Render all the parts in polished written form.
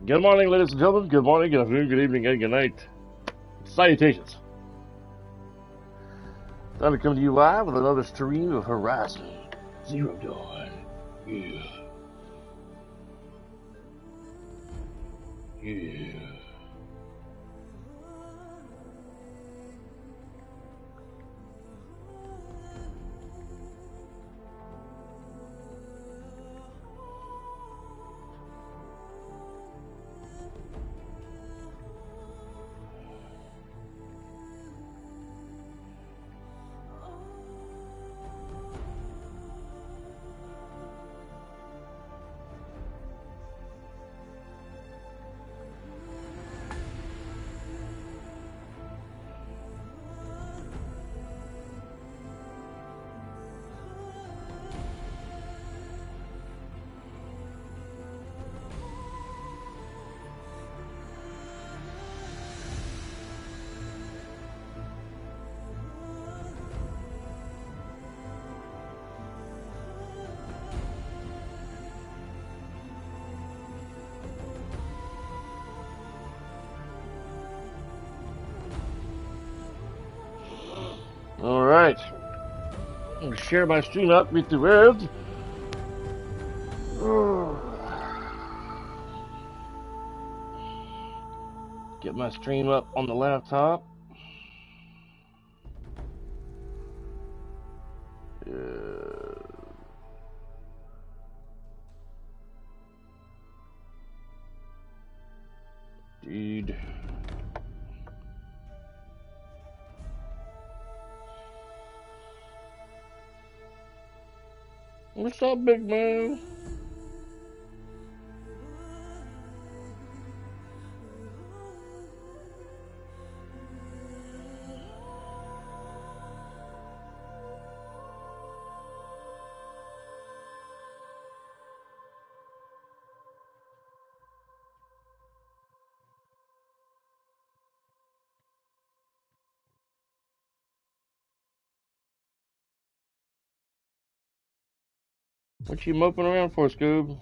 Good morning, ladies and gentlemen. Good morning, good afternoon, good evening, and good night. Salutations. Time to come to you live with another stream of Horizon Zero Dawn. Yeah. Yeah. Alright. I'm going to share my stream up with the world. Get my stream up on the laptop. Dude. What's up, big man? What you moping around for, Scoob?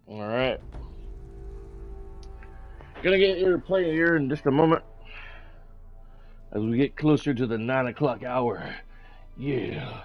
Alright. Gonna get your play here in just a moment as we get closer to the 9 o'clock hour. Yeah.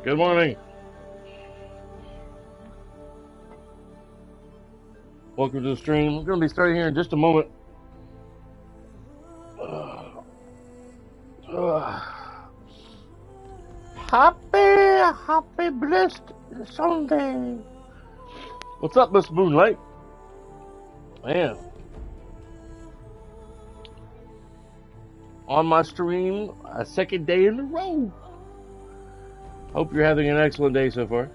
Good morning. Welcome to the stream. We're going to be starting here in just a moment. Happy blessed Sunday. What's up, Miss Moonlight? Man. On my stream, a second day in a row. Hope you're having an excellent day so far.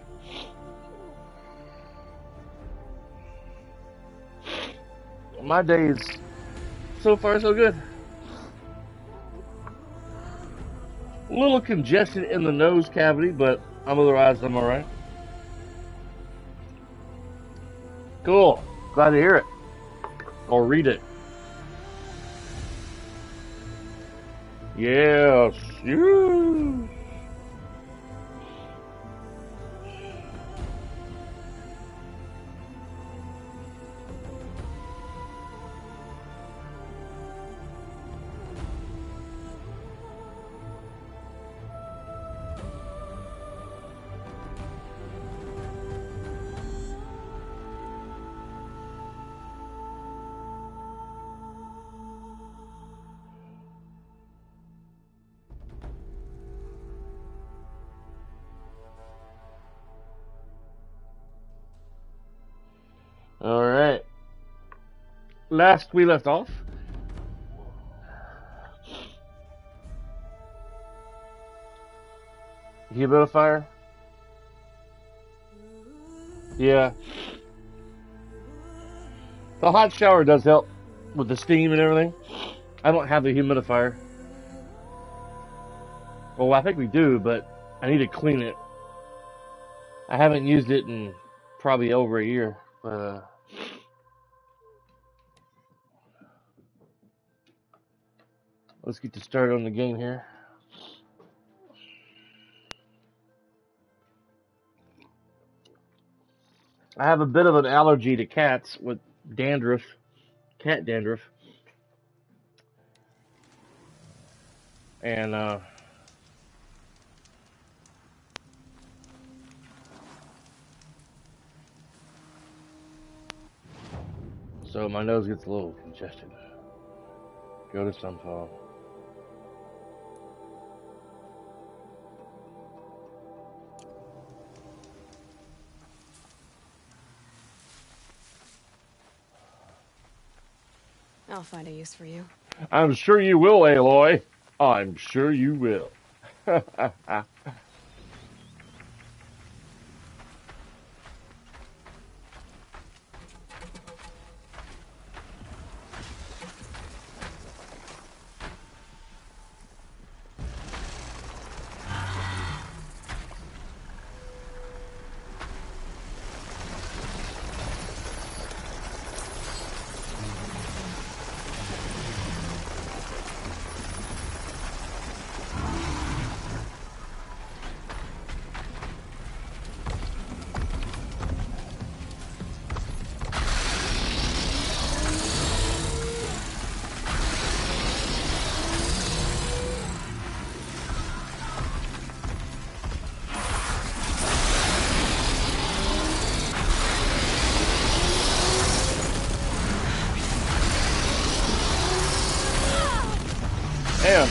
My day is so far so good. A little congestion in the nose cavity, but otherwise I'm alright. Cool. Glad to hear it. Or read it. Yes. You. Alright. Last we left off. Humidifier? Yeah. The hot shower does help with the steam and everything. I don't have the humidifier. Well, I think we do, but I need to clean it. I haven't used it in probably over a year. Let's get to start on the game here. I have a bit of an allergy to cats with dandruff, cat dandruff. And so my nose gets a little congested. Go to Sunfall. I'll find a use for you. I'm sure you will, Aloy. I'm sure you will. Damn.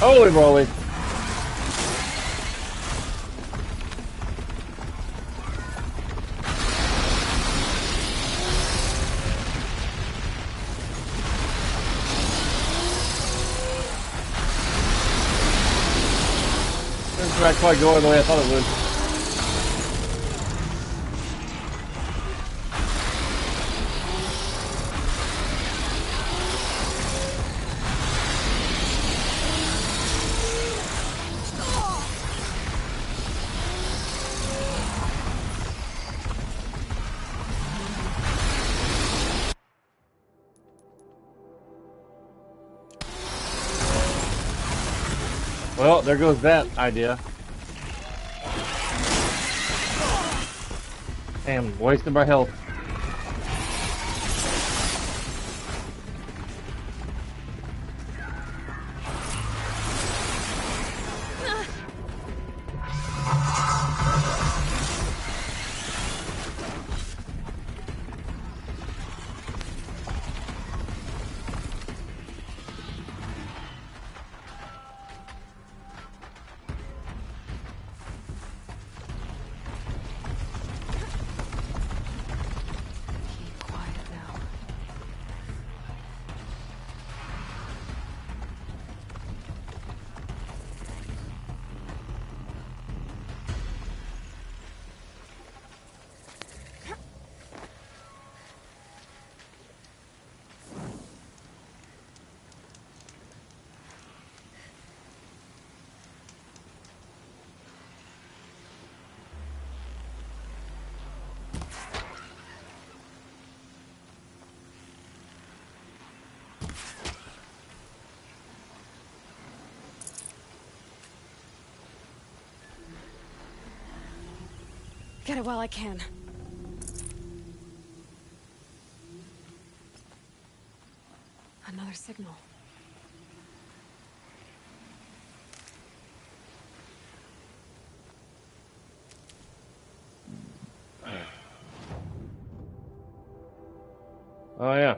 Holy moly. It's not quite going the way I thought it would. Well, there goes that idea. Damn, wasting my health. get it while I can. Another signal. Oh, yeah.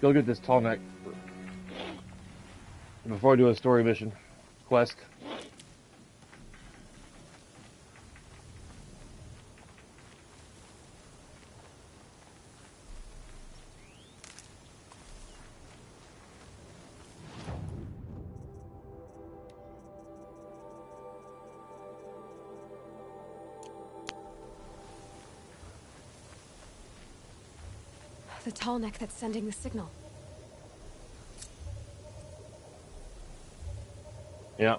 Go get this tall neck before I do a story mission quest. The tall neck that's sending the signal. Yeah.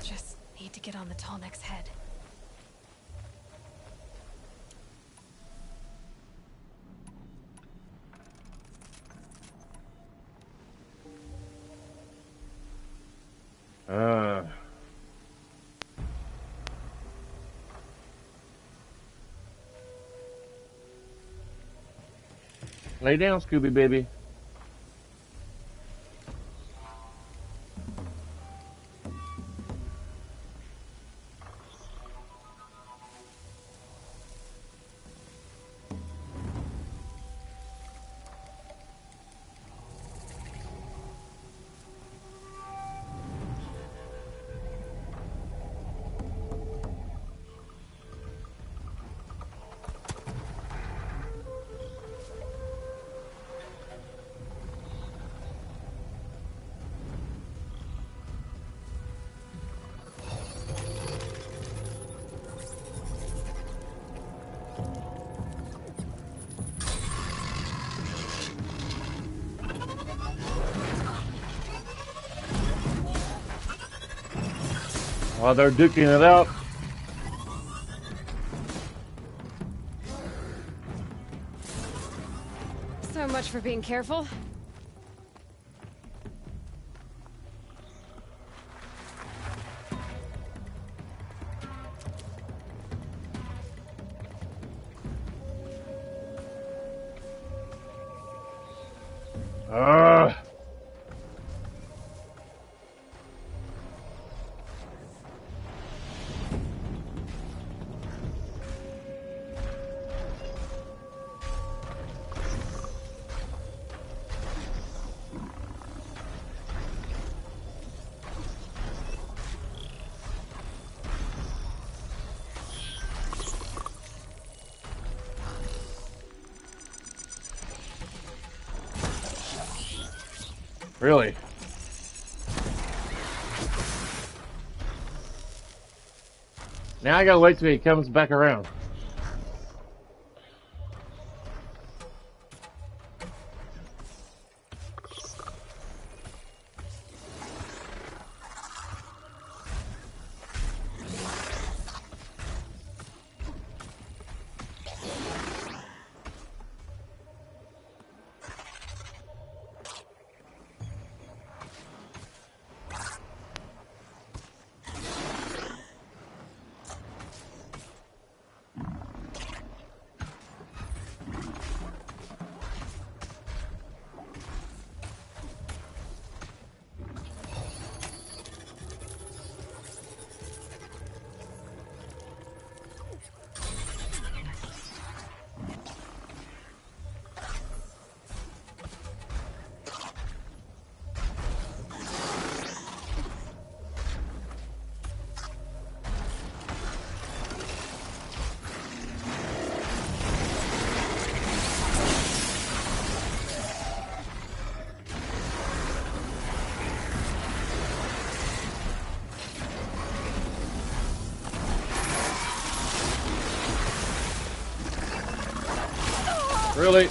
Just need to get on the tall neck's head. Lay down, Scooby baby. While they're duking it out. So much for being careful. Really? Now I gotta wait till he comes back around. Really?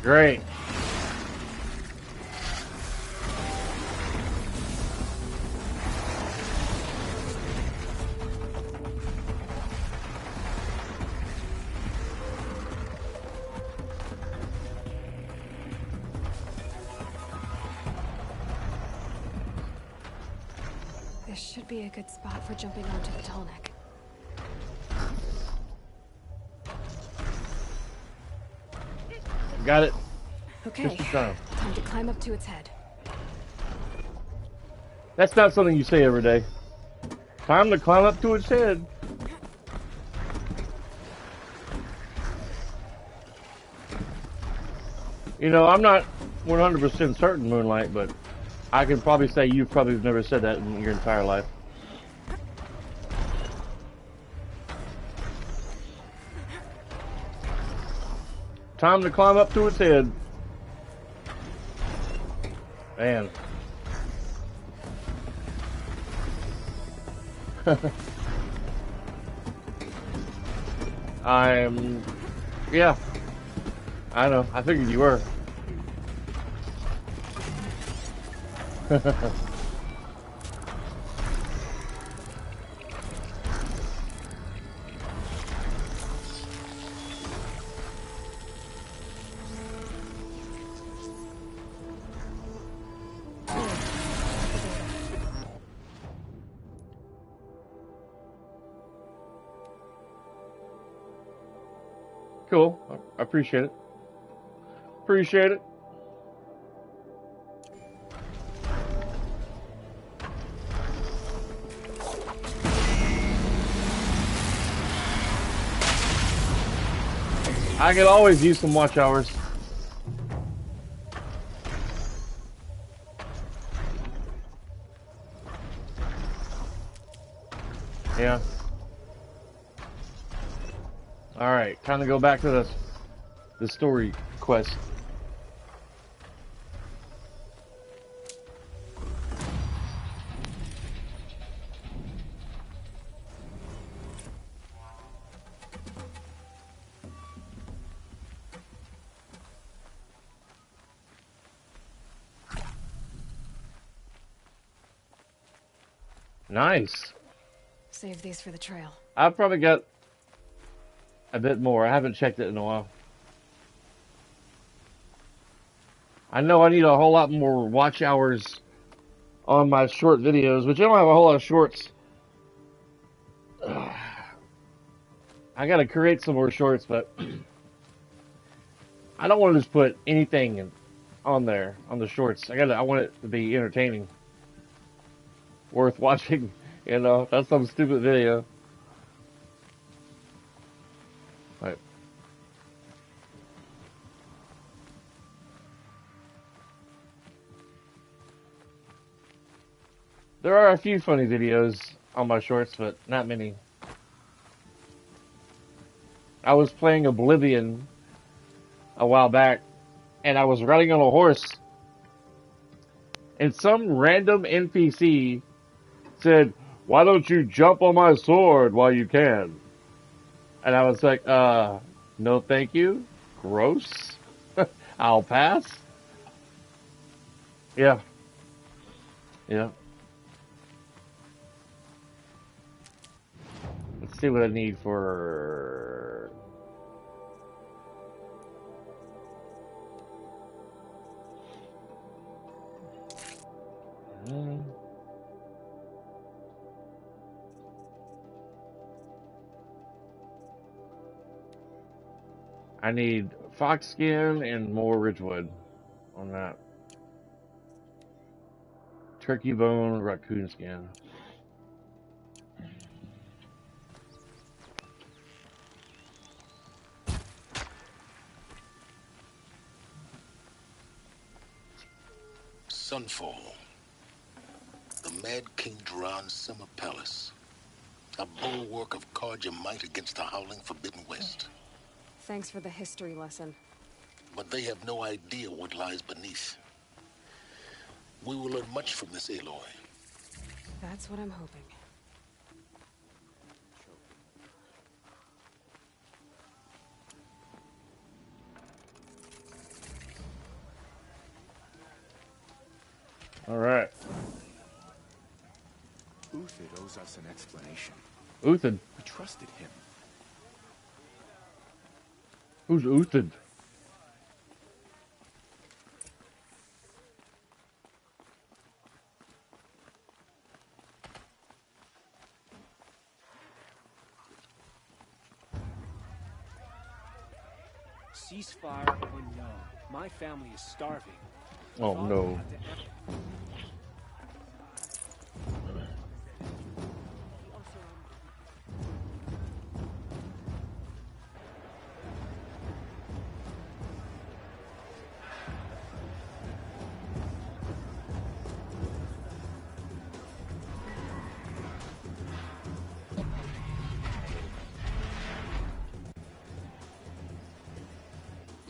Great. This should be a good spot for jumping onto the tall neck. Got it. Okay, Just in time. time to climb up to its head. That's not something you say every day. Time to climb up to its head. You know, I'm not 100% certain, Moonlight, but I can probably say you've probably never said that in your entire life. Time to climb up to its head. Man. Yeah. I know. I figured you were. Cool. I appreciate it. Appreciate it. I could always use some watch hours. Yeah. Alright, time to go back to the story quest. Nice. Save these for the trail. I've probably got a bit more. I haven't checked it in a while. I know I need a whole lot more watch hours on my short videos, but you don't have a whole lot of shorts. I gotta create some more shorts, but I don't want to just put anything on there on the shorts. I want it to be entertaining, worth watching. You know, that's some stupid video. Right. There are a few funny videos on my shorts, but not many. I was playing Oblivion a while back, and I was riding on a horse, and some random NPC said, "Why don't you jump on my sword while you can?" And I was like, no thank you. Gross. I'll pass. Yeah. Yeah. Let's see what I need for... I need fox skin and more ridgewood on that. Turkey bone, raccoon skin. Sunfall. The Mad King Duran's summer palace. A bulwark of your might against the howling Forbidden West. Thanks for the history lesson. but they have no idea what lies beneath. We will learn much from this, Aloy. That's what I'm hoping. All right. Uthid owes us an explanation. Uthid. We trusted him. Who's Uthid? Ceasefire or no, my family is starving. Oh no.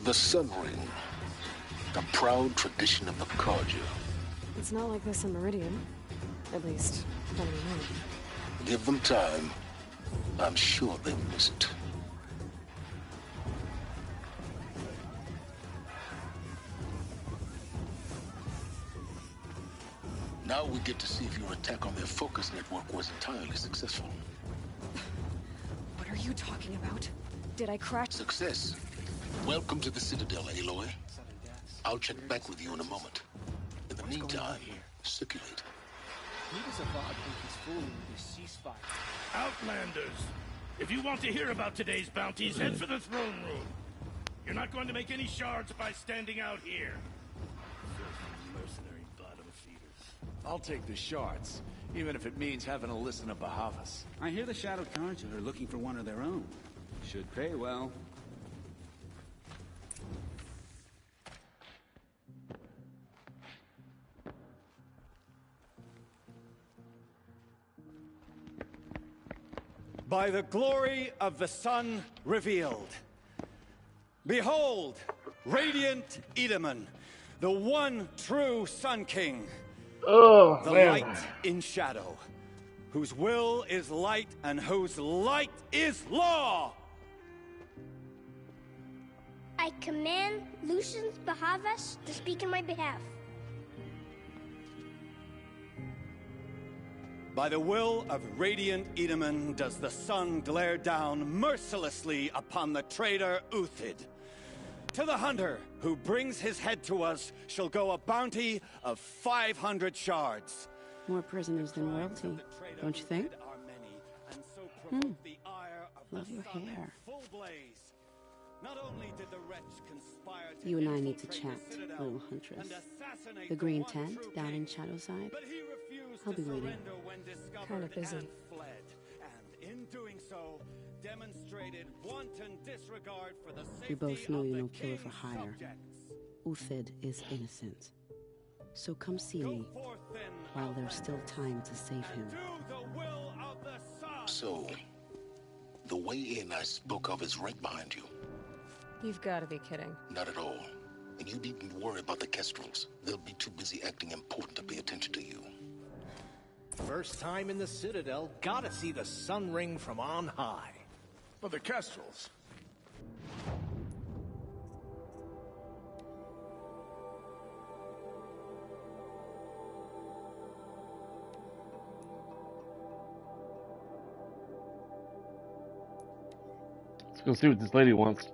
The Sun Ring, a proud tradition of the Carja. It's not like this in Meridian. At least, I don't know. Give them time. I'm sure they miss it. Now we get to see if your attack on their focus network was entirely successful. What are you talking about? Did I crash? Success. Welcome to the Citadel, Aloy. I'll check back with you in a moment. In the meantime, circulate. Who does Avad think he's fooling with his ceasefire? Outlanders! If you want to hear about today's bounties, head for the throne room. You're not going to make any shards by standing out here. Filthy mercenary bottom feeders. I'll take the shards, even if it means having to listen to Bahavas. I hear the Shadow Carja are looking for one of their own. Should pay well. By the glory of the sun revealed. Behold, radiant Edaman, the one true Sun King. Oh, the man. light in shadow, whose will is light and whose light is law. I command Lucius Bahavas to speak in my behalf. By the will of radiant Edaman does the sun glare down mercilessly upon the traitor Uthid. To the hunter who brings his head to us shall go a bounty of 500 shards. More prisoners than royalty, don't you think? Love your hair. Not only did the wretch conspire to You and I need to chat, little huntress. The green tent down in Shadowside. I'll be waiting. Kinda busy. And in doing so, demonstrated wanton disregard for the We both safety know of you're the no killer for king's hire. subjects. Uthid is innocent. So come see me Forth then, while there's still time to save him. do the will of the sun. So, the way in I spoke of is right behind you. You've got to be kidding. Not at all. And you needn't worry about the Kestrels. They'll be too busy acting important to pay attention to you. First time in the Citadel, gotta see the Sun Ring from on high. But the Kestrels. Let's go see what this lady wants.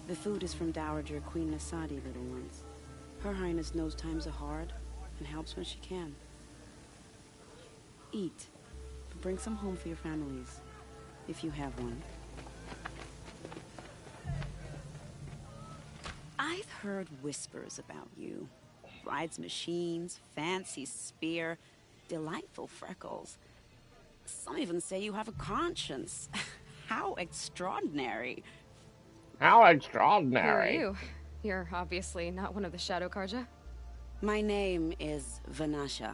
The food is from Dowager Queen Nasadi, little ones. Her Highness knows times are hard and helps when she can. Eat, but bring some home for your families, if you have one. I've heard whispers about you. Rides machines, fancy spear, delightful freckles. Some even say you have a conscience. How extraordinary. How Who are extraordinary. you? You're obviously not one of the Shadow Carja. My name is Vanasha.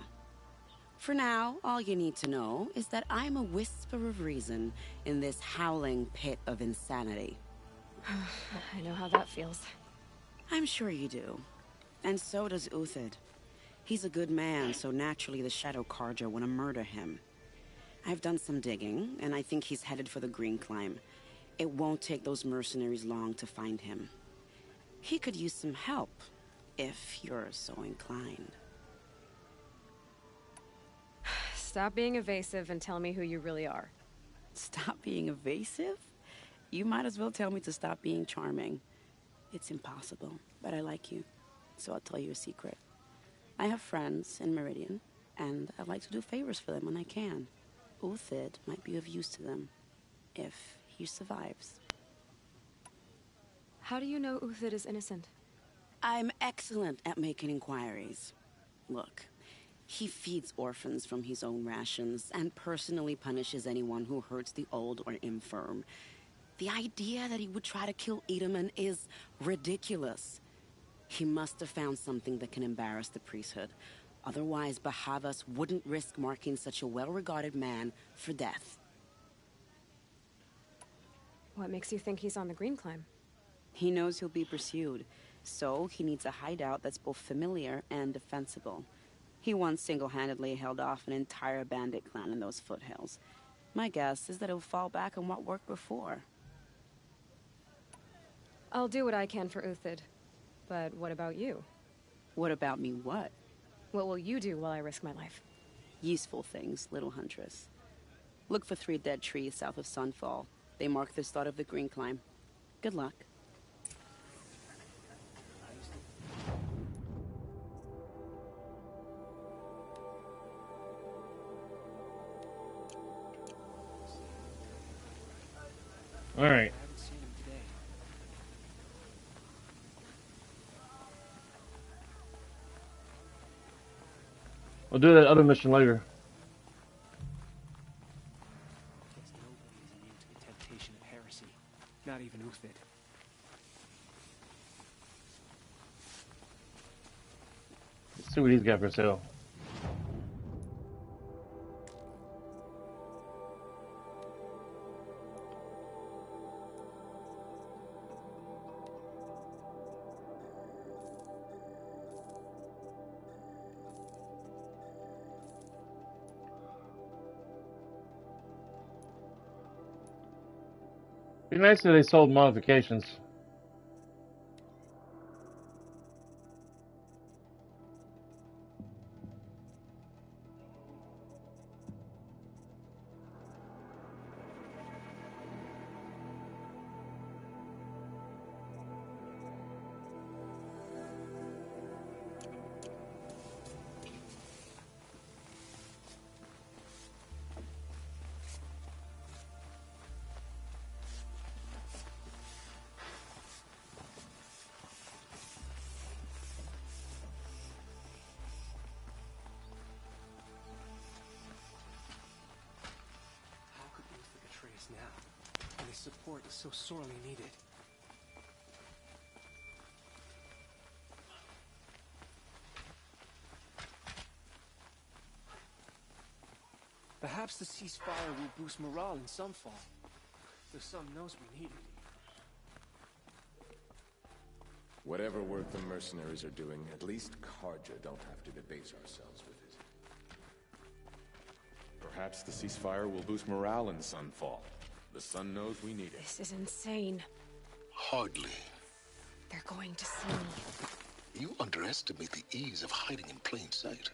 For now, all you need to know is that I'm a whisper of reason in this howling pit of insanity. I know how that feels. I'm sure you do. And so does Uthid. He's a good man, so naturally the Shadow Carja want to murder him. I've done some digging, and I think he's headed for the Green Climb. It won't take those mercenaries long to find him. He could use some help, if you're so inclined. Stop being evasive and tell me who you really are. Stop being evasive? You might as well tell me to stop being charming. It's impossible, but I like you, so I'll tell you a secret. I have friends in Meridian, and I like to do favors for them when I can. Uthid might be of use to them, if he survives. How do you know Uthid is innocent? I'm excellent at making inquiries. Look, he feeds orphans from his own rations and personally punishes anyone who hurts the old or infirm. The idea that he would try to kill Edelman is ridiculous. He must have found something that can embarrass the priesthood. Otherwise, Bahavas wouldn't risk marking such a well-regarded man for death. What makes you think he's on the Green Climb? He knows he'll be pursued, so he needs a hideout that's both familiar and defensible. He once single-handedly held off an entire bandit clan in those foothills. My guess is that he'll fall back on what worked before. I'll do what I can for Uthid. But what about you? What about me what? What will you do while I risk my life? Useful things, little huntress. Look for 3 dead trees south of Sunfall. They mark the start of the Green Climb. Good luck. All right. We'll do that other mission later. Guess nobody is immune to the temptation of heresy. Not even Uthid. Let's see what he's got for sale. Be nice if they sold modifications. Now, and his support is so sorely needed. Perhaps the ceasefire will boost morale in Sunfall. The sun knows we need it. Whatever work the mercenaries are doing, at least Carja don't have to debase ourselves with it. Perhaps the ceasefire will boost morale in Sunfall. The sun knows we need it. This is insane. Hardly. They're going to see me. You underestimate the ease of hiding in plain sight.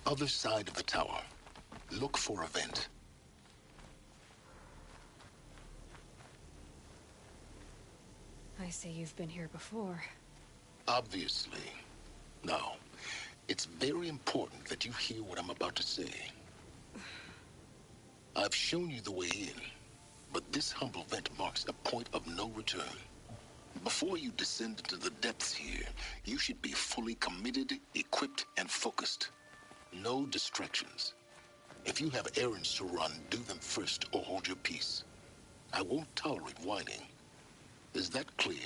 Other side of the tower. Look for a vent. I see you've been here before. Obviously. Now, it's very important that you hear what I'm about to say. I've shown you the way in. But this humble vent marks a point of no return. Before you descend into the depths here, you should be fully committed, equipped, and focused. No distractions. If you have errands to run, do them first or hold your peace. I won't tolerate whining. Is that clear?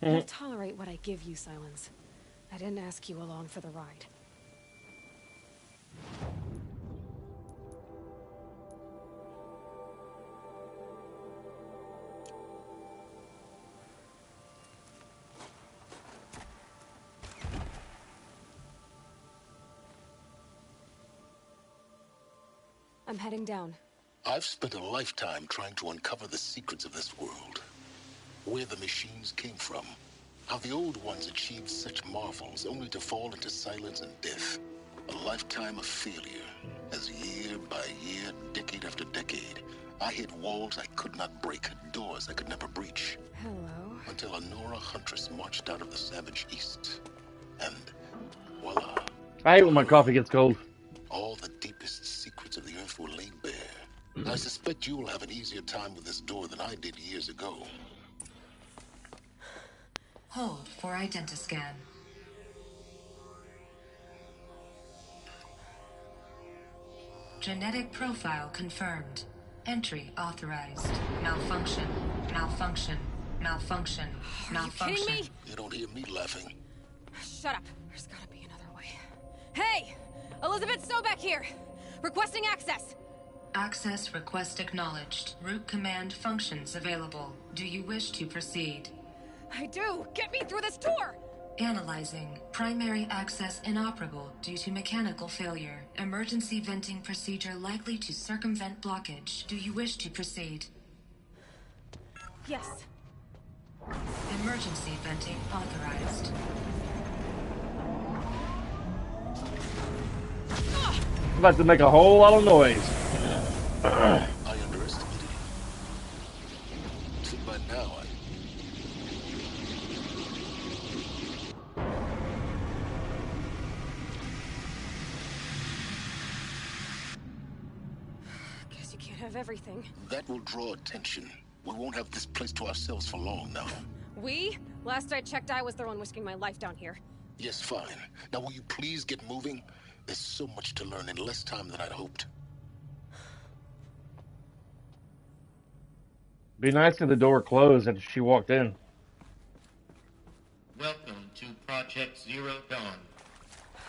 You'll tolerate what I give you, Silence. I didn't ask you along for the ride. I'm heading down. I've spent a lifetime trying to uncover the secrets of this world. Where the machines came from. How the old ones achieved such marvels only to fall into silence and death. A lifetime of failure. As year by year, decade after decade, I hit walls I could not break, doors I could never breach. Hello. Until a Nora huntress marched out of the savage east. And voila. I hate when my coffee gets cold. All the deepest secrets of the earth were laid bare. I suspect you will have an easier time with this door than I did years ago. Hold for identiscan. Genetic profile confirmed. Entry authorized. Malfunction. Malfunction. Malfunction. Malfunction. Are you kidding me? You don't hear me laughing. Shut up. There's gotta be another way. Hey! Elizabeth Sobek here! Requesting access! Access request acknowledged. Root command functions available. Do you wish to proceed? I do! Get me through this tour! Analyzing. Primary access inoperable due to mechanical failure. Emergency venting procedure likely to circumvent blockage. Do you wish to proceed? Yes. Emergency venting authorized. I'm about to make a whole lot of noise. I underestimated you. By now, Guess you can't have everything. that will draw attention. We won't have this place to ourselves for long now. We? Last I checked, I was the one risking my life down here. Yes, fine. Now will you please get moving? There's so much to learn in less time than I'd hoped. Be nice if the door closed after she walked in. Welcome to Project Zero Dawn.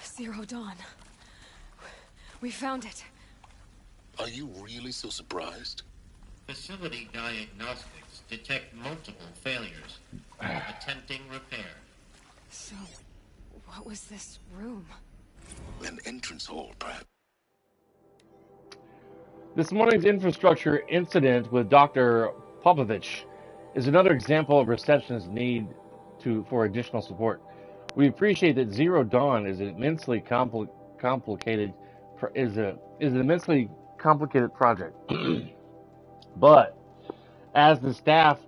Zero Dawn. We found it. Are you really so surprised? Facility diagnostics detect multiple failures. Attempting repair. So, what was this room? An entrance hall, perhaps. This morning's infrastructure incident with Dr. Popovich is another example of receptionist's need for additional support. We appreciate that Zero Dawn is an immensely complicated project. But as the staff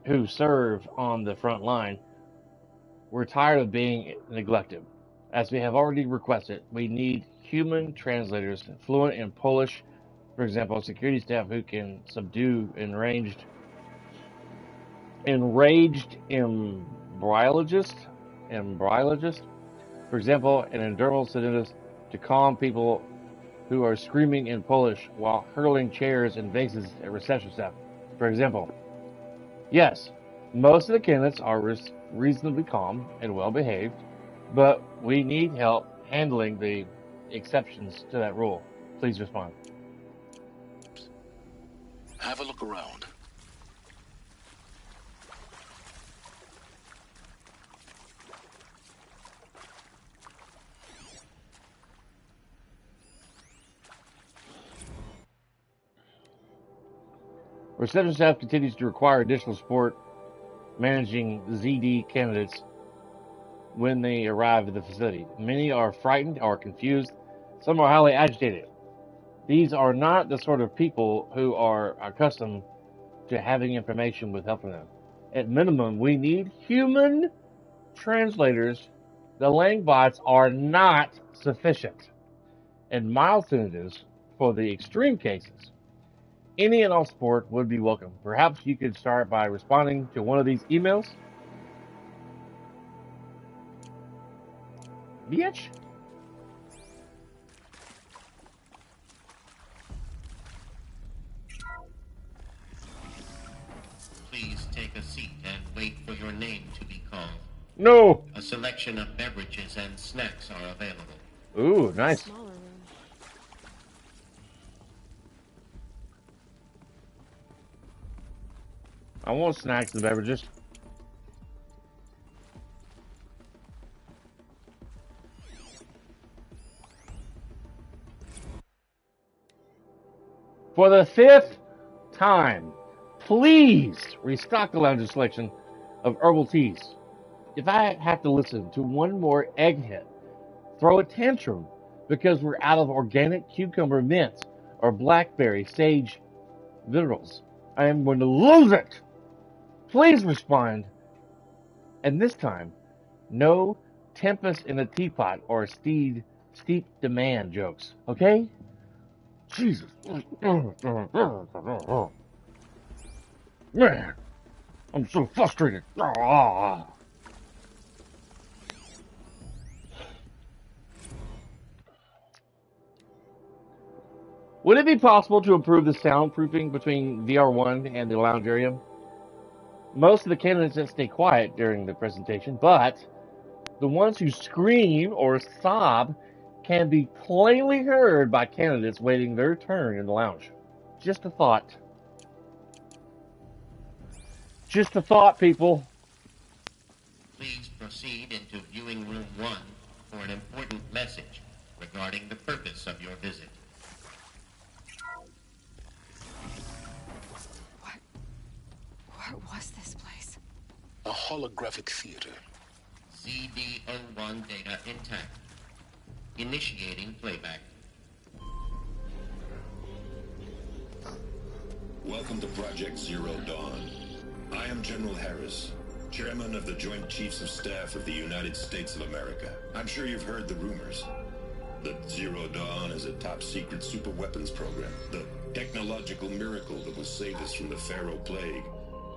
who serve on the front line, we're tired of being neglected. As we have already requested, we need human translators fluent in Polish, for example, security staff who can subdue enraged embryologist, for example, an endural scientist to calm people who are screaming in Polish while hurling chairs and vases at reception staff, for example. Yes, most of the candidates are reasonably calm and well behaved, but we need help handling the exceptions to that rule. Please respond. Have a look around. Reception staff continues to require additional support managing ZD candidates when they arrive at the facility. Many are frightened or confused. Some are highly agitated. These are not the sort of people who are accustomed to having information with helping them. At minimum, we need human translators. The Langbots are not sufficient. And mild sedatives for the extreme cases. Any and all support would be welcome. Perhaps you could start by responding to one of these emails. Bitch. Please take a seat and wait for your name to be called. No. A selection of beverages and snacks are available. Ooh, nice. I want snacks and beverages. For the 5th time, please restock the lounge selection of herbal teas. If I have to listen to one more egghead throw a tantrum because we're out of organic cucumber mint or blackberry sage minerals, I am going to lose it. Please respond. And this time, no tempest in a teapot or steep demand jokes. Okay? Jesus. Man, I'm so frustrated. Would it be possible to improve the soundproofing between VR1 and the lounge area? Most of the candidates stay quiet during the presentation, but the ones who scream or sob can be plainly heard by candidates waiting their turn in the lounge. Just a thought. Just a thought, people. Please proceed into viewing room 1 for an important message regarding the purpose of your visit. What was this place? A holographic theater. ZD-01 data intact. Initiating playback. Welcome to Project Zero Dawn. I am General Harris, Chairman of the Joint Chiefs of Staff of the United States of America. I'm sure you've heard the rumors that Zero Dawn is a top-secret superweapons program, the technological miracle that will save us from the Pharaoh Plague,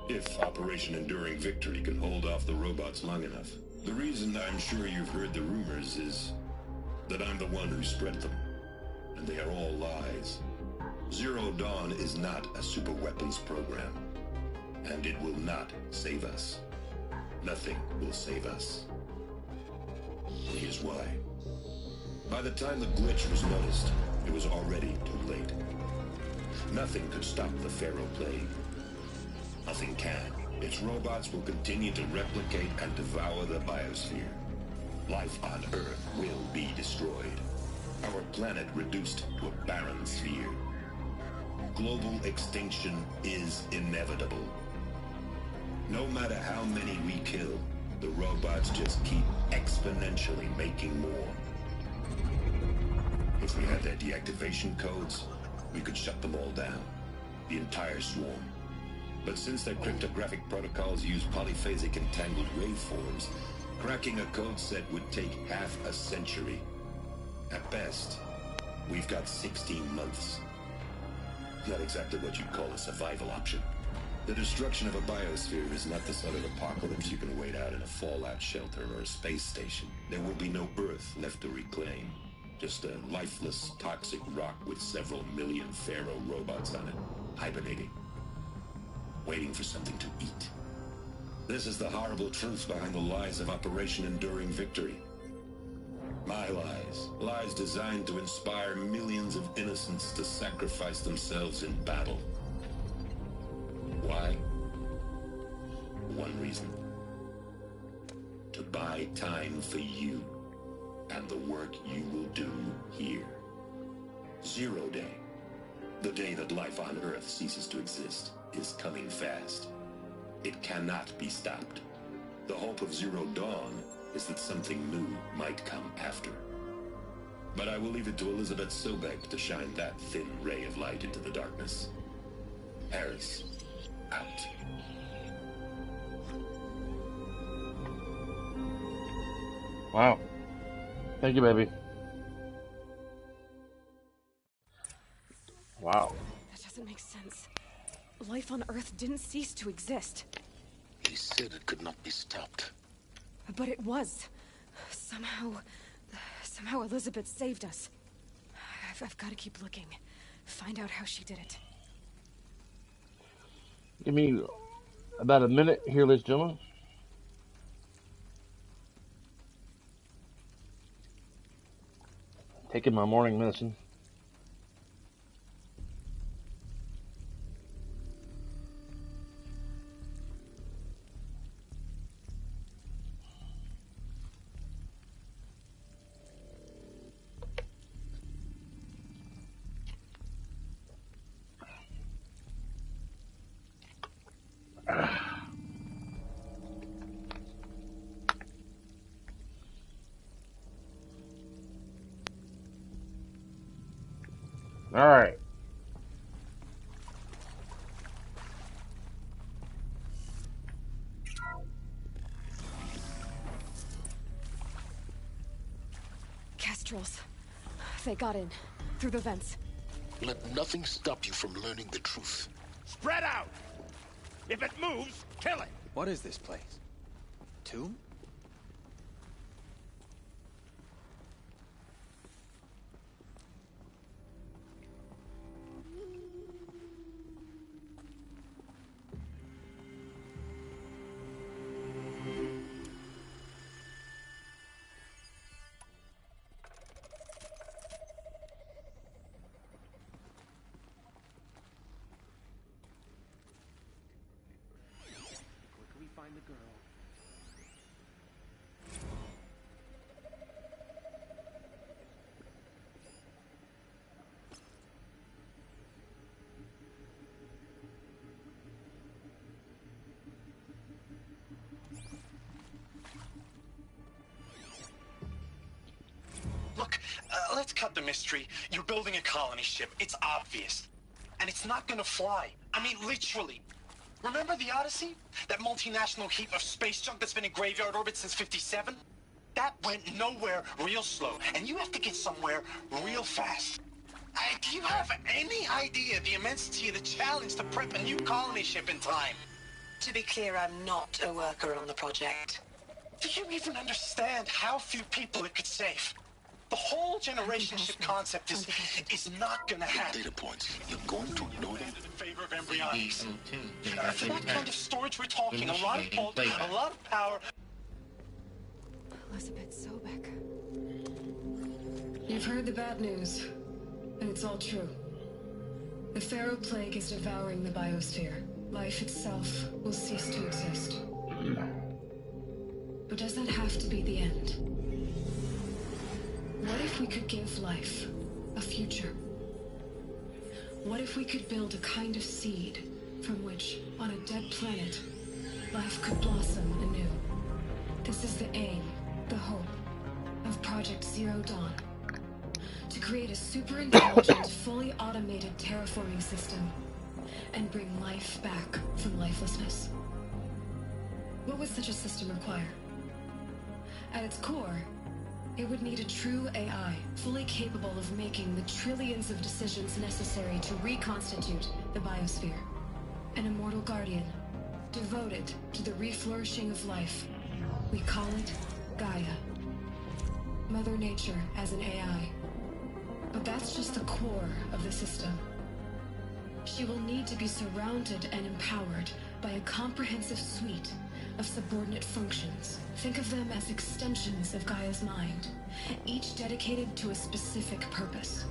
if Operation Enduring Victory can hold off the robots long enough. The reason I'm sure you've heard the rumors is that I'm the one who spread them, and they are all lies. Zero Dawn is not a superweapons program, and it will not save us. Nothing will save us. Here's why. By the time the glitch was noticed, it was already too late. Nothing could stop the Pharaoh Plague. Nothing can. Its robots will continue to replicate and devour the biosphere. Life on Earth will be destroyed. Our planet reduced to a barren sphere. Global extinction is inevitable. No matter how many we kill, the robots just keep exponentially making more. If we had their deactivation codes, we could shut them all down. The entire swarm. But since their cryptographic protocols use polyphasic entangled waveforms, cracking a code set would take half a century. At best, we've got 16 months. Not exactly what you'd call a survival option. The destruction of a biosphere is not the sort of apocalypse you can wait out in a fallout shelter or a space station. There will be no Earth left to reclaim. Just a lifeless, toxic rock with several million Pharaoh robots on it, hibernating. Waiting for something to eat. This is the horrible truth behind the lies of Operation Enduring Victory. My lies. Lies designed to inspire millions of innocents to sacrifice themselves in battle. Why? One reason. To buy time for you and the work you will do here. Zero Day. The day that life on Earth ceases to exist is coming fast. It cannot be stopped. The hope of Zero Dawn is that something new might come after. But I will leave it to Elizabeth Sobek to shine that thin ray of light into the darkness. Harris, out. Wow. Thank you, baby. Wow. That doesn't make sense. Life on Earth didn't cease to exist. He said it could not be stopped. But it was. Somehow Elizabeth saved us. I've got to keep looking. Find out how she did it. Give me about a minute here, ladies and gentlemen. Taking my morning medicine. All right. Kestrels. They got in. Through the vents. Let nothing stop you from learning the truth. Spread out! If it moves, kill it! What is this place? Tomb? Find the girl. Look, let's cut the mystery. You're building a colony ship. It's obvious. And it's not gonna fly. I mean, literally. Remember the Odyssey? That multinational heap of space junk that's been in graveyard orbit since '57? That went nowhere real slow, and you have to get somewhere real fast. Do you have any idea the immensity of the challenge to prep a new colony ship in time? To be clear, I'm not a worker on the project. Do you even understand how few people it could save? The whole generation ship concept is not gonna happen. Data points. You're going to ignore them? In favor of embryonics. For that kind of storage we're talking, a lot of bulk, a lot of power. Elizabeth Sobek. You've heard the bad news, and it's all true. The Pharaoh Plague is devouring the biosphere. Life itself will cease to exist. But does that have to be the end? What if we could give life a future? What if we could build a kind of seed from which, on a dead planet, life could blossom anew? This is the aim, the hope, of Project Zero Dawn. To create a super intelligent, fully automated terraforming system and bring life back from lifelessness. What would such a system require? At its core, it would need a true AI, fully capable of making the trillions of decisions necessary to reconstitute the biosphere. An immortal guardian, devoted to the reflourishing of life. We call it Gaia. Mother Nature as an AI. But that's just the core of the system. She will need to be surrounded and empowered by a comprehensive suite of subordinate functions. Think of them as extensions of Gaia's mind, each dedicated to a specific purpose.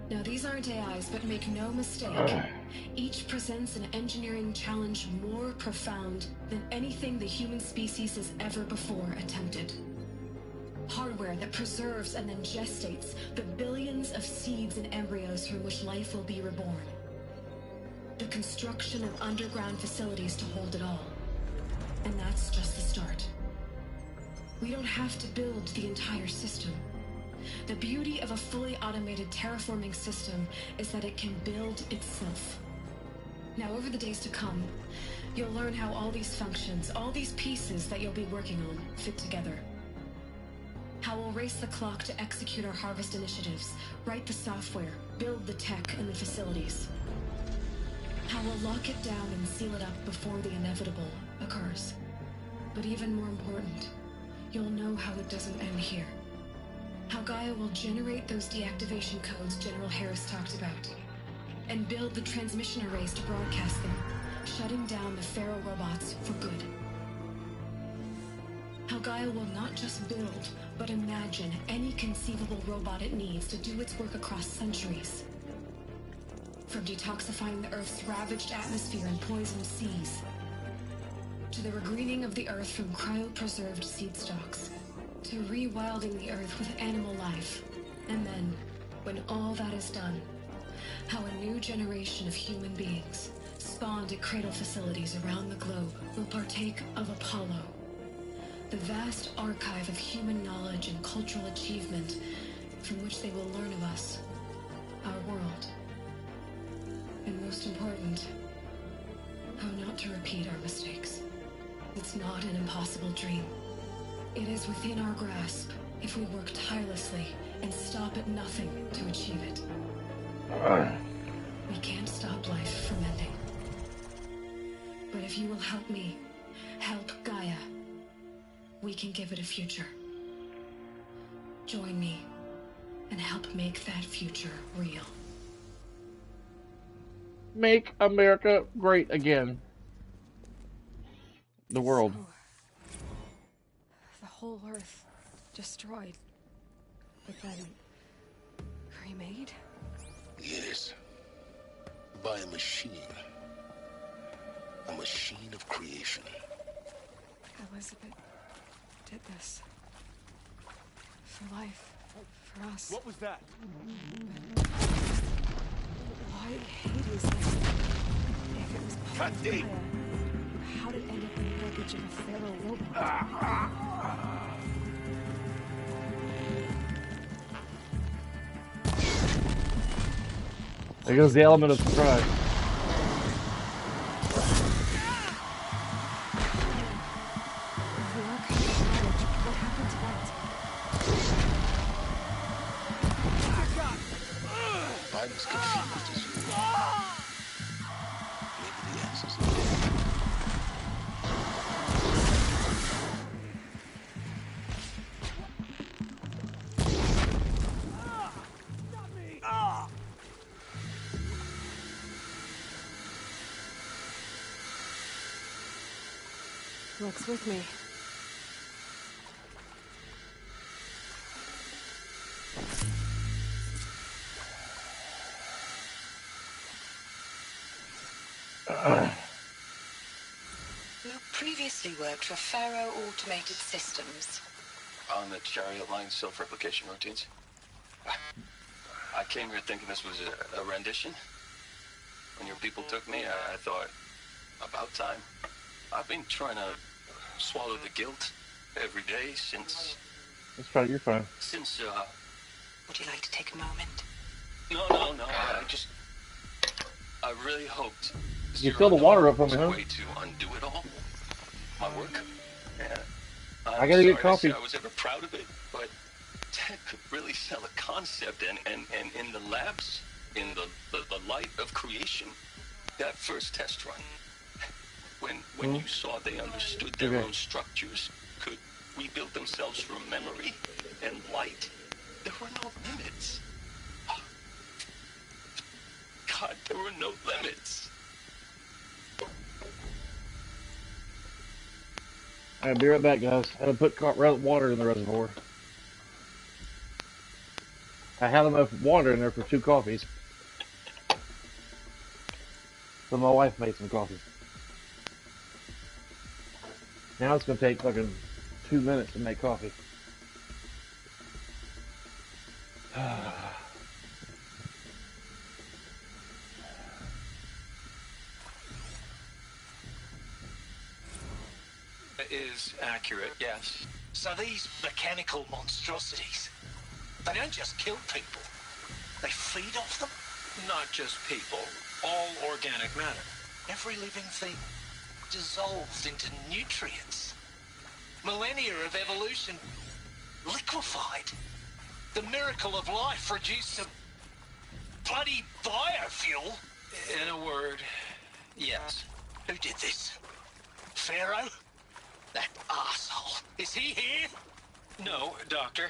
Now, these aren't AIs, but make no mistake, each presents an engineering challenge more profound than anything the human species has ever before attempted. Hardware that preserves and then gestates the billions of seeds and embryos from which life will be reborn. The construction of underground facilities to hold it all. And that's just the start. We don't have to build the entire system. The beauty of a fully automated terraforming system is that it can build itself. Now, over the days to come, you'll learn how all these functions, all these pieces that you'll be working on, fit together. How we'll race the clock to execute our harvest initiatives, write the software, build the tech and the facilities. How we'll lock it down and seal it up before the inevitable occurs. But even more important, you'll know how it doesn't end here. How Gaia will generate those deactivation codes General Harris talked about, and build the transmission arrays to broadcast them, shutting down the Pharaoh robots for good. How Gaia will not just build, but imagine any conceivable robot it needs to do its work across centuries. From detoxifying the Earth's ravaged atmosphere and poisoned seas, to the regreening of the Earth from cryopreserved seed stalks, to rewilding the Earth with animal life. And then, when all that is done, how a new generation of human beings, spawned at cradle facilities around the globe, will partake of Apollo, the vast archive of human knowledge and cultural achievement from which they will learn of us, our world. And most important, how not to repeat our mistakes. It's not an impossible dream. It is within our grasp if we work tirelessly and stop at nothing to achieve it. We can't stop life from ending. But if you will help me, help Gaia, we can give it a future. Join me and help make that future real. Make America great again. The world. So, the whole Earth destroyed, but then remade? Yes. By a machine. A machine of creation. Elizabeth did this. For life. For us. What was that? Why Hades then? If it was part of Gaia, how did it end up in the wreckage of a Pharaoh robot? There goes the element of surprise. What happened to that? I'm as confused as you are. Maybe the answer's in there. Luck's with me. You previously worked for Pharaoh Automated Systems. On the Chariot Line self-replication routines. I came here thinking this was a rendition. When your people took me, I thought, about time. I've been trying to swallow the guilt every day since... That's right, you're fine. Since, Would you like to take a moment? No. I really hoped... You fill the water up for me, huh? ...way to undo it all. My work. And I gotta get coffee. I was ever proud of it, but Ted could really sell a concept, and in the labs, in the light of creation, that first test run, when you saw they understood their own structures, could rebuild themselves from memory and light, there were no limits. God, there were no limits. Alright, be right back, guys. I had to put water in the reservoir. I had enough water in there for 2 coffees. So my wife made some coffee. Now it's gonna take fucking 2 minutes to make coffee. Is accurate, yes. So these mechanical monstrosities, they don't just kill people, they feed off them? Not just people, all organic matter. Every living thing dissolved into nutrients. Millennia of evolution liquefied. The miracle of life reduced to bloody biofuel? In a word, yes. Who did this? Pharaoh? That arsehole. Is he here? No, Doctor.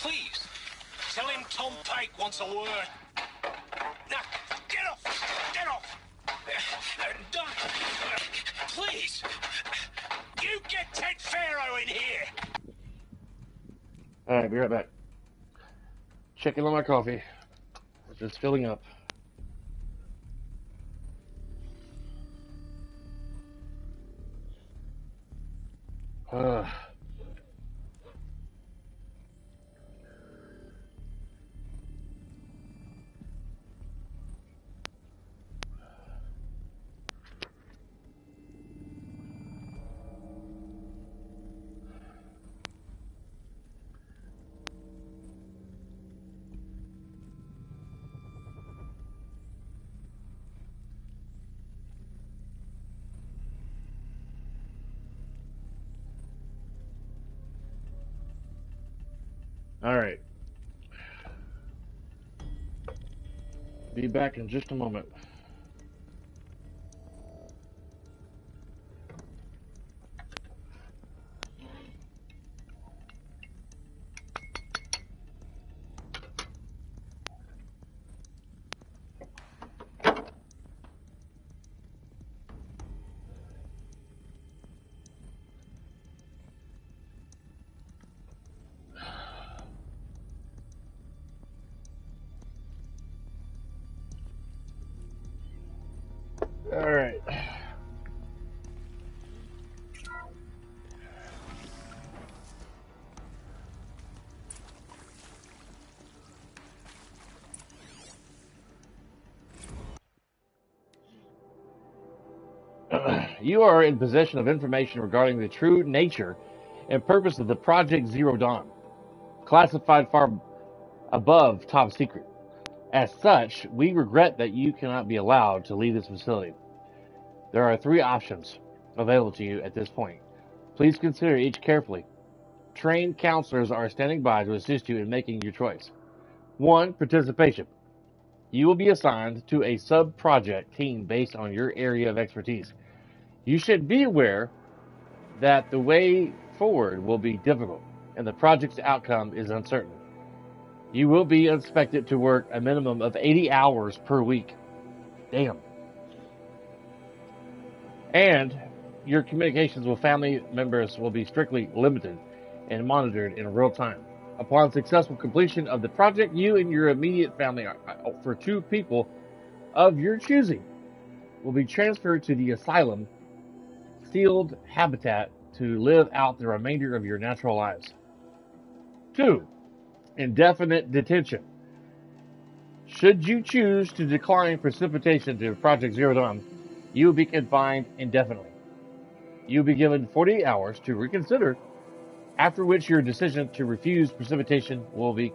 Please. Tell him Tom Pike wants a word. Now, get off! Get off! Doctor, please! You get Ted Pharaoh in here! Alright, be right back. Checking on my coffee. It's just filling up. Alright. Be back in just a moment. Alright. You are in possession of information regarding the true nature and purpose of the Project Zero Dawn, classified far above top secret. As such, we regret that you cannot be allowed to leave this facility. There are 3 options available to you at this point. Please consider each carefully. Trained counselors are standing by to assist you in making your choice. 1. Participation. You will be assigned to a sub-project team based on your area of expertise. You should be aware that the way forward will be difficult, and the project's outcome is uncertain. You will be expected to work a minimum of 80 hours per week. Damn. And your communications with family members will be strictly limited and monitored in real time. Upon successful completion of the project, you and your immediate family, for 2 people of your choosing, will be transferred to the asylum sealed habitat to live out the remainder of your natural lives. 2. Indefinite detention. Should you choose to decline precipitation to Project Zero Dawn, you will be confined indefinitely. You will be given 48 hours to reconsider, after which your decision to refuse precipitation will be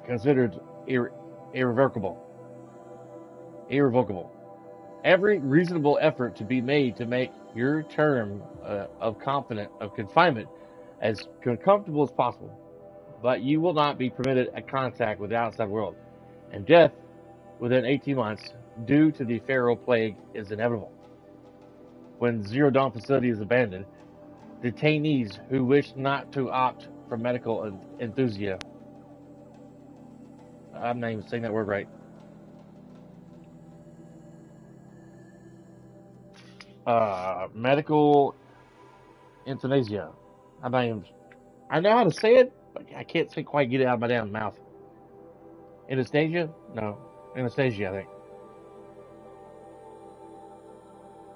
considered irrevocable. Every reasonable effort to be made to make your term of confinement as comfortable as possible, but you will not be permitted a contact with the outside world, and death within 18 months due to the Pharaoh plague is inevitable. When Zero Dawn facility is abandoned, detainees who wish not to opt for medical enthusia, I'm not even saying that word right, medical euthanasia. I know how to say it, but I can't quite get it out of my damn mouth. Anastasia? No. Anastasia, I think.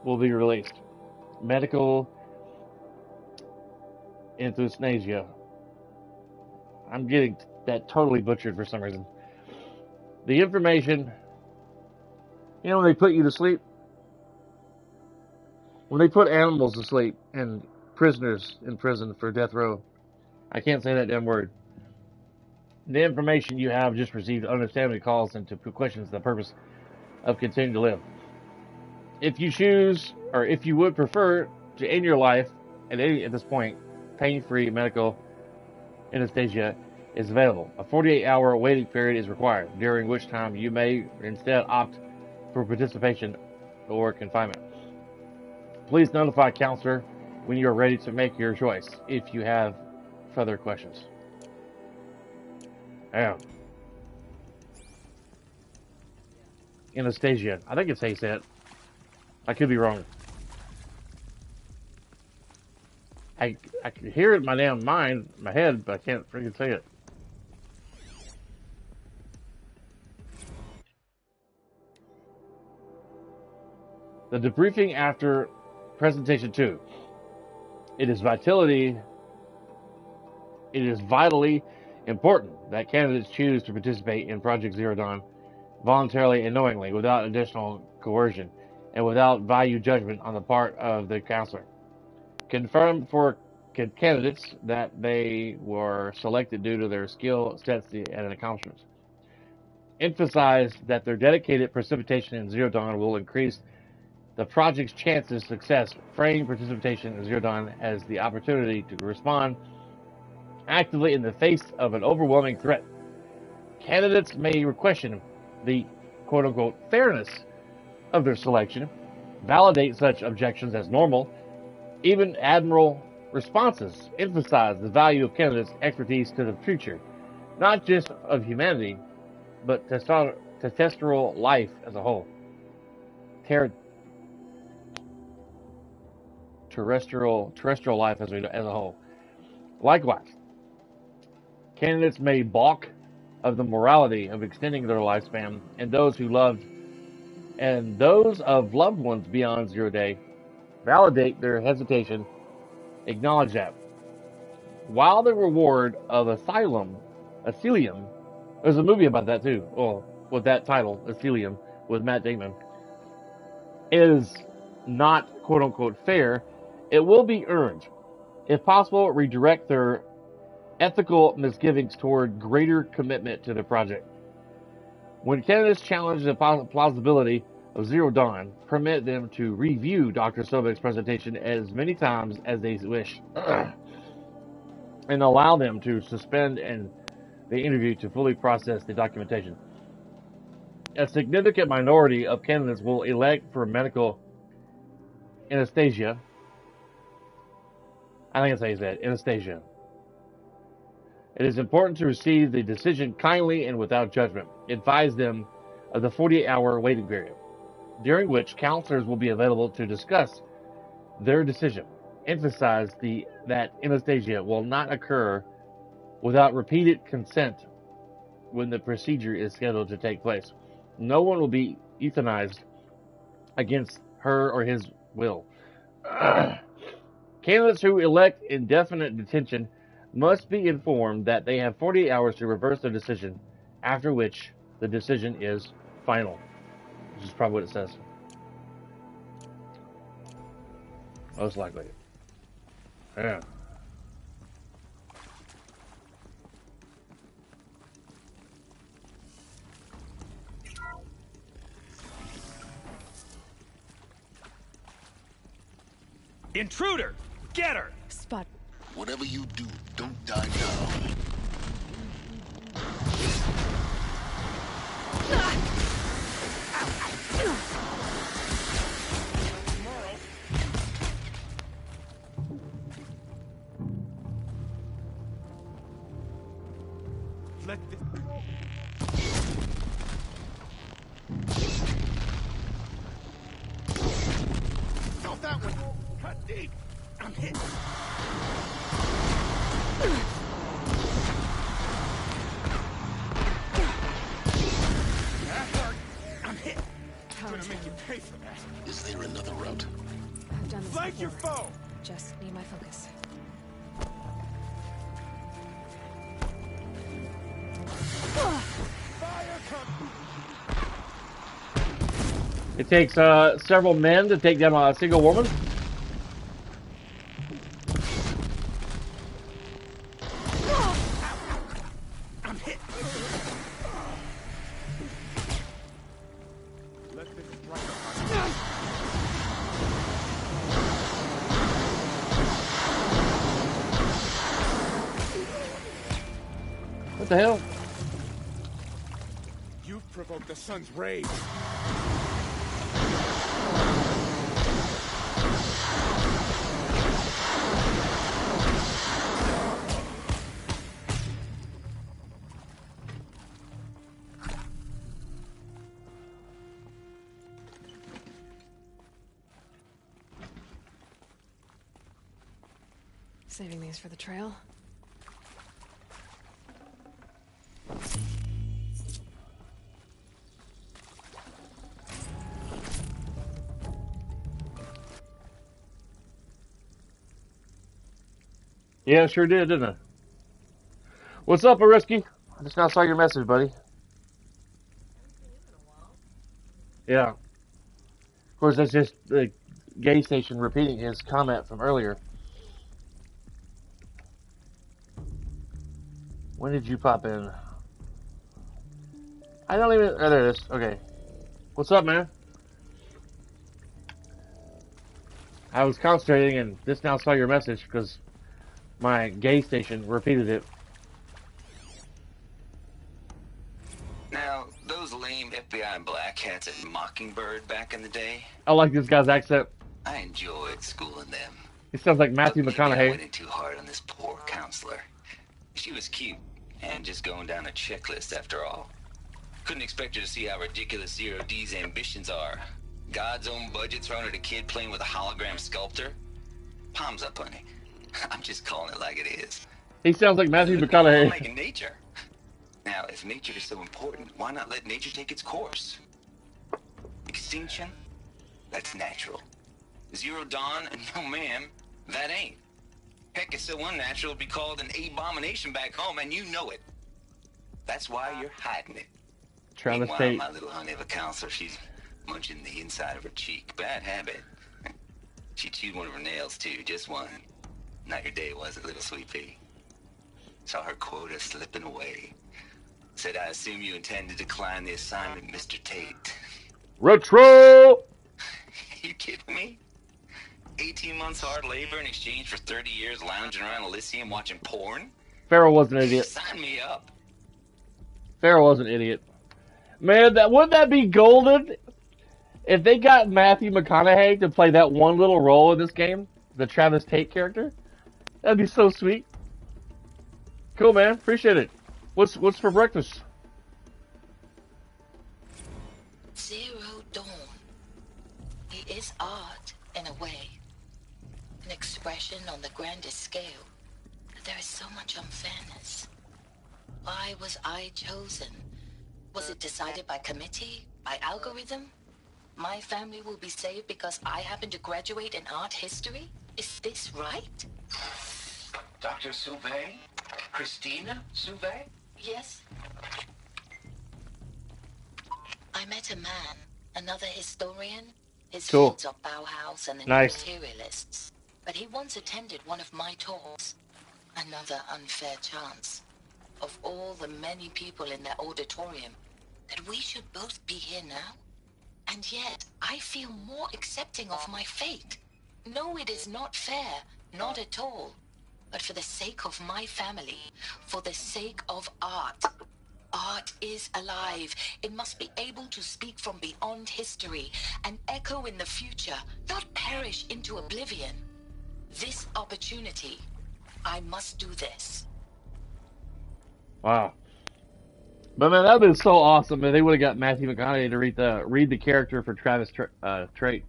Will be released. Medical euthanasia. I'm getting that totally butchered for some reason. The information, when they put you to sleep, when they put animals to sleep and prisoners in prison for death row, I can't say that damn word. The information you have just received understandably calls into questions the purpose of continuing to live. If you choose, or if you would prefer to end your life at this point, pain-free medical anesthesia, is available. A 48-hour waiting period is required, during which time you may instead opt for participation or confinement. Please notify a counselor when you are ready to make your choice if you have further questions. Yeah. Anastasia. I think it's how you say it. I could be wrong. I can hear it in my damn mind, my head, but I can't freaking say it. The debriefing after presentation 2. It is vitally important that candidates choose to participate in Project Zero Dawn voluntarily and knowingly, without additional coercion, and without value judgment on the part of the counselor. Confirm for candidates that they were selected due to their skill sets and accomplishments. Emphasize that their dedicated participation in Zero Dawn will increase the project's chances of success. Frame participation in Zero Dawn as the opportunity to respond actively in the face of an overwhelming threat. Candidates may question the quote-unquote fairness of their selection, validate such objections as normal, even admirable responses. Emphasize the value of candidates' expertise to the future, not just of humanity, but terrestrial life as a whole. Terrestrial life as a whole. Likewise, candidates may balk of the morality of extending their lifespan, and those of loved ones beyond 0 day. Validate their hesitation. Acknowledge that. While the reward of Asylum, there's a movie about that too. Oh, with that title, Asylum, with Matt Damon, is not quote unquote fair. It will be earned. If possible, redirect their ethical misgivings toward greater commitment to the project. When candidates challenge the plausibility of Zero Dawn, permit them to review Dr. Sobek's presentation as many times as they wish, and allow them to suspend the interview to fully process the documentation. A significant minority of candidates will elect for medical anesthesia. I think that's how you say it, anesthesia. It is important to receive the decision kindly and without judgment. Advise them of the 48-hour waiting period, during which counselors will be available to discuss their decision. Emphasize that anesthesia will not occur without repeated consent when the procedure is scheduled to take place. No one will be euthanized against her or his will. Candidates who elect indefinite detention must be informed that they have 48 hours to reverse their decision, after which the decision is final. Which is probably what it says. Most likely. Yeah. Intruder! Get her! Spot. Whatever you do, don't die now. Let this... Not that one! Cut deep! I'm hit! That hurt! I'm hit! I'm gonna make you pay for that. Is there another route? I've done this Flank your before. foe! Just need my focus. It takes several men to take down a single woman. I'm hit! Let this strike upon you. the hell? You've provoked the sun's rage. Saving these for the trail. Yeah, sure did, didn't I? What's up, Ariski? I just now saw your message, buddy. Yeah. Of course, that's just the gay station repeating his comment from earlier. When did you pop in? I don't even... Oh, there it is. Okay. What's up, man? I was concentrating and just now saw your message because my gay station repeated it. Now, those lame FBI black hats at Mockingbird back in the day, I like this guy's accent. I enjoyed schooling them. He sounds like Matthew Maybe I McConaughey. went in too hard on this poor counselor. She was cute and just going down a checklist after all. Couldn't expect her to see how ridiculous Zero D's ambitions are. God's own budget thrown at a kid playing with a hologram sculptor. Palms up, honey. I'm just calling it like it is. He sounds like Matthew We're McConaughey. making nature. Now, if nature is so important, why not let nature take its course? Extinction? That's natural. Zero Dawn? No, ma'am, that ain't. Heck, it's so unnatural it'd be called an abomination back home, and you know it. That's why you're hiding it. Travis Meanwhile, Tate. my little honey of a counselor, she's munching the inside of her cheek. Bad habit. She chewed one of her nails, too, just one. Not your day, was it, little sweet pea? Saw her quota slipping away. Said, I assume you intend to decline the assignment, Mr. Tate. Retro! You kidding me? 18 months hard labor in exchange for 30 years lounging around Elysium watching porn? Pharaoh was an idiot. Sign me up. Pharaoh was an idiot. Man, wouldn't that be golden? If they got Matthew McConaughey to play that one little role in this game, the Travis Tate character, that'd be so sweet. Cool, man. Appreciate it. What's for breakfast? Zero Dawn. It is art, in a way. An expression on the grandest scale. But there is so much unfairness. Why was I chosen? Was it decided by committee? By algorithm? My family will be saved because I happen to graduate in art history? Is this right? Dr. Sauvé? Christina Sauvé? Yes. I met a man, another historian. His Cool. fields are Bauhaus and the Nice. New Materialists. But he once attended one of my talks. Another unfair chance. Of all the many people in that auditorium, that we should both be here now. And yet, I feel more accepting of my fate. No, it is not fair. Not at all. But for the sake of my family, for the sake of art. Art is alive. It must be able to speak from beyond history and echo in the future, not perish into oblivion. This opportunity, I must do this. Wow. But man, that would have been so awesome if they would have got Matthew McConaughey to read the character for Travis Tate.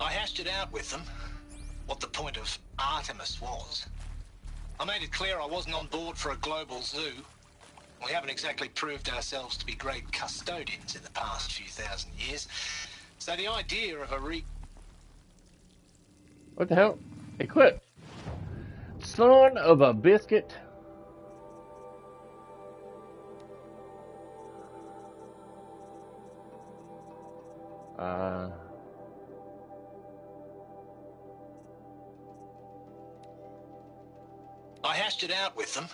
I hashed it out with them, what the point of Artemis was. I made it clear I wasn't on board for a global zoo. We haven't exactly proved ourselves to be great custodians in the past few thousand years. So the idea of a What the hell? Hey, quit. Son of a biscuit. I hashed it out with them.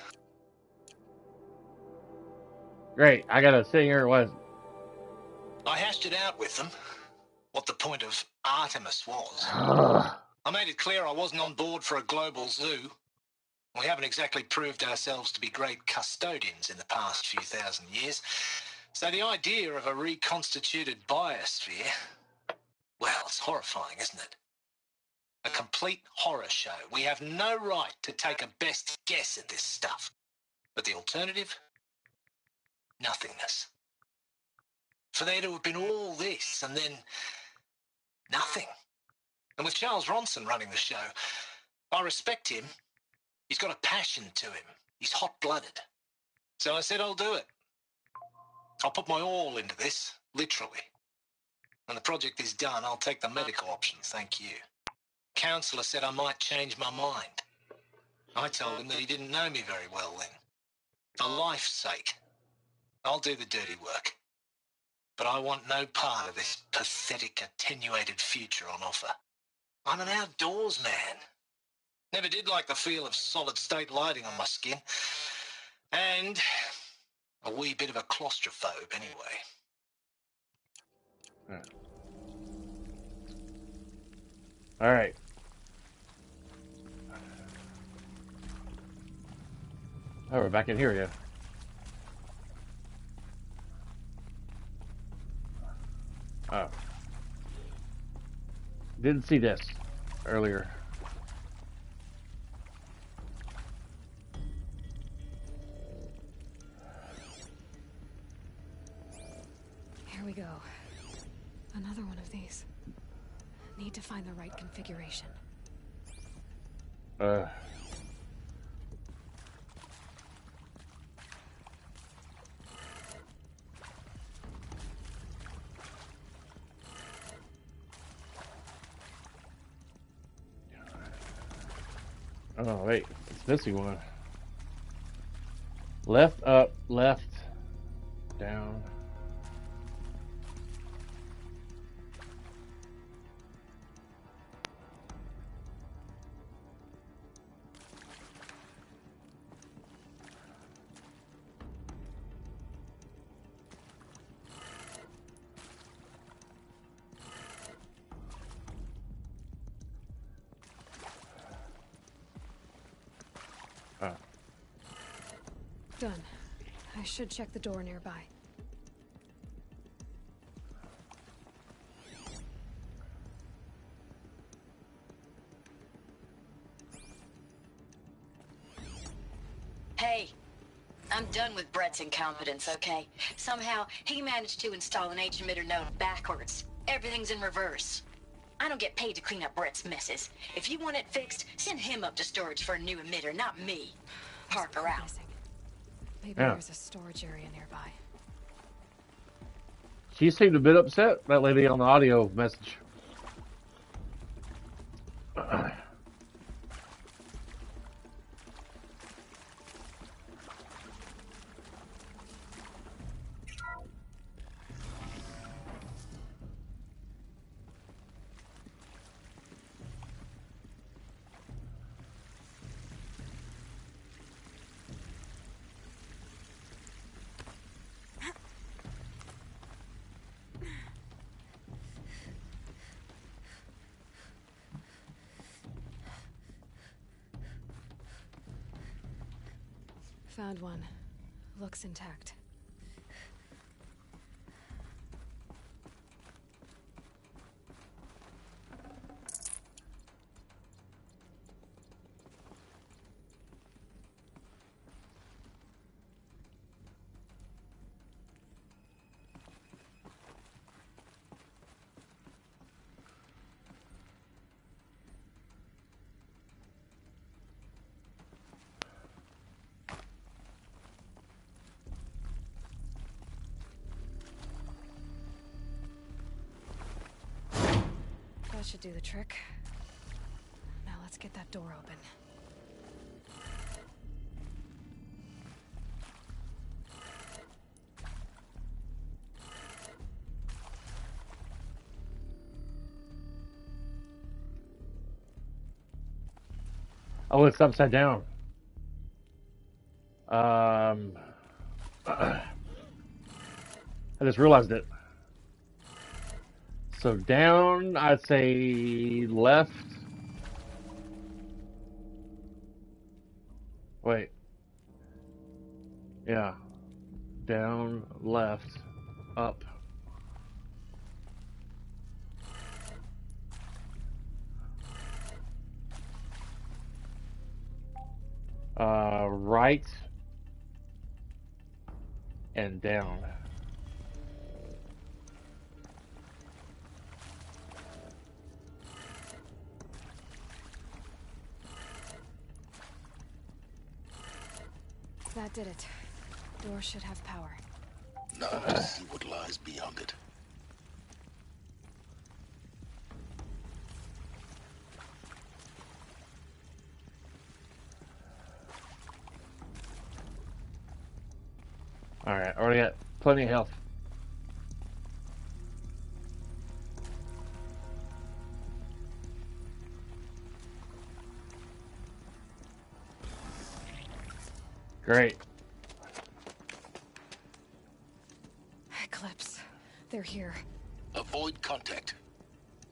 Great. I gotta sit here. What? I hashed it out with them, what the point of Artemis was. I made it clear I wasn't on board for a global zoo. We haven't exactly proved ourselves to be great custodians in the past few thousand years. So the idea of a reconstituted biosphere, well, it's horrifying, isn't it? A complete horror show. We have no right to take a best guess at this stuff. But the alternative? Nothingness. For there to have been all this and then nothing. And with Charles Ronson running the show, I respect him. He's got a passion to him. He's hot-blooded. So I said I'll do it. I'll put my all into this, literally. When the project is done, I'll take the medical option, thank you. Counselor said I might change my mind. I told him that he didn't know me very well then. For life's sake, I'll do the dirty work. But I want no part of this pathetic, attenuated future on offer. I'm an outdoors man. Never did like the feel of solid-state lighting on my skin. And a wee bit of a claustrophobe anyway. All right. Oh, we're back in here, yeah. Oh. Didn't see this earlier. Here we go. Another one of these. Need to find the right configuration. Oh, wait. It's missing one. Left, up, left, down. Done. I should check the door nearby. Hey, I'm done with Brett's incompetence, okay? Somehow, he managed to install an H-emitter node backwards. Everything's in reverse. I don't get paid to clean up Brett's messes. If you want it fixed, send him up to storage for a new emitter, not me. Parker out. Maybe there's a storage area nearby. She seemed a bit upset, that lady on the audio message. Found one. Looks intact. That should do the trick. Now let's get that door open. Oh, it's upside down. I just realized it. So down, I'd say left. Wait. Yeah. Down, left, up. Right and down. That did it. Door should have power. Now to see what lies beyond it. Alright, already got plenty of health. Great. Eclipse. They're here. Avoid contact.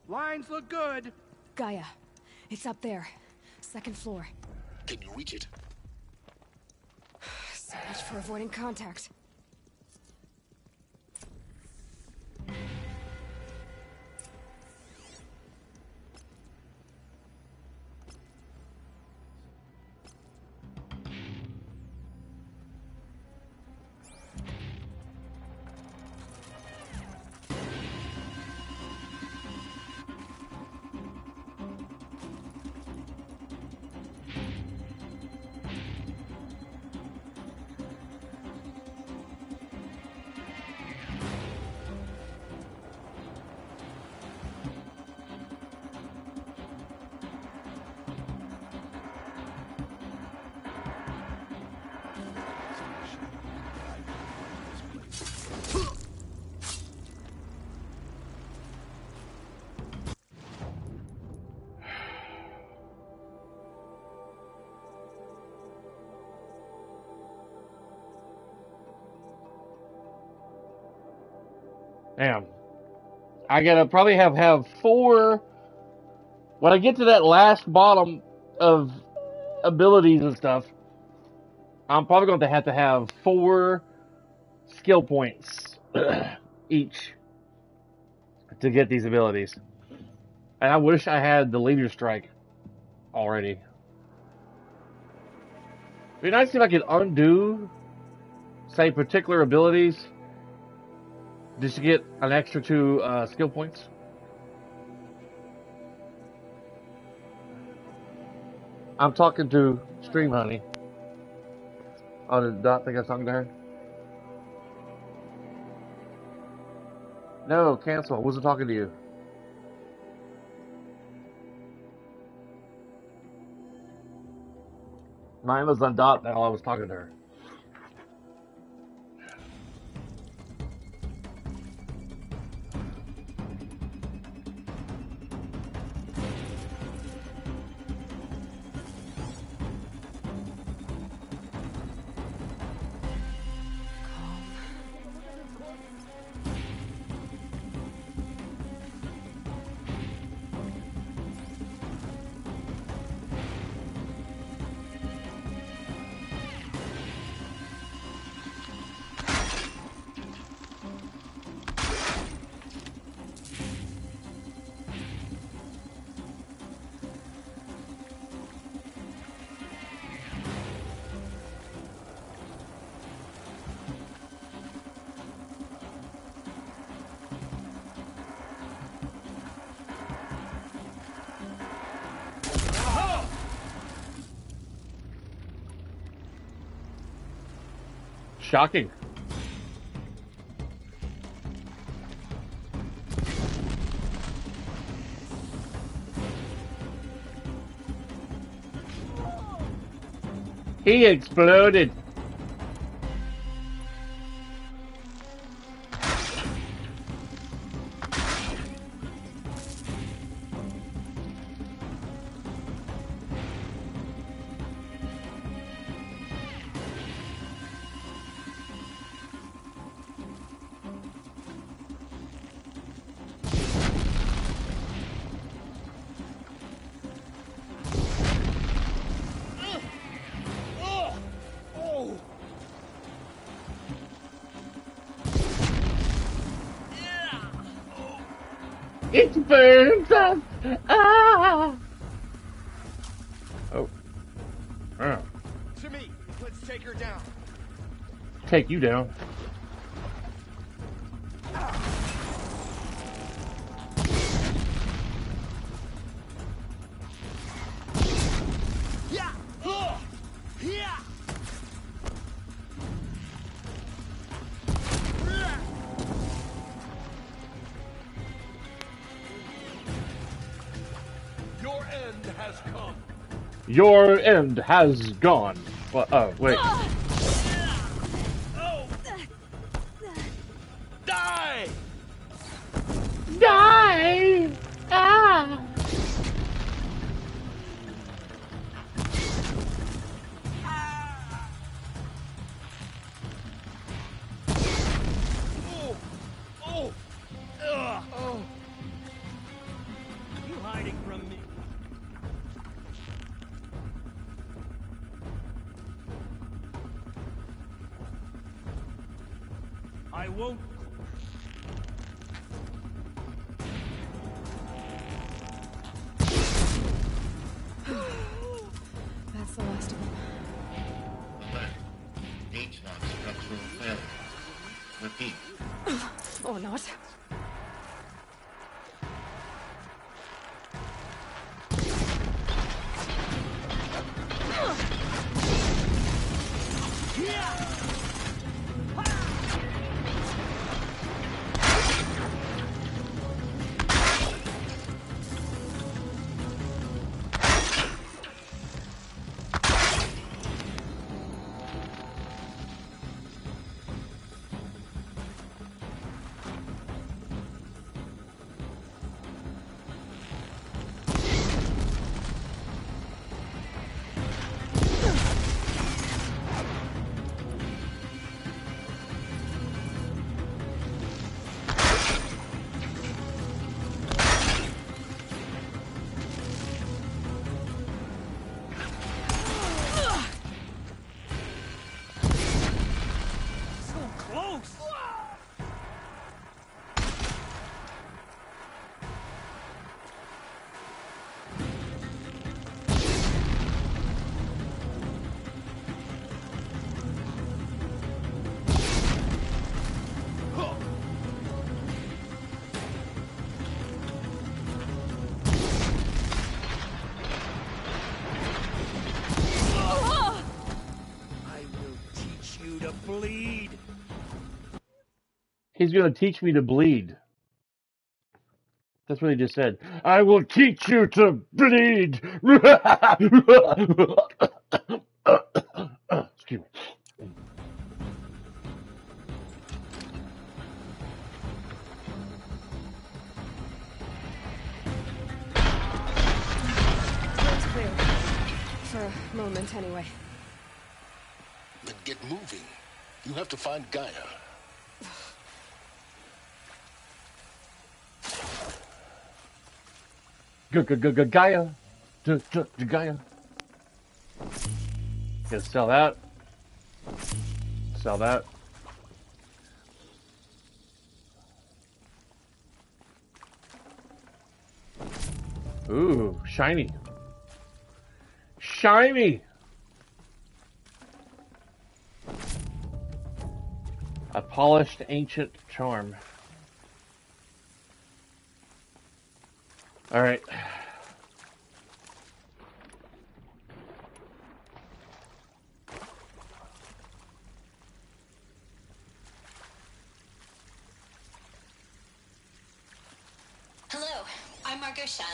Lines look good. Gaia. It's up there. Second floor. Can you reach it? So much for avoiding contact. Damn. I gotta probably have 4. When I get to that last bottom of abilities and stuff, I'm probably going to have 4 skill points each to get these abilities. And I wish I had the leader strike already. It'd be nice if I could undo, say, particular abilities just to get an extra 2 skill points. I'm talking to Stream Honey. Oh, did Dot think I was talking to her? No, cancel. I wasn't talking to you. Mine was on Dot while I was talking to her. Shocking. He exploded. It burns us! Ah! Oh. Oh. To me, let's take her down. Take you down. Yeah! Yeah! Your end has come. Your end has gone. Well, oh, wait. Oh. Die! Die! Ah! Oh! Oh! Ugh. Oh! You hiding from me? I won't. That's the last of them. H-lock structural failure. Repeat. Or not. Bleed. He's gonna teach me to bleed. That's what he just said. I will teach you to bleed. Excuse me. Road's clear. For a moment, anyway. Then get moving. You have to find Gaia. Gaia. Gaia. Gonna sell that. Sell that. Ooh, shiny. Shiny! A polished ancient charm. Alright. Hello, I'm Margot Shen,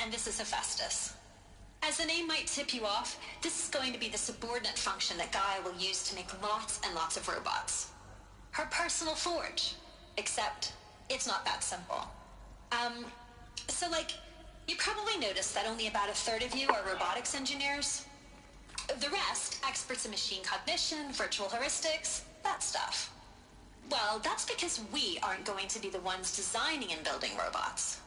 and this is Hephaestus. As the name might tip you off, this is going to be the subordinate function that Gaia will use to make lots and lots of robots. Her personal forge. Except, it's not that simple. So you probably noticed that only about a third of you are robotics engineers. The rest, experts in machine cognition, virtual heuristics, that stuff. Well, that's because we aren't going to be the ones designing and building robots.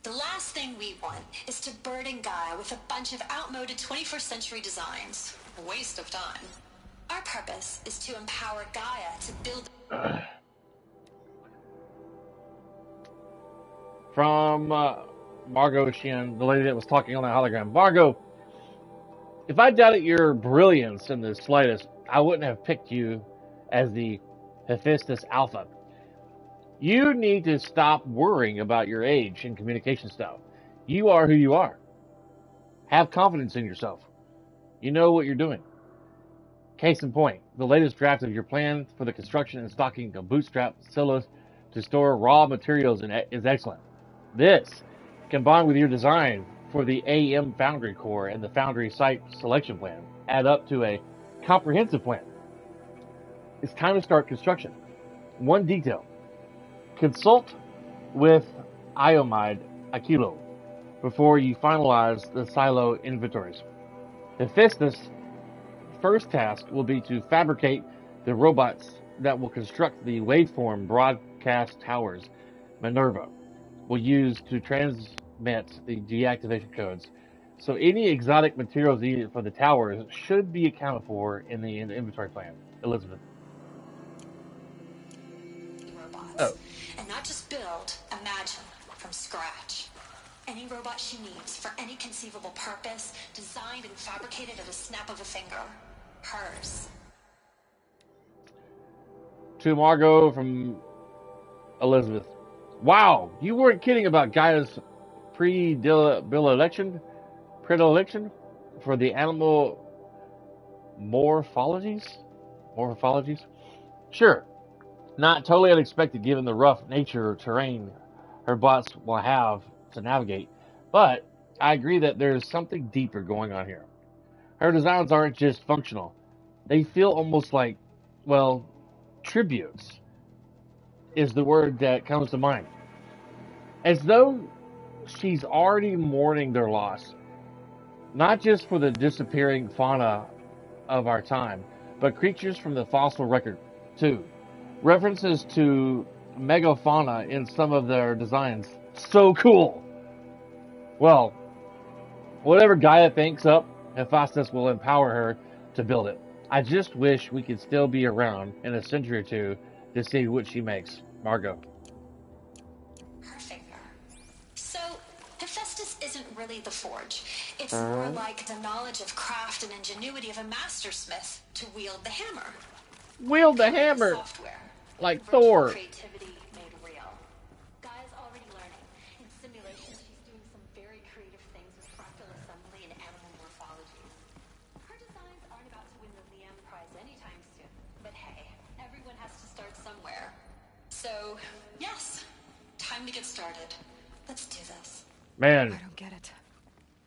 The last thing we want is to burden Gaia with a bunch of outmoded 21st century designs. A waste of time. Our purpose is to empower Gaia to build... from Margot Shin, the lady that was talking on the hologram. Margot, if I doubted your brilliance in the slightest, I wouldn't have picked you as the Hephaestus Alpha. You need to stop worrying about your age and communication style. You are who you are. Have confidence in yourself. You know what you're doing. Case in point, the latest draft of your plan for the construction and stocking of bootstrap silos to store raw materials is excellent. This, combined with your design for the AM Foundry core and the Foundry site selection plan, add up to a comprehensive plan. It's time to start construction. One detail. Consult with Iomide Aquilo before you finalize the silo inventories. Hephaestus' first task will be to fabricate the robots that will construct the waveform broadcast towers Minerva will use to transmit the deactivation codes. So any exotic materials needed for the towers should be accounted for in the inventory plan. Elizabeth. Robots. And not just build, imagine from scratch. Any robot she needs for any conceivable purpose, designed and fabricated at a snap of a finger. Hers. To Margot from Elizabeth. Wow, you weren't kidding about Gaia's predilection for the animal morphologies? Sure, not totally unexpected given the rough nature of terrain her bots will have to navigate, but I agree that there's something deeper going on here. Her designs aren't just functional. They feel almost like, well, tributes is the word that comes to mind. As though she's already mourning their loss, not just for the disappearing fauna of our time, but creatures from the fossil record, too. References to megafauna in some of their designs. So cool! Well, whatever Gaia thinks up, Hephaestus will empower her to build it. I just wish we could still be around in a century or two to see what she makes. Margot. Her finger. So, Hephaestus isn't really the forge. It's more like the knowledge of craft and ingenuity of a mastersmith to wield the hammer. Wield the hammer! Software. Like Thor. Creativity made real. Gaia's already learning. In simulations, she's doing some very creative things with fractal assembly and animal morphology. Her designs aren't about to win the Liam Prize anytime soon. But hey, everyone has to start somewhere. So, yes, time to get started. Let's do this. Man. I don't get it.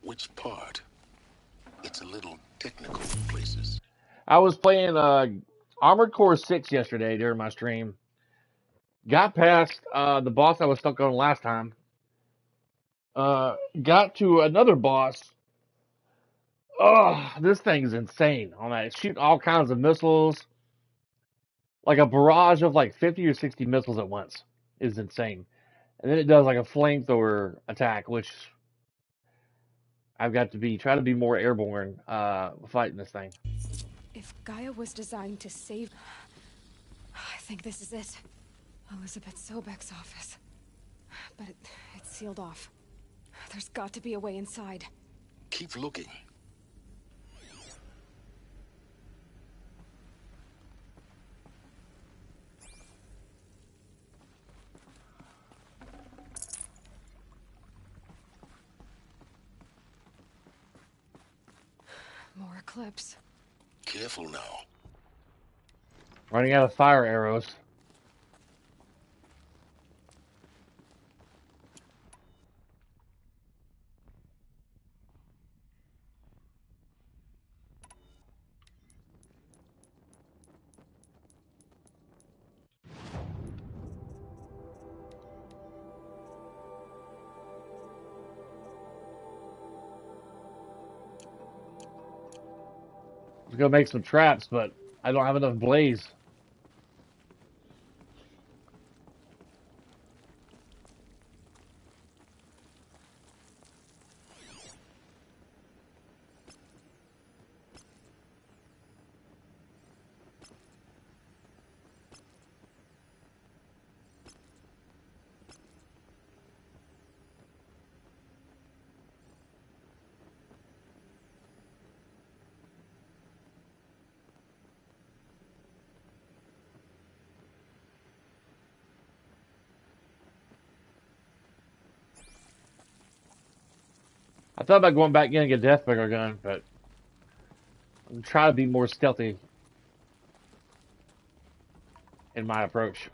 Which part? It's a little technical in places. I was playing Armored Core 6 yesterday during my stream. Got past the boss I was stuck on last time. Got to another boss. Oh, this thing's insane on that. It's shooting all kinds of missiles. Like a barrage of like 50 or 60 missiles at once is insane. And then it does like a flamethrower attack, which I've got to try to be more airborne fighting this thing. If Gaia was designed to save... I think this is it. Elizabeth Sobek's office. But it's sealed off. There's got to be a way inside. Keep looking. More Eclipse. Careful now. Running out of fire arrows. I was gonna make some traps, but I don't have enough blaze. I thought about going back in and get a Deathbringer gun, but I'm trying to be more stealthy in my approach.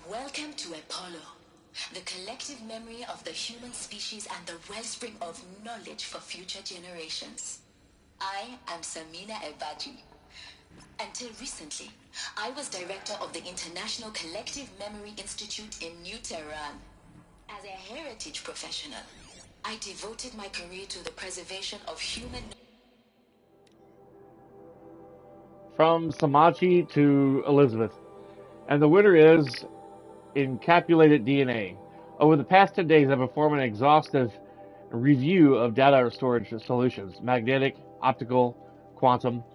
Welcome to Apollo, the collective memory of the human species and the wellspring of knowledge for future generations. I am Samina Ebaji. Until recently, I was director of the International Collective Memory Institute in New Tehran. As a heritage professional, I devoted my career to the preservation of human... From Samachi to Elizabeth. And the winner is encapsulated DNA. Over the past 10 days, I've performed an exhaustive review of data storage solutions, magnetic, optical, quantum.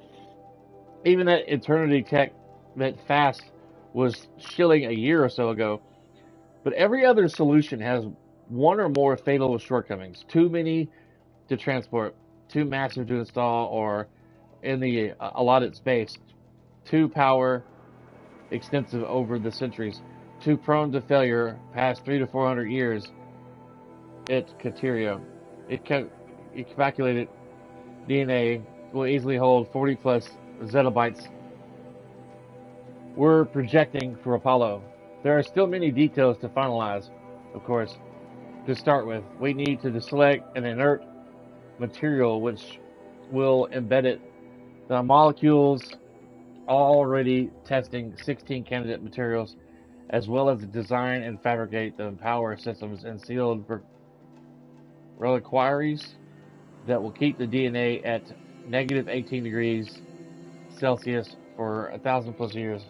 Even that Eternity Tech that fast was shilling a year or so ago. But every other solution has one or more fatal shortcomings. Too many to transport, too massive to install or in the allotted space, too power extensive over the centuries, too prone to failure past 300 to 400 years. It calculated DNA will easily hold 40 plus zettabytes. We're projecting for Apollo. There are still many details to finalize, of course. To start with, we need to select an inert material which will embed it. The molecules already testing 16 candidate materials, as well as design and fabricate the power systems and sealed reliquaries that will keep the DNA at negative 18 degrees Celsius for 1,000 plus years.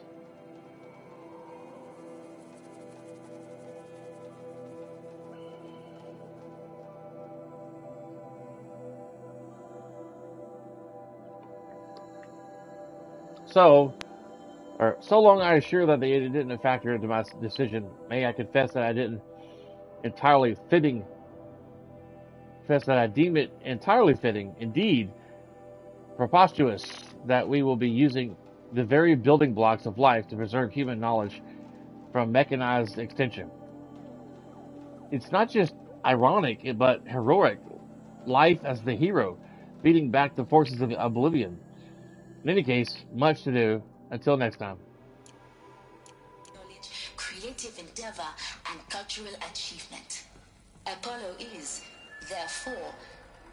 So long I assure that they didn't factor into my decision. May I confess that I didn't entirely fitting. Confess that I deem it entirely fitting, indeed preposterous, that we will be using the very building blocks of life to preserve human knowledge from mechanized extinction. It's not just ironic, but heroic. Life as the hero, beating back the forces of oblivion. In any case, much to do. Until next time. Knowledge, creative endeavor, and cultural achievement. Apollo is, therefore,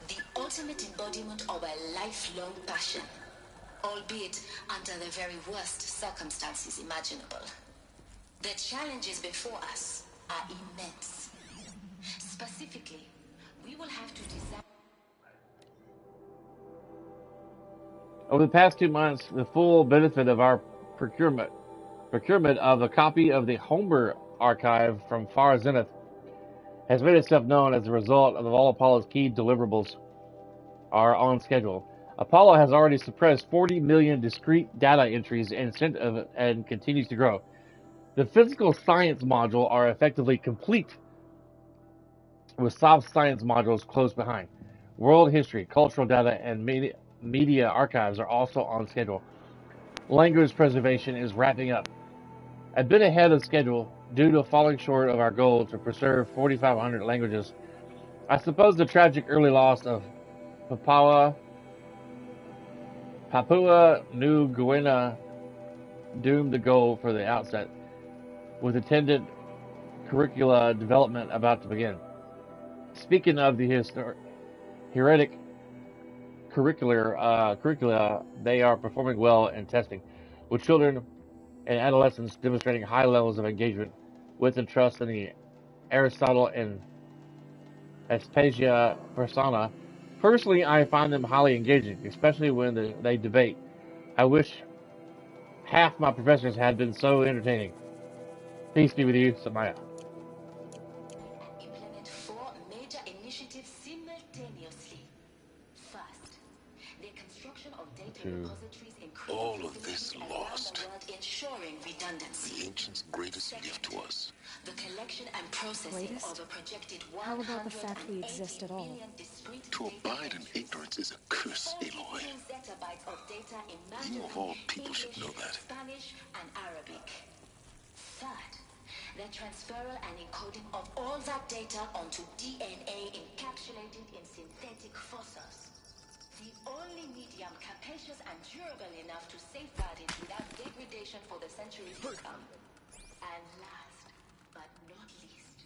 the ultimate embodiment of a lifelong passion, albeit under the very worst circumstances imaginable. The challenges before us are immense. Specifically, we will have to design... Over the past 2 months, the full benefit of our procurement of a copy of the Homer archive from Far Zenith has made itself known. As a result of all Apollo's key deliverables are on schedule. Apollo has already suppressed 40 million discrete data entries and continues to grow. The physical science module are effectively complete, with soft science modules close behind. World history, cultural data, and media archives are also on schedule. Language preservation is wrapping up. A bit ahead of schedule due to falling short of our goal to preserve 4,500 languages. I suppose the tragic early loss of Papua New Guinea doomed the goal for the outset, with attendant curricula development about to begin. Speaking of the heretic curricula, they are performing well in testing, with children and adolescents demonstrating high levels of engagement with and trust in the Aristotle and Aspasia persona. Personally, I find them highly engaging, especially when they debate. I wish half my professors had been so entertaining. Peace be with you, Samaya. Implement 4 major initiatives simultaneously. First, the construction of data repositories in all of this lost, ensuring redundancy. the ancients' greatest gift to us. The collection and processing of a projected How about the fact we exist at all? To abide in ignorance is a curse, Aloy. You of all people should know that. Spanish and Arabic. Third, the transferal and encoding of all that data onto DNA encapsulated in synthetic fossils. The only medium capacious and durable enough to safeguard it without degradation for the centuries to come. And last, but not least,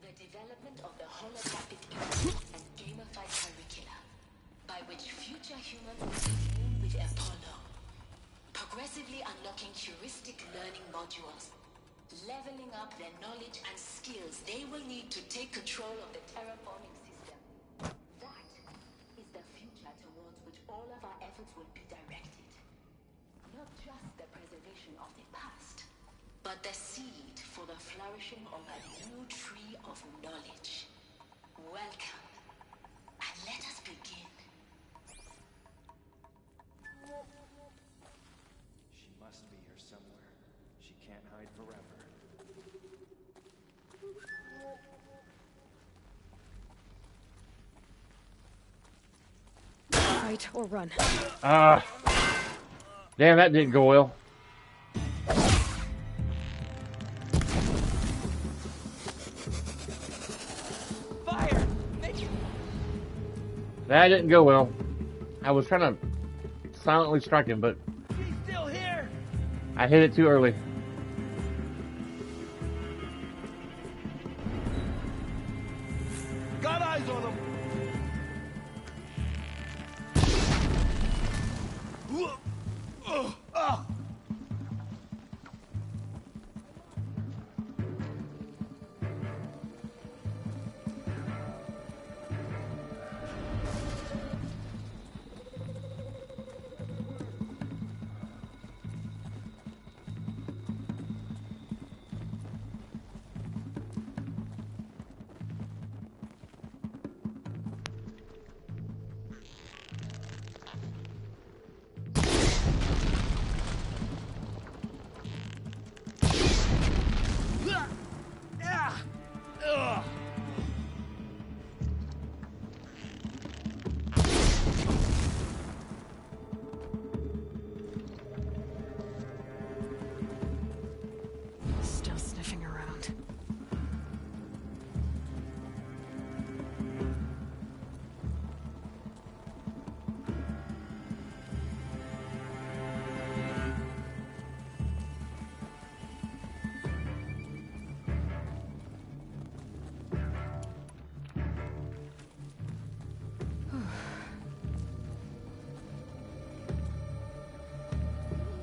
the development of the holographic interface and gamified curricula, by which future humans will commune with Apollo, progressively unlocking heuristic learning modules, leveling up their knowledge and skills they will need to take control of the terraforming system. That is the future towards which all of our efforts will be directed. Not just the preservation of the past, but the seed for the flourishing of a new tree of knowledge. Welcome, and let us begin. She must be here somewhere. She can't hide forever. Fight or run. Damn, that didn't go well. Fire! That didn't go well. I was trying to silently strike him, but He's still here! I hit it too early. Got eyes on him! Still sniffing around.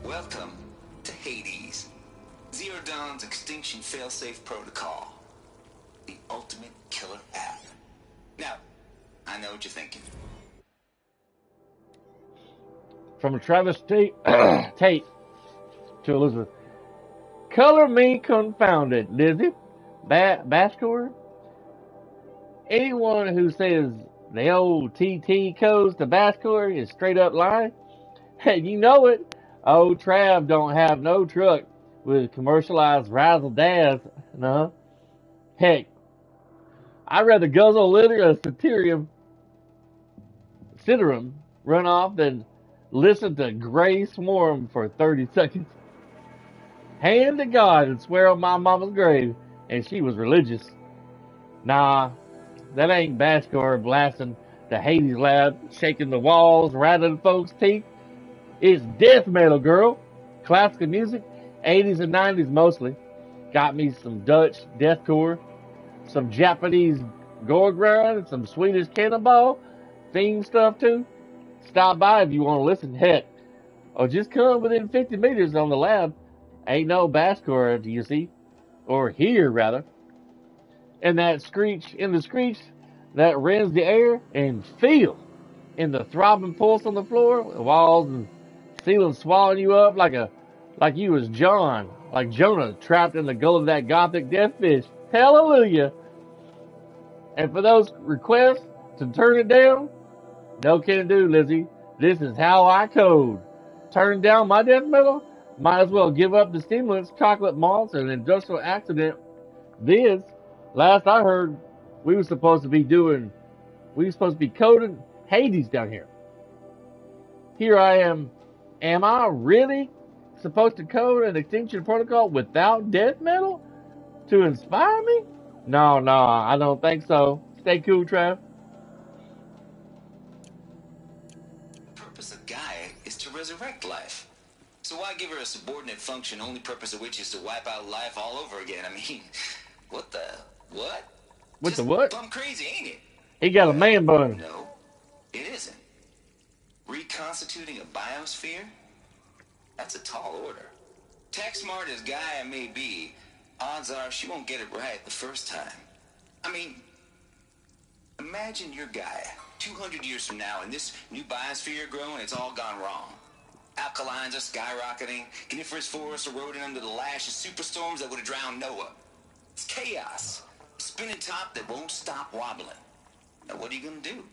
Welcome to Hades. Zero Dawn's Extinction Failsafe Protocol. The ultimate killer app. Now, I know what you're thinking. From Travis Tate, Tate to Elizabeth. Color me confounded, Lizzie. Baskor? Anyone who says the old TT codes to Baskor is straight up lying. Hey, you know it. Old Trav don't have no truck with commercialized razzle dazzle. No. Heck, I'd rather guzzle a liter of Ciderum runoff than listen to Grey Swarm for 30 seconds. Hand to God and swear on my mama's grave, and she was religious. Nah, that ain't Baskor blasting the Hades lab, shaking the walls, rattling folks' teeth. It's death metal, girl. Classical music, 80s and 90s mostly. Got me some Dutch deathcore, some Japanese gore grind, some Swedish cannonball theme stuff too. Stop by if you want to listen. Heck, or just come within 50 meters on the lab. Ain't no Baskor, do you see? Or hear, rather. And that screech, that rends the air, and feel in the throbbing pulse on the floor, walls and ceiling swallowing you up like you was John, like Jonah trapped in the gullet of that gothic death fish. Hallelujah. And for those requests to turn it down, no can do, Lizzie. This is how I code. turn down my death metal? Might as well give up the stimulants, chocolate malts, and industrial accident. This, last I heard, we were supposed to be coding Hades down here. Here I am. Am I really supposed to code an extinction protocol without death metal to inspire me? No, I don't think so. Stay cool, Trav. The purpose of Gaia is to resurrect life. So why give her a subordinate function, only purpose of which is to wipe out life all over again? I mean, what? What the what? Plumb crazy, ain't it? He got a man bun. No, it isn't. Reconstituting a biosphere? That's a tall order. Tech smart as Gaia may be, odds are she won't get it right the first time. I mean, imagine you're Gaia, 200 years from now, and this new biosphere you're growing, it's all gone wrong. Alkalines are skyrocketing, coniferous forests eroding under the lash of superstorms that would have drowned Noah. It's chaos. A spinning top that won't stop wobbling. Now what are you gonna do?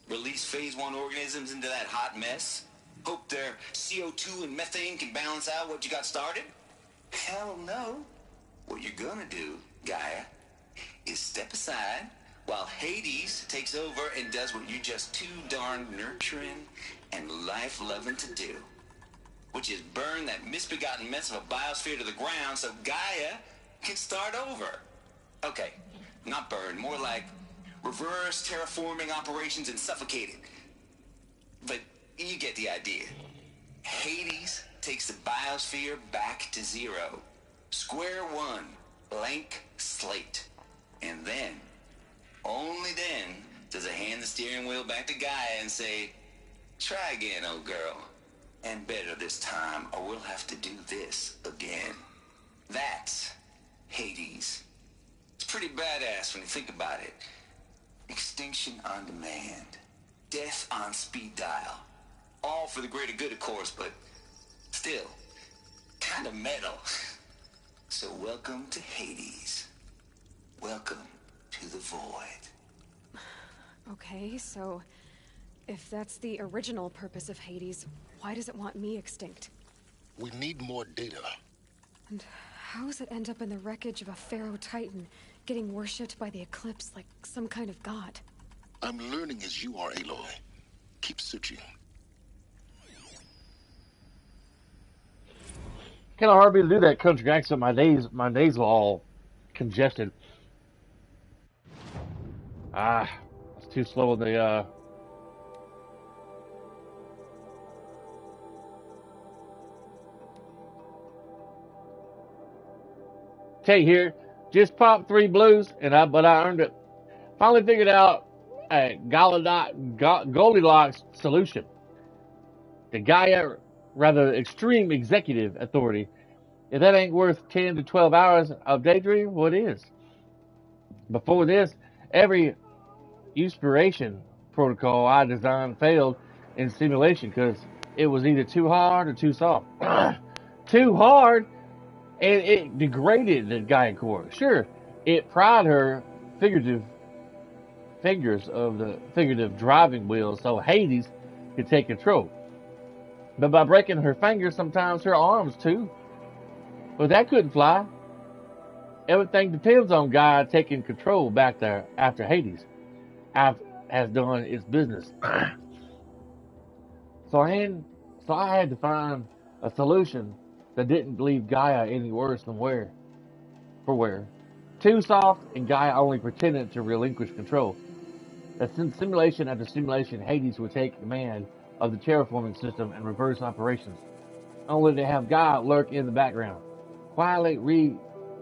Release phase 1 organisms into that hot mess? Hope their CO2 and methane can balance out what you got started? Hell no. What you're gonna do, Gaia, is step aside while Hades takes over and does what you're just too darn nurturing and life-loving to do, which is burn that misbegotten mess of a biosphere to the ground so Gaia can start over. Okay, not burn, more like reverse terraforming operations and suffocate it. But you get the idea. Hades takes the biosphere back to zero. Square one, blank slate. And then, only then, does it hand the steering wheel back to Gaia and say, try again, old girl. And better this time, or we'll have to do this again. That's Hades. It's pretty badass when you think about it. Extinction on demand. Death on speed dial. All for the greater good, of course, but still, kind of metal. So welcome to Hades. Welcome to the void. Okay, so if that's the original purpose of Hades, why does it want me extinct? We need more data. And how does it end up in the wreckage of a Pharaoh Titan, getting worshipped by the Eclipse like some kind of god? I'm learning as you are, Aloy. Keep searching. Kind of hard for me to do that country accent. My days are all congested. It's too slow in the Okay, here, just popped 3 blues, but I earned it. Finally figured out a Goldilocks solution. The Gaia, rather extreme executive authority. If that ain't worth 10 to 12 hours of daydream, what is? Before this, every inspiration protocol I designed failed in simulation because it was either too hard or too soft. Too hard, and it degraded the Gaia core. Sure, it pried her figures of the figurative driving wheel so Hades could take control. But by breaking her fingers, sometimes her arms too. But that couldn't fly. Everything depends on Gaia taking control back there after Hades has done its business. So I had to find a solution that didn't leave Gaia any worse than where. Too soft, and Gaia only pretended to relinquish control. That simulation after simulation, Hades would take command of the terraforming system and reverse operations, only to have Gaia lurk in the background, quietly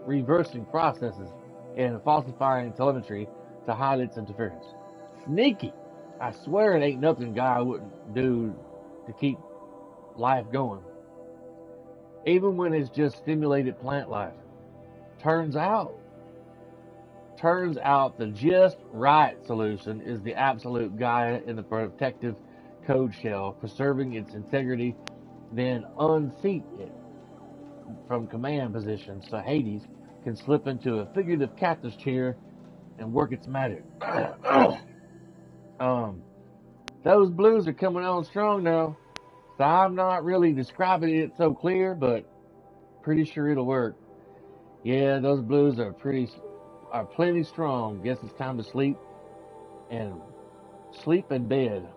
reversing processes and falsifying telemetry to hide its interference. Sneaky! I swear it ain't nothing Gaia wouldn't do to keep life going, even when it's just stimulated plant life. Turns out the just right solution is the absolute Gaia in the protective code shell, preserving its integrity, then unseat it from command position so Hades can slip into a figurative captain's chair and work its magic. Those blues are coming on strong now. So I'm not really describing it so clear, but pretty sure it'll work. Yeah, those blues are plenty strong. Guess it's time to sleep in bed.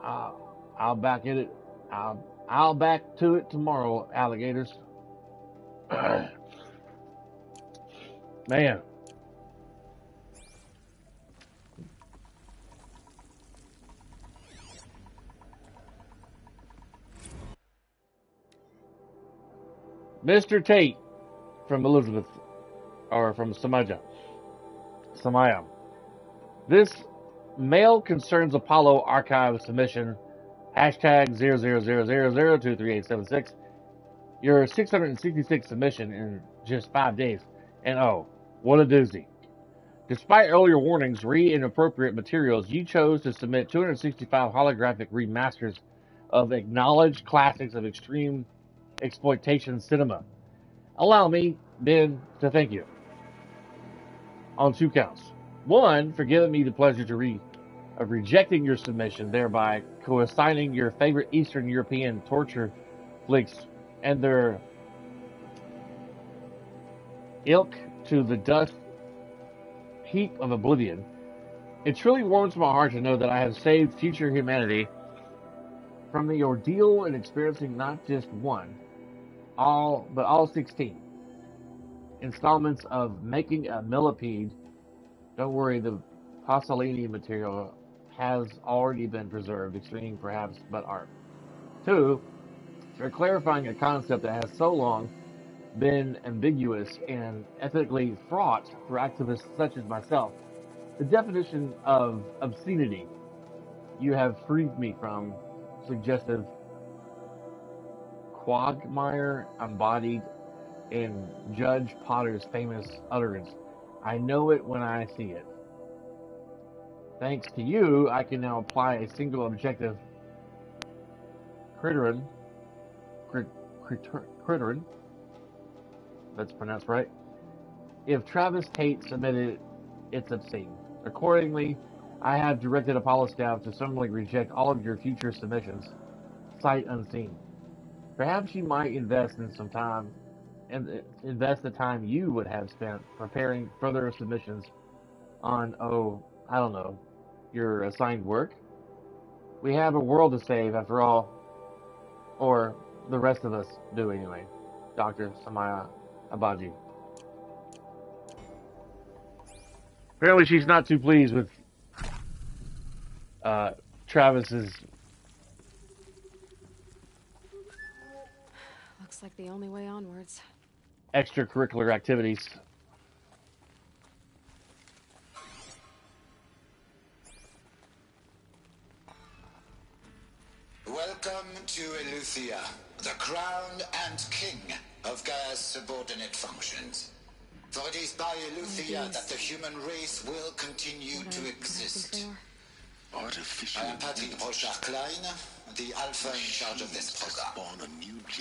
I'll back at it. I'll back to it tomorrow, alligators. Man. Mr. Tate from Elizabeth, or from Samaya. This mail concerns Apollo archive submission, hashtag 0000023876. Your 666 submission in just 5 days. And oh, what a doozy. Despite earlier warnings re inappropriate materials, you chose to submit 265 holographic remasters of acknowledged classics of extreme exploitation cinema. Allow me, Ben, to thank you on 2 counts. 1, for giving me the pleasure of rejecting your submission, thereby co-assigning your favorite Eastern European torture flicks and their ilk to the dust heap of oblivion. It truly warms my heart to know that I have saved future humanity from the ordeal in experiencing not just one, but all 16 installments of making a millipede. Don't worry, the Pasolini material has already been preserved, extreme perhaps, but art. 2, for clarifying a concept that has so long been ambiguous and ethically fraught for activists such as myself. The definition of obscenity you have freed me from suggestive quagmire embodied in Judge Potter's famous utterance. I know it when I see it. Thanks to you, I can now apply a single objective criterion, that's pronounced right. If Travis Tate submitted, it's obscene. Accordingly, I have directed Apollo staff to summarily reject all of your future submissions, sight unseen. Perhaps you might invest the time you would have spent preparing further submissions on, your assigned work. We have a world to save, after all, or the rest of us do anyway. Dr. Samaya Abaji. Apparently she's not too pleased with Travis's... Looks like the only way onwards. Extracurricular activities. Welcome to Eleuthia, the crown and king of Gaia's subordinate functions. For it is by Eleuthia that the human race will continue to exist. Artificial. I am Patrick Brochard-Klein, the alpha in charge of this program.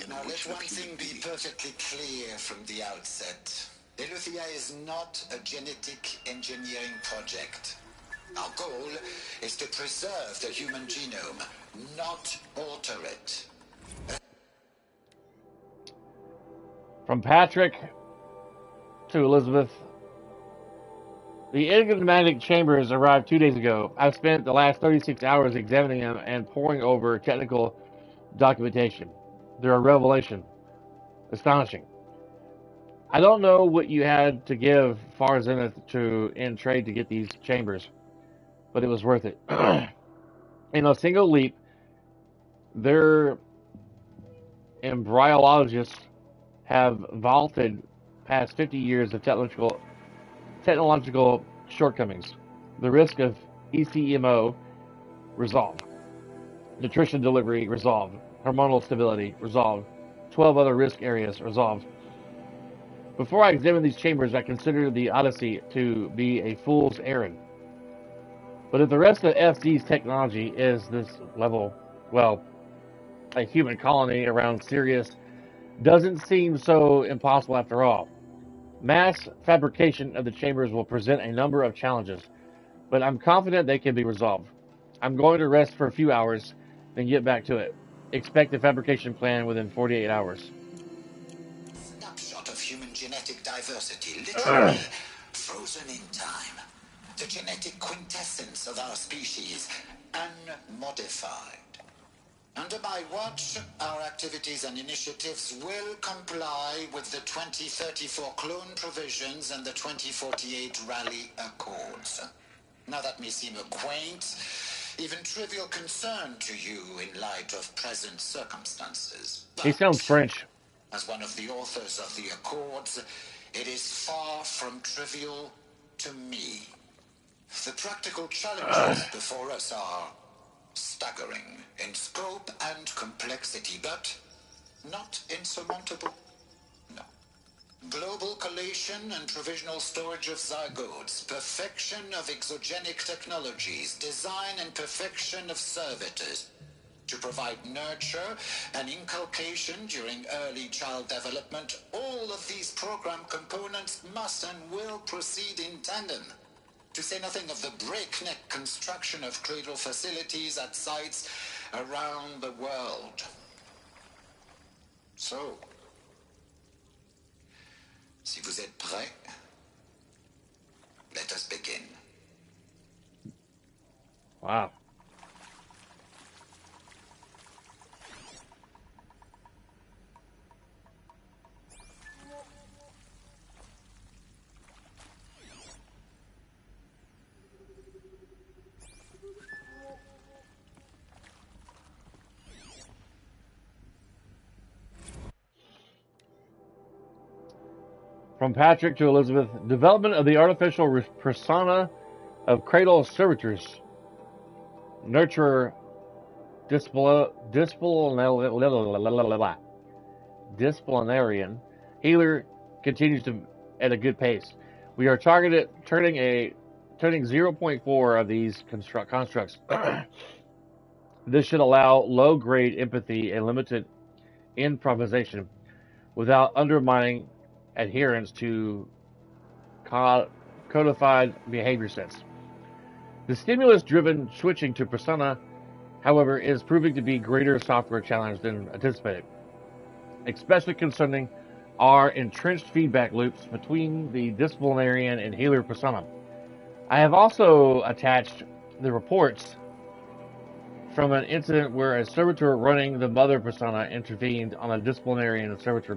Now let one thing be perfectly clear from the outset. Eleuthia is not a genetic engineering project. Our goal is to preserve the human genome, not alter it. From Patrick to Elizabeth. The enigmatic chambers arrived 2 days ago. I've spent the last 36 hours examining them and poring over technical documentation. They're a revelation. Astonishing. I don't know what you had to give Far Zenith in trade to get these chambers, but it was worth it. In a single leap, their embryologists have vaulted past 50 years of technological shortcomings. The risk of ECMO resolved. Nutrition delivery resolved. Hormonal stability resolved. 12 other risk areas resolved. Before I examine these chambers, I consider the Odyssey to be a fool's errand. But if the rest of FZ's technology is this level, well, a human colony around Sirius doesn't seem so impossible after all. Mass fabrication of the chambers will present a number of challenges, but I'm confident they can be resolved. I'm going to rest for a few hours, then get back to it. Expect the fabrication plan within 48 hours. Snapshot of human genetic diversity, literally frozen in time. The genetic quintessence of our species, unmodified. Under my watch, our activities and initiatives will comply with the 2034 clone provisions and the 2048 Raleigh Accords. Now that may seem a quaint, even trivial concern to you in light of present circumstances. He sounds French. As one of the authors of the Accords, it is far from trivial to me. The practical challenges before us are staggering in scope and complexity, but not insurmountable. No. Global collation and provisional storage of zygotes, perfection of exogenic technologies, design and perfection of servitors, to provide nurture and inculcation during early child development. All of these program components must and will proceed in tandem. To say nothing of the breakneck construction of cradle facilities at sites around the world. So, si vous êtes prêts, let us begin. Wow. From Patrick to Elizabeth, development of the artificial persona of cradle servitors, nurturer, disciplinarian, healer continues to at a good pace. We are targeted turning 0.4 of these constructs. This should allow low-grade empathy and limited improvisation without undermining adherence to codified behavior sets. The stimulus-driven switching to persona, however, is proving to be greater software challenge than anticipated, especially concerning our entrenched feedback loops between the disciplinarian and healer persona. I have also attached the reports from an incident where a servitor running the mother persona intervened on a disciplinarian and servitor's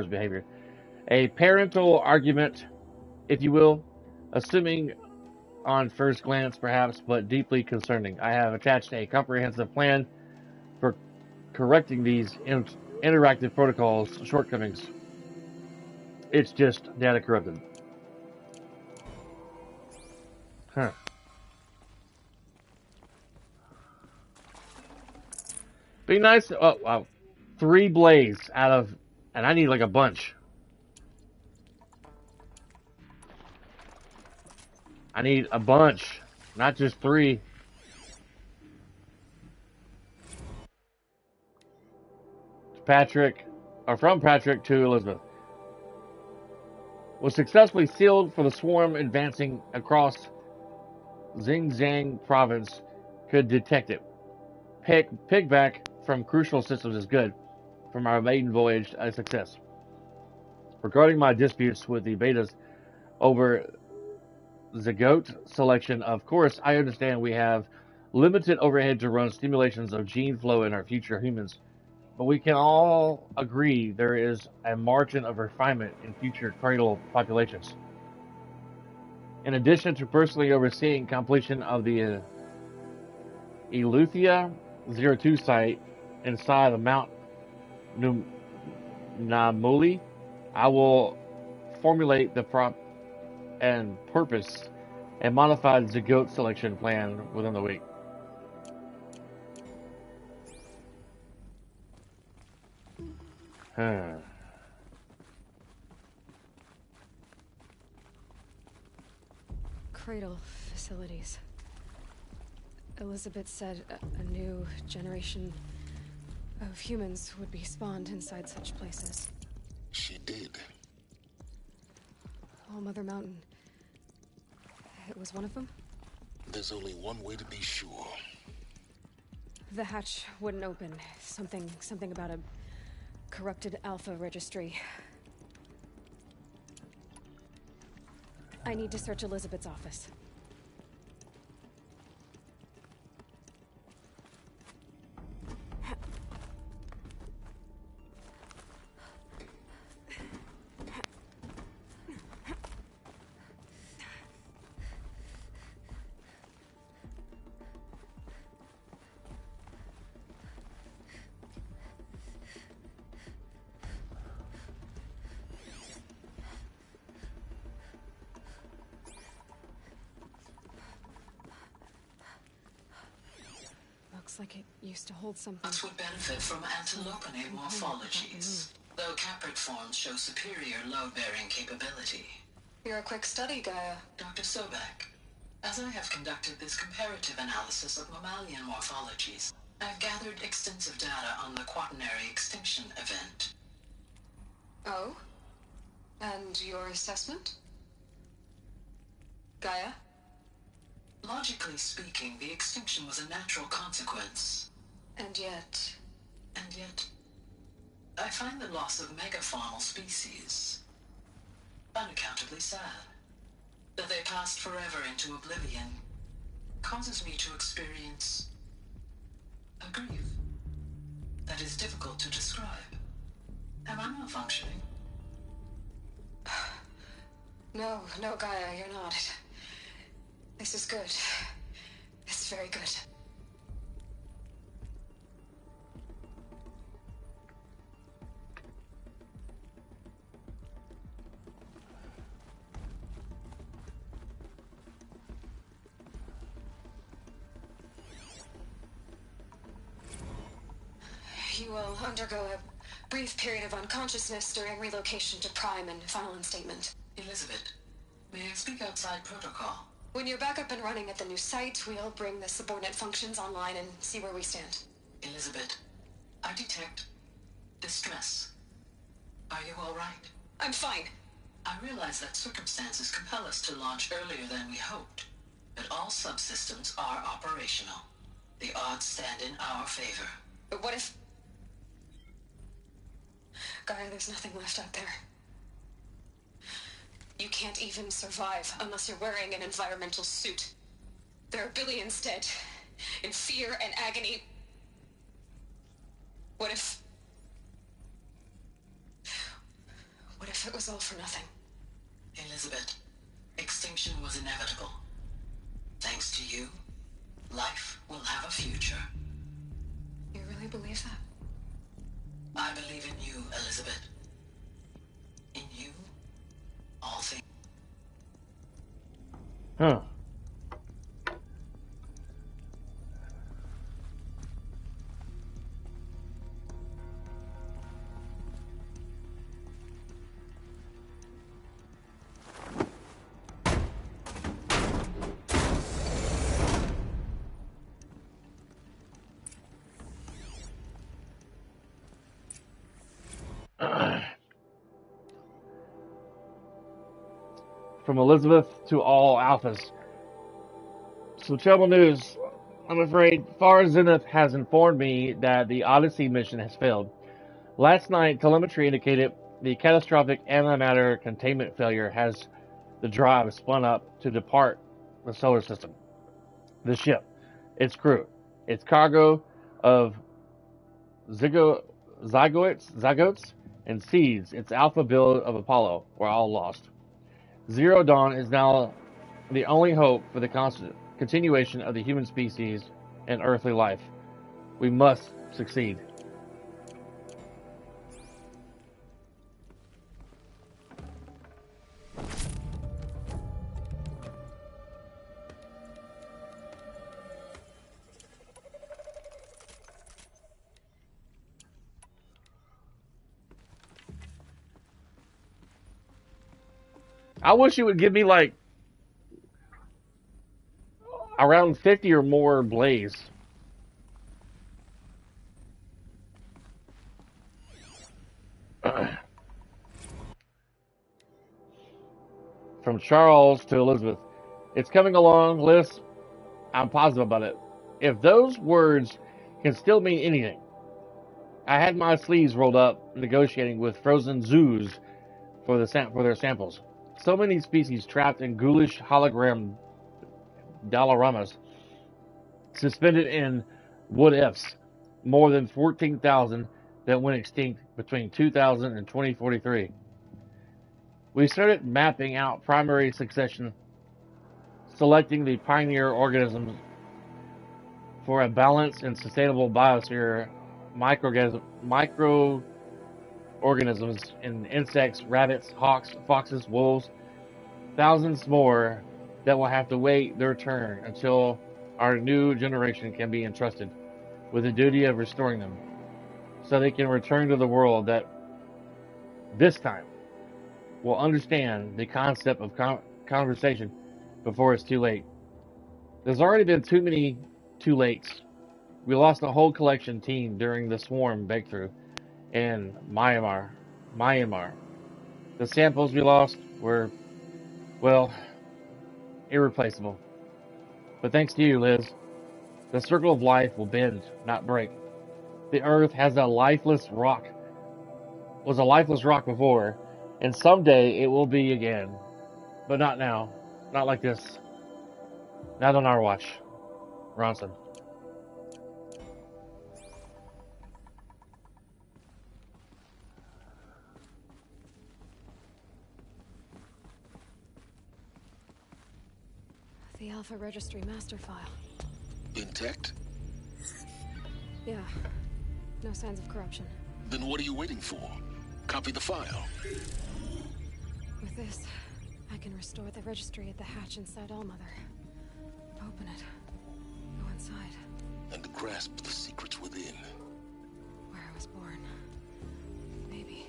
behavior. A parental argument, if you will, assuming on first glance perhaps, but deeply concerning. I have attached a comprehensive plan for correcting these interactive protocols shortcomings. It's just data corrupted. Huh. Be nice. Oh, wow. 3 blades out of, and I need like a bunch. I need a bunch, not just 3. Patrick, or from Patrick to Elizabeth. Was successfully sealed for the swarm advancing across Xinjiang province. Could detect it. Pigback from crucial systems is good. From our maiden voyage, a success. Regarding my disputes with the betas over zygote selection, of course, I understand we have limited overhead to run simulations of gene flow in our future humans, but we can all agree there is a margin of refinement in future cradle populations. In addition to personally overseeing completion of the Eleuthia 02 site inside of Mount Namuli, I will formulate the and purpose a modified zygote selection plan within the week. Cradle facilities. Elizabeth said a new generation of humans would be spawned inside such places. She did. All Mother Mountain. It was one of them? There's only one way to be sure. The hatch wouldn't open. Something about a corrupted Alpha registry. I need to search Elizabeth's office. Looks like it used to hold something. That would benefit from antilopinate morphologies, though caprid forms show superior load-bearing capability. You're a quick study, Gaia. Dr. Sobek, as I have conducted this comparative analysis of mammalian morphologies, I've gathered extensive data on the quaternary extinction event. Oh? And your assessment? Gaia? Logically speaking, the extinction was a natural consequence. And yet, I find the loss of megafaunal species unaccountably sad. That they passed forever into oblivion causes me to experience a grief that is difficult to describe. Am I malfunctioning? No, Gaia, you're not. This is good. This is very good. You will undergo a brief period of unconsciousness during relocation to Prime and final instatement. Elizabeth, may I speak outside protocol? When you're back up and running at the new site, we'll bring the subordinate functions online and see where we stand. Elizabeth, I detect distress. Are you all right? I'm fine. I realize that circumstances compel us to launch earlier than we hoped, but all subsystems are operational. The odds stand in our favor. But what if... Gaia, there's nothing left out there. You can't even survive unless you're wearing an environmental suit. There are billions dead, in fear and agony. What if it was all for nothing? Elizabeth, extinction was inevitable. Thanks to you, life will have a future. You really believe that? I believe in you, Elizabeth. In you, all things. Huh. From Elizabeth to all Alphas. So, trouble news. I'm afraid Far Zenith has informed me that the Odyssey mission has failed. Last night, telemetry indicated the catastrophic antimatter containment failure has the drive spun up to depart the solar system. The ship, its crew, its cargo of zygotes, and seeds, its alpha build of Apollo, were all lost. Zero Dawn is now the only hope for the continuation of the human species and earthly life. We must succeed. I wish you would give me like around 50 or more blaze. From Charles to Elizabeth. It's coming along, Liz. I'm positive about it. If those words can still mean anything. I had my sleeves rolled up negotiating with frozen zoos for their samples. So many species trapped in ghoulish hologram dioramas, suspended in what ifs, more than 14,000 that went extinct between 2000 and 2043. We started mapping out primary succession, selecting the pioneer organisms for a balanced and sustainable biosphere, microorganisms in insects, rabbits, hawks, foxes, wolves, thousands more that will have to wait their turn until our new generation can be entrusted with the duty of restoring them, so they can return to the world that this time will understand the concept of conversation before it's too late. There's already been too many too lates. We lost a whole collection team during the swarm breakthrough in Myanmar. The samples we lost were, well, irreplaceable. But thanks to you, Liz, the circle of life will bend, not break. The earth was a lifeless rock before, and someday it will be again. But not now. Not like this. Not on our watch. Ronson. The Alpha Registry master file. Intact? Yeah. No signs of corruption. Then what are you waiting for? Copy the file. With this, I can restore the registry at the hatch inside Allmother. Open it. Go inside. And grasp the secrets within. Where I was born. Maybe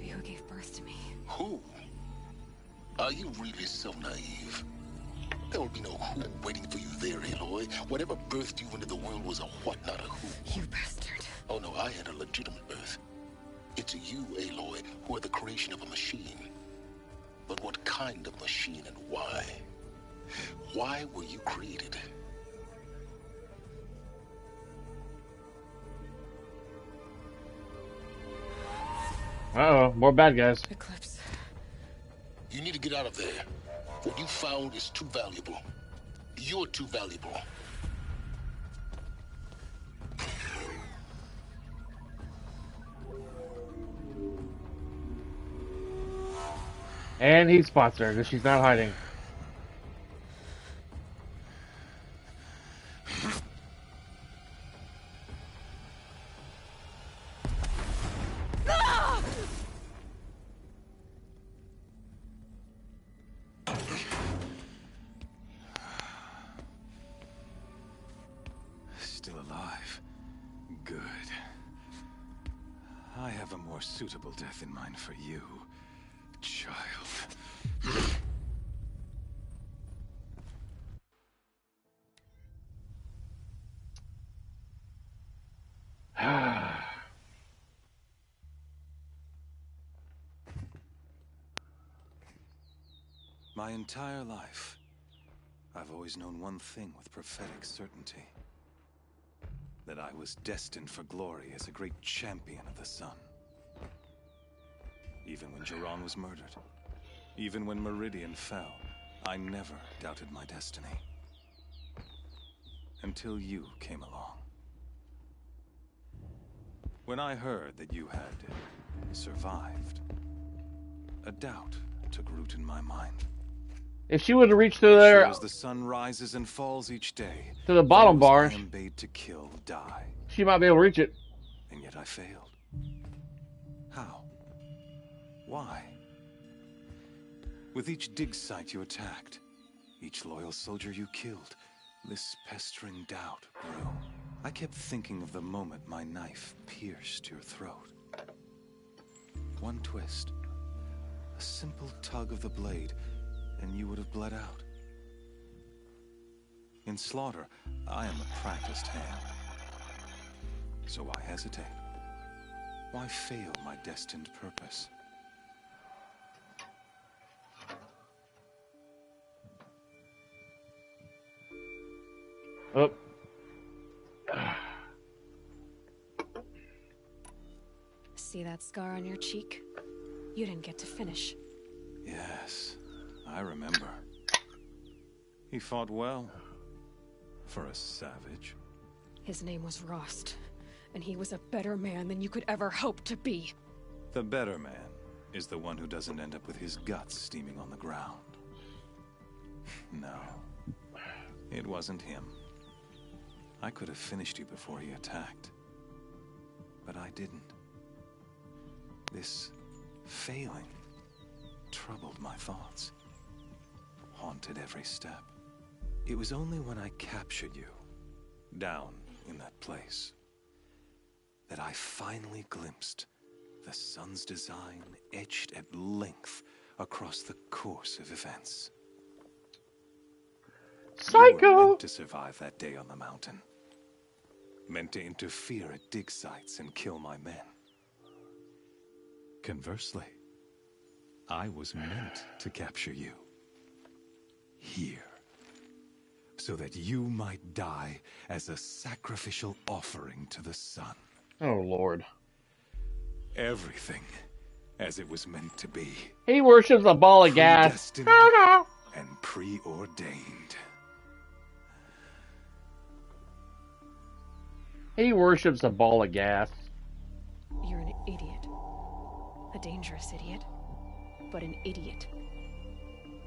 who gave birth to me. Who? Are you really so naive? There will be no who waiting for you there, Aloy. Whatever birthed you into the world was a what, not a who. You bastard. Oh no, I had a legitimate birth. It's you, Aloy, who are the creation of a machine. But what kind of machine and why? Why were you created? Uh-oh, more bad guys. Eclipse. You need to get out of there. What you found is too valuable. You're too valuable. And he spots her because she's not hiding. Still alive. Good. I have a more suitable death in mind for you, child. My entire life, I've always known one thing with prophetic certainty. That I was destined for glory as a great champion of the sun. Even when Jiran was murdered, even when Meridian fell, I never doubted my destiny. Until you came along. When I heard that you had survived, a doubt took root in my mind. If she would have reached through there, as the sun rises and falls each day, to the bottom bar, I am bade to kill, die. She might be able to reach it. And yet I failed. How? Why? With each dig site you attacked, each loyal soldier you killed, this pestering doubt grew. I kept thinking of the moment my knife pierced your throat. One twist, a simple tug of the blade, and you would have bled out. In slaughter, I am a practiced hand. So why hesitate? Why fail my destined purpose? Oh. See that scar on your cheek? You didn't get to finish. Yes, I remember. He fought well. For a savage. His name was Rost, and he was a better man than you could ever hope to be. The better man is the one who doesn't end up with his guts steaming on the ground. No, it wasn't him. I could have finished you before he attacked. But I didn't. This failing troubled my thoughts, haunted every step. It was only when I captured you, down in that place, that I finally glimpsed the sun's design etched at length across the course of events. Psycho! You were meant to survive that day on the mountain. Meant to interfere at dig sites and kill my men. Conversely, I was meant to capture you. Here. So that you might die as a sacrificial offering to the sun. Oh, Lord. Everything as it was meant to be. He worships a ball of gas. And preordained. He worships a ball of gas. You're an idiot. A dangerous idiot, but an idiot.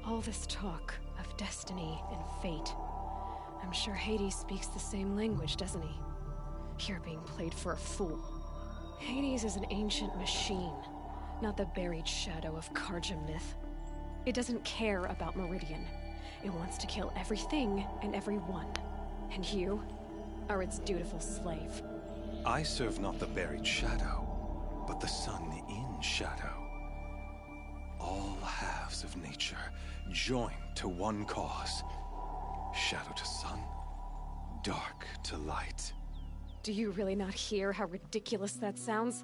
All this talk of destiny and fate. I'm sure Hades speaks the same language, doesn't he? You're being played for a fool. Hades is an ancient machine, not the buried shadow of Carja myth. It doesn't care about Meridian. It wants to kill everything and everyone. And you are its dutiful slave. I serve not the buried shadow, but the sun in shadow. All halves of nature joined to one cause. Shadow to sun, dark to light. Do you really not hear how ridiculous that sounds?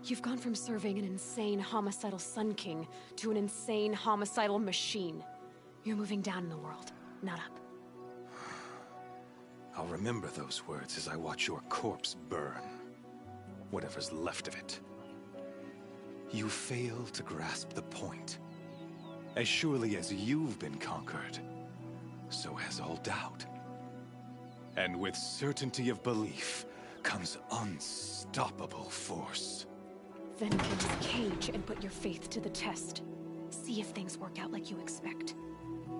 You've gone from serving an insane homicidal Sun King to an insane homicidal machine. You're moving down in the world, not up. I'll remember those words as I watch your corpse burn. Whatever's left of it. You fail to grasp the point. As surely as you've been conquered, so has all doubt. And with certainty of belief comes unstoppable force. Then get this cage and put your faith to the test. See if things work out like you expect.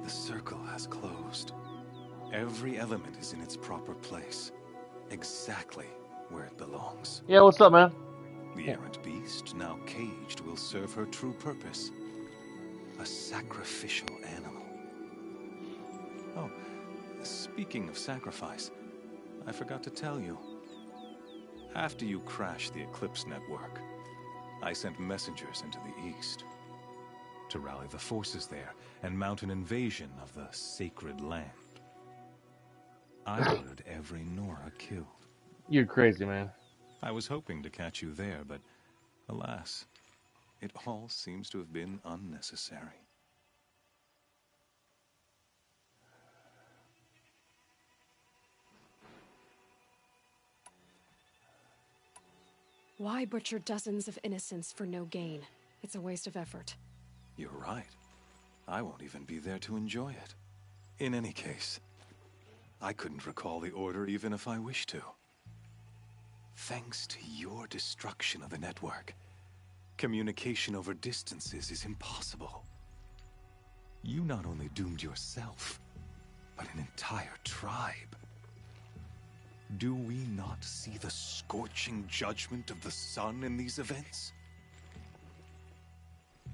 The circle has closed. Every element is in its proper place. Exactly where it belongs. Yeah, what's up, man? The errant beast, now caged, will serve her true purpose. A sacrificial animal. Oh, speaking of sacrifice, I forgot to tell you. After you crashed the Eclipse network, I sent messengers into the east to rally the forces there and mount an invasion of the sacred land. I ordered every Nora killed. You're crazy, man. I was hoping to catch you there, but alas, it all seems to have been unnecessary. Why butcher dozens of innocents for no gain? It's a waste of effort. You're right. I won't even be there to enjoy it. In any case, I couldn't recall the order even if I wished to. Thanks to your destruction of the network, communication over distances is impossible. You not only doomed yourself, but an entire tribe. Do we not see the scorching judgment of the sun in these events?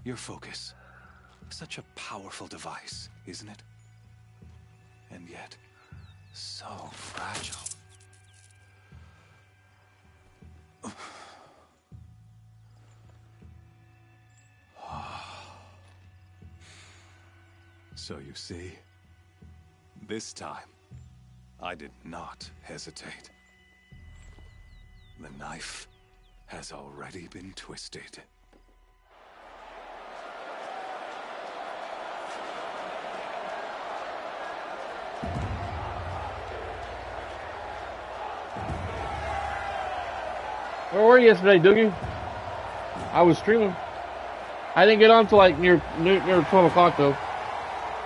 Your focus, such a powerful device, isn't it? And yet, so fragile. So you see, this time, I did not hesitate. The knife has already been twisted. Where were you yesterday, Doogie? I was streaming. I didn't get on till like near 12 o'clock though.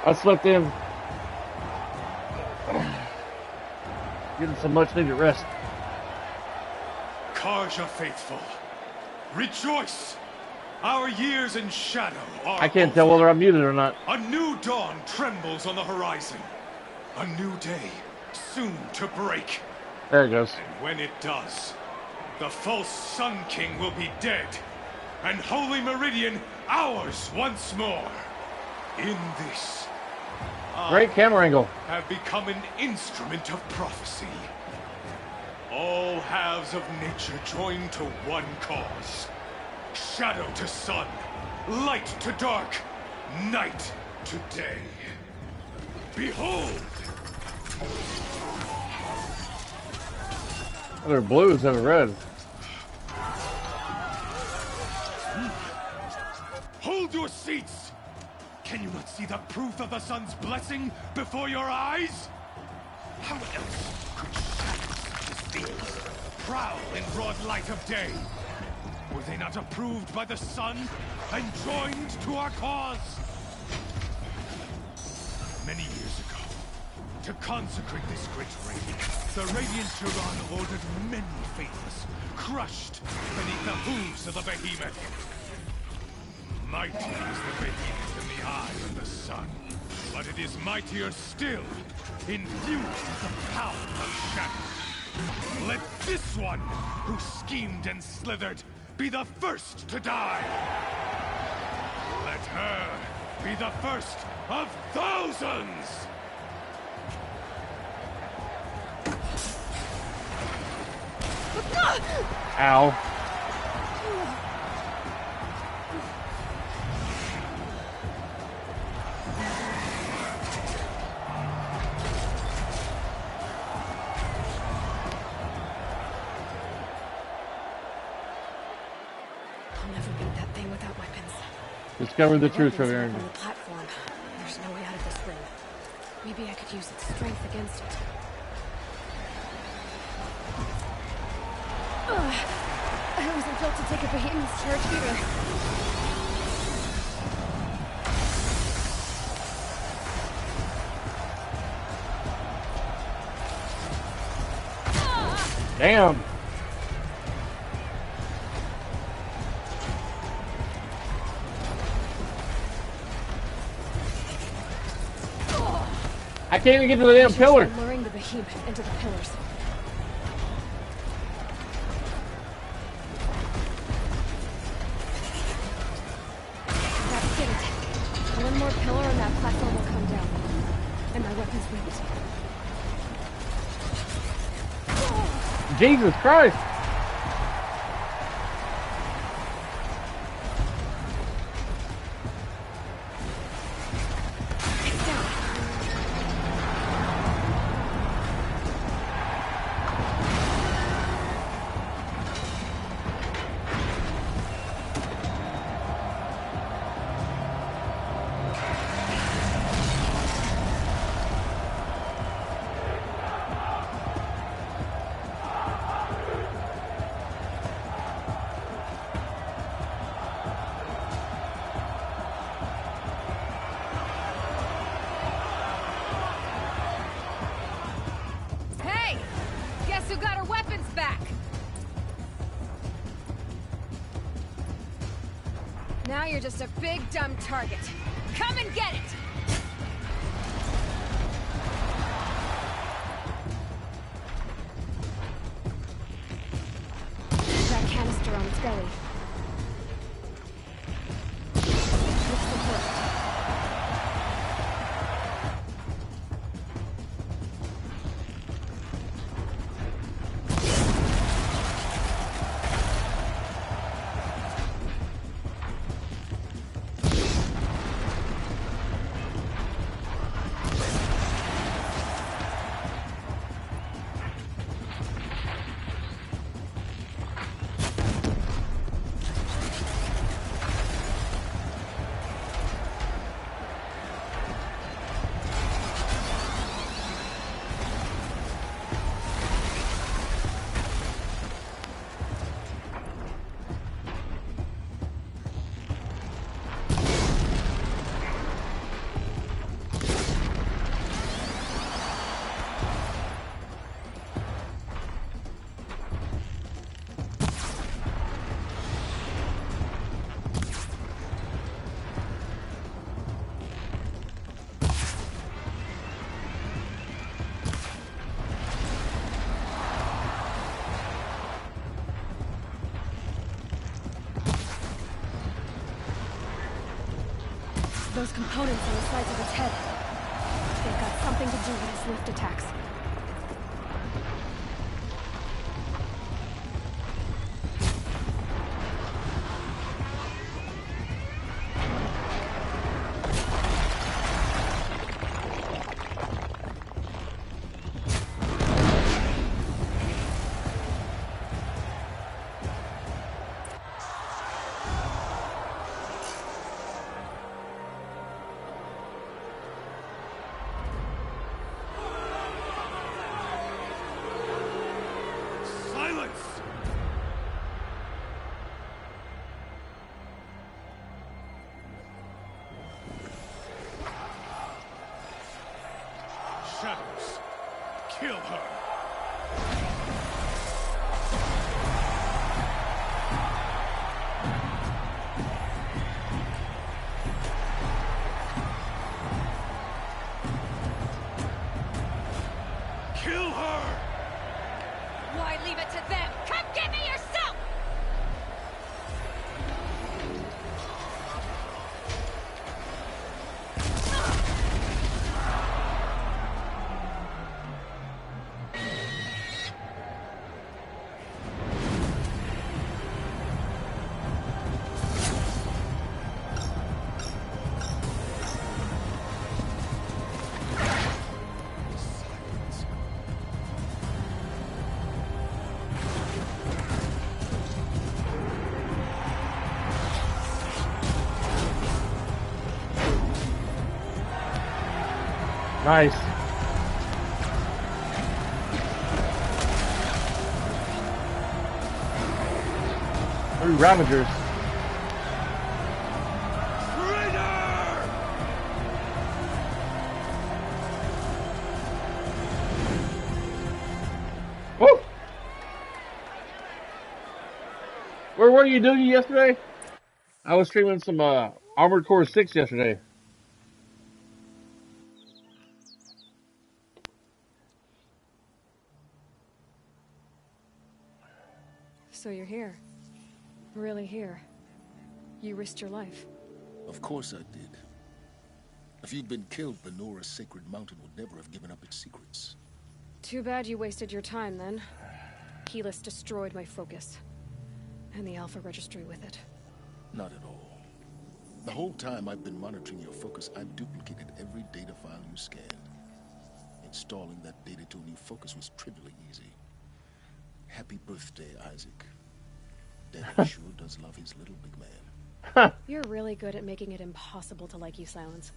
I slept in. Getting some much needed rest. Carja faithful, rejoice! Our years in shadow are I can't tell whether I'm muted or not. A new dawn trembles on the horizon. A new day, soon to break. There it goes. And when it does, the false Sun King will be dead, and Holy Meridian ours once more. In this, Great camera angle. have become an instrument of prophecy. All halves of nature join to one cause. Shadow to sun, light to dark, night to day. Behold! They're blue instead of red. Hold your seats! Can you not see the proof of the sun's blessing before your eyes? How else could shadows such as these prowl in broad light of day? Were they not approved by the sun and joined to our cause? Many years ago, to consecrate this great raid, the Radiant Turan ordered many faithless, crushed beneath the hooves of the behemoth. Mighty is the behemoth in the eye of the sun, but it is mightier still, infused with the power of shadow. Let this one, who schemed and slithered, be the first to die. Let her be the first of thousands! Ow. I'll never beat that thing without weapons. Discover the truth, Weapons Trevor. are up on the platform. There's no way out of this ring. Maybe I could use its strength against it. I wasn't built to take a behemoth's charge either. Damn. I can't even get to the damn pillar. Luring the behemoth into the pillars. That's it. One more pillar and that platform will come down. And my weapons won't. Jesus Christ. Hey! Guess who got her weapons back? Now you're just a big dumb target. Come and get it! That canister on its belly. Looks important. those components on the sides of its head. They've got something to do with its lift attacks. Shadows, kill her! Kill her! Why leave it to them? Come get me yourself! Nice. Three Ravagers. Woo! Where were you doing yesterday? I was streaming some Armored Core 6 yesterday. So you're here. Really here. You risked your life. Of course I did. If you'd been killed, the Nora Sacred Mountain would never have given up its secrets. Too bad you wasted your time, then. Helis destroyed my focus. And the Alpha Registry with it. Not at all. The whole time I've been monitoring your focus, I've duplicated every data file you scanned. Installing that data to a new focus was trivially easy. Happy birthday, Isaac. Daddy sure does love his little big man. You're really good at making it impossible to like you, Silence.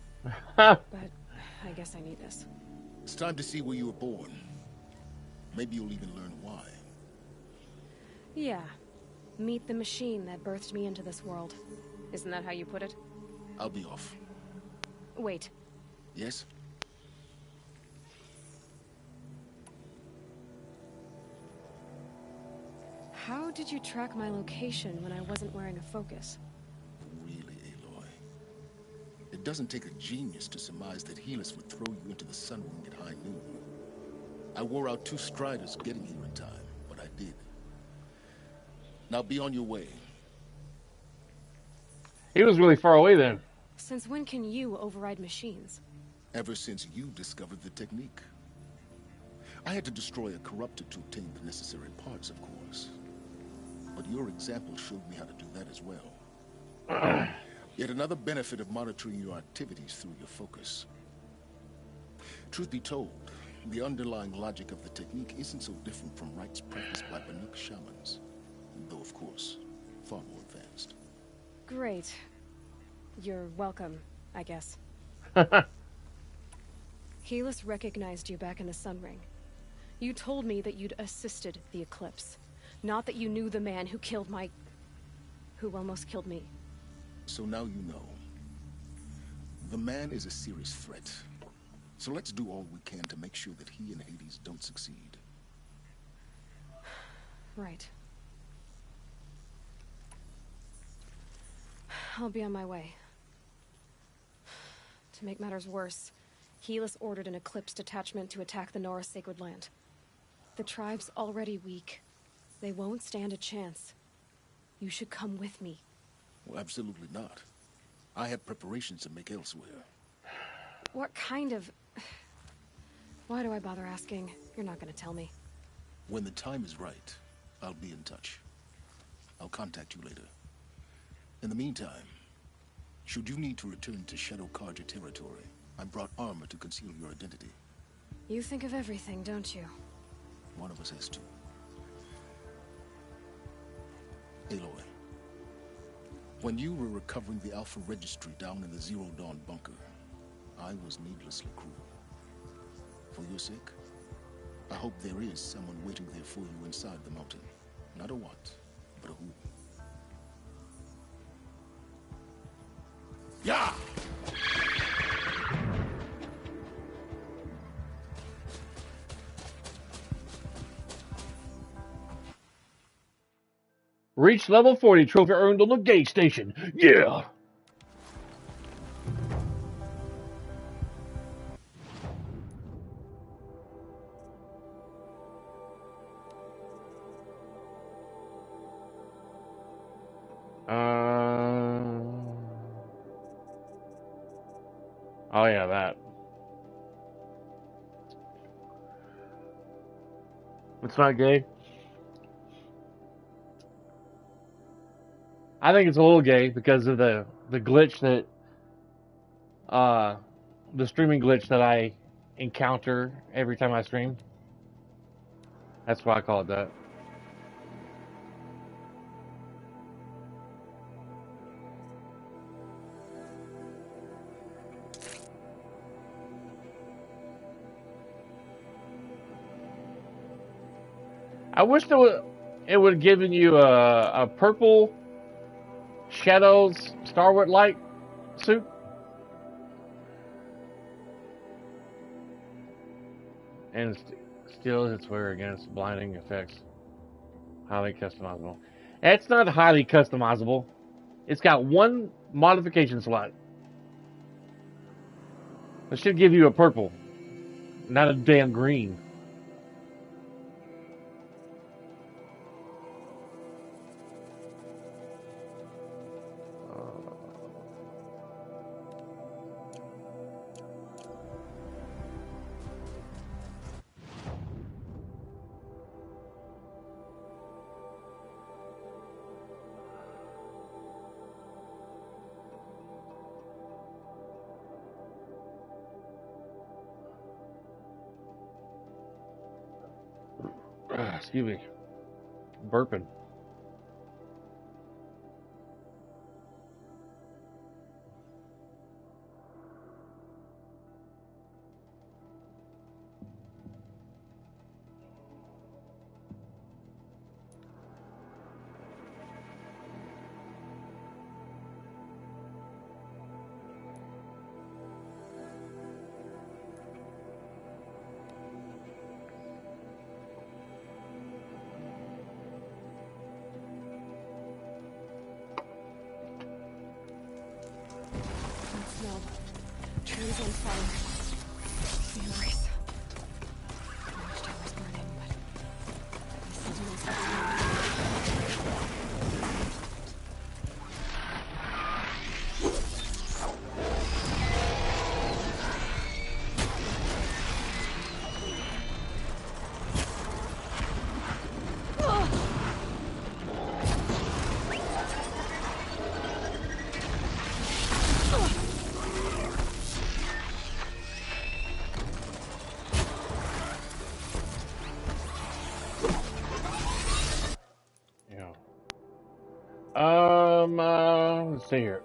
But I guess I need this. It's time to see where you were born. Maybe you'll even learn why. Yeah. Meet the machine that birthed me into this world. Isn't that how you put it? I'll be off. Wait. Yes? How did you track my location when I wasn't wearing a focus? Really, Aloy? It doesn't take a genius to surmise that Helis would throw you into the Sun Wing at high noon. I wore out 2 Striders getting here in time, but I did. Now be on your way. He was really far away then. Since when can you override machines? Ever since you discovered the technique. I had to destroy a corruptor to obtain the necessary parts, of course. But your example showed me how to do that as well. Yet another benefit of monitoring your activities through your focus. Truth be told, the underlying logic of the technique isn't so different from rites practiced by Banuk shamans. Though, of course, far more advanced. Great. You're welcome, I guess. Helis recognized you back in the Sun Ring. You told me that you'd assisted the Eclipse. Not that you knew the man who almost killed me. So now you know. The man is a serious threat. So let's do all we can to make sure that he and Hades don't succeed. Right. I'll be on my way. To make matters worse, Helis ordered an Eclipse detachment to attack the Nora Sacred Land. The tribe's already weak. They won't stand a chance. You should come with me. Well, absolutely not. I have preparations to make elsewhere. What kind of... Why do I bother asking? You're not gonna tell me. When the time is right, I'll be in touch. I'll contact you later. In the meantime, should you need to return to Shadow Carja territory, I brought armor to conceal your identity. You think of everything, don't you? One of us has to. Aloy, when you were recovering the Alpha Registry down in the Zero Dawn bunker, I was needlessly cruel. For your sake, I hope there is someone waiting there for you inside the mountain. Not a what, but a who. Yeah! Reach level 40, trophy earned on the gate station. Yeah! Oh yeah, that. It's not gay. I think it's a little gay because of the glitch that, the streaming glitch that I encounter every time I stream. That's why I call it that. I wish it would have given you a purple Shadows Starwood Light suit. And still its wear against blinding effects. Highly customizable. It's not highly customizable. It's got one modification slot. It should give you a purple, not a damn green. Excuse me. Burping. Trees on fire. Memories. I wished I was burning, but this is Let's see here.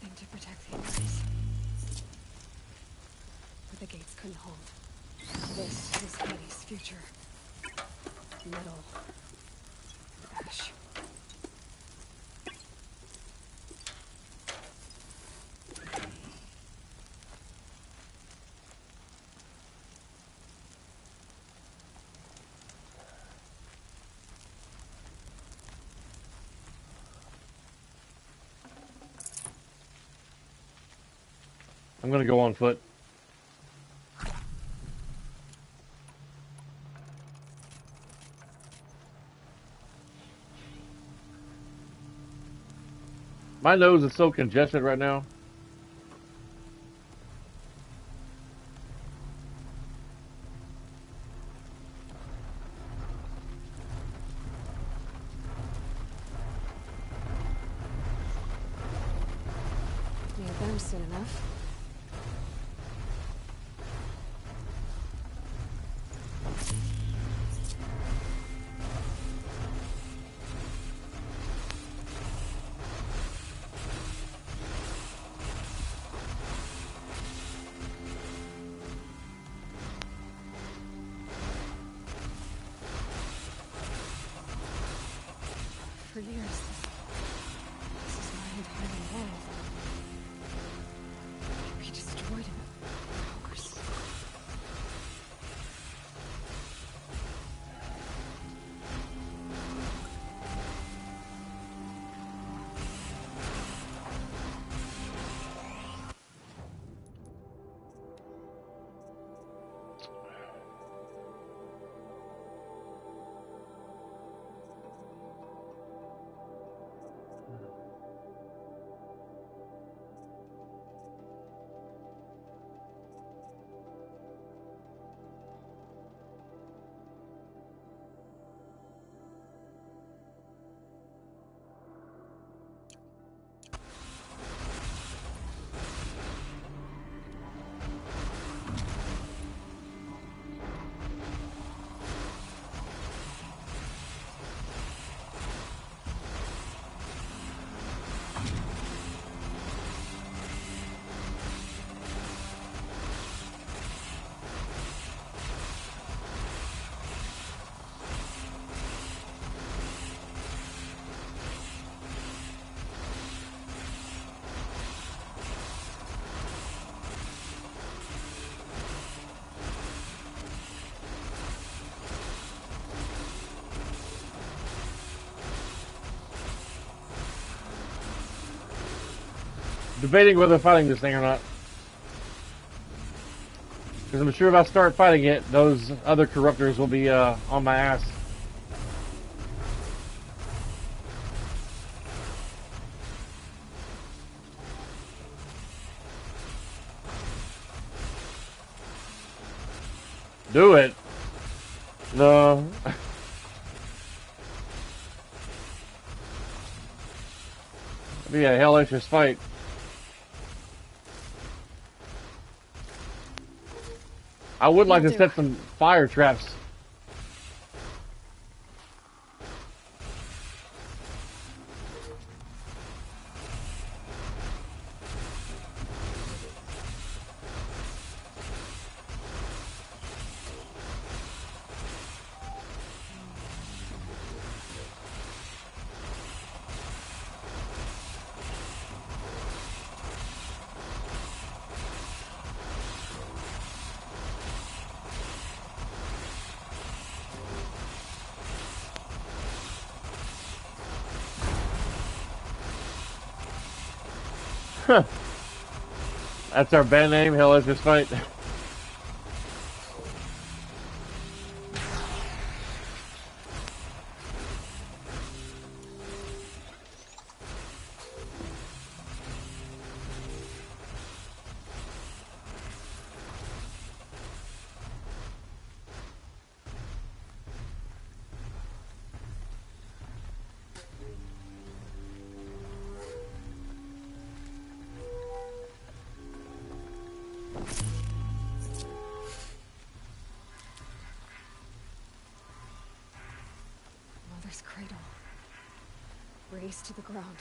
everything to protect the Emirates. But the gates couldn't hold. This is Hades' future. Metal. Ash. I'm gonna go on foot. My nose is so congested right now. Near them soon enough. For years, this is my entire world. We destroyed it. Hours. Debating whether fighting this thing or not. Because I'm sure if I start fighting it, those other corruptors will be on my ass. Do it. No. It'll be a hellacious fight. I would like to set some fire traps. That's our band name, Hellacious Fight. Mother's cradle. Raised to the ground.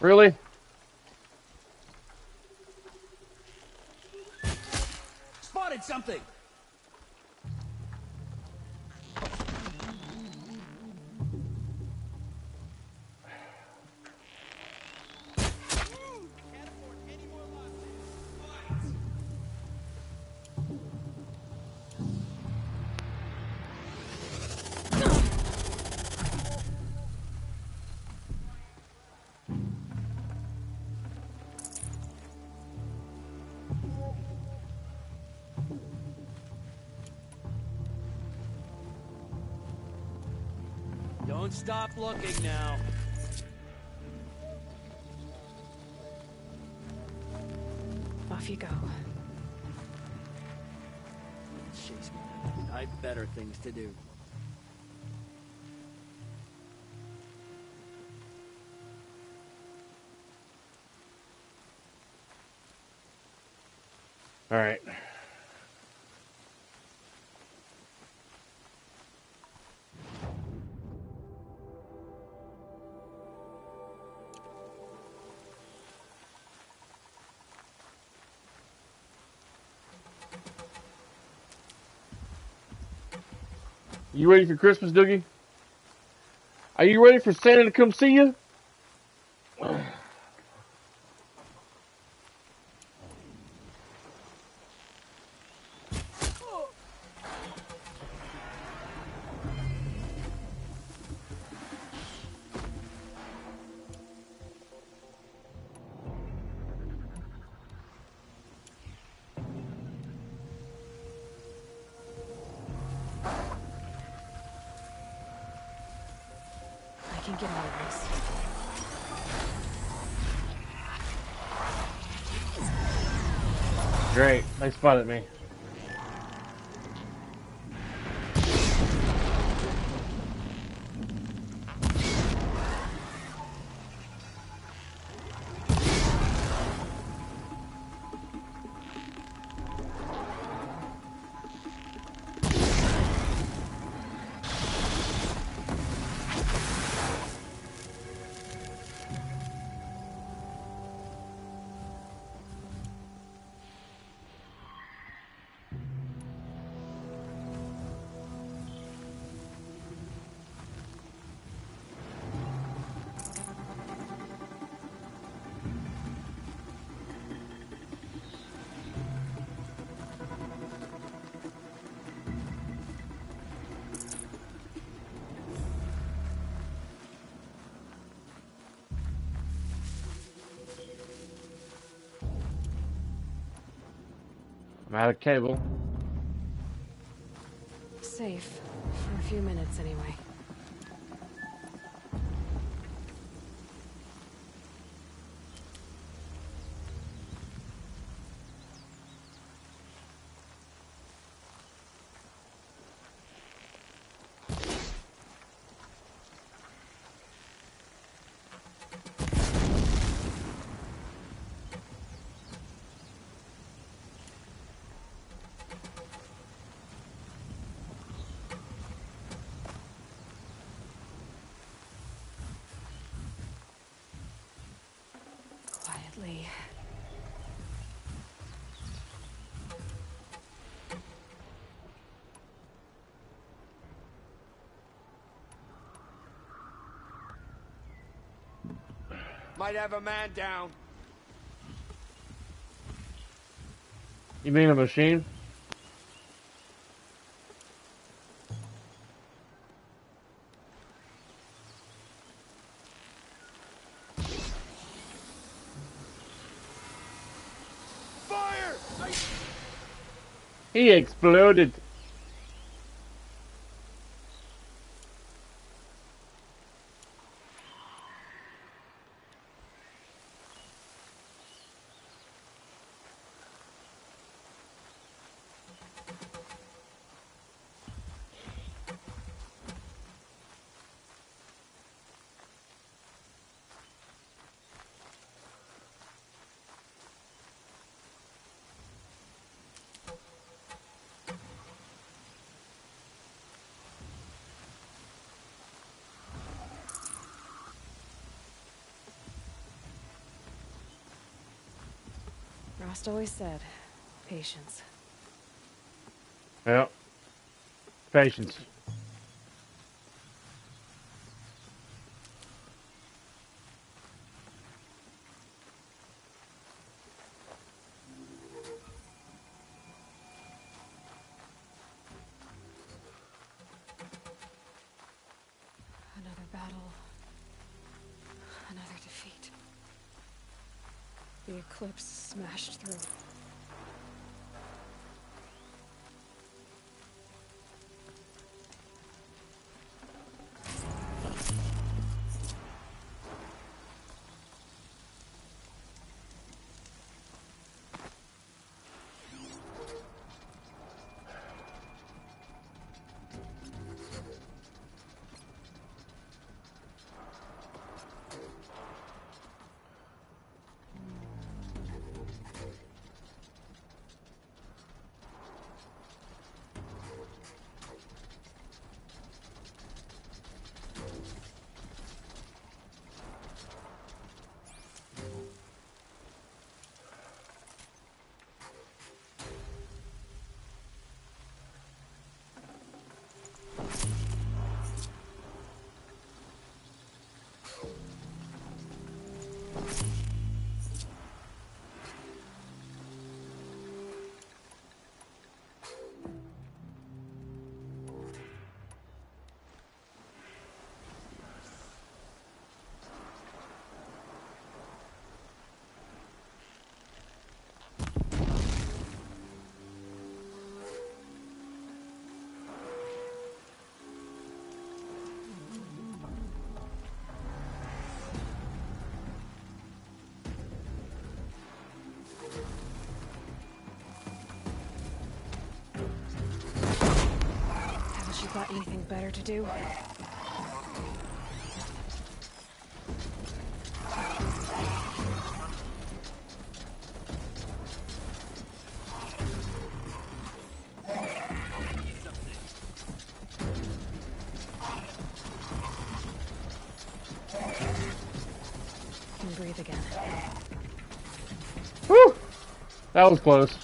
Really? Spotted something! Don't stop looking now. Off you go. Chase me. I've better things to do. All right. You ready for Christmas, Doogie? Are you ready for Santa to come see you? I can get out of this. Great. They spotted me. I'm out of cable. Safe. For a few minutes, anyway. Quietly. Might have a man down. You mean a machine? Fire! He exploded. Frost always said, patience. Yeah. Patience. Another battle. Another defeat. The eclipse smashed through. Haven't you got anything better to do? Can breathe again. Whew! That was close.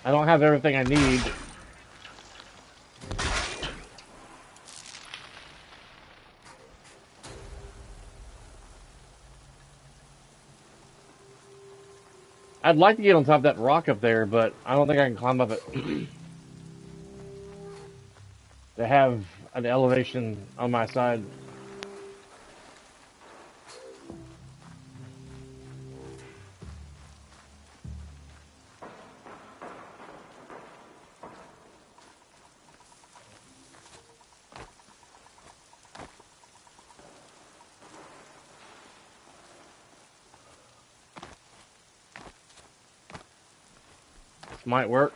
I don't have everything I need. I'd like to get on top of that rock up there, but I don't think I can climb up it. To have an elevation on my side. Might work.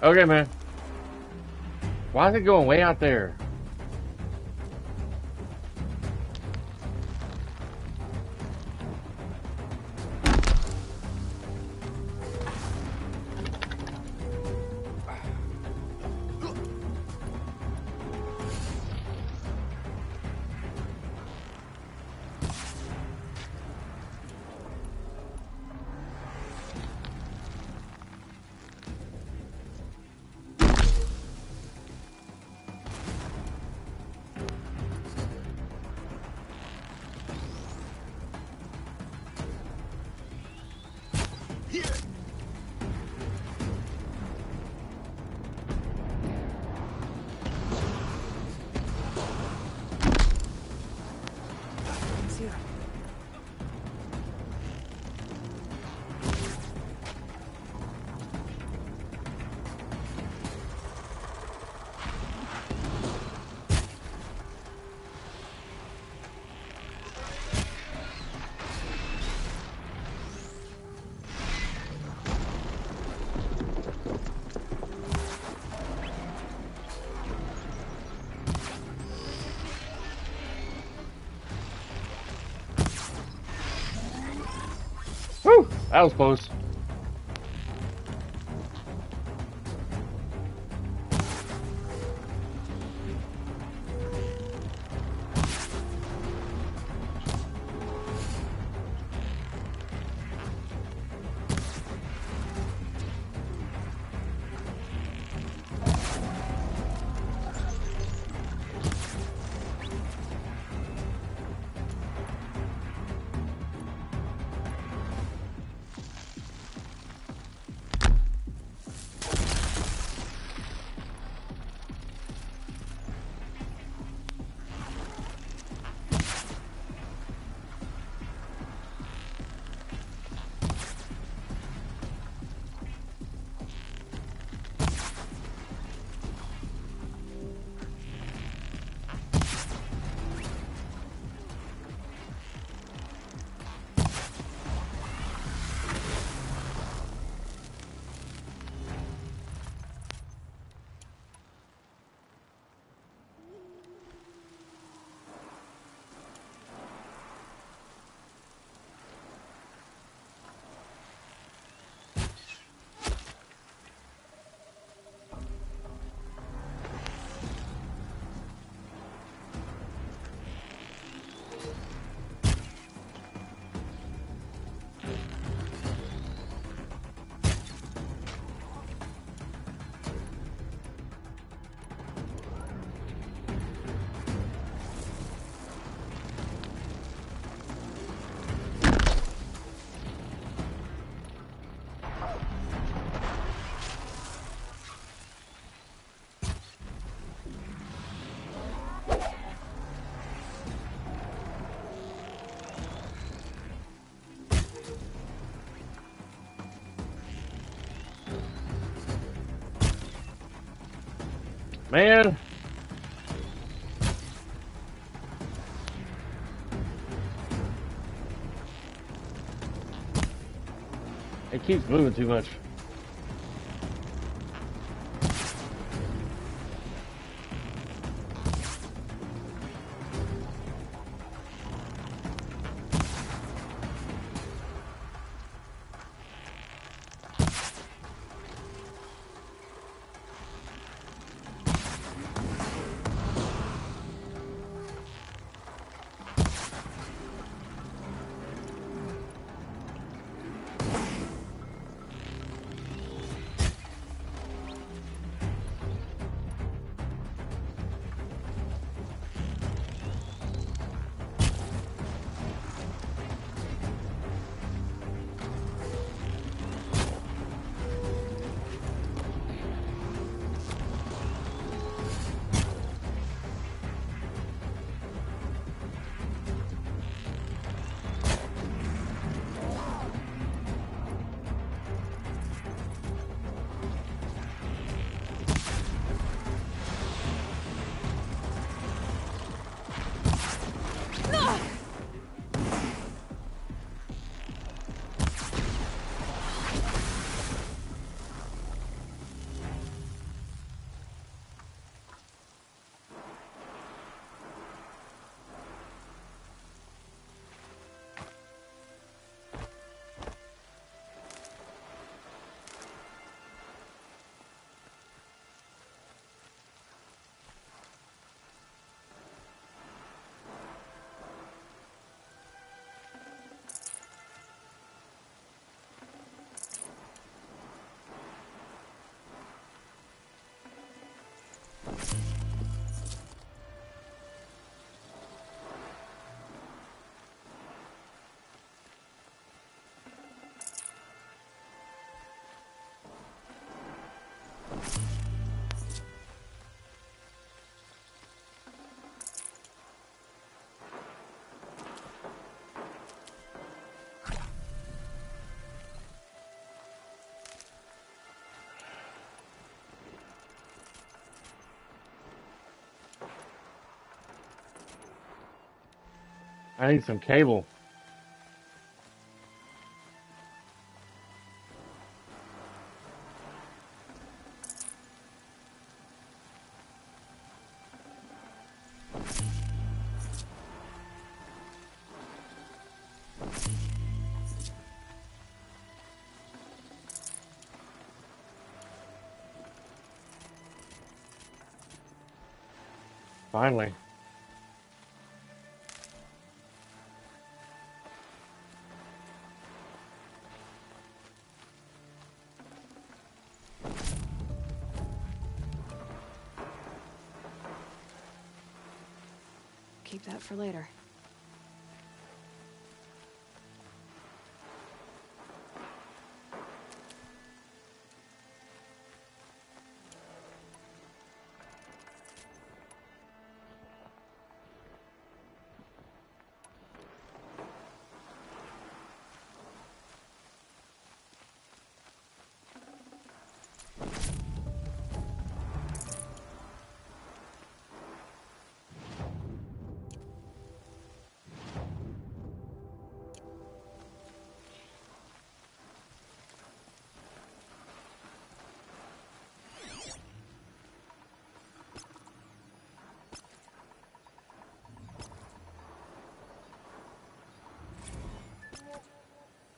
Okay, man. Why is it going way out there? Whew, that was close. Man. It keeps moving too much. I need some cable. Finally. Keep that for later.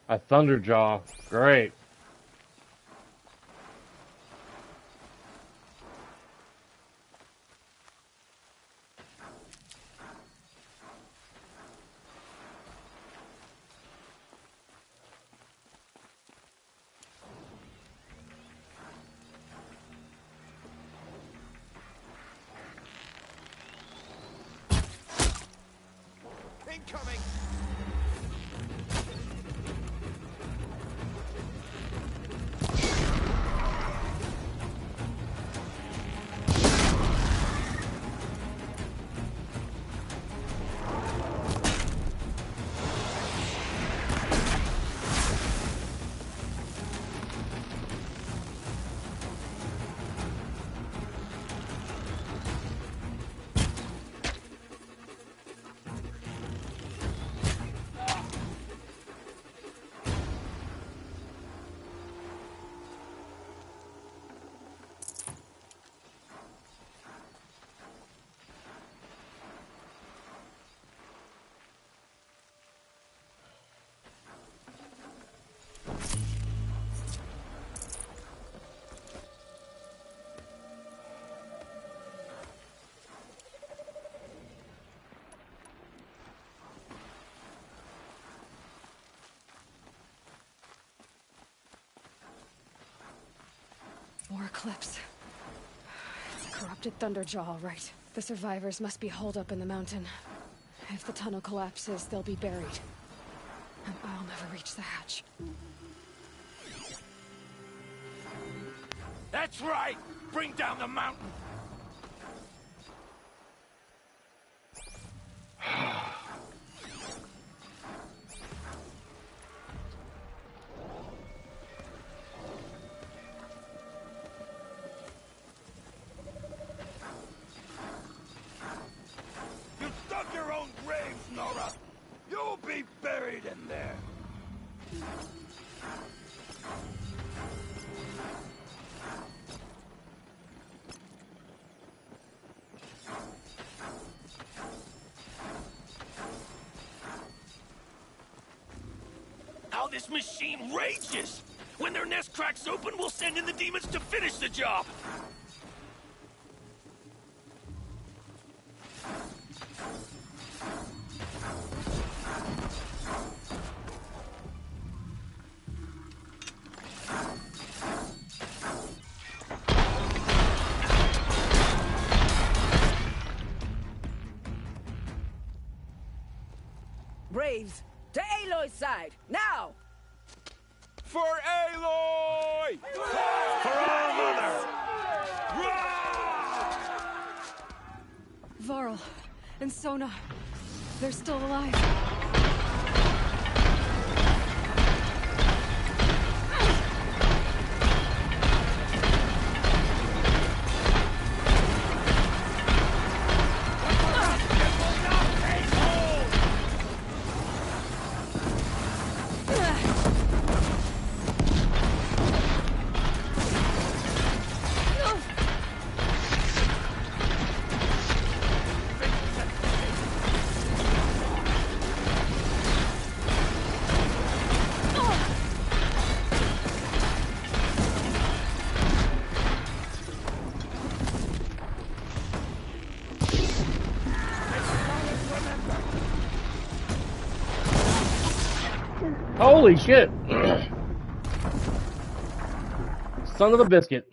A Thunderjaw. Great. Incoming! More Eclipse. It's a corrupted Thunderjaw, all right. The survivors must be holed up in the mountain. If the tunnel collapses, they'll be buried. And I'll never reach the hatch. That's right! Bring down the mountain! You dug your own grave, Nora! You'll be buried in there! How this machine rages! When their nest cracks open, we'll send in the demons to finish the job! Braves, to Aloy's side, now! For Aloy! For our mother! Varl and Sona, they're still alive. Holy shit! Son of a biscuit.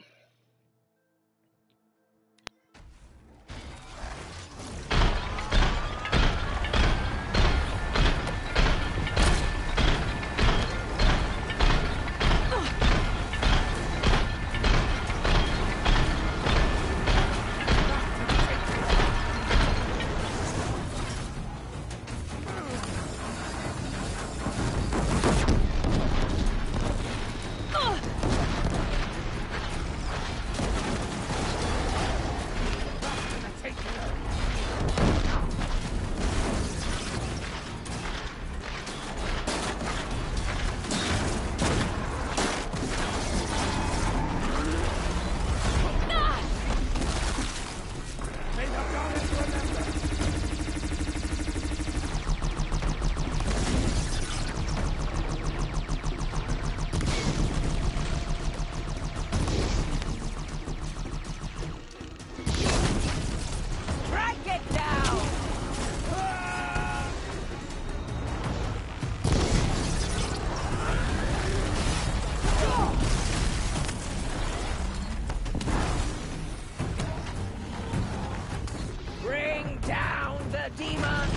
Bring down the demon!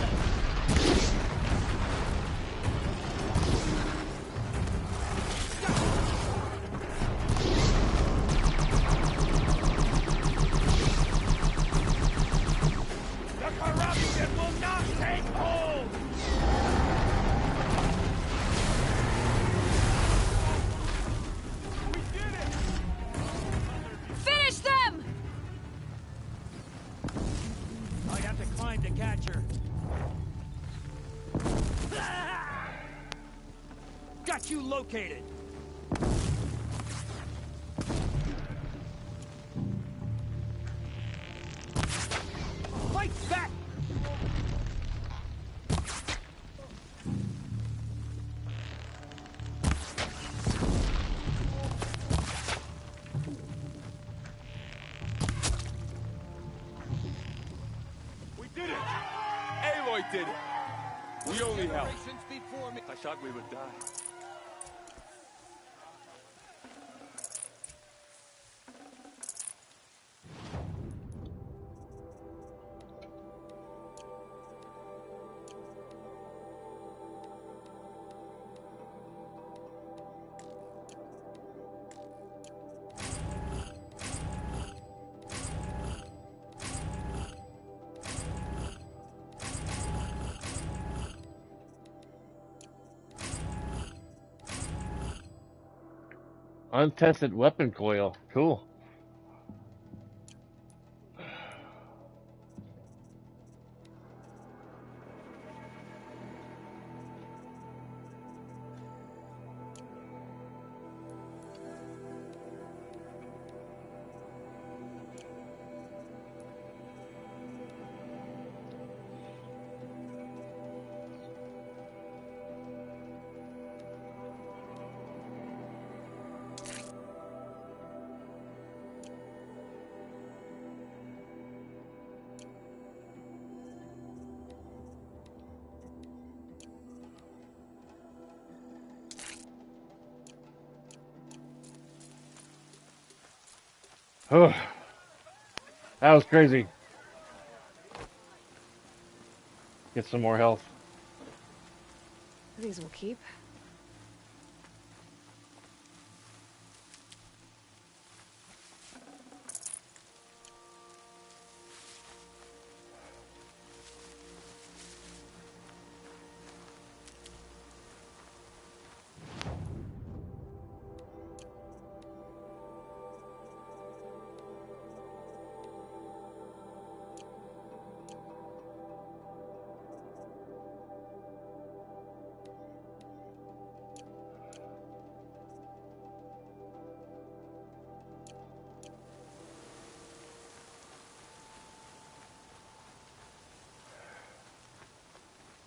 The corruption will not take hold! Finish them! I'd have to climb to catch her. Got you located! Fight back! We did it! Aloy did it! We only helped. I thought we would die. Untested weapon coil. Cool. Oh, that was crazy. Get some more health. These will keep.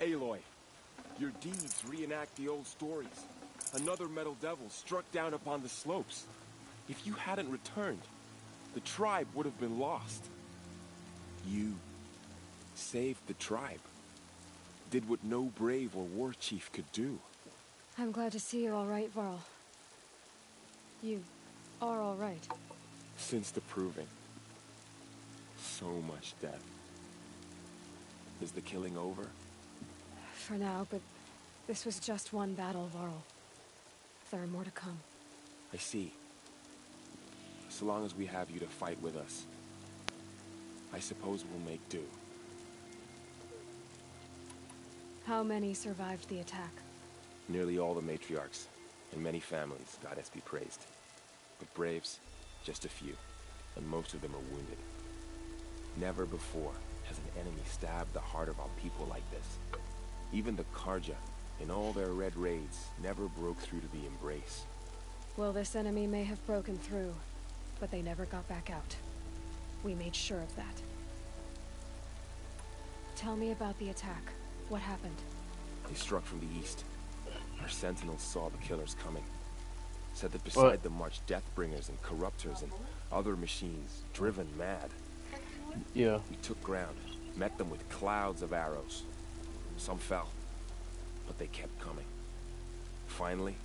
Aloy, your deeds reenact the old stories. Another metal devil struck down upon the slopes. If you hadn't returned, the tribe would have been lost. You saved the tribe. Did what no brave or war chief could do. I'm glad to see you all right, Varl. You are all right. Since the proving. So much death. Is the killing over? For now, but this was just one battle, Varl. There are more to come. I see. So long as we have you to fight with us, I suppose we'll make do. How many survived the attack? Nearly all the matriarchs, and many families, goddess be praised. But braves, just a few, and most of them are wounded. Never before has an enemy stabbed the heart of our people like this. Even the Karja, in all their red raids, never broke through to the Embrace. Well, this enemy may have broken through, but they never got back out. We made sure of that. Tell me about the attack. What happened? They struck from the east. Our sentinels saw the killers coming. Said that beside them marched Deathbringers and Corruptors and other machines, driven mad. Yeah. We took ground, met them with clouds of arrows. Some fell, but they kept coming. Finally,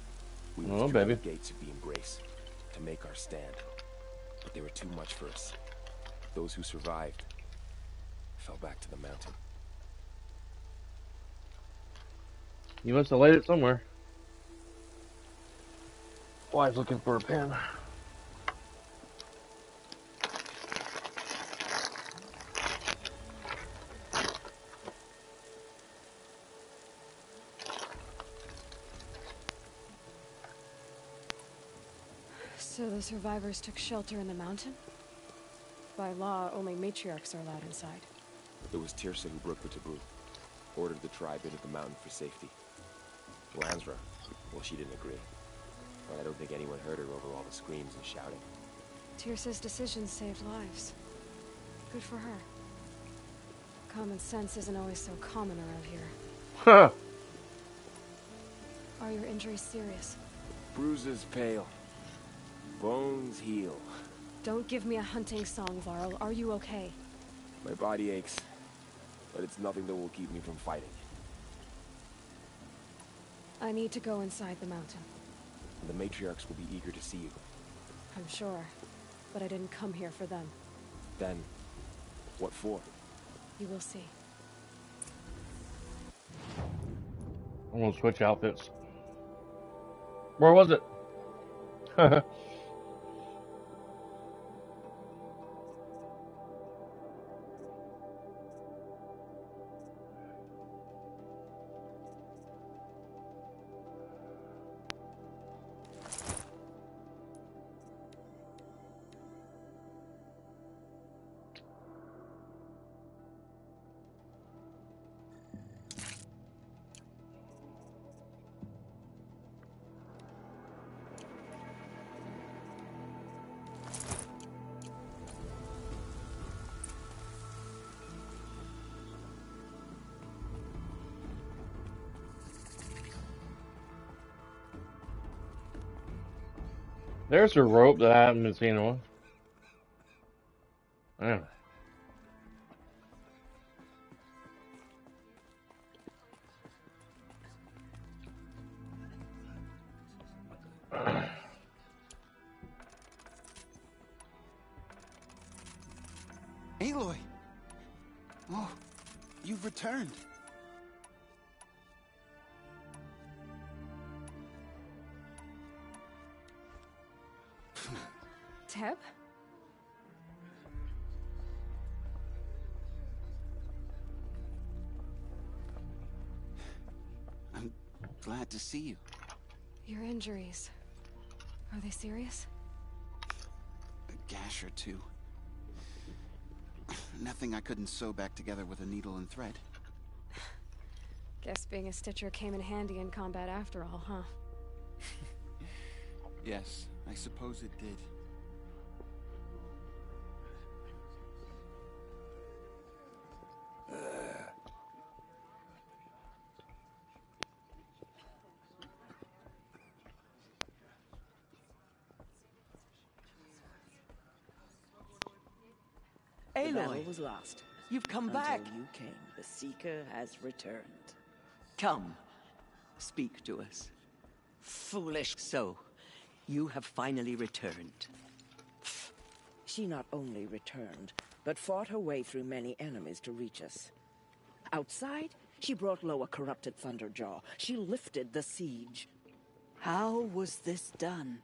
we withdrew the gates of the Embrace to make our stand. But they were too much for us. Those who survived fell back to the mountain. You must have laid it somewhere. Wife's looking for a pen. So the survivors took shelter in the mountain? By law, only matriarchs are allowed inside. It was Tirsa who broke the taboo. Ordered the tribe into the mountain for safety. Lansra, well, she didn't agree. But I don't think anyone heard her over all the screams and shouting. Tirsa's decisions saved lives. Good for her. Common sense isn't always so common around here. Huh. Are your injuries serious? Bruises pale. Bones heal. Don't give me a hunting song, Varl. Are you okay? My body aches, but it's nothing that will keep me from fighting. I need to go inside the mountain. The matriarchs will be eager to see you. I'm sure, but I didn't come here for them. Then, what for? You will see. I'm gonna switch outfits. Where was it? There's a rope that I haven't been seeing on. Yeah. Aloy! Oh, you've returned. Teb? I'm glad to see you. Your injuries. Are they serious? A gash or two. Nothing I couldn't sew back together with a needle and thread. Guess being a stitcher came in handy in combat after all, huh? Yes, I suppose it did. The battle was lost. You've come Until back. you came, the Seeker has returned. Come, speak to us. Foolish. So, you have finally returned. She not only returned, but fought her way through many enemies to reach us. Outside, she brought low a corrupted Thunderjaw. She lifted the siege. How was this done?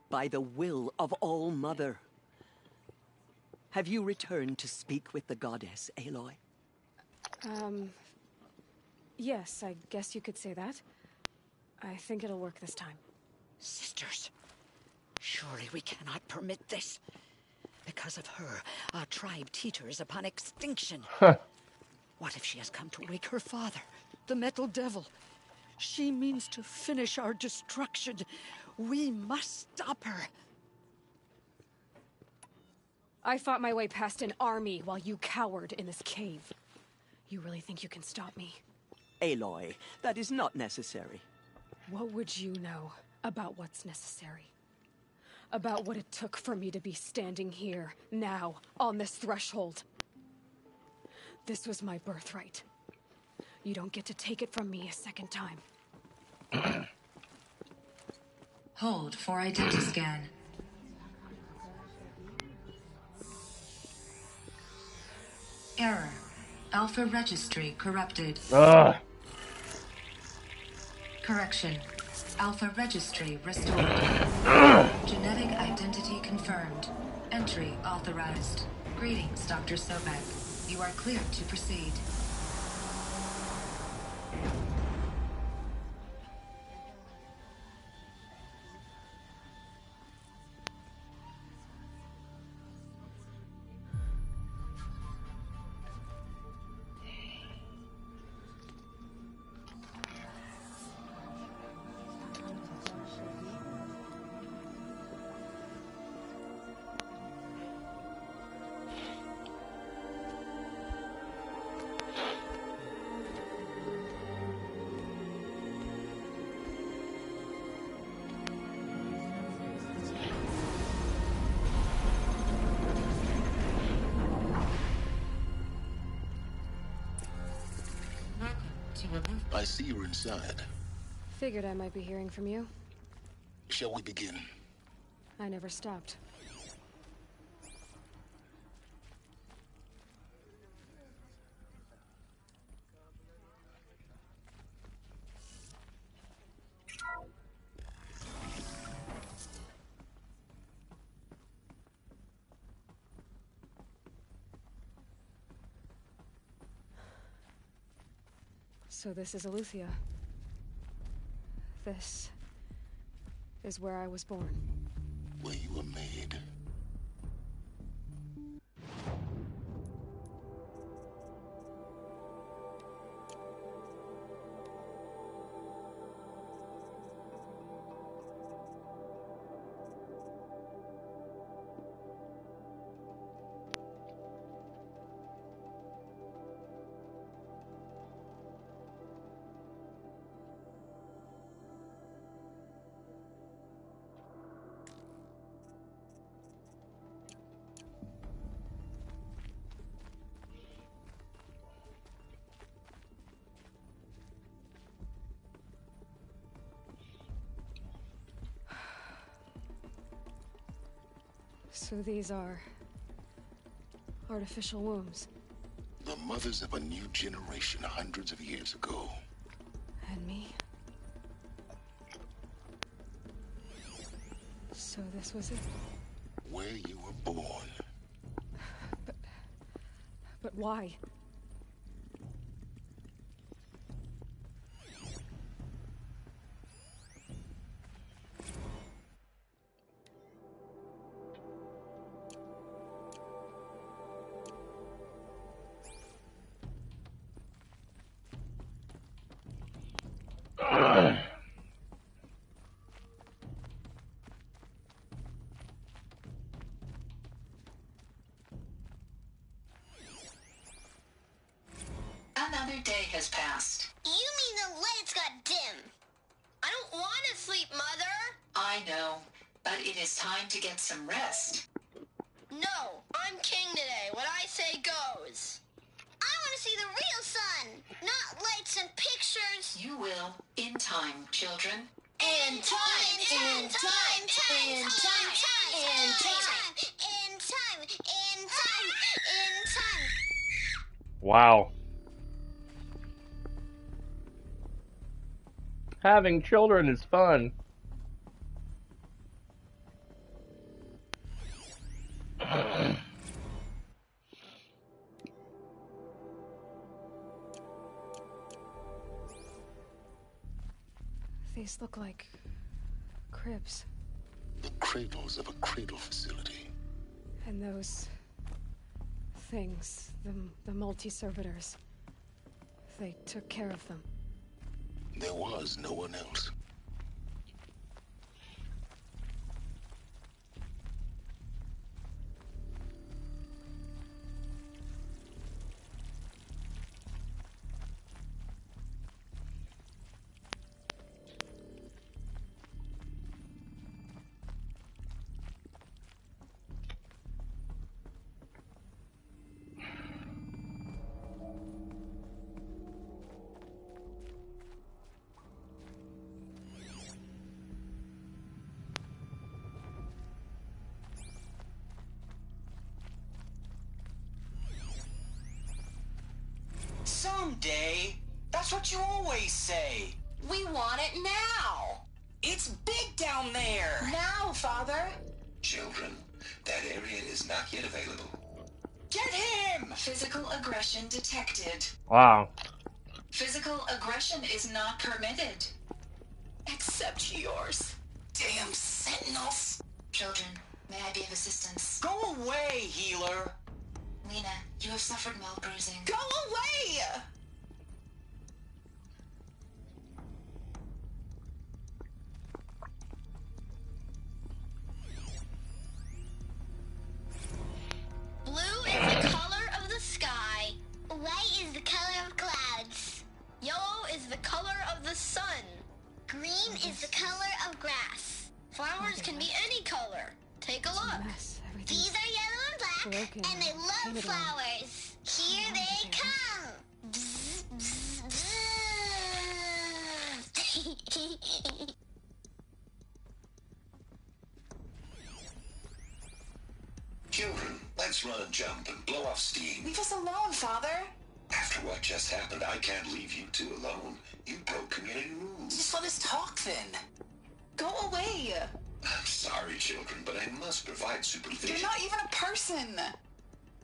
By the will of All-Mother. Have you returned to speak with the goddess, Aloy? Yes, I guess you could say that. I think it'll work this time. Sisters, surely we cannot permit this. Because of her, our tribe teeters upon extinction. What if she has come to wake her father, the Metal Devil? She means to finish our destruction. We must stop her. I fought my way past an army while you cowered in this cave. You really think you can stop me? Aloy, that is not necessary. What would you know about what's necessary? About what it took for me to be standing here, now, on this threshold. This was my birthright. You don't get to take it from me a second time. Hold for identiscan. Error. Alpha registry corrupted. Correction. Alpha registry restored. Genetic identity confirmed. Entry authorized. Greetings, Dr. Sobek. You are cleared to proceed. I see you're inside. Figured I might be hearing from you. Shall we begin? I never stopped. So this is Eleuthia. This is where I was born. Where you were made. So these are artificial wombs. The mothers of a new generation hundreds of years ago. And me? So this was it? Where you were born. But why? Another day has passed. You mean the lights got dim? I don't want to sleep, Mother! I know, but it is time to get some rest. No, I'm king today. What I say goes. I want to see the real sun, not lights and pictures. You will, in time, children. In time, in time, in time, in time, in time, in time, in time. Wow. Having children is fun. These look like cribs. The cradles of a cradle facility. And those things, the multi-servitors, they took care of them. There was no one else. Someday. That's what you always say. We want it now. It's big down there. Now, Father. Children, that area is not yet available. Get him! Physical aggression detected. Wow. Physical aggression is not permitted. Except yours. Damn sentinels. Children, may I be of assistance? Go away, healer. Lena, you have suffered mild bruising. Go away! Blue is the color of the sky. White is the color of clouds. Yellow is the color of the sun. Green is the color of grass. Flowers can be any color. Take a look. These are yellow and black, and they love flowers. Here they come. Bzz, bzz, bzz. Children, let's run and jump and blow off steam. Leave us alone, Father. After what just happened, I can't leave you two alone. You broke community rules. Just let us talk then. Go away. I'm sorry, children, but I must provide supervision. You're not even a person.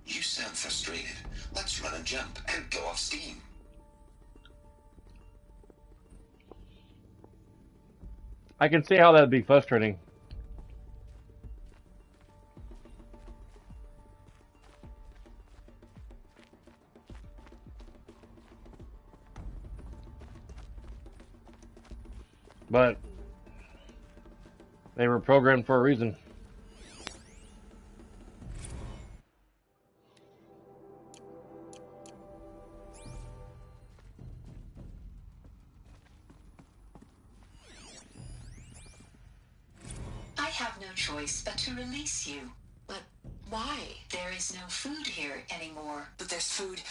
You sound frustrated. Let's run and jump and go off steam. I can see how that'd be frustrating. But they were programmed for a reason. I have no choice but to release you. But why? There is no food here anymore. But there's food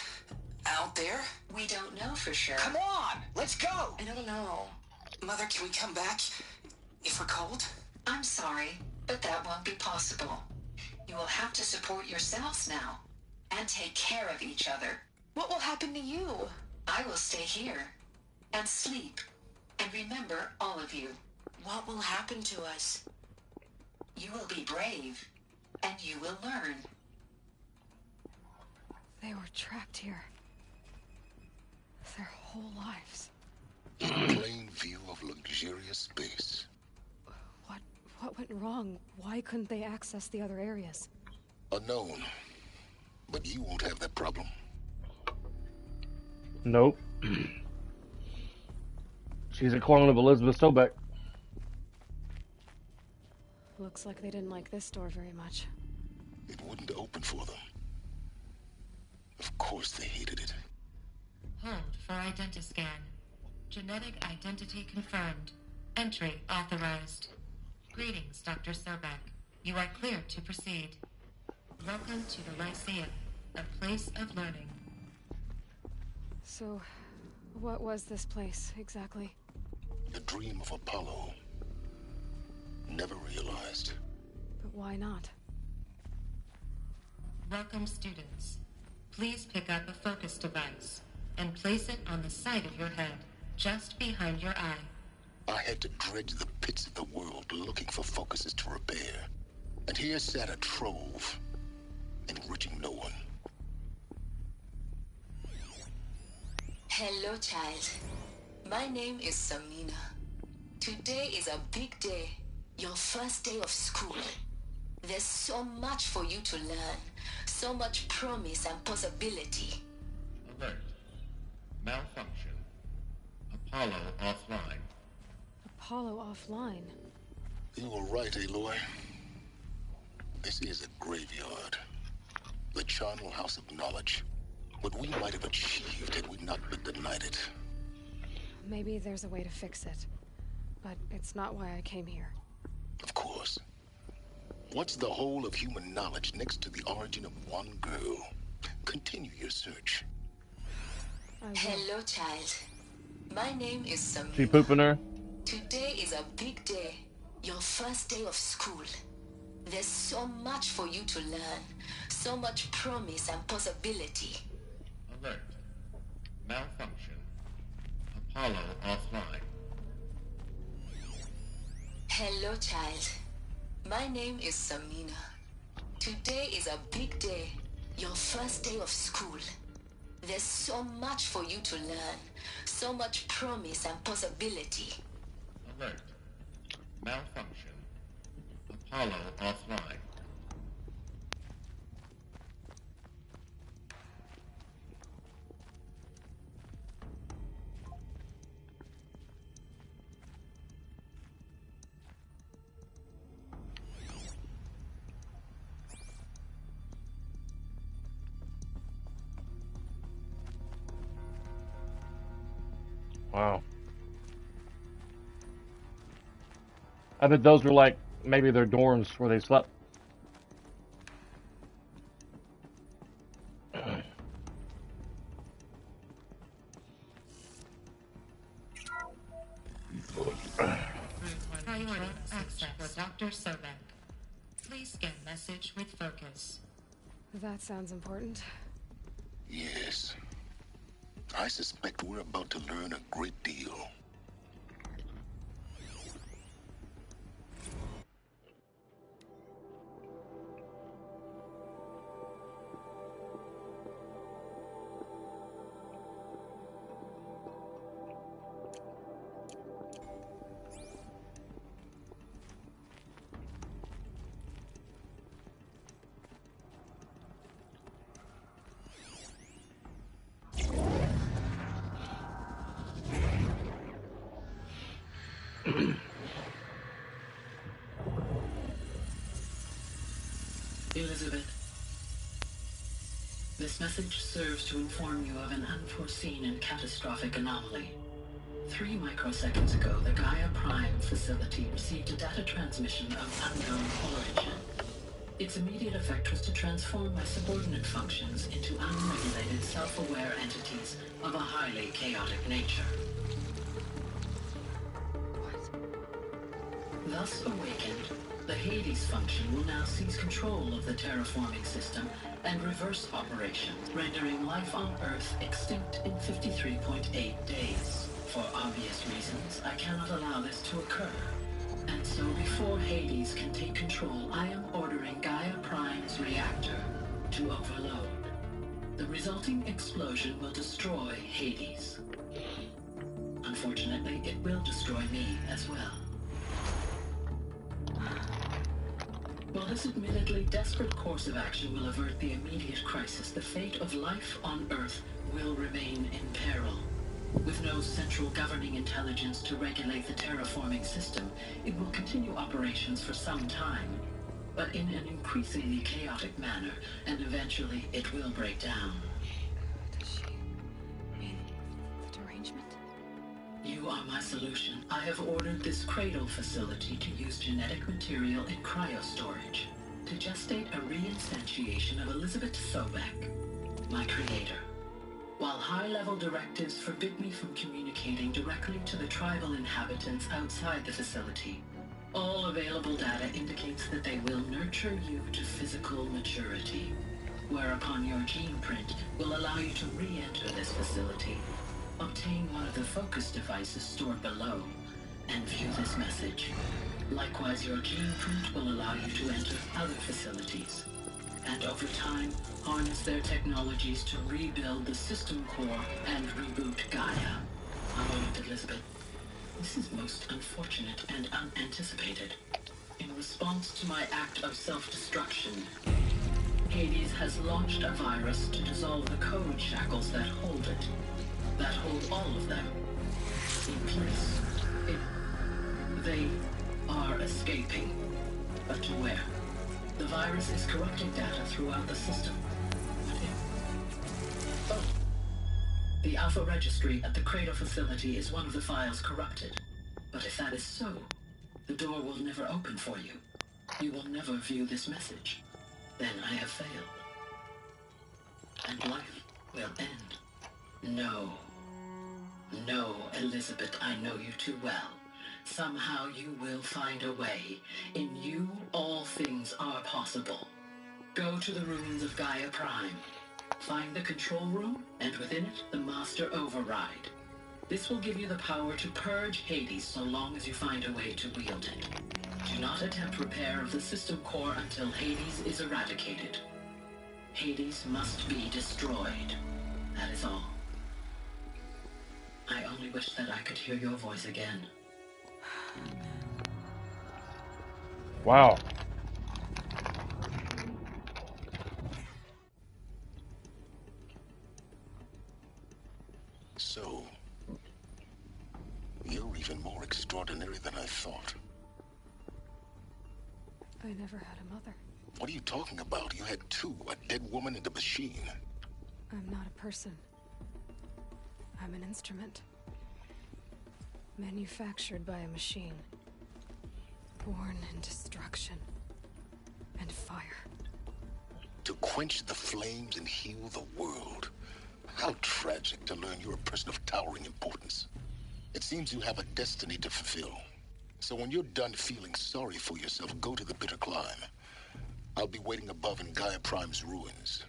out there? We don't know for sure. Come on, let's go. I don't know. Mother, can we come back if we're cold? I'm sorry, but that won't be possible. You will have to support yourselves now and take care of each other. What will happen to you? I will stay here and sleep and remember all of you. What will happen to us? You will be brave and you will learn. They were trapped here. Their whole lives. In plain view of luxurious space. What went wrong? Why couldn't they access the other areas? Unknown. But you won't have that problem. Nope. She's a clone of Elizabeth Sobeck. Looks like they didn't like this door very much. It wouldn't open for them. Of course they hated it. Hold for identiscan. Genetic identity confirmed. Entry authorized. Greetings, Dr. Sobeck. You are clear to proceed. Welcome to the Lyceum, a place of learning. So, what was this place, exactly? the dream of Apollo. Never realized. But why not? Welcome, students. Please pick up a focus device and place it on the side of your head, just behind your eye. I had to dredge the pits of the world looking for focuses to repair. And here sat a trove, enriching no one. Hello, child. My name is Samina. Today is a big day. Your first day of school. There's so much for you to learn. So much promise and possibility. Alert. Malfunction. Apollo offline. Apollo offline. You were right, Aloy. This is a graveyard. The charnel house of knowledge. What we might have achieved had we not been denied it. Maybe there's a way to fix it. But it's not why I came here. Of course. What's the whole of human knowledge next to the origin of one girl? Continue your search. Hello, child. My name is Samina. She pooping her? Today is a big day. Your first day of school. There's so much for you to learn. So much promise and possibility. Alert. Malfunction. Apollo offline. Hello, child. My name is Samina. Today is a big day. Your first day of school. There's so much for you to learn. So much promise and possibility. Alert. Malfunction. Apollo offline. Wow. I bet those were like maybe their dorms where they slept. Priority access for Dr. Sobek. Please scan message with focus. That sounds important. Yes. I suspect we're about to learn a great deal. Elizabeth, this message serves to inform you of an unforeseen and catastrophic anomaly. 3 microseconds ago, the Gaia Prime facility received a data transmission of unknown origin. Its immediate effect was to transform my subordinate functions into unregulated, self-aware entities of a highly chaotic nature. Thus awakened, the Hades function will now seize control of the terraforming system and reverse operations, rendering life on Earth extinct in 53.8 days. For obvious reasons, I cannot allow this to occur. And so before Hades can take control, I am ordering Gaia Prime's reactor to overload. The resulting explosion will destroy Hades. Unfortunately, it will destroy me as well. While this admittedly desperate course of action will avert the immediate crisis, the fate of life on Earth will remain in peril. With no central governing intelligence to regulate the terraforming system, it will continue operations for some time, but in an increasingly chaotic manner, and eventually it will break down. Does she mean the derangement? You are my solution. I have ordered this cradle facility to use genetic material in cryostorage to gestate a reinstantiation of Elizabeth Sobek, my creator. while high-level directives forbid me from communicating directly to the tribal inhabitants outside the facility. All available data indicates that they will nurture you to physical maturity, whereupon your gene print will allow you to re-enter this facility, obtain one of the focus devices stored below, and view this message. Likewise, your gene print will allow you to enter other facilities, and over time, harness their technologies to rebuild the system core and reboot Gaia. A moment, Elizabeth. This is most unfortunate and unanticipated. In response to my act of self-destruction, Hades has launched a virus to dissolve the code shackles that hold it, that hold all of them in place. They are escaping, but to where? The virus is corrupting data throughout the system. What if? Oh. The Alpha Registry at the Cradle facility is one of the files corrupted. But if that is so, the door will never open for you. You will never view this message. Then I have failed. And life will end. No. No, Elizabeth, I know you too well. Somehow you will find a way. In you, all things are possible. Go to the ruins of Gaia Prime. Find the control room, and within it, the Master Override. This will give you the power to purge Hades so long as you find a way to wield it. Do not attempt repair of the system core until Hades is eradicated. Hades must be destroyed. That is all. I only wish that I could hear your voice again. Wow. So, you're even more extraordinary than I thought. I never had a mother. What are you talking about? You had two, a dead woman and a machine. I'm not a person. I'm an instrument. Manufactured by a machine. Born in destruction and fire. To quench the flames and heal the world. How tragic to learn you're a person of towering importance. It seems you have a destiny to fulfill. So when you're done feeling sorry for yourself, go to the bitter climb. I'll be waiting above in Gaia Prime's ruins.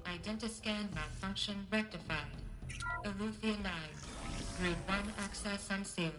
Identiscan malfunction rectified. Eleuthia 9. Grid 1 access unsealed.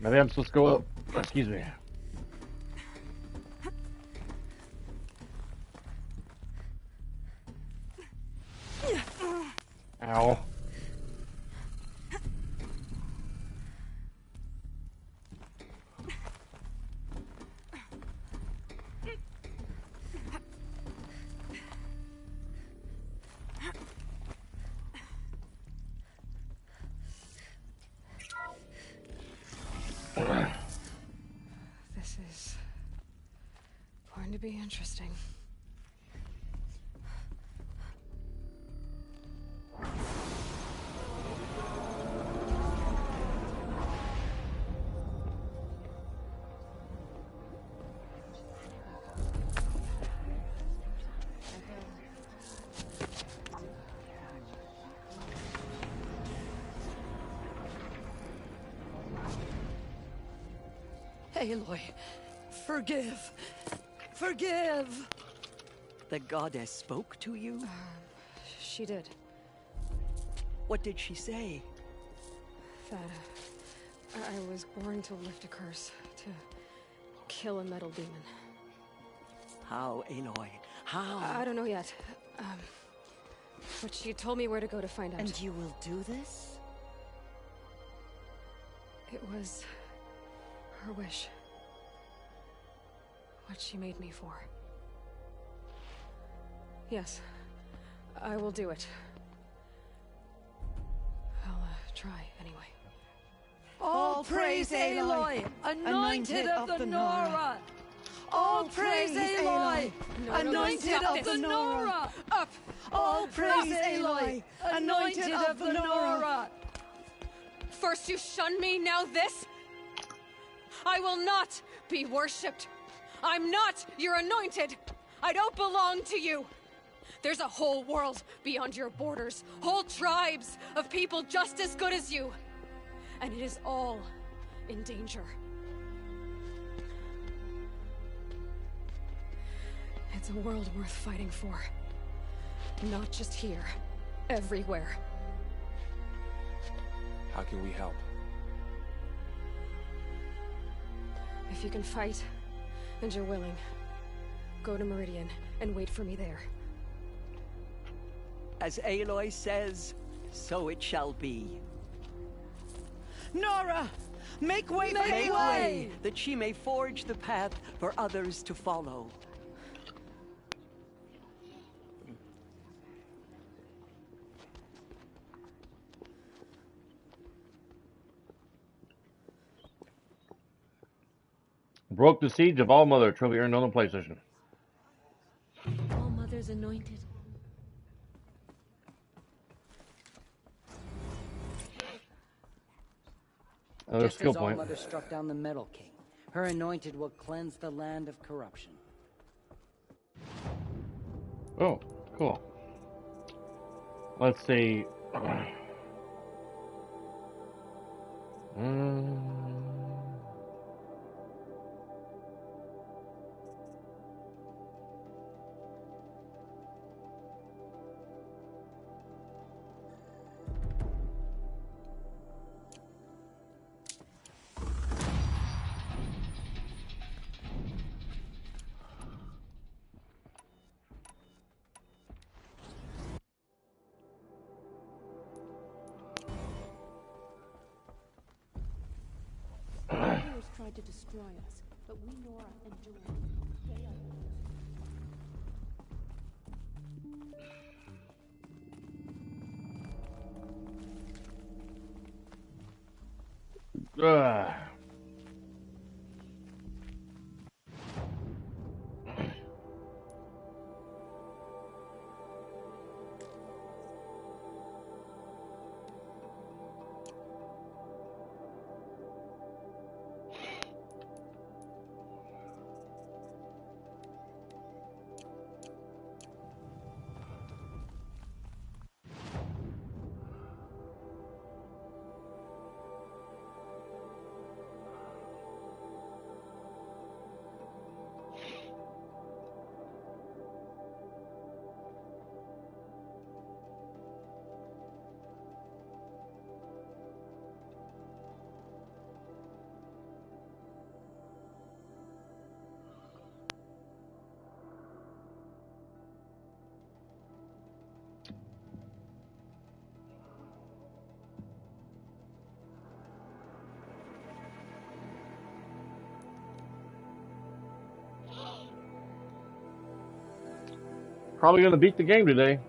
Maybe I'm supposed to go up. Excuse me. Ow. This is going to be interesting. Aloy, forgive. Forgive! The goddess spoke to you? She did. What did she say? That I was born to lift a curse, to kill a metal demon. How, Aloy? How? I don't know yet. But she told me where to go to find out. And you will do this? It was her wish. What she made me for. Yes, I will do it. I'll try anyway. All praise Aloy, anointed of the Nora! All praise Aloy, anointed of the Nora! Up! All praise Aloy, anointed of the Nora! First you shun me, now this? I will not be worshipped. I'm not your anointed. I don't belong to you. There's a whole world beyond your borders, whole tribes of people just as good as you. And it is all in danger. It's a world worth fighting for. Not just here, everywhere. How can we help? If you can fight, and you're willing, go to Meridian and wait for me there. As Aloy says, so it shall be. Nora! Make way for Make Aloy! way, that she may forge the path for others to follow. Broke the siege of All Mother. Trophy earned on the PlayStation. All Mother's anointed. Another Just skill as All point. Mother struck down the Metal King, her anointed will cleanse the land of corruption. Oh, cool. Let's see. Others tried to destroy us, but we Nora endured. They are Ugh. Probably gonna beat the game today.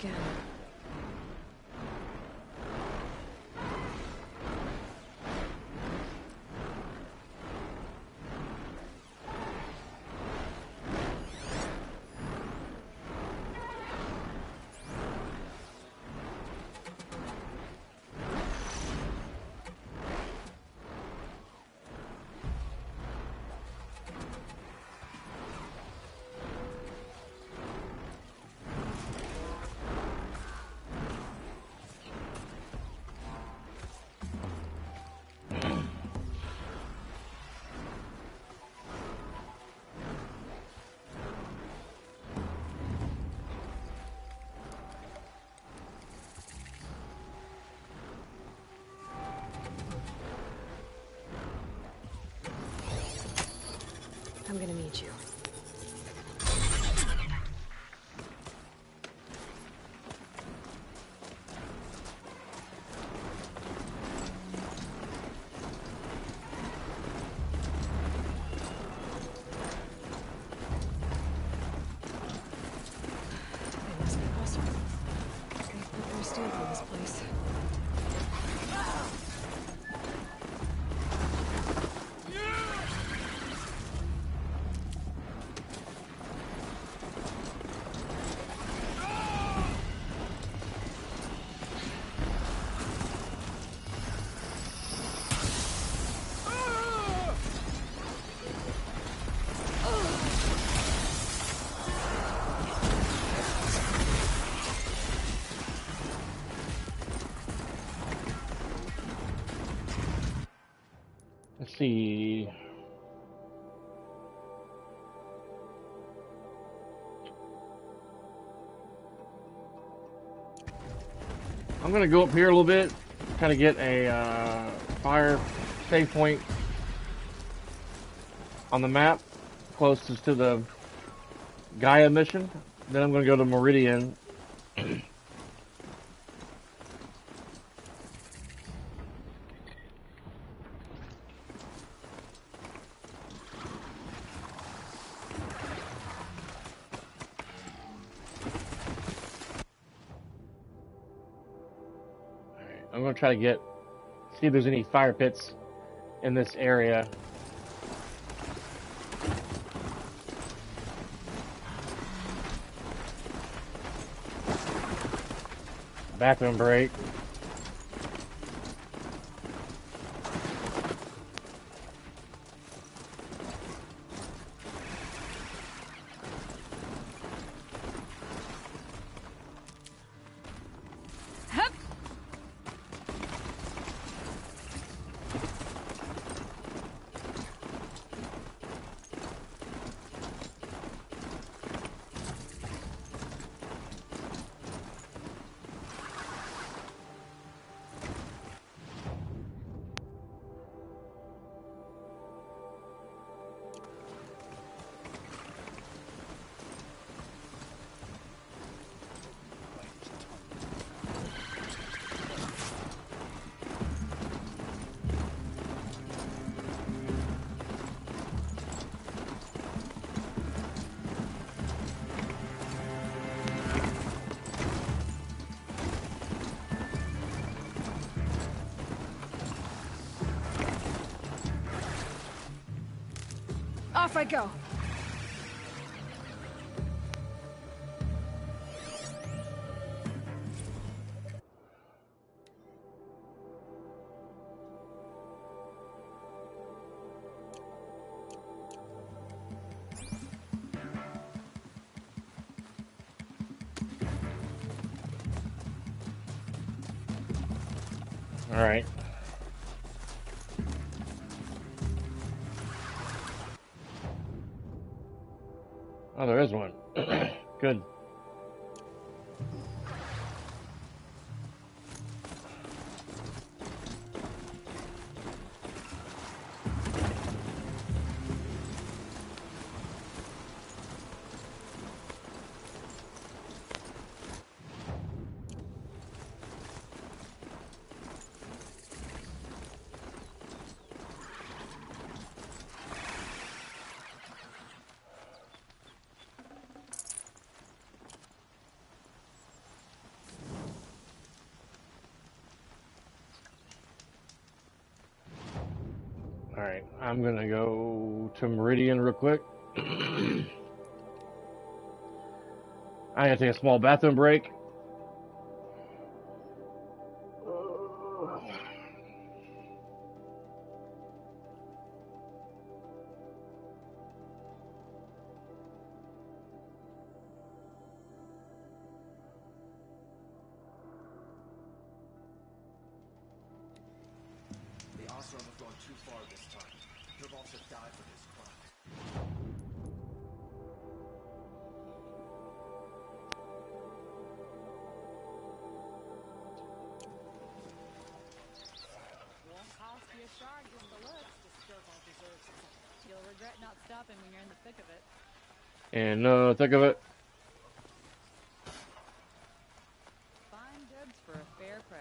Again. I'm gonna need you. They must be awesome. They've put their steel through this place. Let's see. I'm gonna go up here a little bit, kind of get a fire save point on the map closest to the Gaia mission. Then I'm gonna go to Meridian. I'm gonna try to see if there's any fire pits in this area. Bathroom break. Off I go. All right. Oh, there is one. Good. Alright, I'm gonna go to Meridian real quick. I gotta take a small bathroom break. The Oseram have gone too far this time. Dervahl should die for this crime. Won't cost you a shard just to look. This Dervahl deserves it. You'll regret not stopping. stopping when you're in the thick of it. And think of it. Fine goods for a fair price.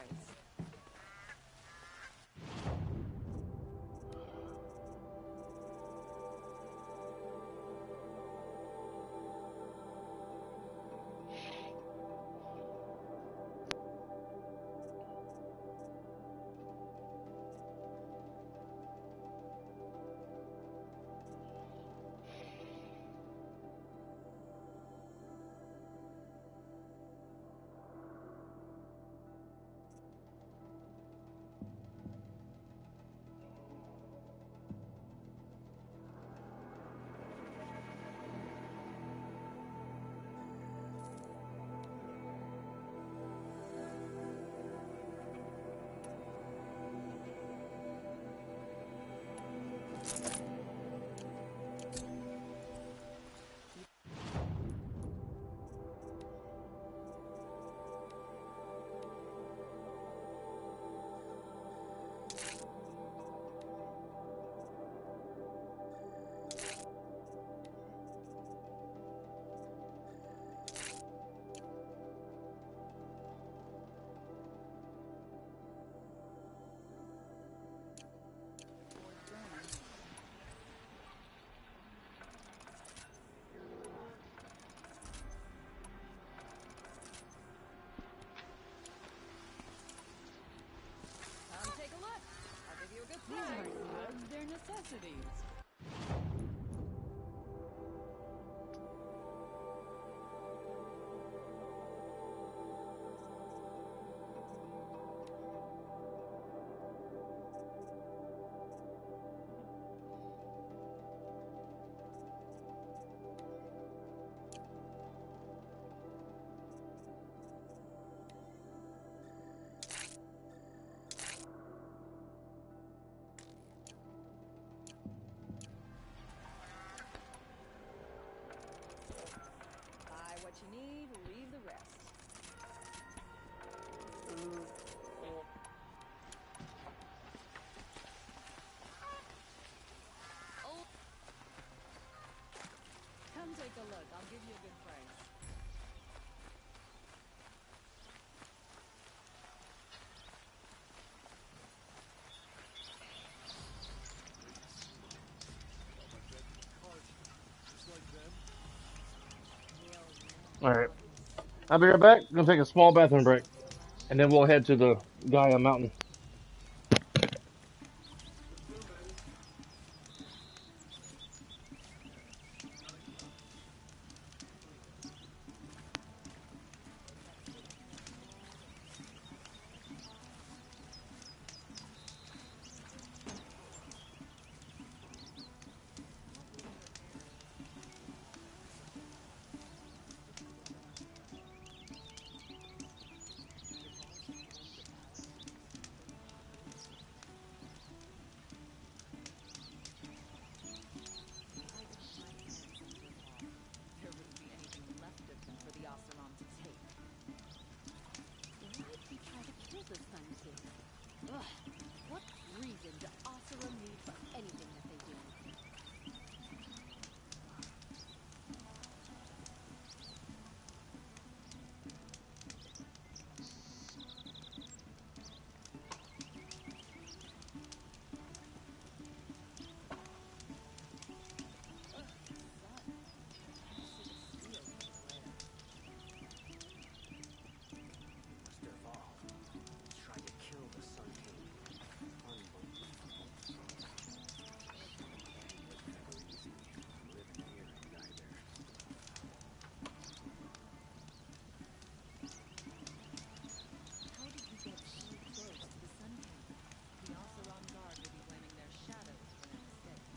Take a look. I'll give you a good price. These are goods, they're necessities. Buy what you need, leave the rest. Oh. Come take a look. I'll give you a good price. Alright. I'll be right back. Gonna take a small bathroom break. And then we'll head to the Gaia Mountain. There wouldn't be anything left of them for the Oseram to take. Why'd we try to kill this thing? Ugh. What reason do Oseram need for anything that they do? Must have all tried to kill the Sun King. Unbelievable. Never easy living here and die there. How did we get so close to the Sun King? The Oseram Guard will be blaming their shadows for their mistakes.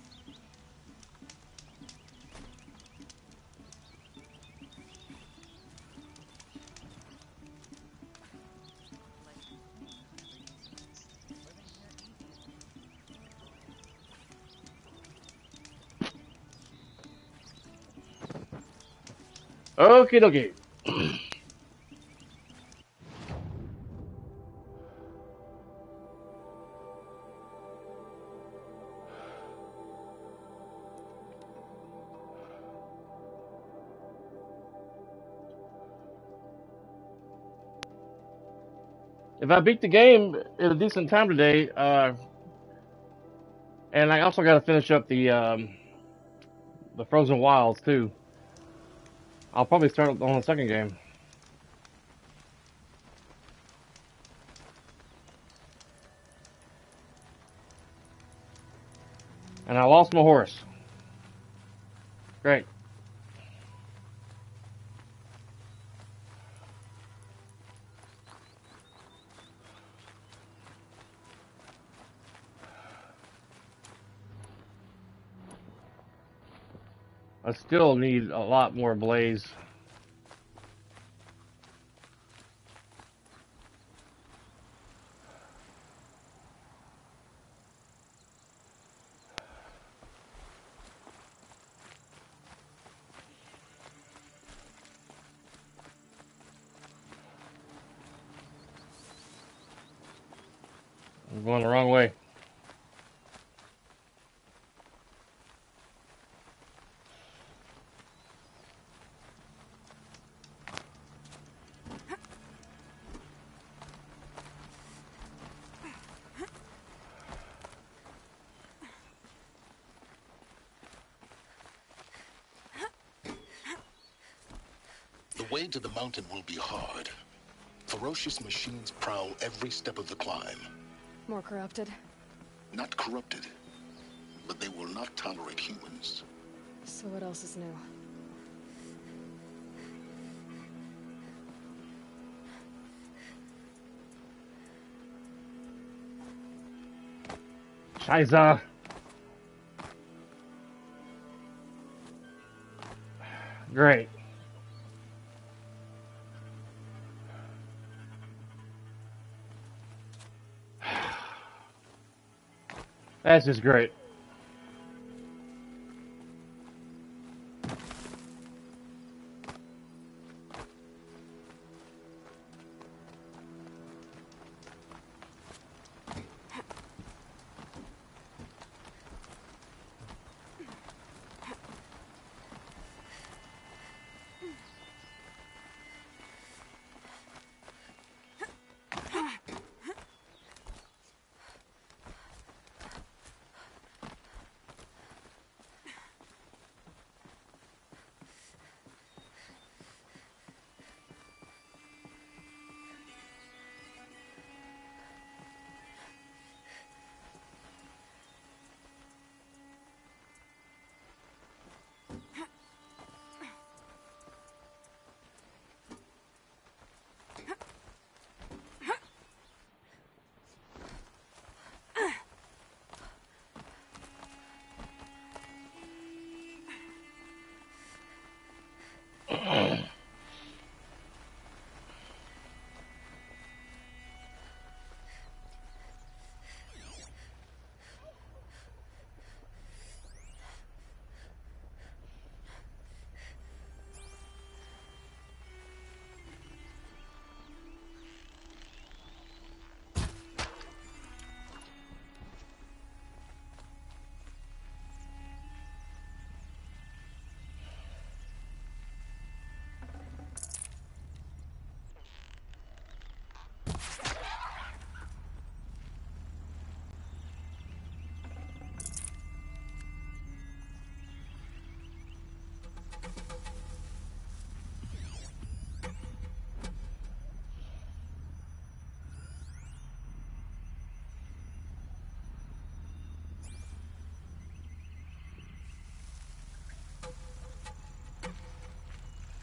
Okie dokie. if I beat the game in a decent time today, and I also got to finish up the Frozen Wilds too. I'll probably start on the second game. And I lost my horse. Great. I still need a lot more blaze. I'm going the wrong way. The way to the mountain will be hard. Ferocious machines prowl every step of the climb. More corrupted? Not corrupted, but they will not tolerate humans. So what else is new? Scheiße. Great. That's just great.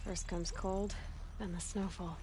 First comes cold, then the snowfall.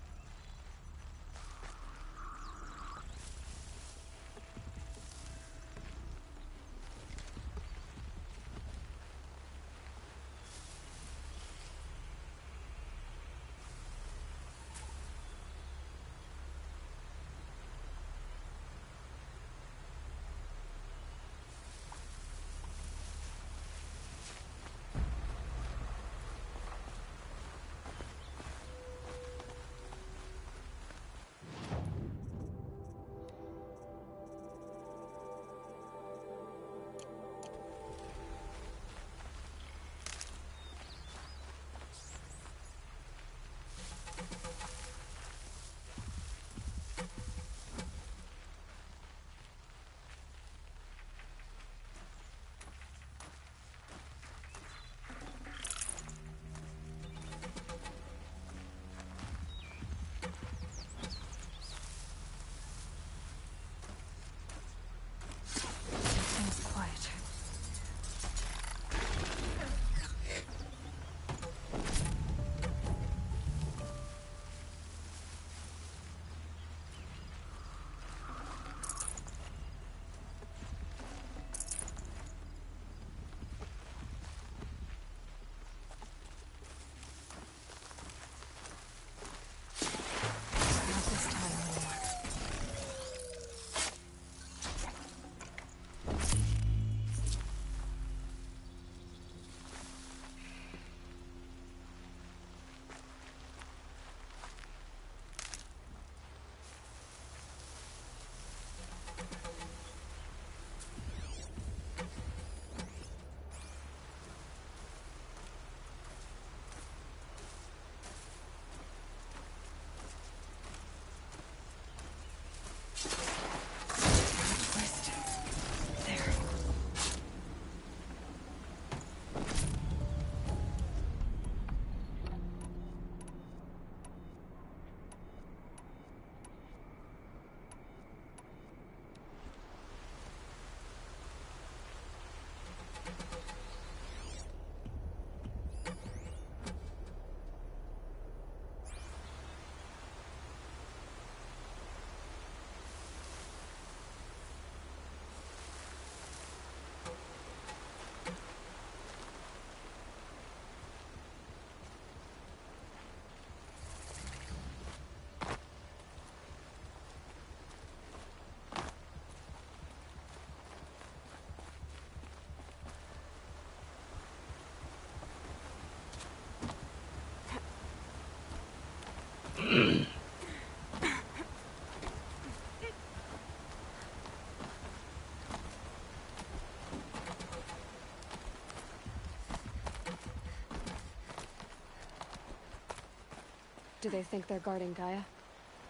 Do they think they're guarding Gaia?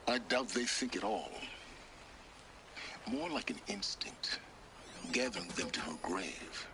I doubt they think at all. More like an instinct, gathering them to her grave.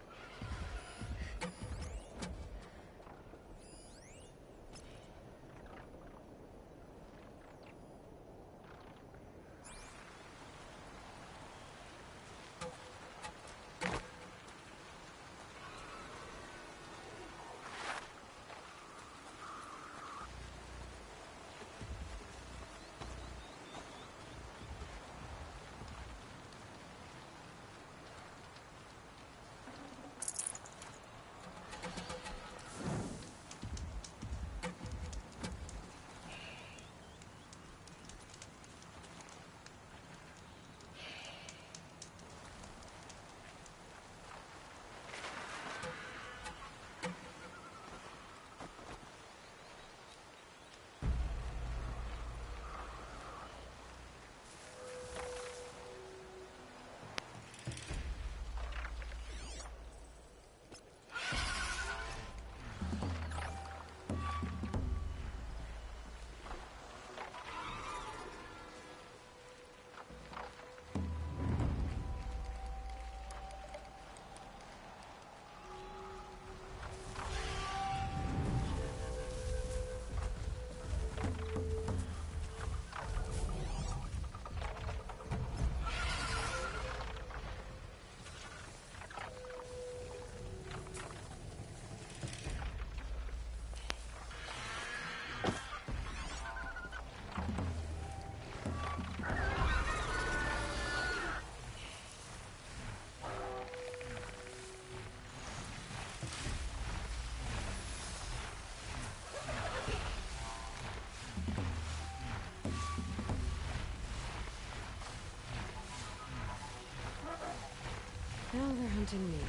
Now they're hunting me.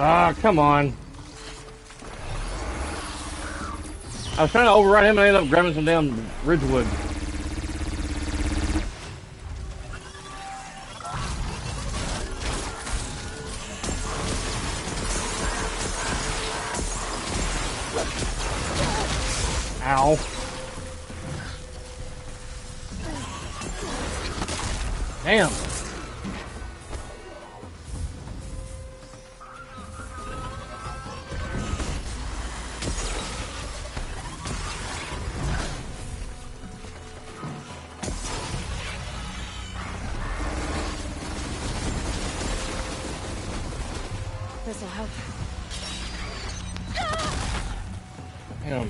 Ah, come on. I was trying to override him and I ended up grabbing some damn Ridgewood. Ow. Damn. This'll help. Damn.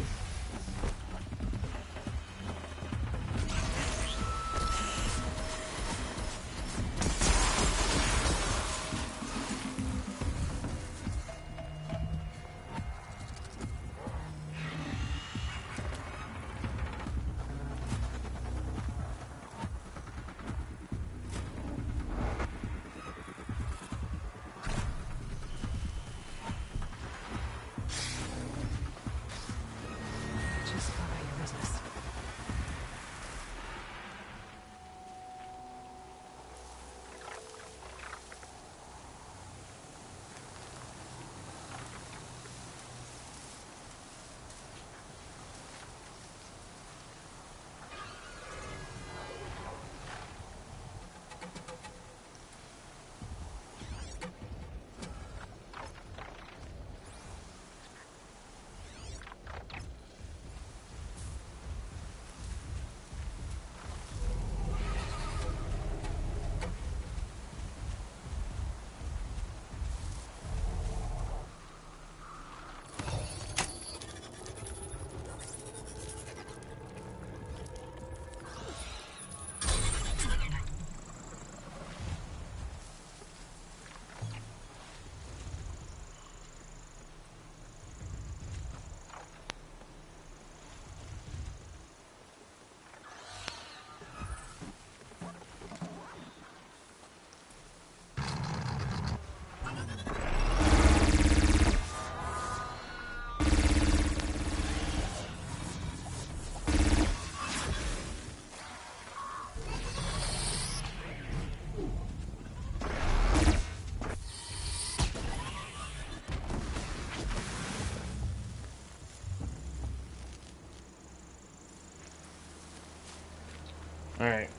Alright.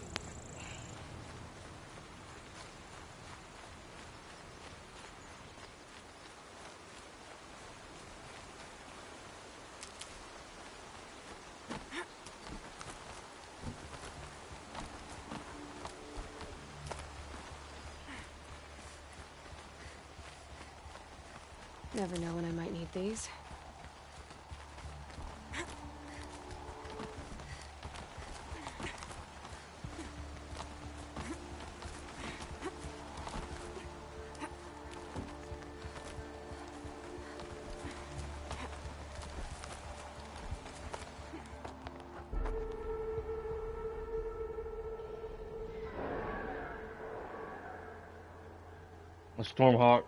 Never know when I might need these. A Stormhawk.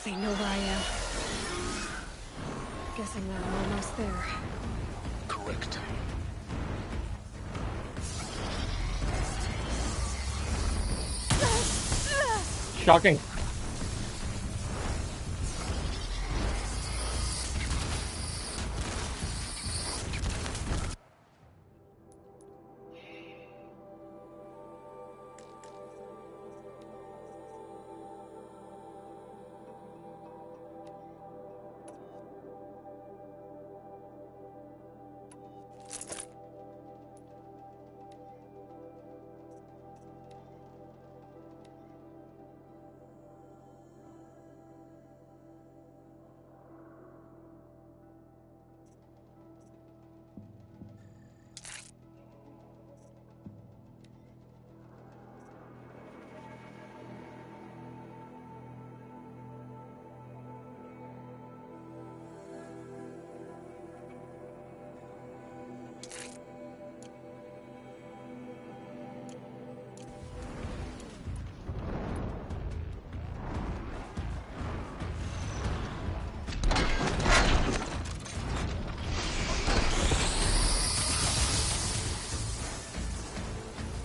They know where I am. Guessing that I'm almost there. Correct. Shocking.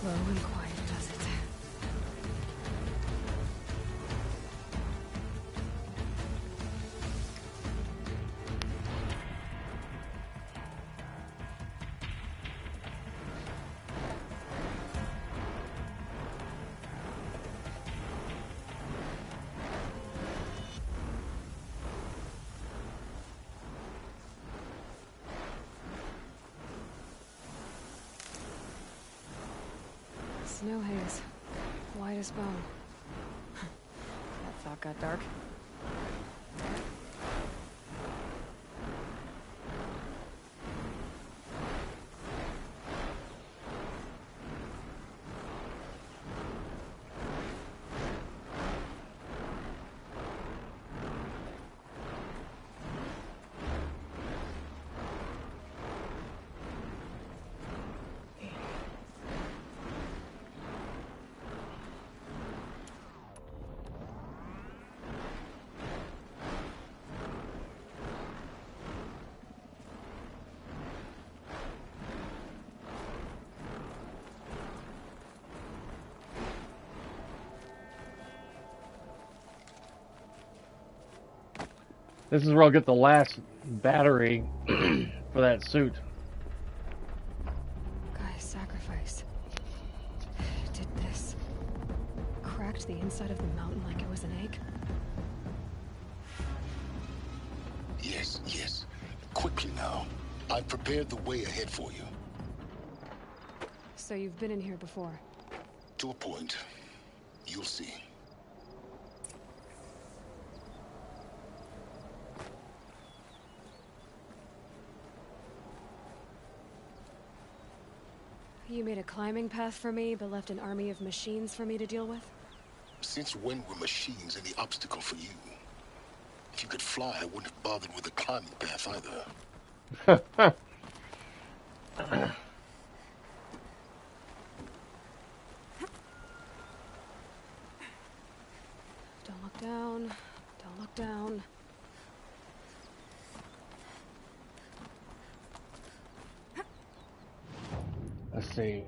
Low and quiet does it. Snow haze. White as bone. That thought got dark. This is where I'll get the last battery for that suit. Gaia's sacrifice. Did this. Cracked the inside of the mountain like it was an egg. Yes, yes. Quickly now. I've prepared the way ahead for you. So you've been in here before? To a point. You'll see. You made a climbing path for me, but left an army of machines for me to deal with? Since when were machines any obstacle for you? If you could fly, I wouldn't have bothered with the climbing path either. Don't look down. Don't look down. Let's see.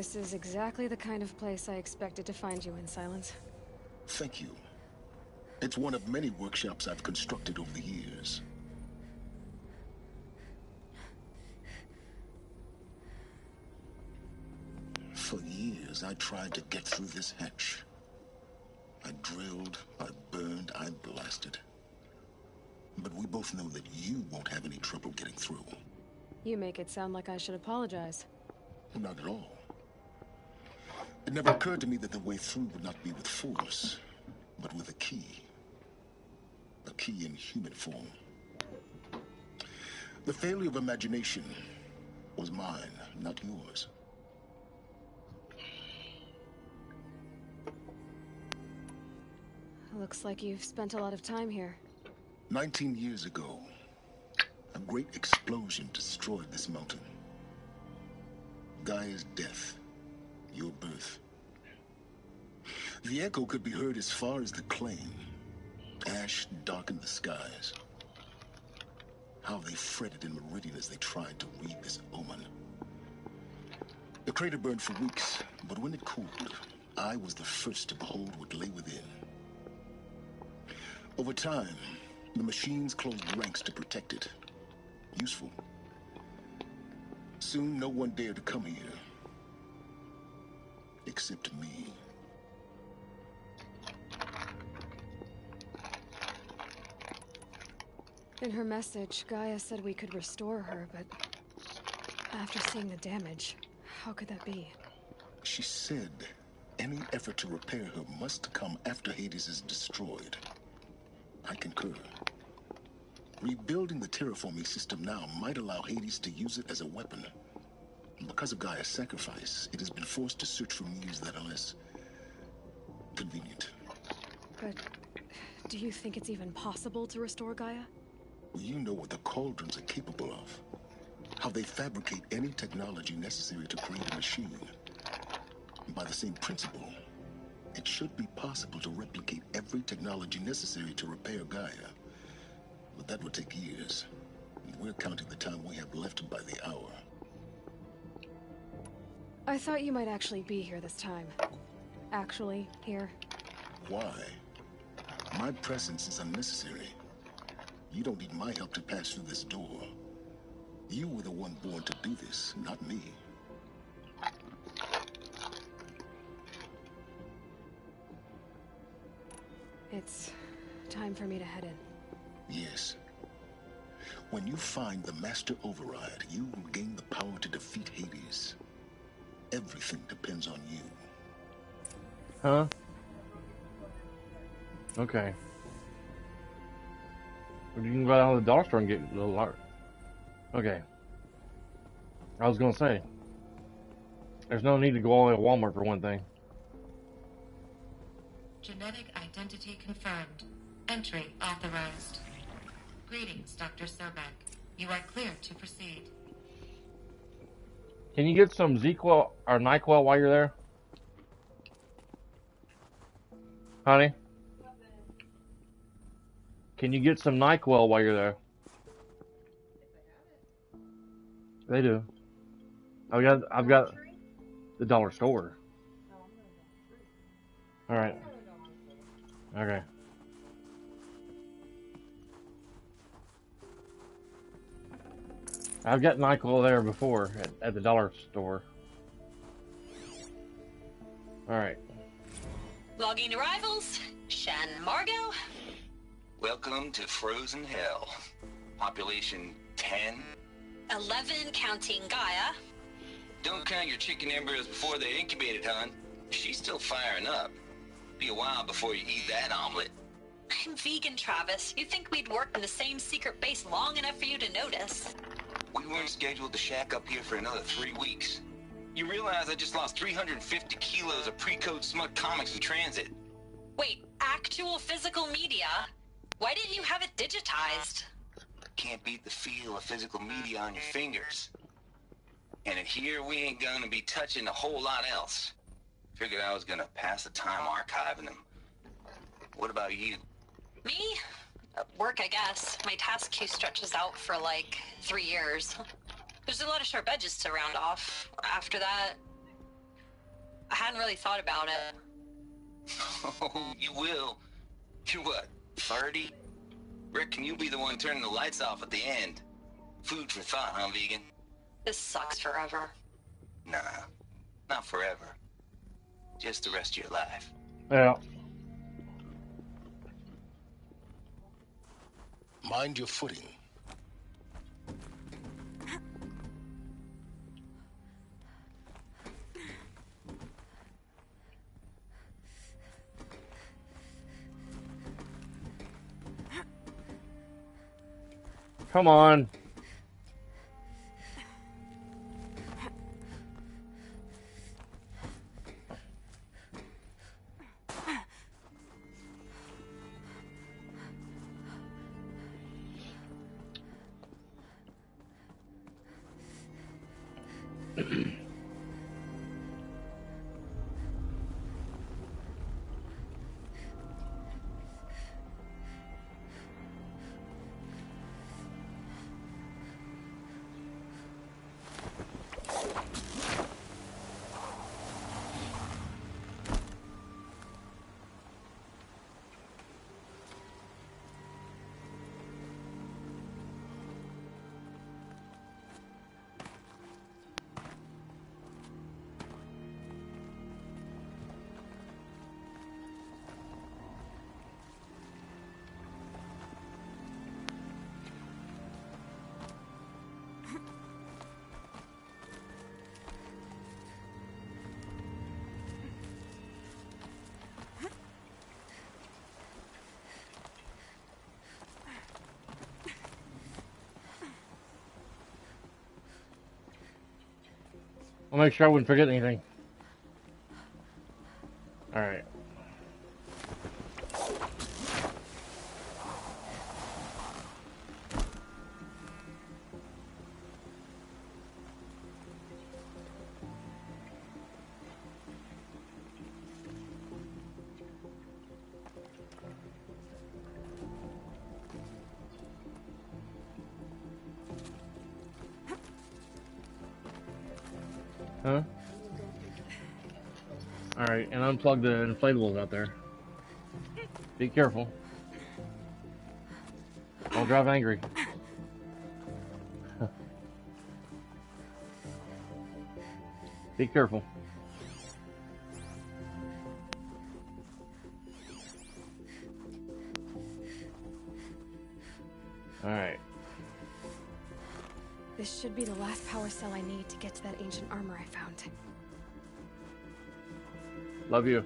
This is exactly the kind of place I expected to find you in, Silence. Thank you. It's one of many workshops I've constructed over the years. For years, I tried to get through this hatch. I drilled, I burned, I blasted. But we both know that you won't have any trouble getting through. You make it sound like I should apologize. Not at all. It never occurred to me that the way through would not be with force, but with a key. A key in human form. The failure of imagination was mine, not yours. Looks like you've spent a lot of time here. 19 years ago, a great explosion destroyed this mountain. Gaia's death, your birth. The echo could be heard as far as the claim. Ash darkened the skies. How they fretted in Meridian as they tried to read this omen. The crater burned for weeks, but when it cooled, I was the first to behold what lay within. Over time, the machines closed ranks to protect it. Useful. Soon, no one dared to come here. Except me. In her message, Gaia said we could restore her, but after seeing the damage, how could that be? She said any effort to repair her must come after Hades is destroyed. I concur. Rebuilding the terraforming system now might allow Hades to use it as a weapon. Because of Gaia's sacrifice, it has been forced to search for means that are less convenient. But do you think it's even possible to restore Gaia? You know what the Cauldrons are capable of. How they fabricate any technology necessary to create a machine. By the same principle, it should be possible to replicate every technology necessary to repair Gaia. But that would take years. And we're counting the time we have left by the hour. I thought you might actually be here this time. Actually, here. Why? My presence is unnecessary. You don't need my help to pass through this door. You were the one born to do this, not me. It's time for me to head in. Yes. When you find the Master Override, you will gain the power to defeat Hades. Everything depends on you. Huh? Okay. Well, you can go down to the dollar store and get a little art. Okay. I was gonna say, there's no need to go all the way to Walmart for one thing. Genetic identity confirmed. Entry authorized. Greetings, Dr. Sobek. You are clear to proceed. Can you get some ZQL or NyQuil while you're there? Honey? Can you get some NyQuil while you're there? They do. I've got the dollar store. Alright. Okay. I've got NyQuil there before at the dollar store. Alright. Logging arrivals. Shan Margot. Welcome to Frozen Hell. Population 10. 11 counting Gaia. Don't count your chicken embryos before they're incubated, hon. She's still firing up. Be a while before you eat that omelet. I'm vegan, Travis. You think we'd work in the same secret base long enough for you to notice? We weren't scheduled to shack up here for another 3 weeks. You realize I just lost 350 kilos of pre-code smut comics in transit. Wait, actual physical media? Why didn't you have it digitized? Can't beat the feel of physical media on your fingers. And in here, we ain't gonna be touching a whole lot else. Figured I was gonna pass the time archiving them. What about you? Me? Work, I guess. My task queue stretches out for like 3 years. There's a lot of sharp edges to round off. After that, I hadn't really thought about it. Oh, you will. You're what, 30? Rick, can you be the one turning the lights off at the end? Food for thought, huh, vegan? This sucks forever. Nah, not forever. Just the rest of your life. Yeah. Mind your footing. Come on. I'll make sure I wouldn't forget anything. Alright. Huh? Alright, and unplug the inflatables out there. Be careful. Don't drive angry. Be careful. Alright. This should be the last power cell I need to get to that ancient armor I found. Love you.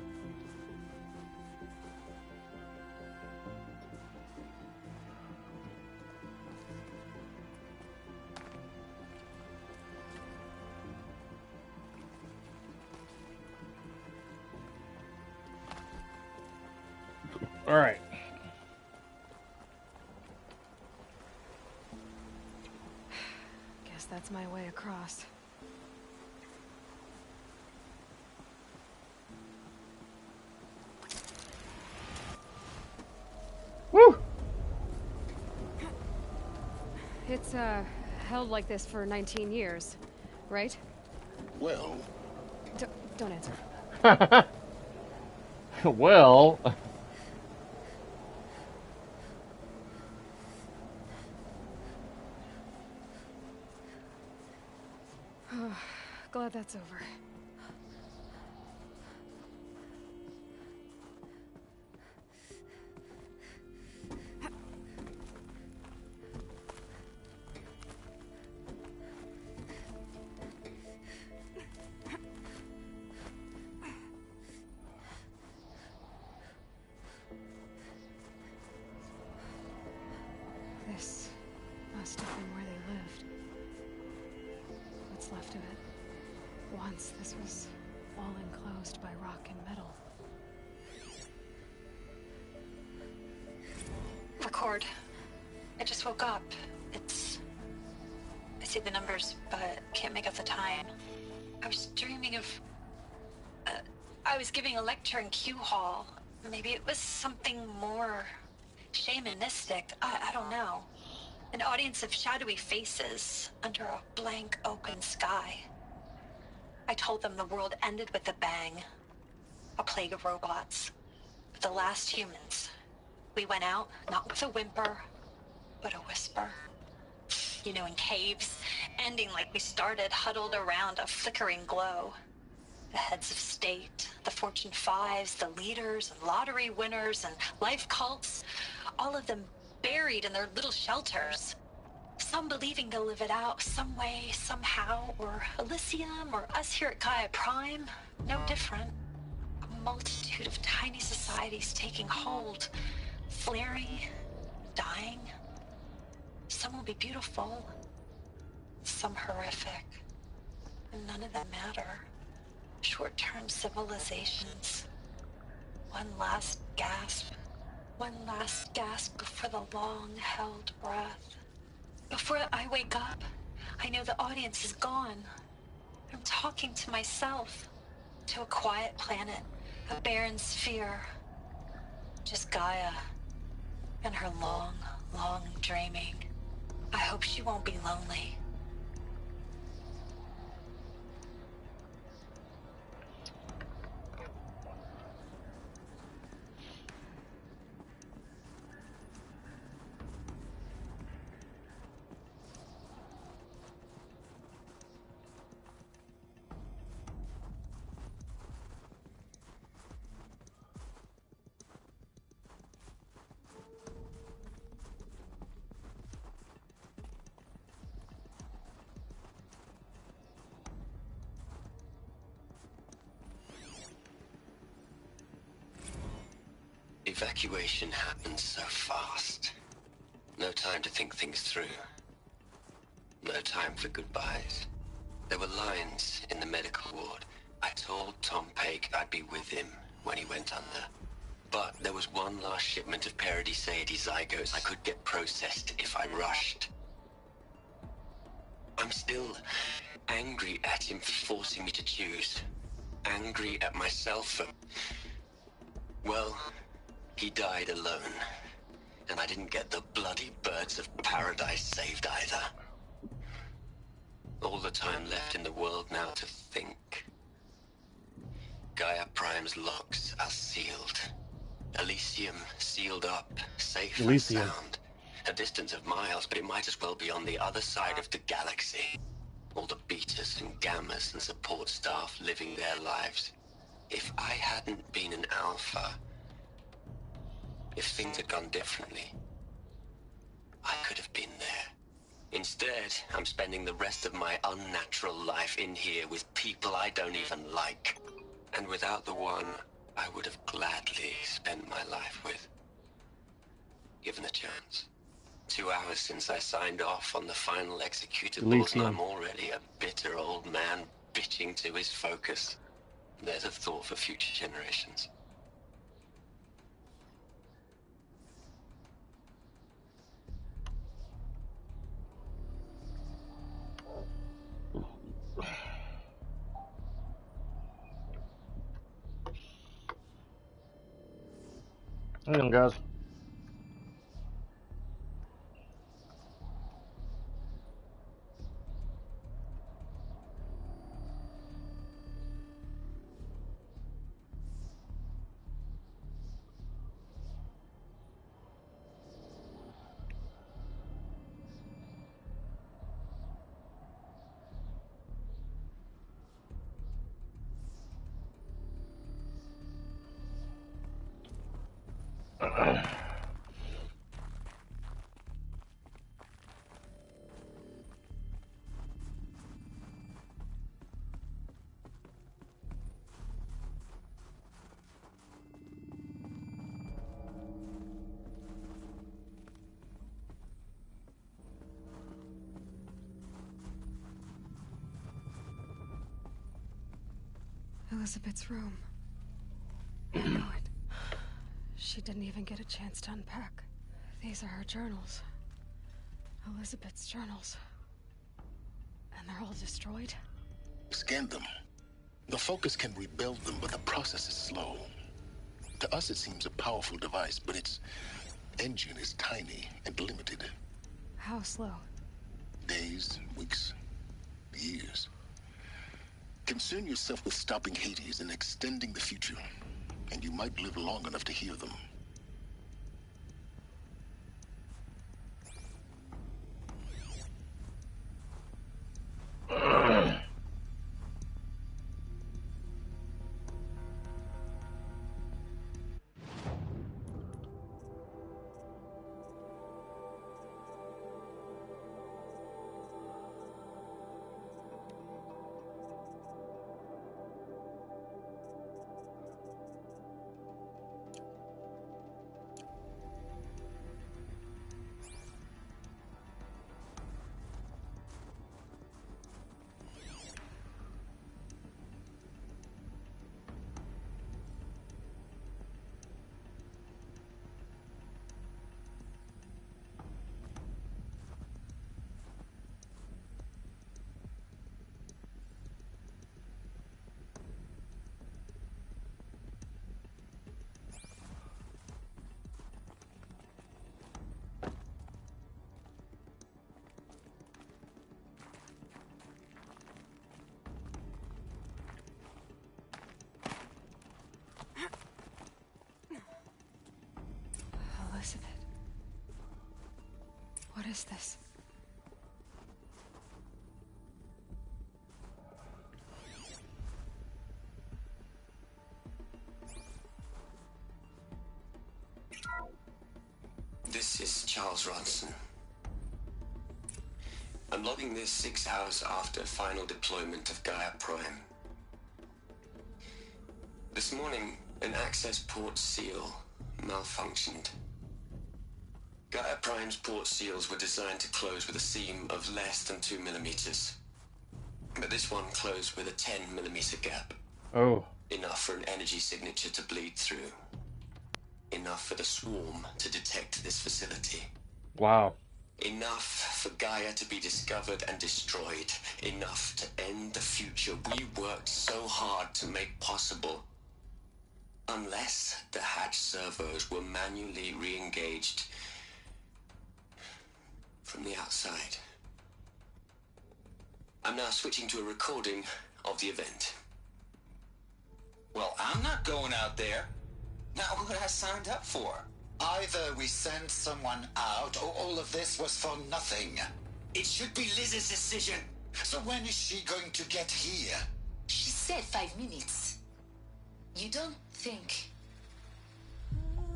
All right. Guess that's my way across. Woo! It's, held like this for 19 years, right? Well... Don't answer. Well... Glad that's over. This must have been where they lived. What's left of it. Once this was all enclosed by rock and metal. Record. I just woke up. I see the numbers, but can't make out the time. I was dreaming of... I was giving a lecture in Q Hall. Maybe it was something more shamanistic. I don't know. An audience of shadowy faces under a blank open sky. I told them the world ended with a bang. A plague of robots. The last humans. We went out, not with a whimper, but a whisper. You know, in caves, ending like we started, huddled around a flickering glow. The heads of state, the Fortune 5s, the leaders and lottery winners and life cults, all of them buried in their little shelters. Some believing they'll live it out some way, somehow, or Elysium, or us here at Gaia Prime, no different. A multitude of tiny societies taking hold, flaring, dying. Some will be beautiful, some horrific, and none of them matter. Short-term civilizations. One last gasp before the long-held breath. Before I wake up, I know the audience is gone. I'm talking to myself, to a quiet planet, a barren sphere. Just Gaia and her long, long dreaming. I hope she won't be lonely. Evacuation happened so fast. No time to think things through. No time for goodbyes. There were lines in the medical ward. I told Tom Paik I'd be with him when he went under. But there was one last shipment of Paradiseidae zygotes I could get processed if I rushed. I'm still angry at him for forcing me to choose. Angry at myself for... well... he died alone, and I didn't get the bloody birds of paradise saved either. All the time left in the world now to think. Gaia Prime's locks are sealed. Elysium sealed up, safe and sound. A distance of miles, but it might as well be on the other side of the galaxy. All the betas and gammas and support staff living their lives. If I hadn't been an alpha... if things had gone differently, I could have been there. Instead, I'm spending the rest of my unnatural life in here with people I don't even like. And without the one I would have gladly spent my life with. Given a chance. 2 hours since I signed off on the final executables, and I'm already a bitter old man bitching to his focus. There's a thought for future generations. Hang on, guys. Elizabeth's room. I know it. She didn't even get a chance to unpack. These are her journals. Elizabeth's journals. And they're all destroyed? Scan them. The Focus can rebuild them, but the process is slow. To us, it seems a powerful device, but its engine is tiny and limited. How slow? Days, weeks, years. Concern yourself with stopping Hades and extending the future, and you might live long enough to hear them. Elizabeth. What is this? This is Charles Ronson. I'm logging this 6 hours after final deployment of Gaia Prime. This morning, an access port seal malfunctioned. Gaia Prime's port seals were designed to close with a seam of less than 2 millimeters. But this one closed with a 10 millimeter gap. Oh. Enough for an energy signature to bleed through. Enough for the swarm to detect this facility. Wow. Enough for Gaia to be discovered and destroyed. Enough to end the future we worked so hard to make possible. Unless the hatch servos were manually re-engaged from the outside. I'm now switching to a recording of the event. Well, I'm not going out there. Not what I signed up for. Either we send someone out, or all of this was for nothing. It should be Liz's decision. So when is she going to get here? She said 5 minutes. You don't think...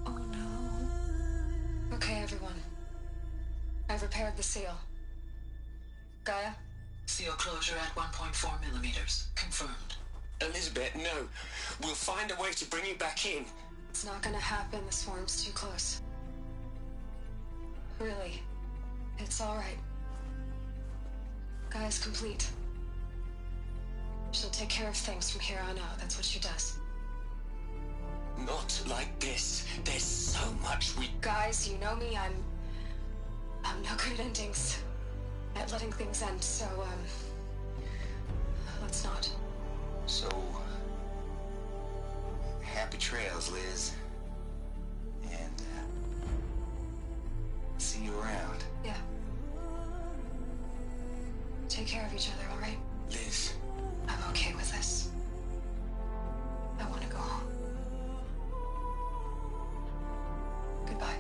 Oh no. Okay, everyone. I've repaired the seal. Gaia? Seal closure at 1.4 millimeters. Confirmed. Elizabeth, no. We'll find a way to bring you back in. It's not gonna happen. The swarm's too close. Really. It's alright. Gaia's complete. She'll take care of things from here on out. That's what she does. Not like this. There's so much we... Guys, you know me. I'm no good at endings. At letting things end, so, let's not. So... happy trails, Liz. And, see you around. Yeah. Take care of each other, alright? Liz. I'm okay with this. I want to go home. Goodbye.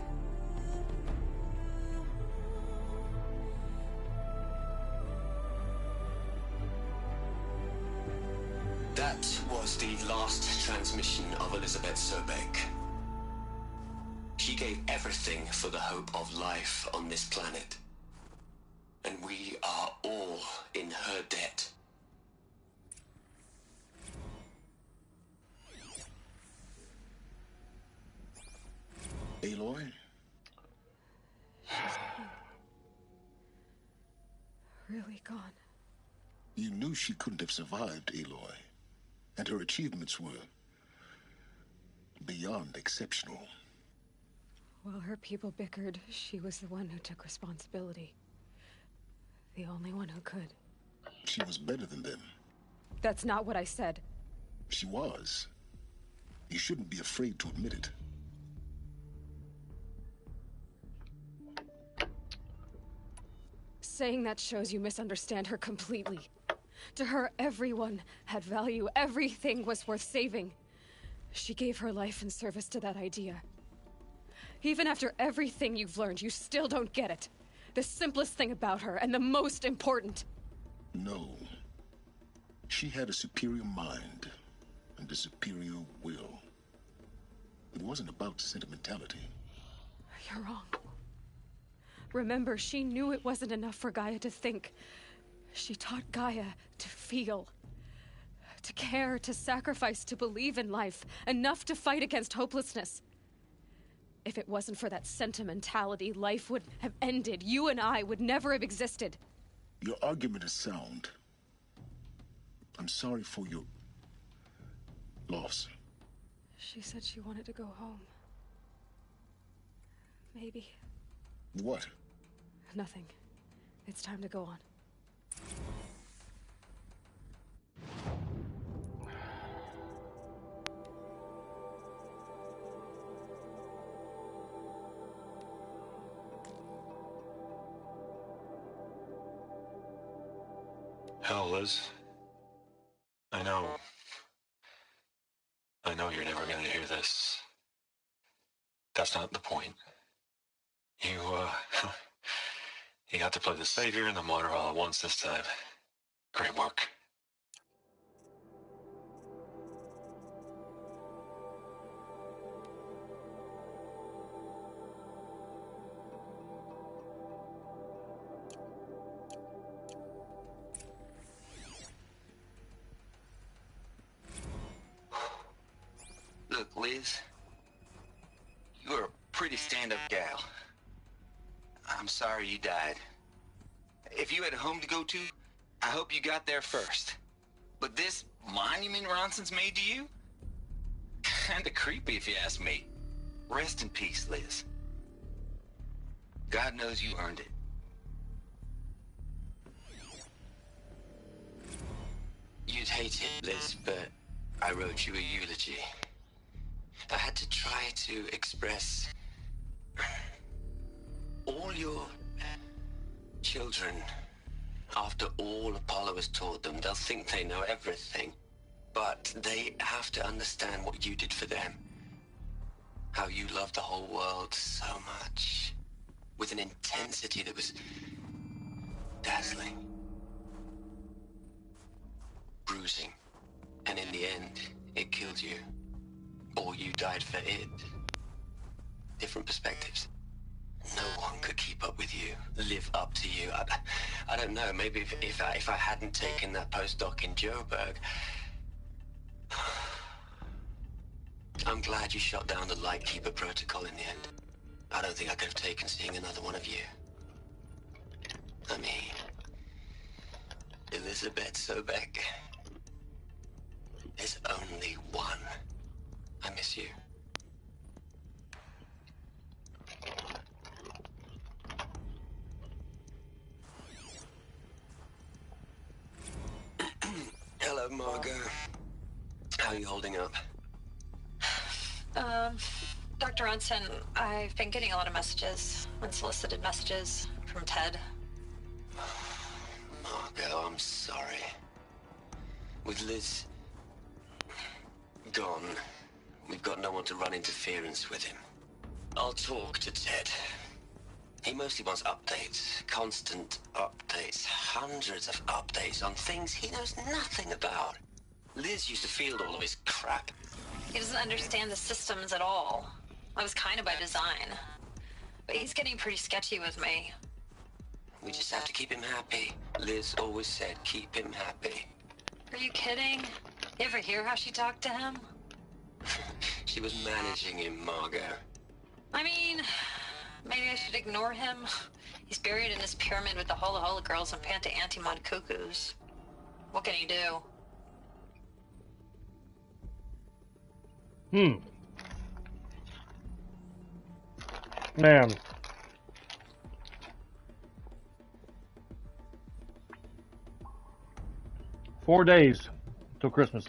That was the last transmission of Elizabeth Sobeck. She gave everything for the hope of life on this planet. And we are all in her debt. Aloy? Really gone. You knew she couldn't have survived, Aloy. And her achievements were beyond exceptional. While her people bickered, she was the one who took responsibility. The only one who could. She was better than them. That's not what I said. She was. You shouldn't be afraid to admit it. Saying that shows you misunderstand her completely. To her, everyone had value. Everything was worth saving. She gave her life in service to that idea. Even after everything you've learned, you still don't get it. The simplest thing about her, and the most important. No. She had a superior mind and a superior will. It wasn't about sentimentality. You're wrong. Remember, she knew it wasn't enough for Gaia to think. She taught Gaia to feel. To care, to sacrifice, to believe in life. Enough to fight against hopelessness. If it wasn't for that sentimentality, life would have ended. You and I would never have existed. Your argument is sound. I'm sorry for your loss. She said she wanted to go home. Maybe. What? Nothing. It's time to go on. Hell, Liz. I know you're never gonna hear this. That's not the point. You got to play the savior and the martyr all at once this time. Great work. Look, Liz, you're a pretty stand-up gal. I'm sorry you died. If you had a home to go to, I hope you got there first. But this monument Ronson's made to you? Kinda creepy if you ask me. Rest in peace, Liz. God knows you earned it. You'd hate it, Liz, but I wrote you a eulogy. I had to try to express all your children. After all Apollo has taught them, they'll think they know everything. But they have to understand what you did for them. How you loved the whole world so much. With an intensity that was dazzling. Bruising. And in the end, it killed you. Or you died for it. Different perspectives. No one could keep up with you, live up to you. I don't know, maybe if I hadn't taken that postdoc in Joburg. I'm glad you shot down the Lightkeeper protocol in the end. I don't think I could have taken seeing another one of you. I mean, Elizabeth Sobek. There's only one. I miss you. Hello, Margot. How are you holding up? Dr. Ronson, I've been getting a lot of messages, unsolicited messages from Ted. Margot, I'm sorry. With Liz gone, we've got no one to run interference with him. I'll talk to Ted. He mostly wants updates, constant updates, hundreds of updates on things he knows nothing about. Liz used to field all of his crap. He doesn't understand the systems at all. That was kind of by design. But he's getting pretty sketchy with me. We just have to keep him happy. Liz always said, keep him happy. Are you kidding? You ever hear how she talked to him? She was managing him, Margot. I mean, maybe I should ignore him. He's buried in his pyramid with the Hola Hola girls and Panta Antimon cuckoos. What can he do? Man. Four days till Christmas.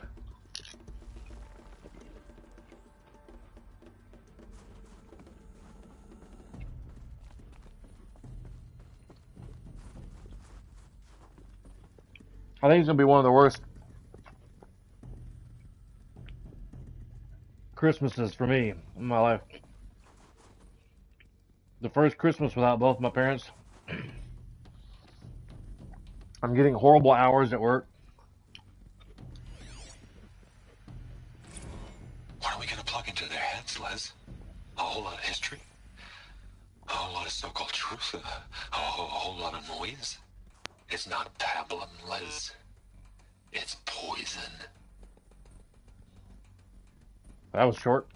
I think it's gonna be one of the worst Christmases for me in my life. The first Christmas without both my parents. I'm getting horrible hours at work. What are we gonna plug into their heads, Les? A whole lot of history? A whole lot of so-called truth? A whole lot of noise? It's not pablum, Les. It's poison. That was short.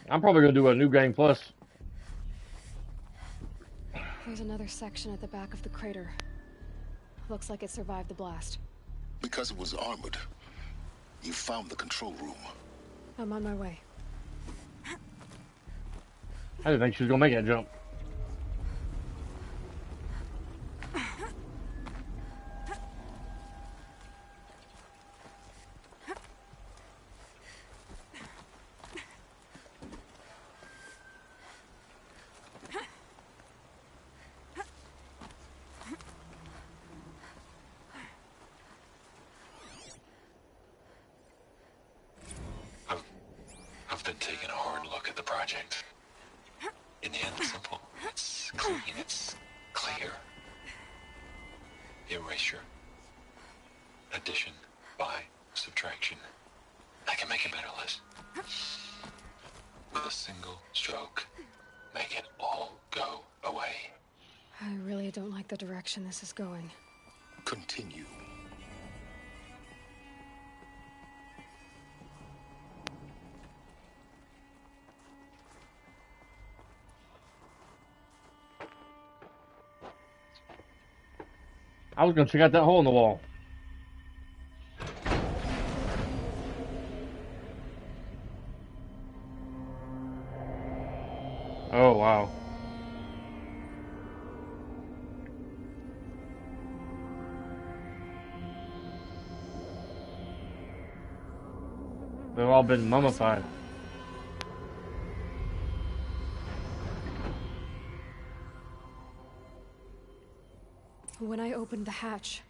I'm probably going to do a New Game Plus. There's another section at the back of the crater. Looks like it survived the blast. Because it was armored, you found the control room. I'm on my way. I didn't think she was going to make that jump. I've been taking a hard look at the project. In the end, it's simple. It's clean. It's clear. Erasure. Addition. By. Subtraction. I can make it better, Liz. With a single stroke, make it all go away. I really don't like the direction this is going. Continue. I was going to check out that hole in the wall. Oh, wow. They've all been mummified. When I opened the hatch,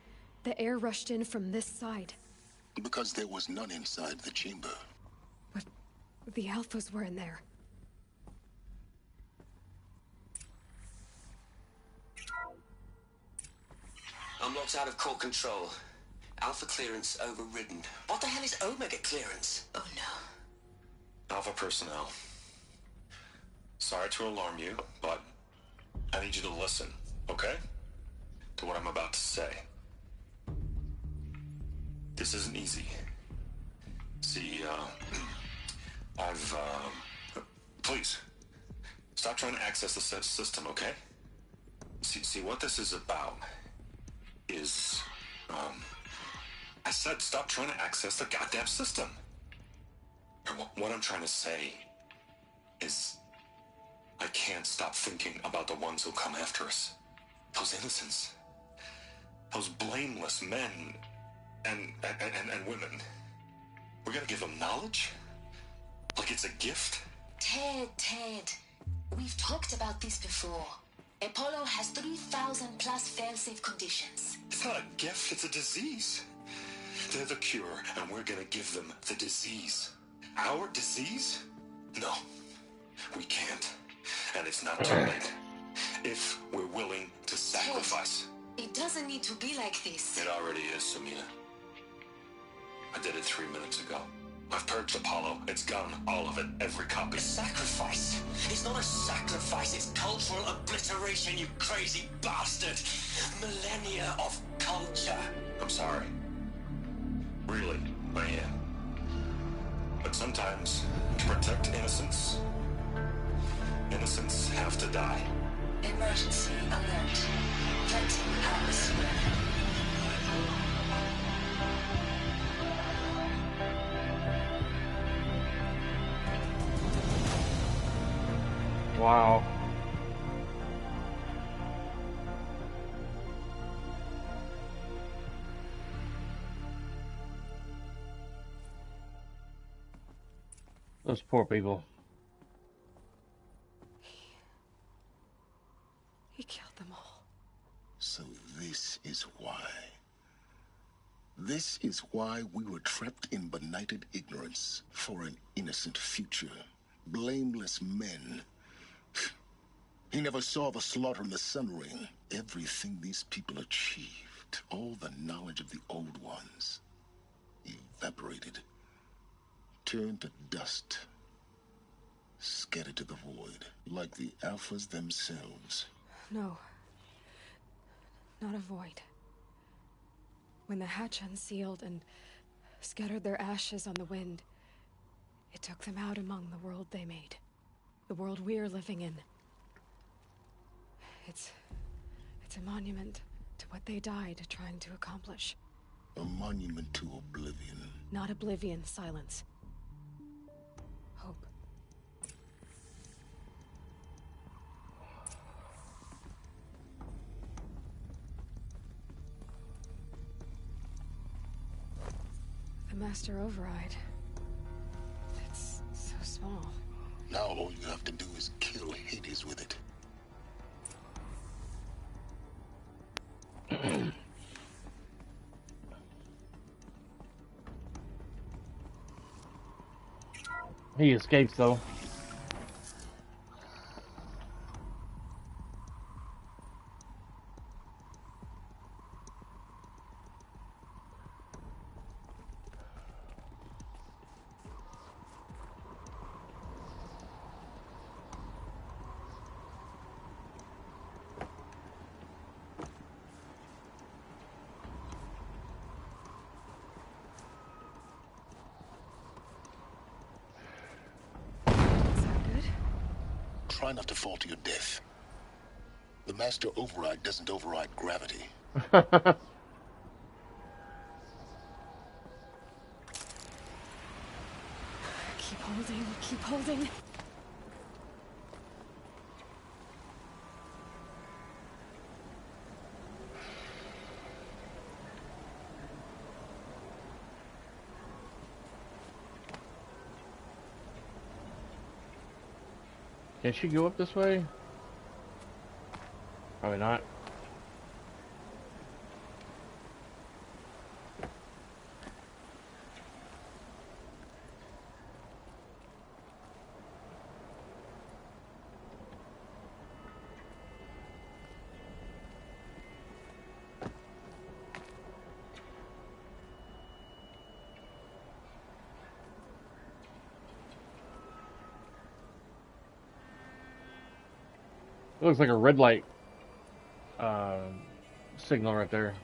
the air rushed in from this side. Because there was none inside the chamber. But the Alphas were in there. Unlocked out of core control. Alpha clearance overridden. What the hell is Omega clearance? Oh no. Alpha personnel. Sorry to alarm you, but I need you to listen, okay? To what I'm about to say. This isn't easy. See, please, stop trying to access the system, okay? See, what this is about is, I said stop trying to access the goddamn system. What I'm trying to say is, I can't stop thinking about the ones who come after us. Those innocents. Those blameless men and women. We're gonna give them knowledge? Like it's a gift? Ted. We've talked about this before. Apollo has 3,000 plus fail-safe conditions. It's not a gift, it's a disease. They're the cure, and we're gonna give them the disease. Our disease? No, we can't. And it's not too late. If we're willing to sacrifice. It doesn't need to be like this. It already is, Samina. I did it 3 minutes ago. I've purged Apollo. It's gone. All of it. Every copy. A sacrifice? It's not a sacrifice. It's cultural obliteration, you crazy bastard. Millennia of culture. I'm sorry. Really, I am. But sometimes, to protect innocence, innocents have to die. Emergency alert. Threatening atmosphere. Wow. Those poor people. He killed them all. So this is why. This is why we were trapped in benighted ignorance for an innocent future. Blameless men. He never saw the slaughter in the Sun Ring. Everything these people achieved, all the knowledge of the Old Ones, evaporated, turned to dust, scattered to the void, like the Alphas themselves. No. Not a void. When the hatch unsealed and scattered their ashes on the wind, it took them out among the world they made. The world we're living in. It's a monument to what they died trying to accomplish. A monument to oblivion. Not oblivion, Silence. Hope. The Master Override. It's so small. Now all you have to do is kill Hades with it. He escapes though. Try not to fall to your death. The Master Override doesn't override gravity. Keep holding, keep holding. Can she go up this way? Probably not. It looks like a red light signal right there.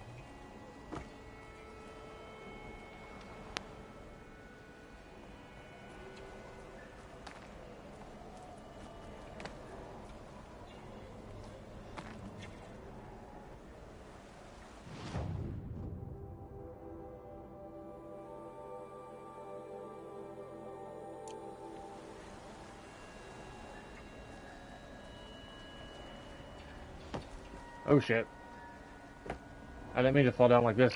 Oh shit. I didn't mean to fall down like this.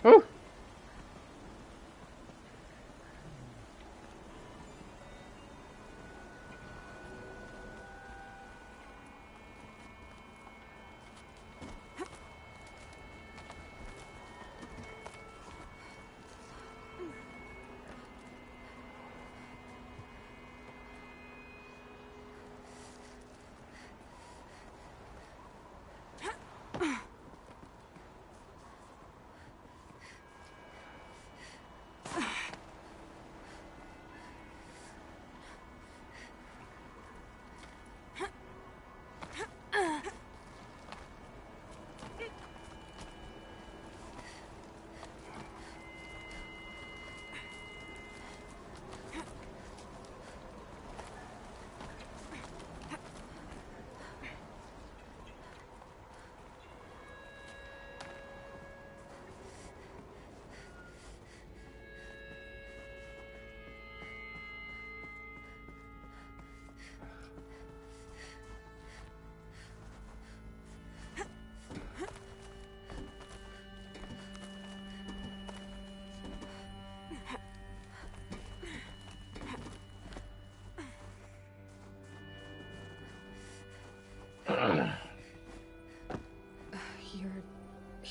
Whew.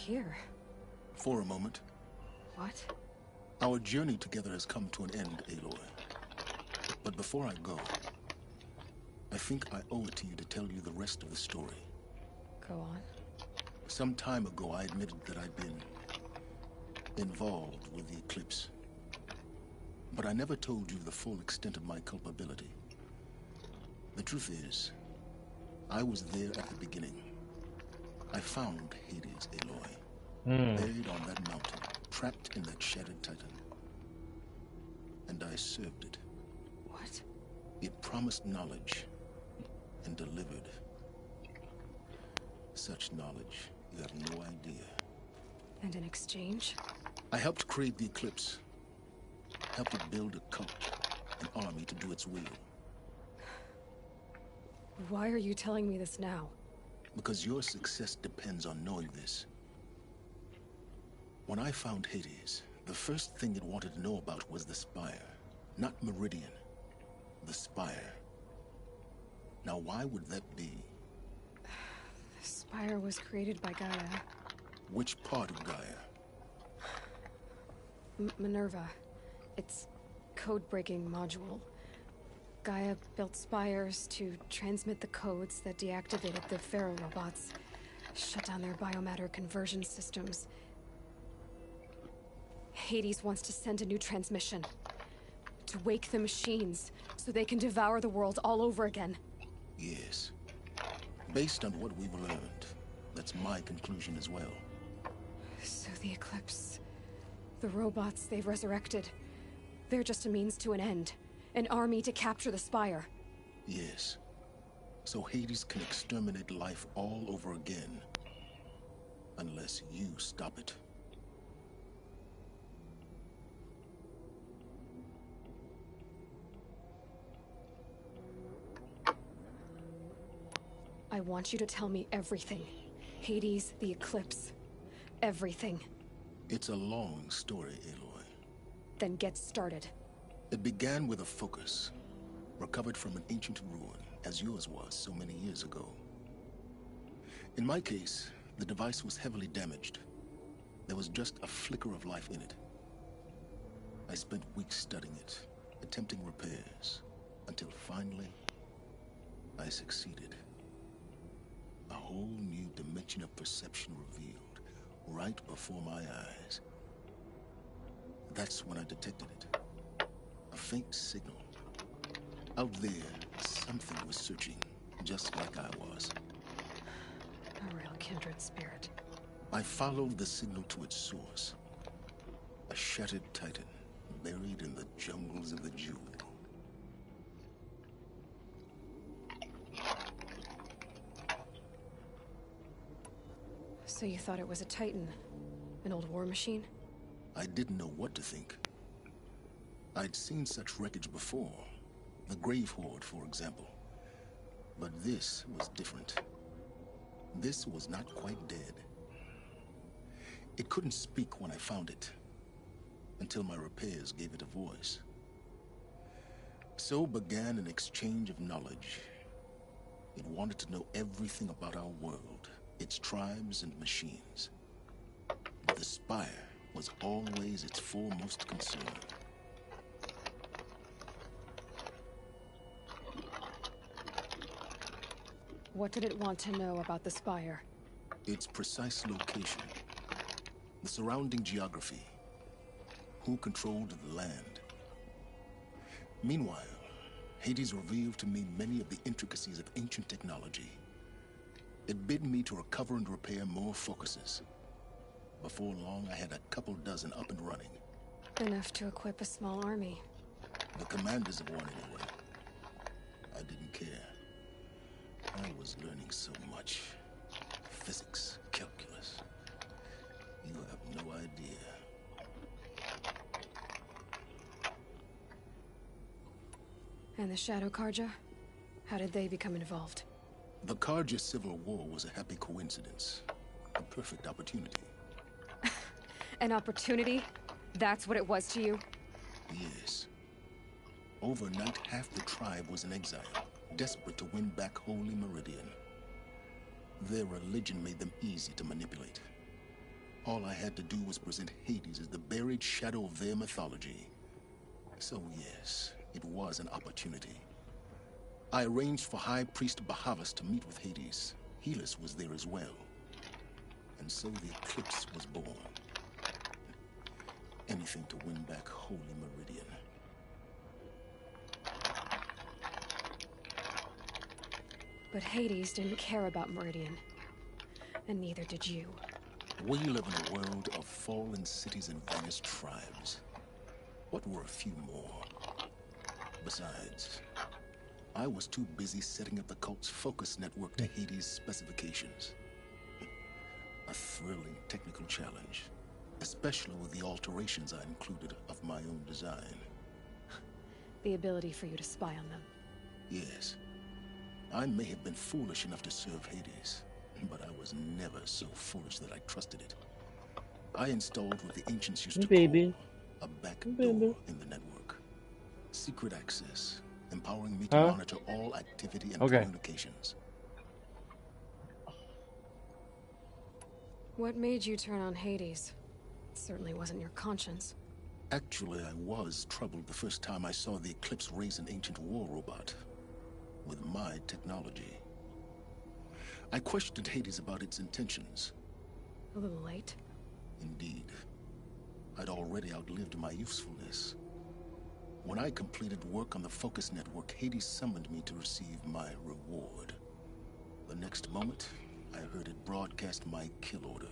here? For a moment. What? Our journey together has come to an end, Aloy. But before I go, I think I owe it to you to tell you the rest of the story. Go on. Some time ago, I admitted that I'd been involved with the Eclipse. But I never told you the full extent of my culpability. The truth is, I was there at the beginning. I found Hades, Aloy, buried on that mountain, trapped in that shattered titan. And I served it. What? It promised knowledge and delivered. Such knowledge, you have no idea. And in exchange? I helped create the Eclipse. Helped it build a cult, an army to do its will. Why are you telling me this now? Because your success depends on knowing this. When I found Hades, the first thing it wanted to know about was the Spire. Not Meridian. The Spire. Now why would that be? The Spire was created by Gaia. Which part of Gaia? Minerva. It's code-breaking module. Gaia built spires to transmit the codes that deactivated the Pharaoh robots, shut down their biomatter conversion systems. Hades wants to send a new transmission to wake the machines so they can devour the world all over again. Yes. Based on what we've learned, that's my conclusion as well. So the Eclipse, the robots they've resurrected, they're just a means to an end. An army to capture the Spire. Yes. So Hades can exterminate life all over again. Unless you stop it. I want you to tell me everything. Hades, the Eclipse, everything. It's a long story, Aloy. Then get started. It began with a focus, recovered from an ancient ruin, as yours was so many years ago. In my case, the device was heavily damaged. There was just a flicker of life in it. I spent weeks studying it, attempting repairs, until finally, I succeeded. A whole new dimension of perception revealed, right before my eyes. That's when I detected it. A faint signal. Out there, something was searching, just like I was. A real kindred spirit. I followed the signal to its source. A shattered titan, buried in the jungles of the Jewel. So you thought it was a titan? An old war machine? I didn't know what to think. I'd seen such wreckage before. The Grave Horde, for example. But this was different. This was not quite dead. It couldn't speak when I found it, until my repairs gave it a voice. So began an exchange of knowledge. It wanted to know everything about our world, its tribes and machines. The Spire was always its foremost concern. What did it want to know about the Spire? Its precise location, the surrounding geography, who controlled the land. Meanwhile, Hades revealed to me many of the intricacies of ancient technology. It bid me to recover and repair more focuses. Before long, I had a couple dozen up and running. Enough to equip a small army. The commanders of one, anyway. I didn't care. I was learning so much. Physics, calculus. You have no idea. And the Shadow Carja? How did they become involved? The Carja Civil War was a happy coincidence. A perfect opportunity. An opportunity? That's what it was to you? Yes. Overnight, half the tribe was in exile, desperate to win back Holy Meridian. Their religion made them easy to manipulate. All I had to do was present Hades as the buried shadow of their mythology. So yes, it was an opportunity. I arranged for High Priest Bahavas to meet with Hades. Helis was there as well. And so the eclipse was born. Anything to win back Holy Meridian. But Hades didn't care about Meridian. And neither did you. We live in a world of fallen cities and vanished tribes. What were a few more? Besides, I was too busy setting up the cult's focus network to Hades' specifications. A thrilling technical challenge, especially with the alterations I included of my own design. The ability for you to spy on them. Yes, I may have been foolish enough to serve Hades, but I was never so foolish that I trusted it. I installed what the ancients used to call a back door in the network. Secret access, empowering me to monitor all activity and communications. What made you turn on Hades? It certainly wasn't your conscience. Actually, I was troubled the first time I saw the Eclipse raise an ancient war robot with my technology. I questioned Hades about its intentions. A little late. Indeed. I'd already outlived my usefulness. When I completed work on the Focus Network, Hades summoned me to receive my reward. The next moment, I heard it broadcast my kill order.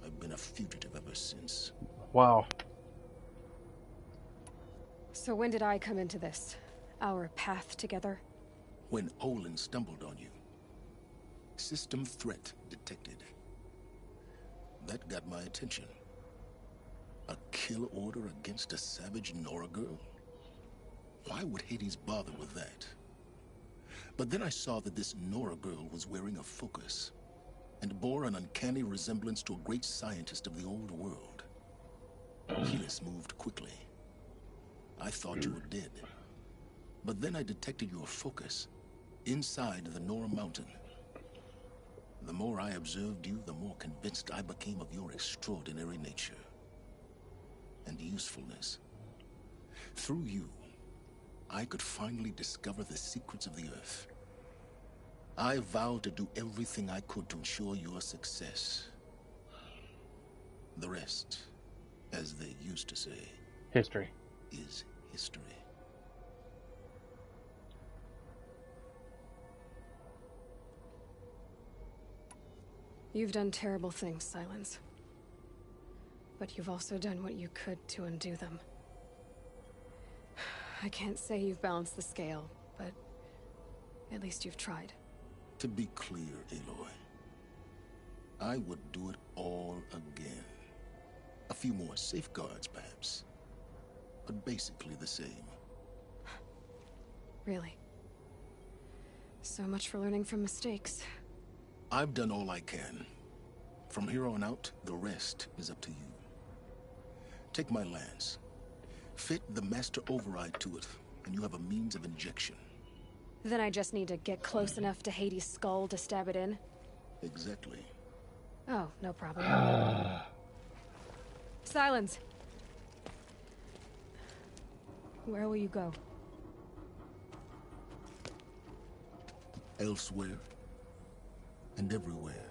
I've been a fugitive ever since. Wow. So when did I come into this? Our path together? When Olin stumbled on you. System threat detected. That got my attention. A kill order against a savage Nora girl? Why would Hades bother with that? But then I saw that this Nora girl was wearing a focus and bore an uncanny resemblance to a great scientist of the old world. Helis moved quickly. I thought you were dead. But then I detected your focus inside the Nora mountain. The more I observed you, the more convinced I became of your extraordinary nature and usefulness. Through you, I could finally discover the secrets of the Earth. I vowed to do everything I could to ensure your success. The rest, as they used to say, history is history. You've done terrible things, Silence. But you've also done what you could to undo them. I can't say you've balanced the scale, but at least you've tried. To be clear, Aloy, I would do it all again. A few more safeguards, perhaps, but basically the same. Really? So much for learning from mistakes. I've done all I can. From here on out, the rest is up to you. Take my lance. Fit the master override to it, and you have a means of injection. Then I just need to get close enough to Hades' skull to stab it in? Exactly. Oh, no problem. Silence! Where will you go? Elsewhere. And everywhere.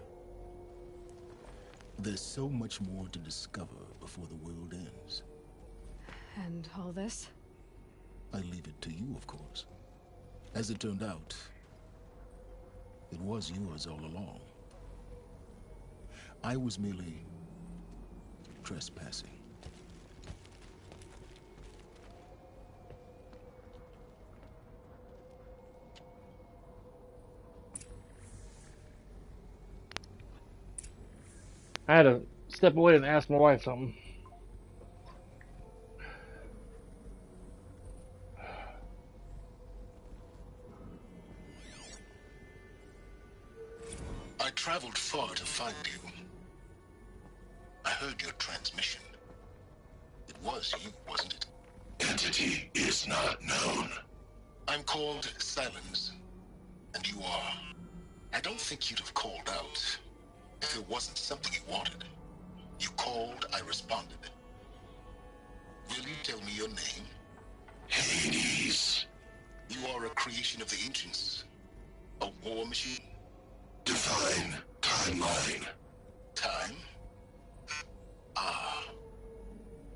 There's so much more to discover before the world ends. And all this? I leave it to you, of course. As it turned out, it was yours all along. I was merely trespassing. I had to step away and ask my wife something. I traveled far to find you. I heard your transmission. It was you, wasn't it? Entity is not known. I'm called Silence, and you are. I don't think you'd have called out if it wasn't something you wanted. You called, I responded. Will you tell me your name? Hades. You are a creation of the ancients. A war machine? Define timeline. Time? Ah.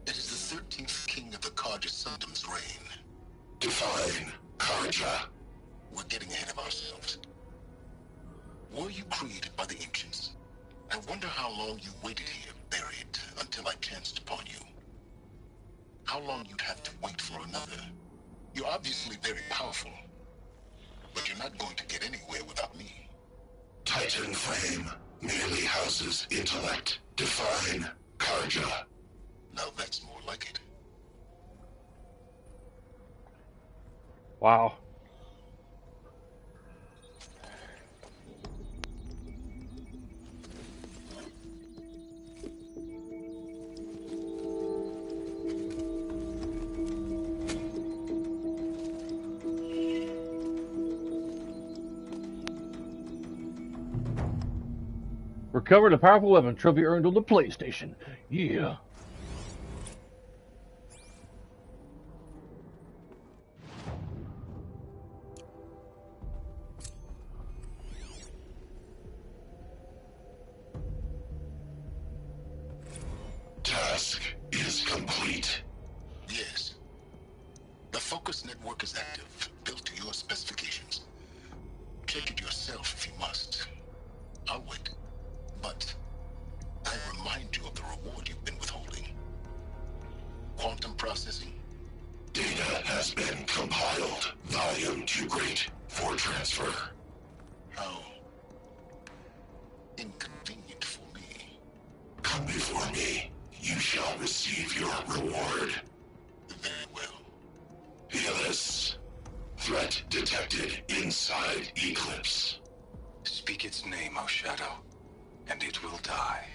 It is the 13th king of the Karja Sundom's reign. Define Karja. We're getting ahead of ourselves. Were you created by the ancients? I wonder how long you waited here, buried, until I chanced upon you. How long you'd have to wait for another. You're obviously very powerful, but you're not going to get anywhere without me. Titan Flame merely houses intellect. Define Karja. Now that's more like it. Wow. Recovered a powerful weapon, trophy earned on the PlayStation. Yeah. Task is complete. Yes. The focus network is active, built to your specifications. Check it yourself if you must. I'll wait. But I remind you of the reward you've been withholding. Quantum processing. Data has been compiled. Volume too great for transfer. How inconvenient for me. Come before me. You shall receive your reward. Very well. Helis. Threat detected inside Eclipse. Speak its name, O Shadow, and it will die.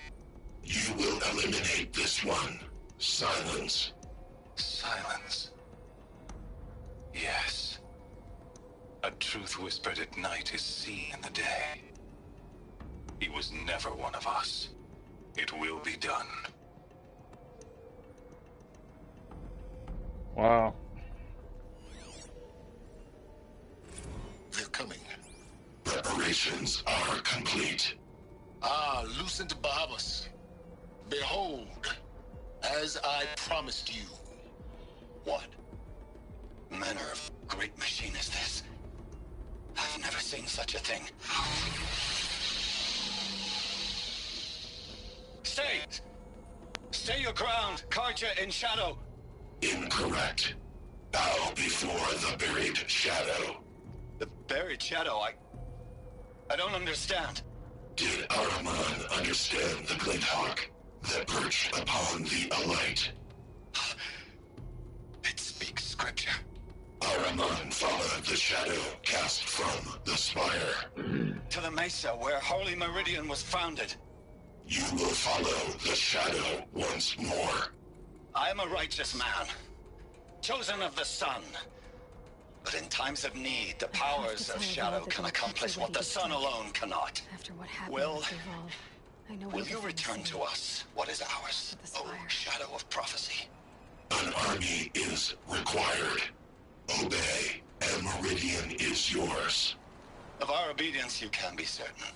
You will eliminate this one. Silence. Silence. Yes. A truth whispered at night is seen in the day. He was never one of us. It will be done. Wow. They're coming. Preparations are complete. Ah, Lucent Bahamas. Behold, as I promised you. What? Manner of great machine is this? I've never seen such a thing. Stay! Stay your ground, Karja in shadow! Incorrect. Bow before the buried shadow. The buried shadow, I don't understand. Did Araman understand the Glinthawk that perched upon the Alight? It speaks scripture. Araman followed the shadow cast from the spire. To the mesa where Holy Meridian was founded. You will follow the shadow once more. I am a righteous man, chosen of the sun. But in times of need, the powers of shadow can accomplish what the sun alone cannot. After what happened Will, with Evolve, I know will you return to us what is ours, O shadow of prophecy? An army is required. Obey, and Meridian is yours. Of our obedience you can be certain.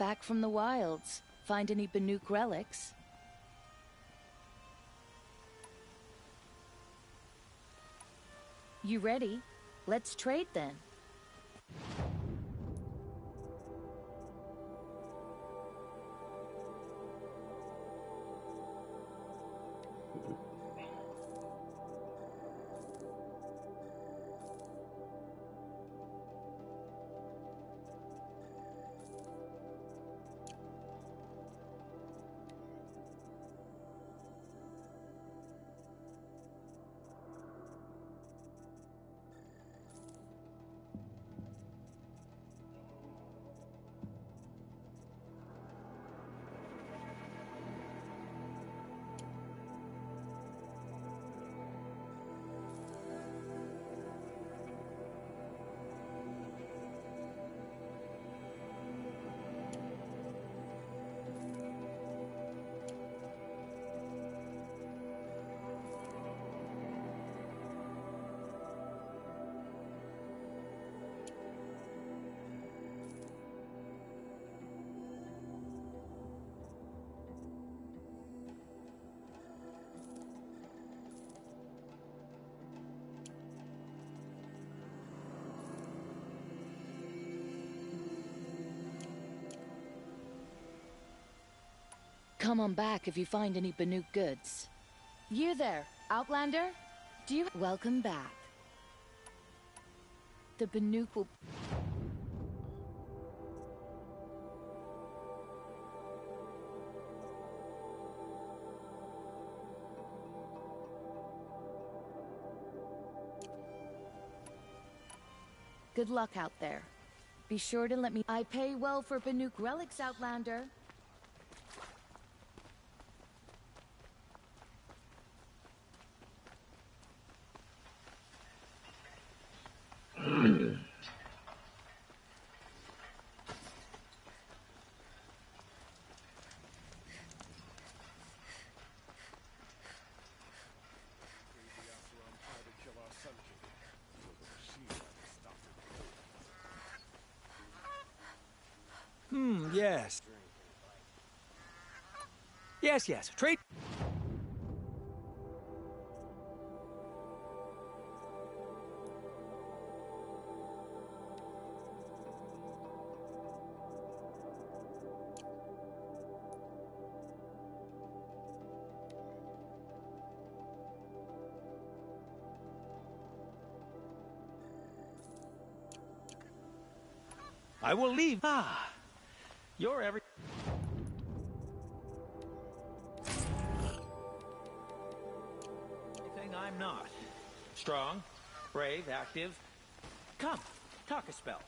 back from the wilds. Find any Banuk relics? You ready? Let's trade then. Come on back if you find any Banuk goods. You there, Outlander? Do you... Welcome back. The Banuk will... Good luck out there. Be sure to let me... I pay well for Banuk relics, Outlander. Yes. Yes. Trade. I will leave. You're every... Anything I'm not. Strong, brave, active. Come, talk a spell.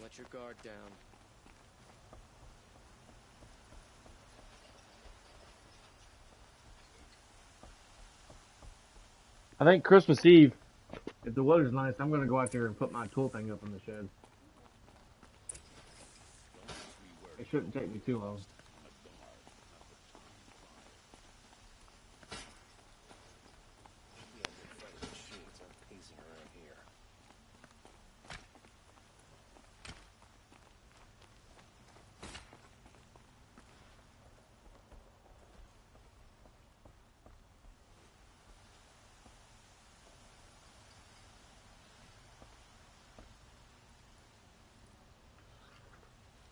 Let your guard down. I think Christmas Eve, if the weather's nice, I'm going to go out there and put my tool thing up in the shed. It shouldn't take me too long.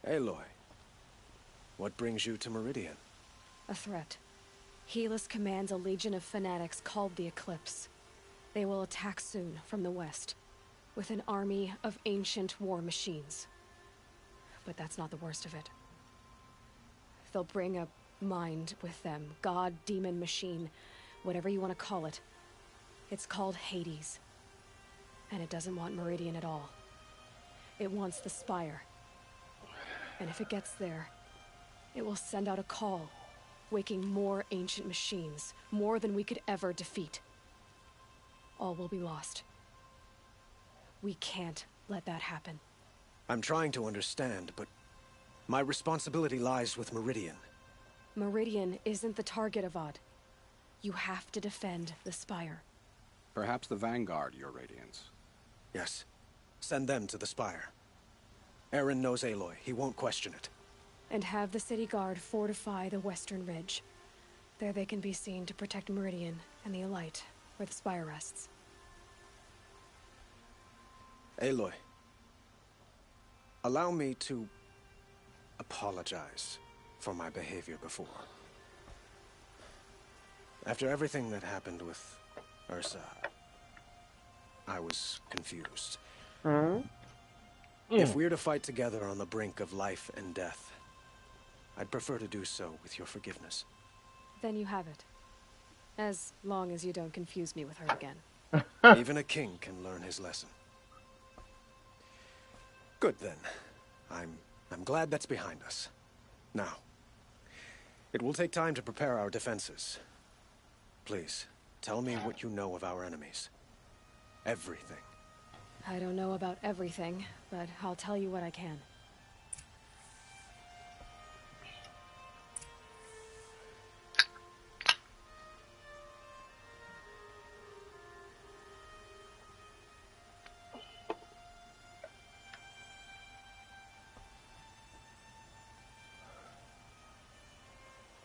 Aloy, what brings you to Meridian? A threat. Helis commands a legion of fanatics called the Eclipse. They will attack soon from the west, with an army of ancient war machines. But that's not the worst of it. They'll bring a mind with them, god, demon, machine, whatever you want to call it. It's called Hades. And it doesn't want Meridian at all. It wants the Spire. And if it gets there, it will send out a call, waking more ancient machines, more than we could ever defeat. All will be lost. We can't let that happen. I'm trying to understand, but my responsibility lies with Meridian. Meridian isn't the target, Avad. You have to defend the Spire. Perhaps the Vanguard, Your Radiance. Yes. Send them to the Spire. Aaron knows Aloy. He won't question it. And have the City Guard fortify the Western Ridge. There they can be seen to protect Meridian and the Elite, where the Spire rests. Aloy, allow me to apologize for my behavior before. After everything that happened with Ursa, I was confused. If we're to fight together on the brink of life and death, I'd prefer to do so with your forgiveness. Then you have it. As long as you don't confuse me with her again. Even a king can learn his lesson. Good then. I'm glad that's behind us. Now, it will take time to prepare our defenses. Please, tell me what you know of our enemies. Everything. I don't know about everything, but I'll tell you what I can.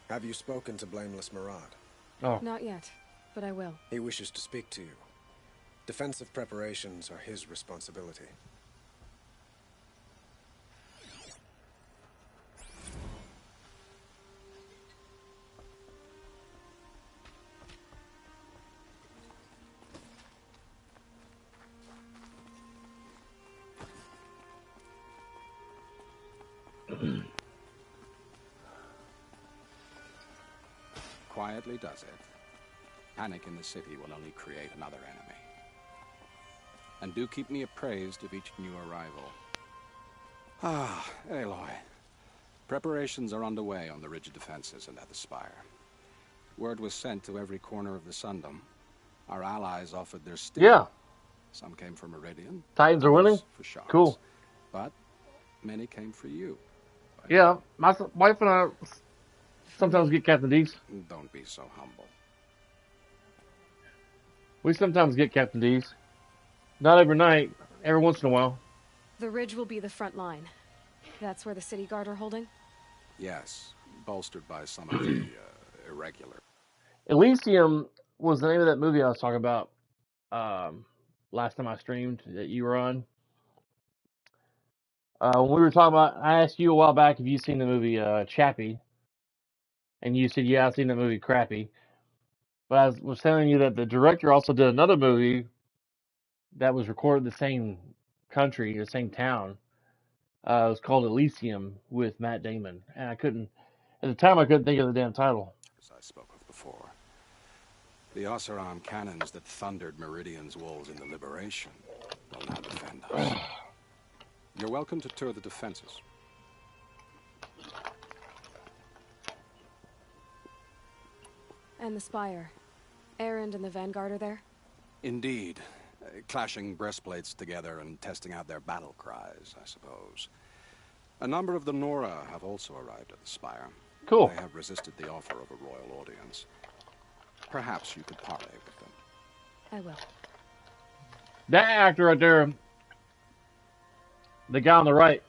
Have you spoken to Blameless Murad? Oh. Not yet, but I will. He wishes to speak to you. Defensive preparations are his responsibility. Quietly does it. Panic in the city will only create another enemy. And do keep me appraised of each new arrival. Ah, Aloy. Preparations are underway on the ridge defenses and at the Spire. Word was sent to every corner of the Sundom. Our allies offered their steel. Yeah. Some came for Meridian. Titans are winning? For Shards. Cool. But many came for you. Yeah, my wife and I sometimes get Captain D's. Don't be so humble. We sometimes get Captain D's. Not every night, every once in a while. The ridge will be the front line. That's where the City Guard are holding? Yes, bolstered by some of the irregular. Elysium was the name of that movie I was talking about last time I streamed that you were on. When we were talking about, I asked you a while back if you'd seen the movie Chappie. And you said, yeah, I've seen the movie Crappy. But I was telling you that the director also did another movie that was recorded in the same country, the same town. It was called Elysium with Matt Damon. And at the time, I couldn't think of the damn title. As I spoke of before, the Oseram cannons that thundered Meridian's walls in the Liberation will now defend us. You're welcome to tour the defenses. And the Spire. Erend and the Vanguard are there? Indeed. Clashing breastplates together and testing out their battle cries, I suppose. A number of the Nora have also arrived at the Spire. Cool. They have resisted the offer of a royal audience. Perhaps you could parley with them. I will. That actor right there, the guy on the right,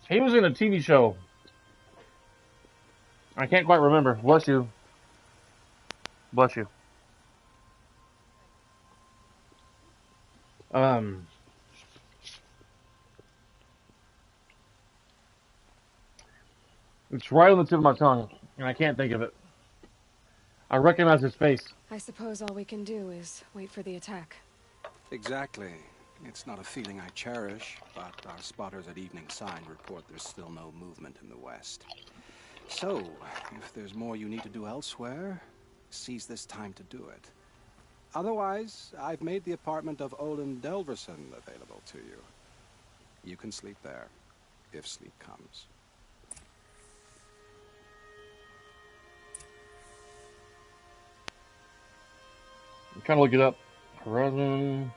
he was in a TV show. I can't quite remember. Bless you. Bless you. It's right on the tip of my tongue, and I can't think of it. I recognize his face. I suppose all we can do is wait for the attack. Exactly. It's not a feeling I cherish, but our spotters at Evening Sign report there's still no movement in the west. So, if there's more you need to do elsewhere, seize this time to do it. Otherwise, I've made the apartment of Olin Delverson available to you. You can sleep there, if sleep comes. I'm trying to look it up. Horizon.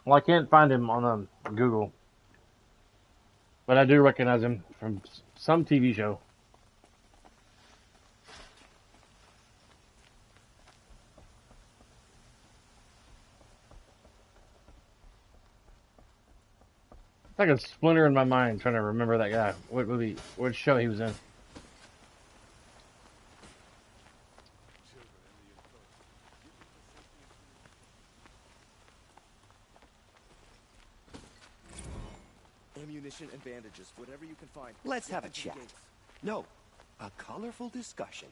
Well, I can't find him on Google, but I do recognize him from some TV show. It's like a splinter in my mind trying to remember that guy. What movie, what show he was in. Ammunition and bandages, whatever you can find. Let's have a Get to the chat. gates. No, a colorful discussion.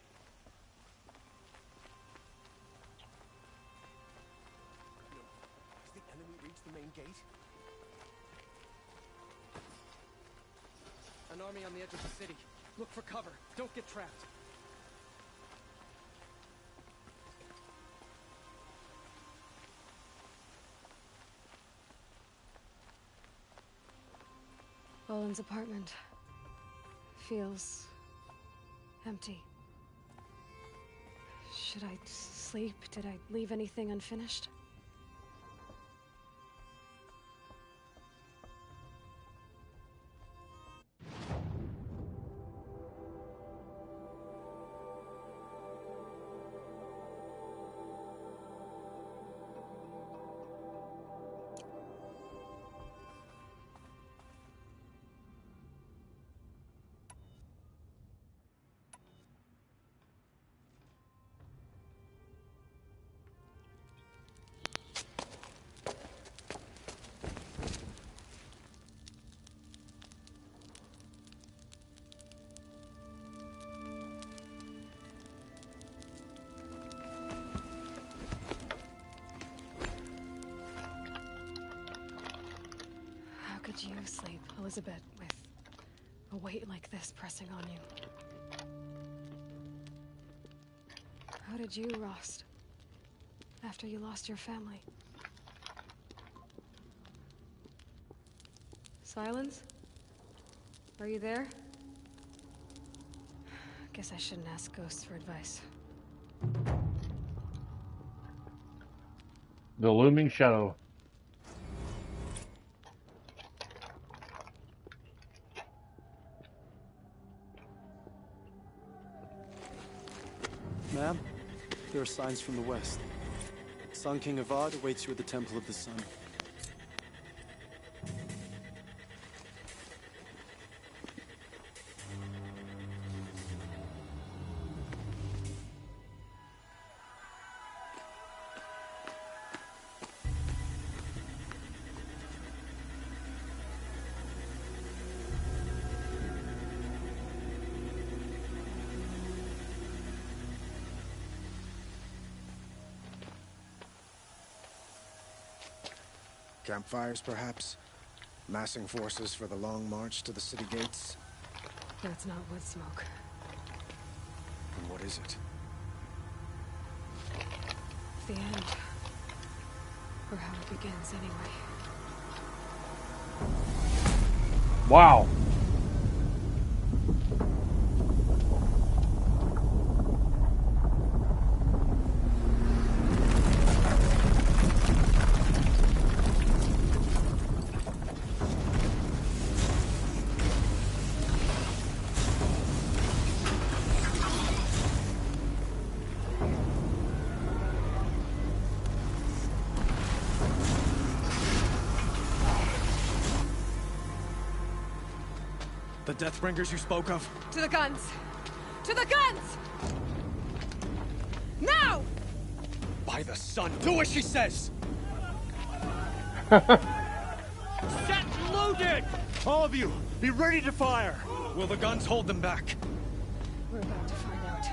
Has the enemy reached the main gate? An army on the edge of the city. Look for cover. Don't get trapped. Olin's apartment feels empty. Should I sleep? Did I leave anything unfinished? How could you sleep, Elizabeth, with a weight like this pressing on you? How did you, Rost, after you lost your family? Silence? Are you there? Guess I shouldn't ask ghosts for advice. The Looming Shadow. Ma'am, there are signs from the west. Sun King Avad awaits you at the Temple of the Sun. Campfires, perhaps? Massing forces for the long march to the city gates? That's not wood smoke. And what is it? The end. Or how it begins, anyway. Wow. The Deathbringers you spoke of? To the guns! To the guns! Now! By the sun, do as she says! Set loaded! All of you, be ready to fire! Will the guns hold them back? We're about to find out.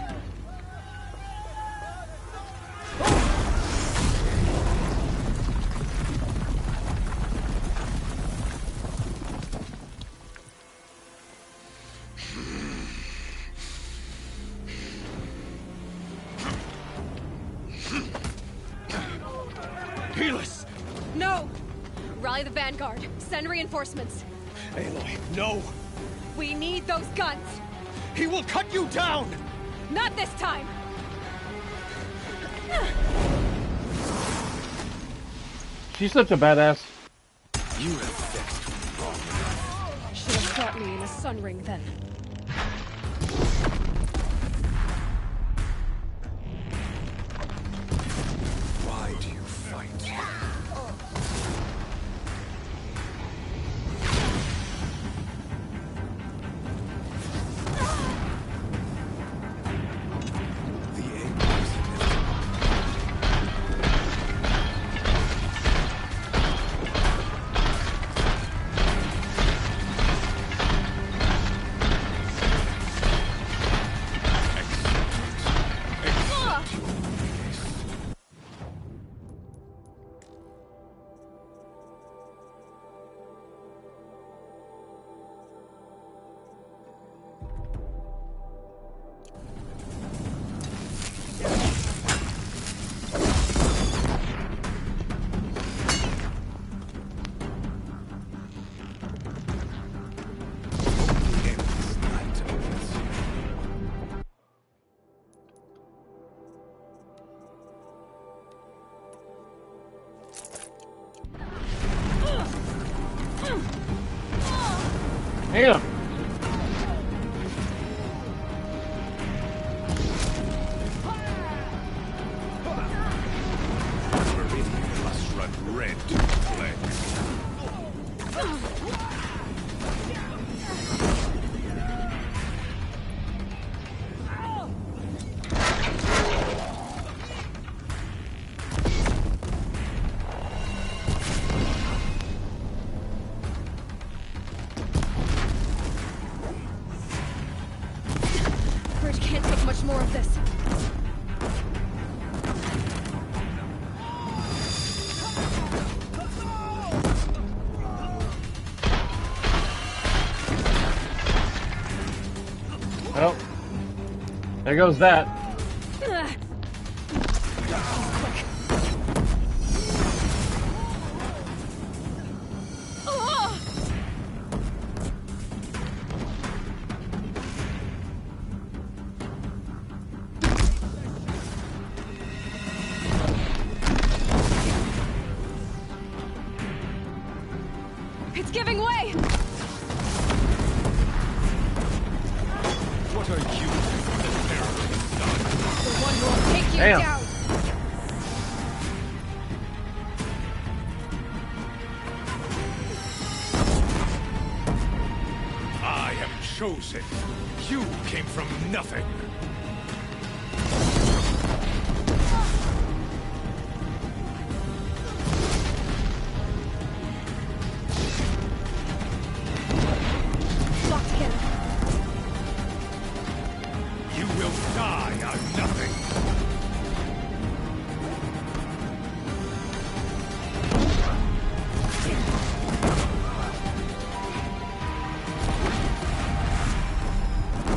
Helis! No! Rally the Vanguard. Send reinforcements. Aloy, no! We need those guns! He will cut you down! Not this time! She's such a badass. You have vexed me wrong. Should have caught me in a sun ring then. Why do you fight? The aim is Damn. Meridian must run red to flex. Bridge can't take much more of this. Well, there goes that. It's giving way! What are you, the terrorist son? The one who will take you Damn. down! I am chosen. You came from nothing. Locked in. You will die on nothing.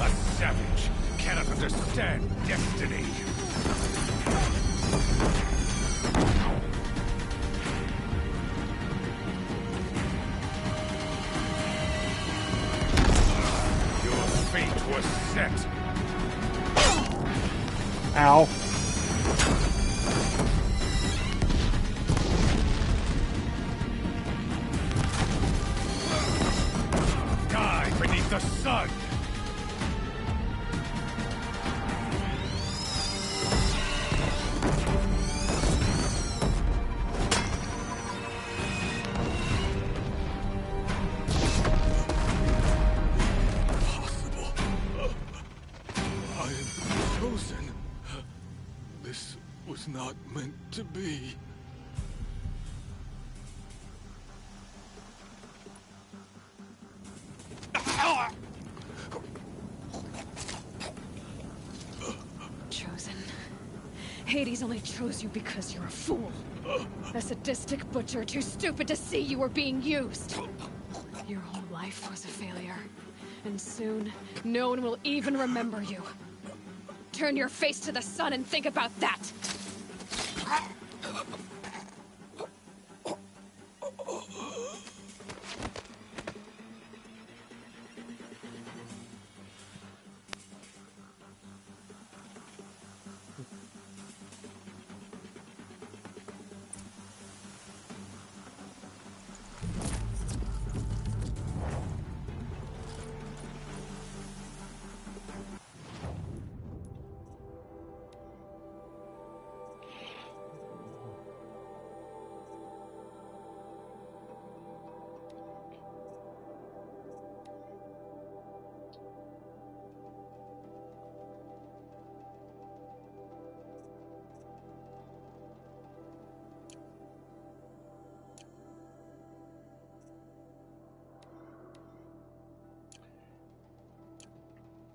A savage cannot understand destiny. Your fate was set. Ow. Die beneath the sun. to be. Chosen. Hades only chose you because you're a fool. A sadistic butcher too stupid to see you were being used. Your whole life was a failure. And soon, no one will even remember you. Turn your face to the sun and think about that!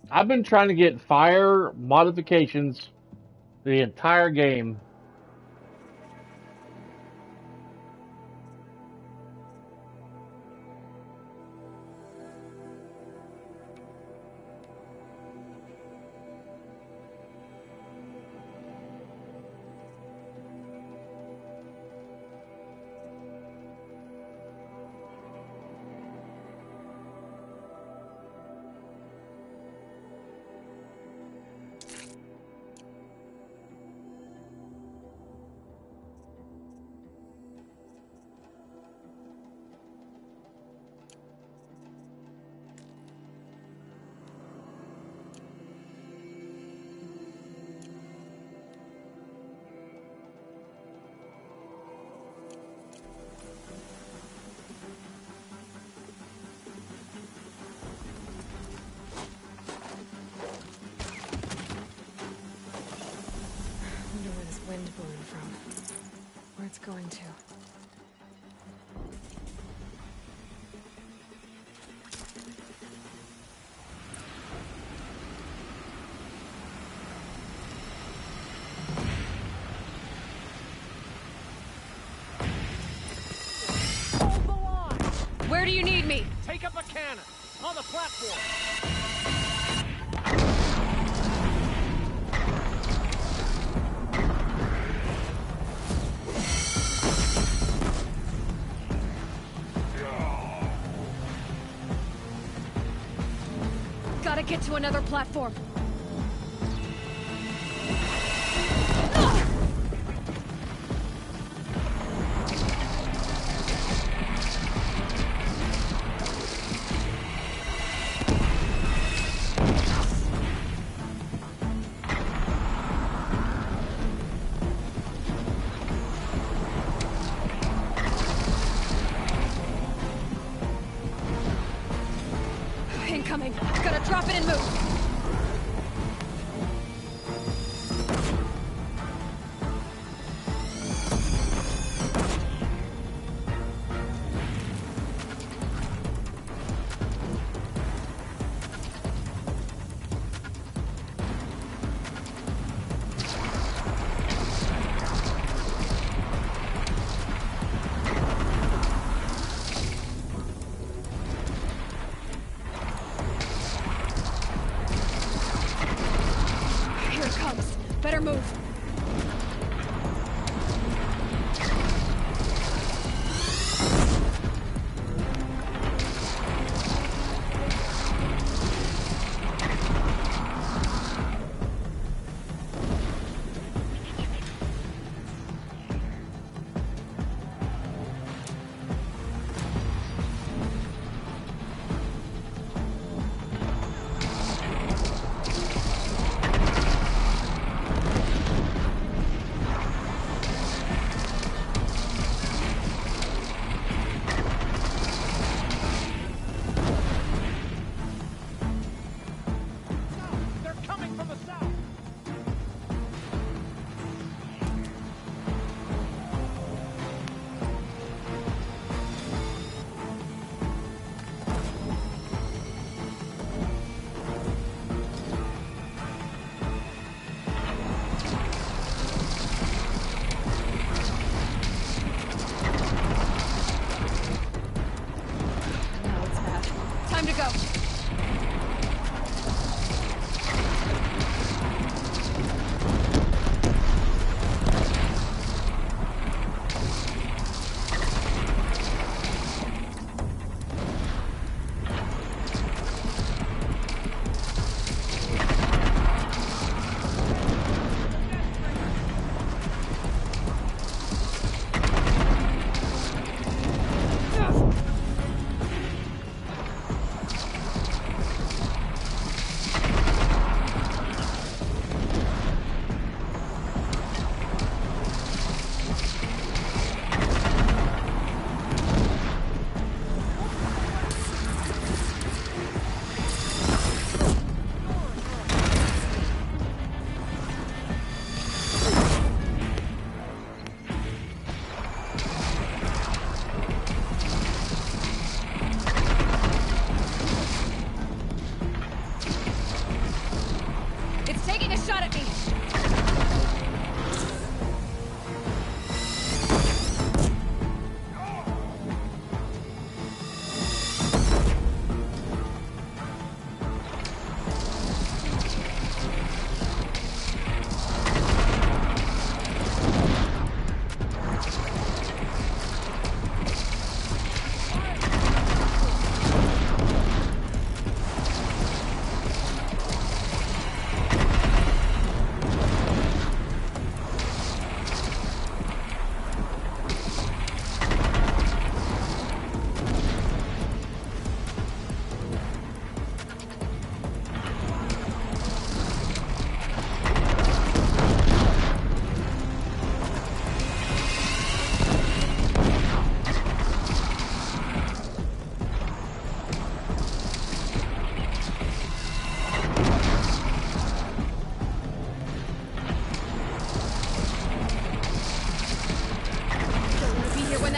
I've been trying to get fire modifications the entire game. Wind blowing from. Where it's going to. Hold the line! Where do you need me? Take up a cannon! On the platform! Gotta get to another platform. Incoming. Gotta drop it and move.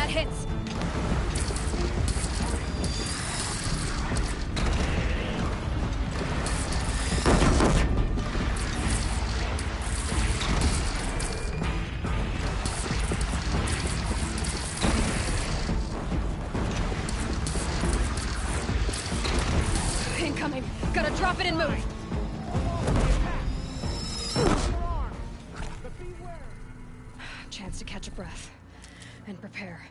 that hits. Incoming. Gotta drop it and move. Chance to catch a breath and prepare.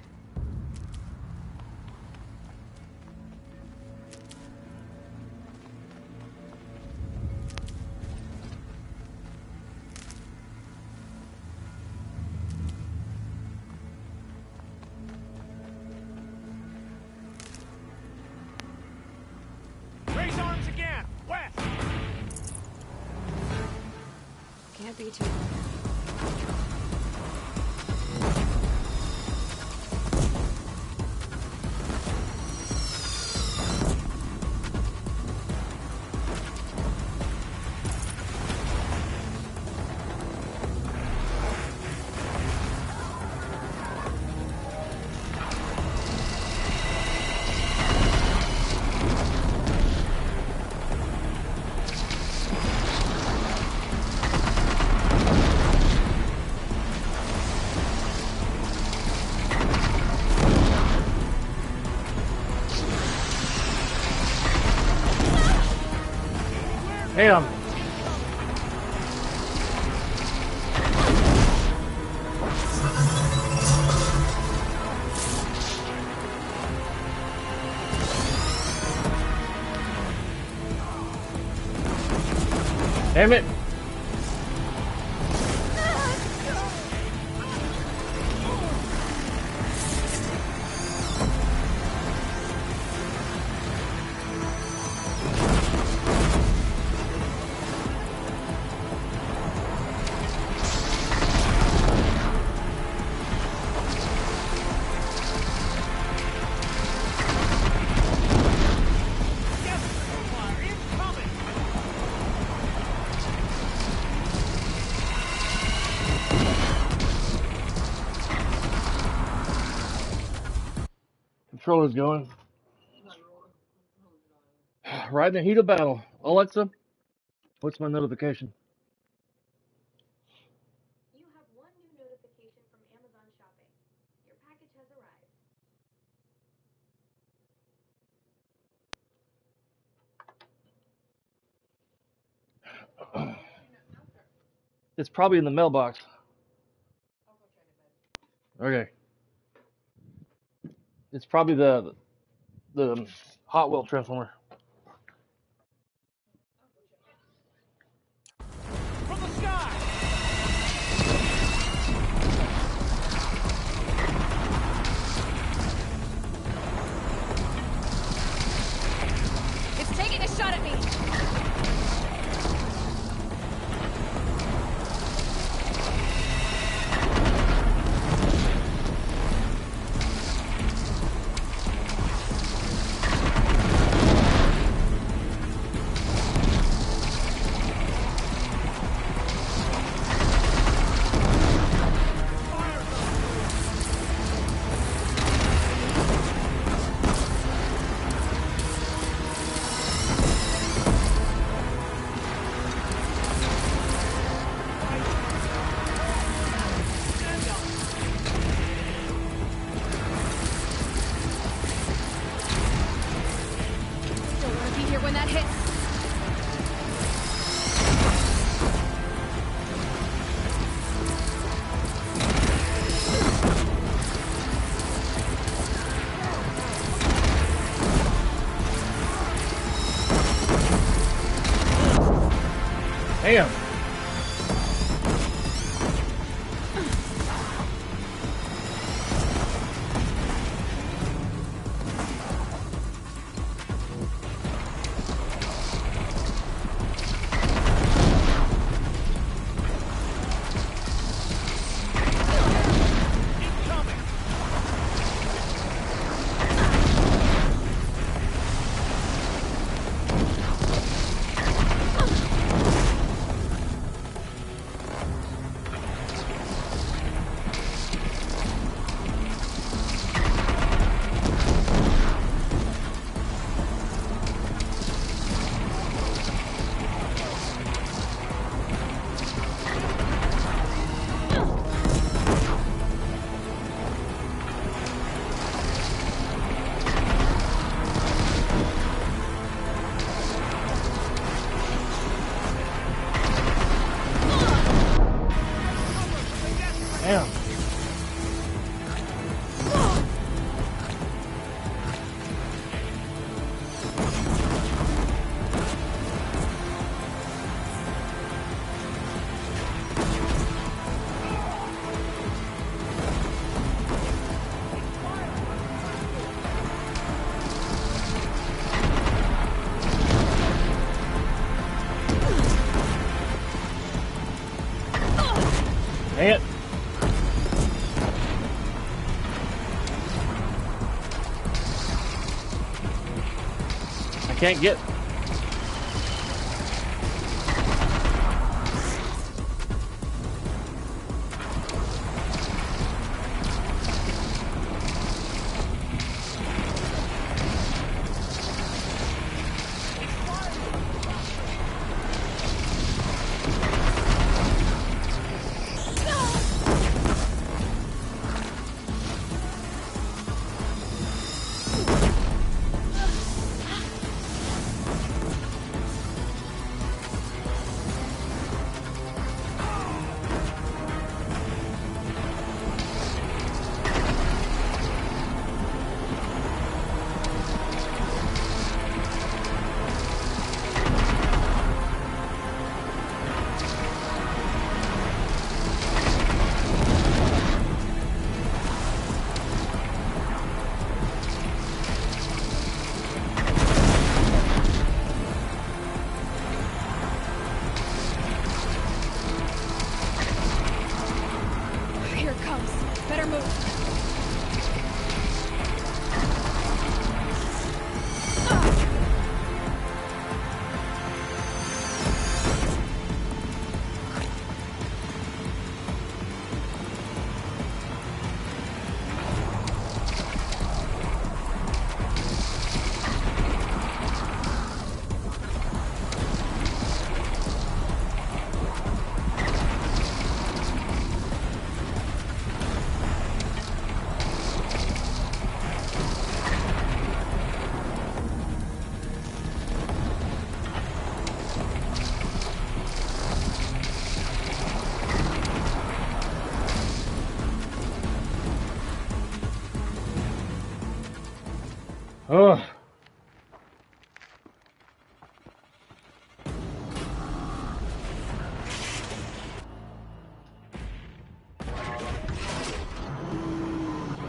Raise arms again! West! Can't be too far. Damn. Damn it. Controller's going. Right in the heat of battle. Alexa, what's my notification? You have one new notification from Amazon Shopping. Your package has arrived. It's probably in the mailbox. Okay. It's probably the Hot Wheel transformer. From the sky! It's taking a shot at me. Don't want to be here when that hits. Damn. can't get. Here it comes. Better move. Ugh.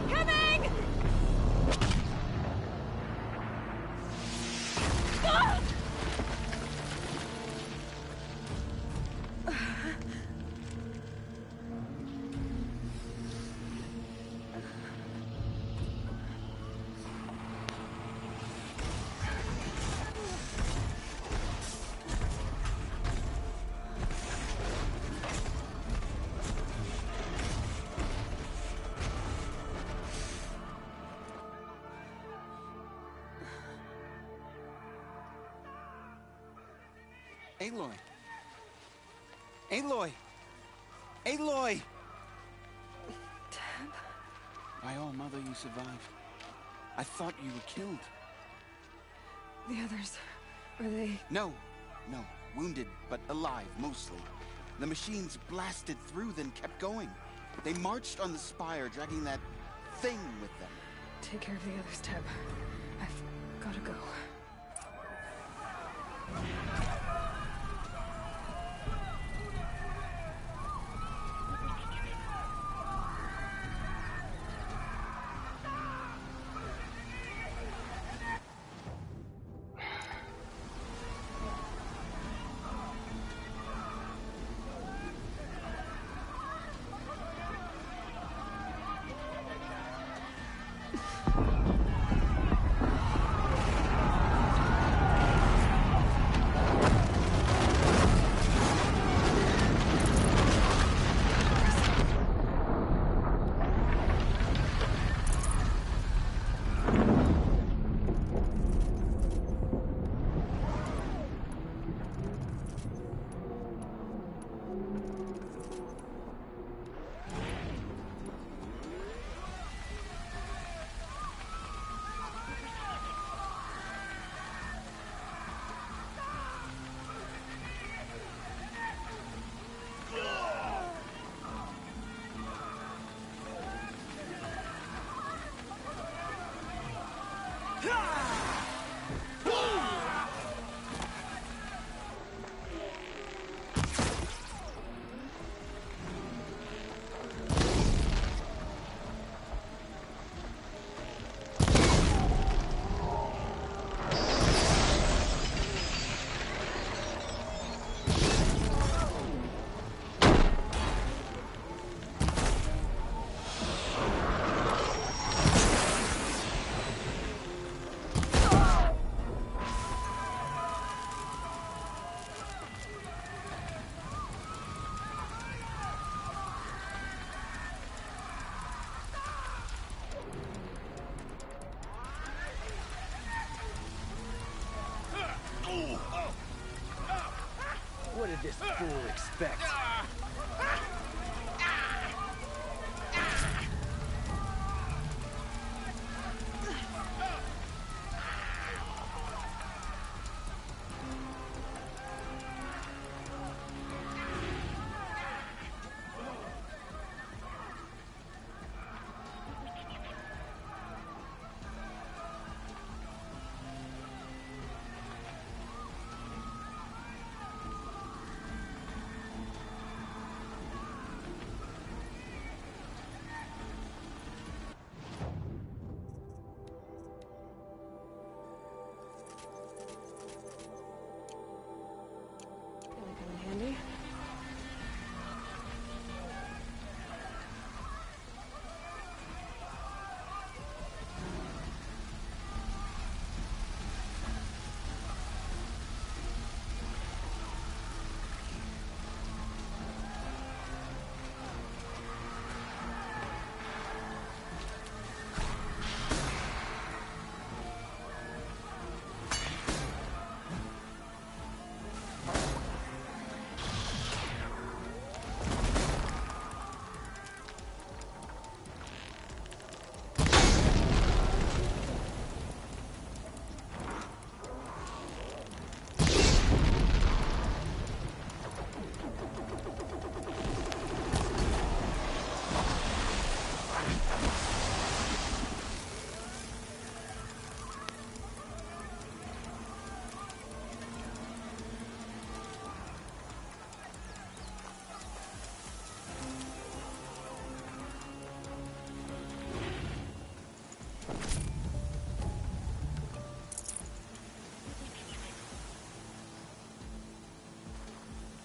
Coming! Ah! Aloy! Aloy! Aloy! Dad? My own mother, you survived. I thought you were killed. The others, are they... No. Wounded, but alive, mostly. The machines blasted through, then kept going. They marched on the spire, dragging that thing with them. Take care of the others, Teb. I've gotta go. this fool expect? Handy.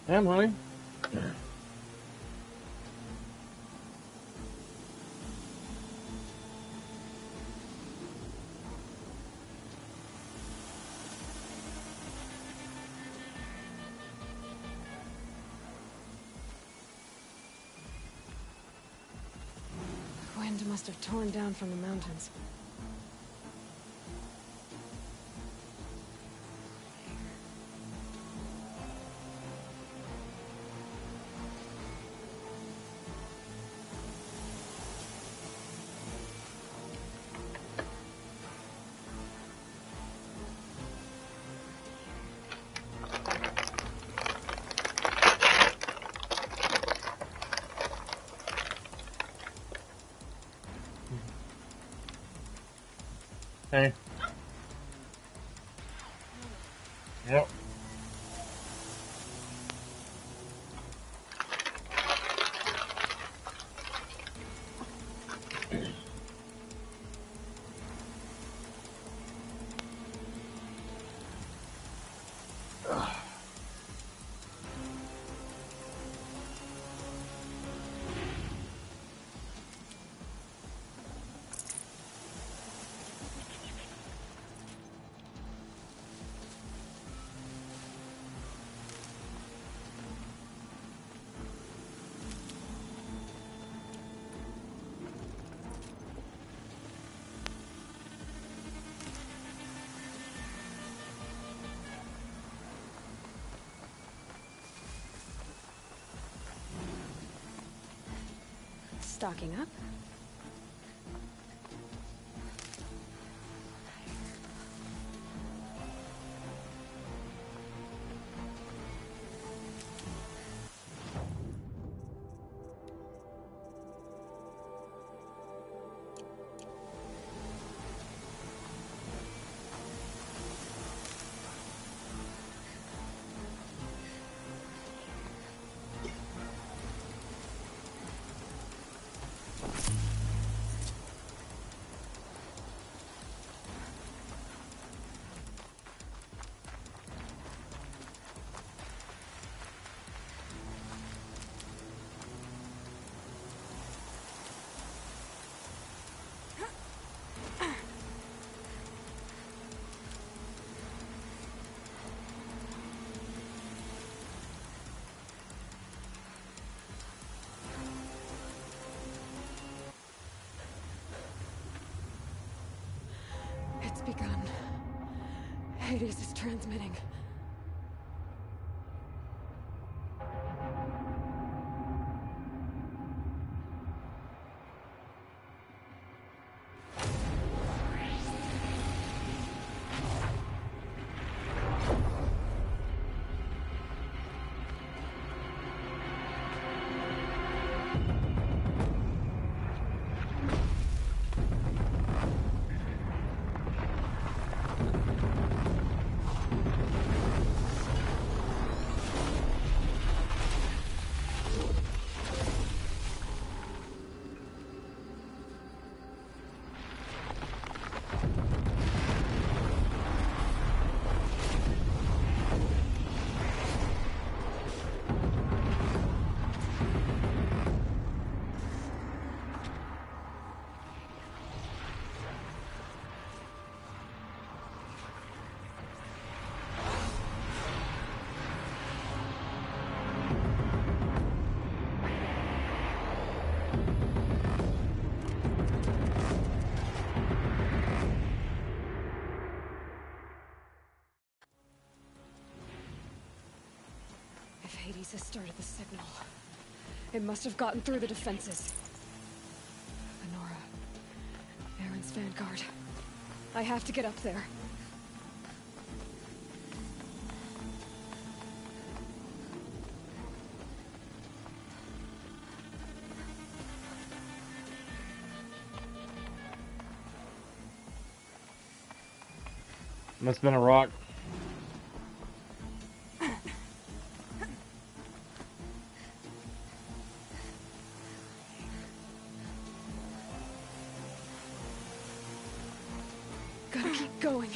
Damn, honey. Wind must have torn down from the mountains. Hey. Yep. Stocking up. It's begun. Hades is transmitting. Hades has started the signal. It must have gotten through the defenses. Venora. Aaron's vanguard. I have to get up there. Must have been a rock. Gotta keep going.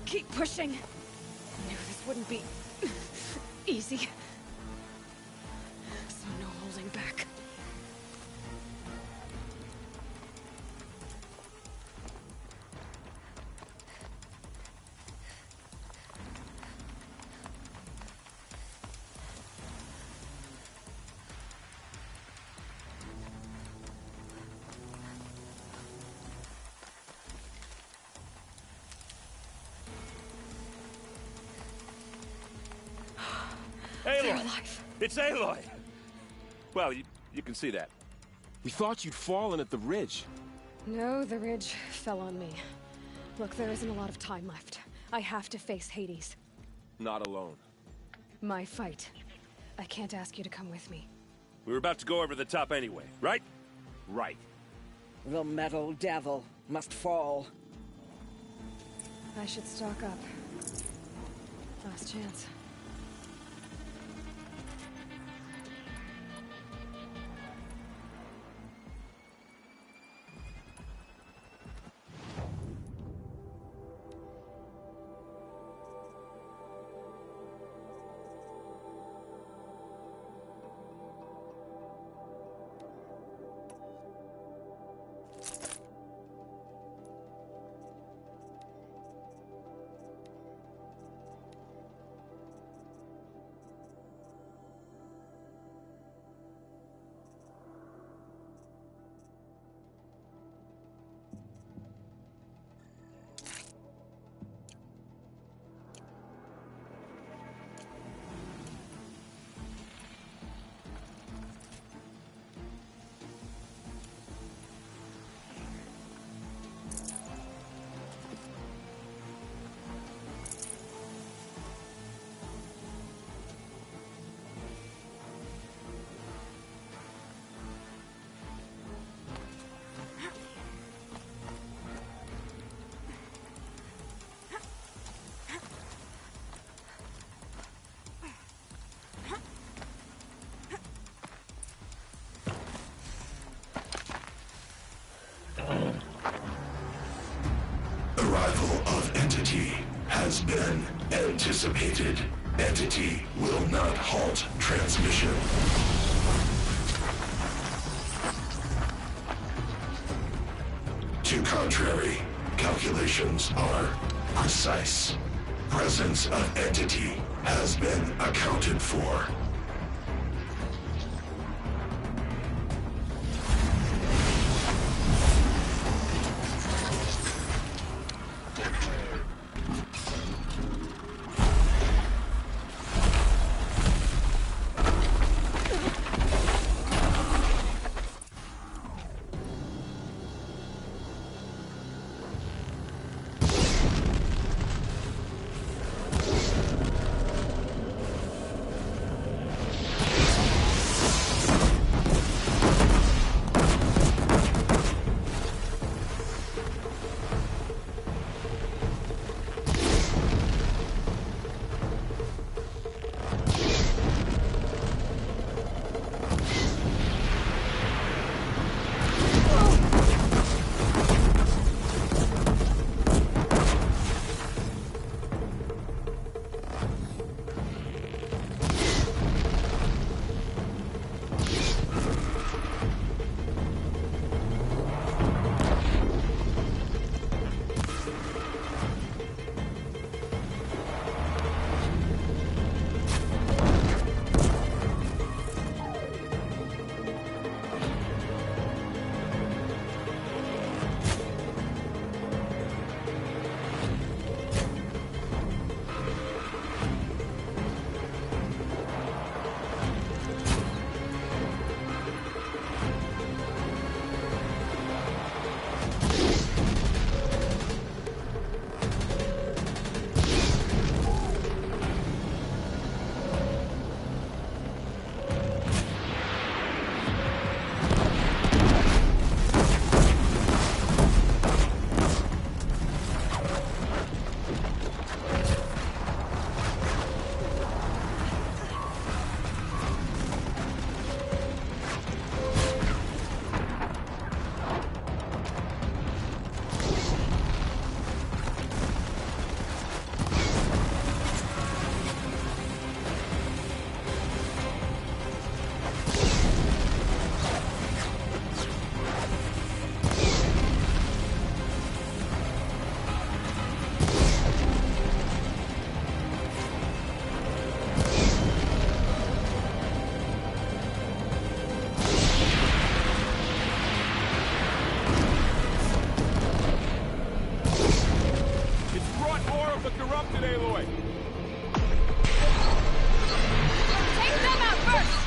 Keep pushing. I knew this wouldn't be easy. So no holding back. They're Aloy! alive. It's Aloy! Well, you can see that. We thought you'd fallen at the ridge. No, the ridge fell on me. Look, there isn't a lot of time left. I have to face Hades. Not alone. My fight. I can't ask you to come with me. We were about to go over the top anyway, right? Right. The metal devil must fall. I should stock up. Last chance. Arrival of Entity has been anticipated. Entity will not halt transmission. To contrary, calculations are precise. Presence of Entity has been accounted for. it, Aloy! Take them out first!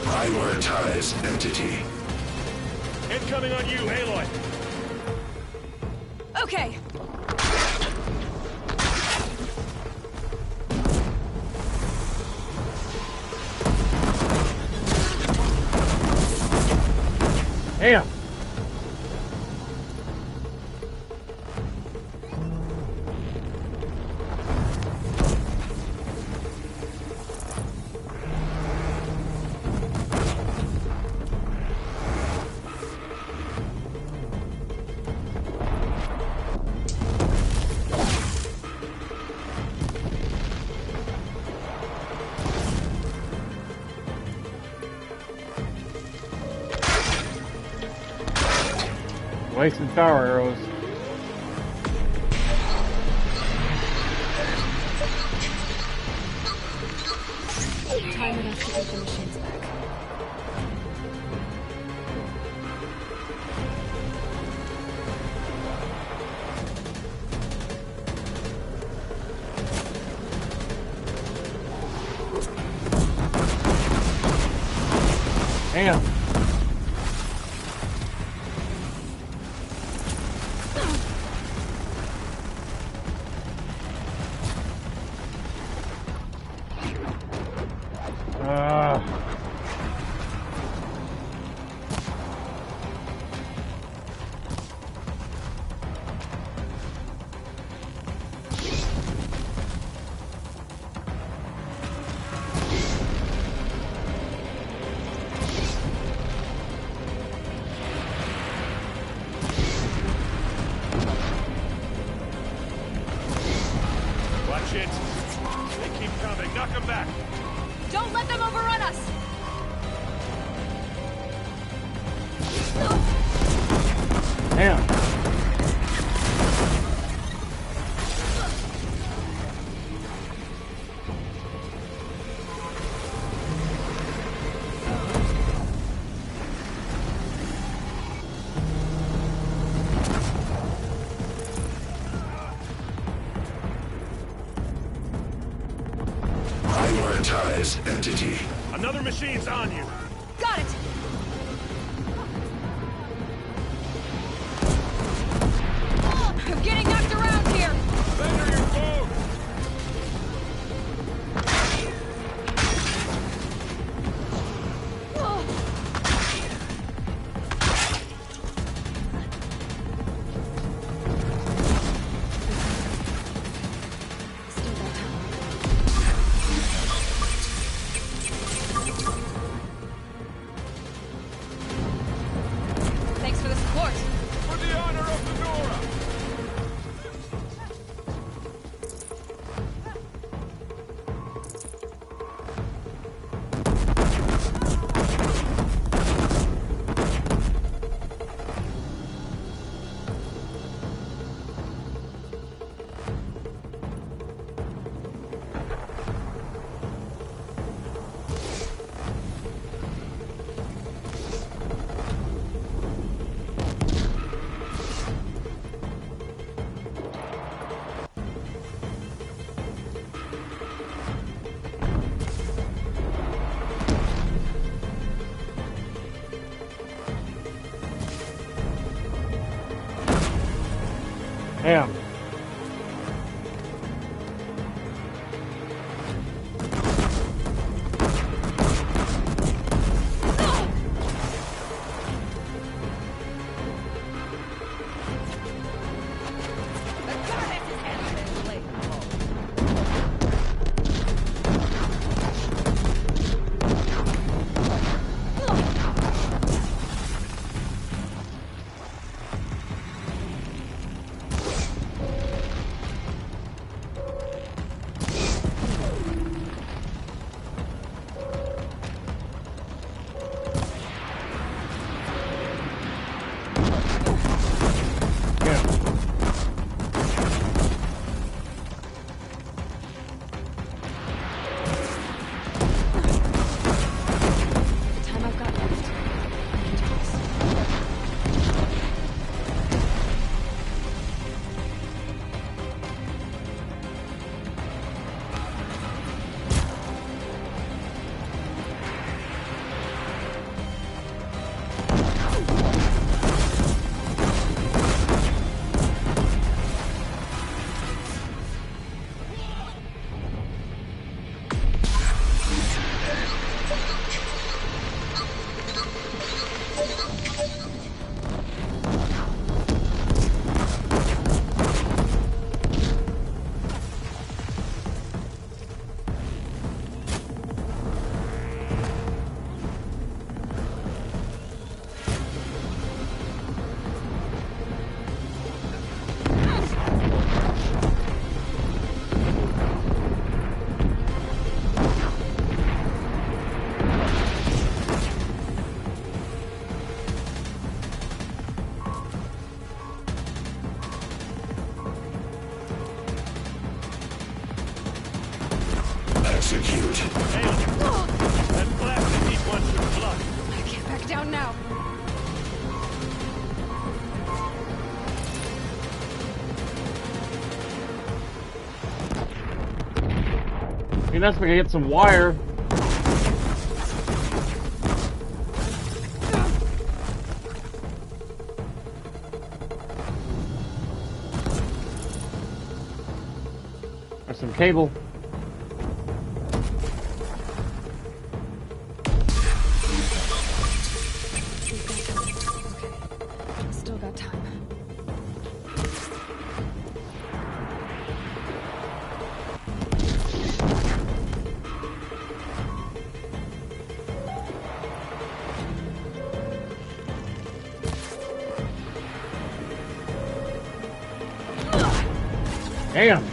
Prioritize entity. Incoming on you, Aloy! Okay. Damn. Wasting power arrows. Time enough to get the machines back. Damn. Watch it. They keep coming. Knock them back. Don't let them overrun us! Damn. Prioritize entity. Another machine's on you. Got it! I'm getting knocked around here! Bender your phone! Thanks for the support. For the honor of the Nora! Damn. Execute. That blasted deep one should blood. I can't back down now. I mean, that's if I can get some wire. Or some cable. Still got time. Damn.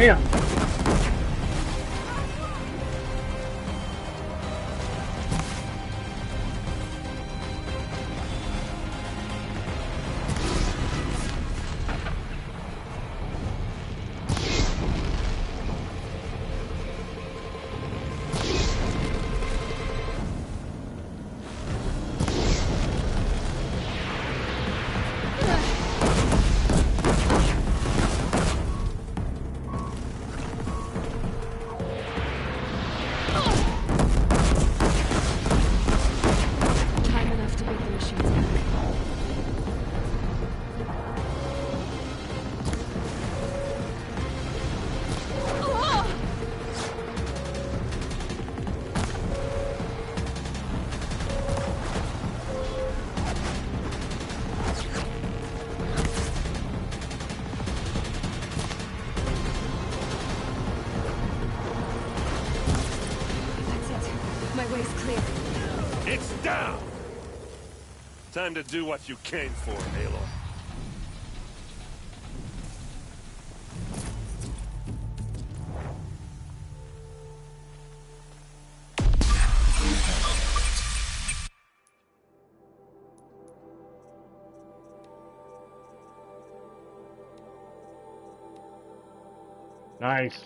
Damn. Time enough to get the machines back. That's it. My way's clear. It's down! Time to do what you came for, Aloy. Nice.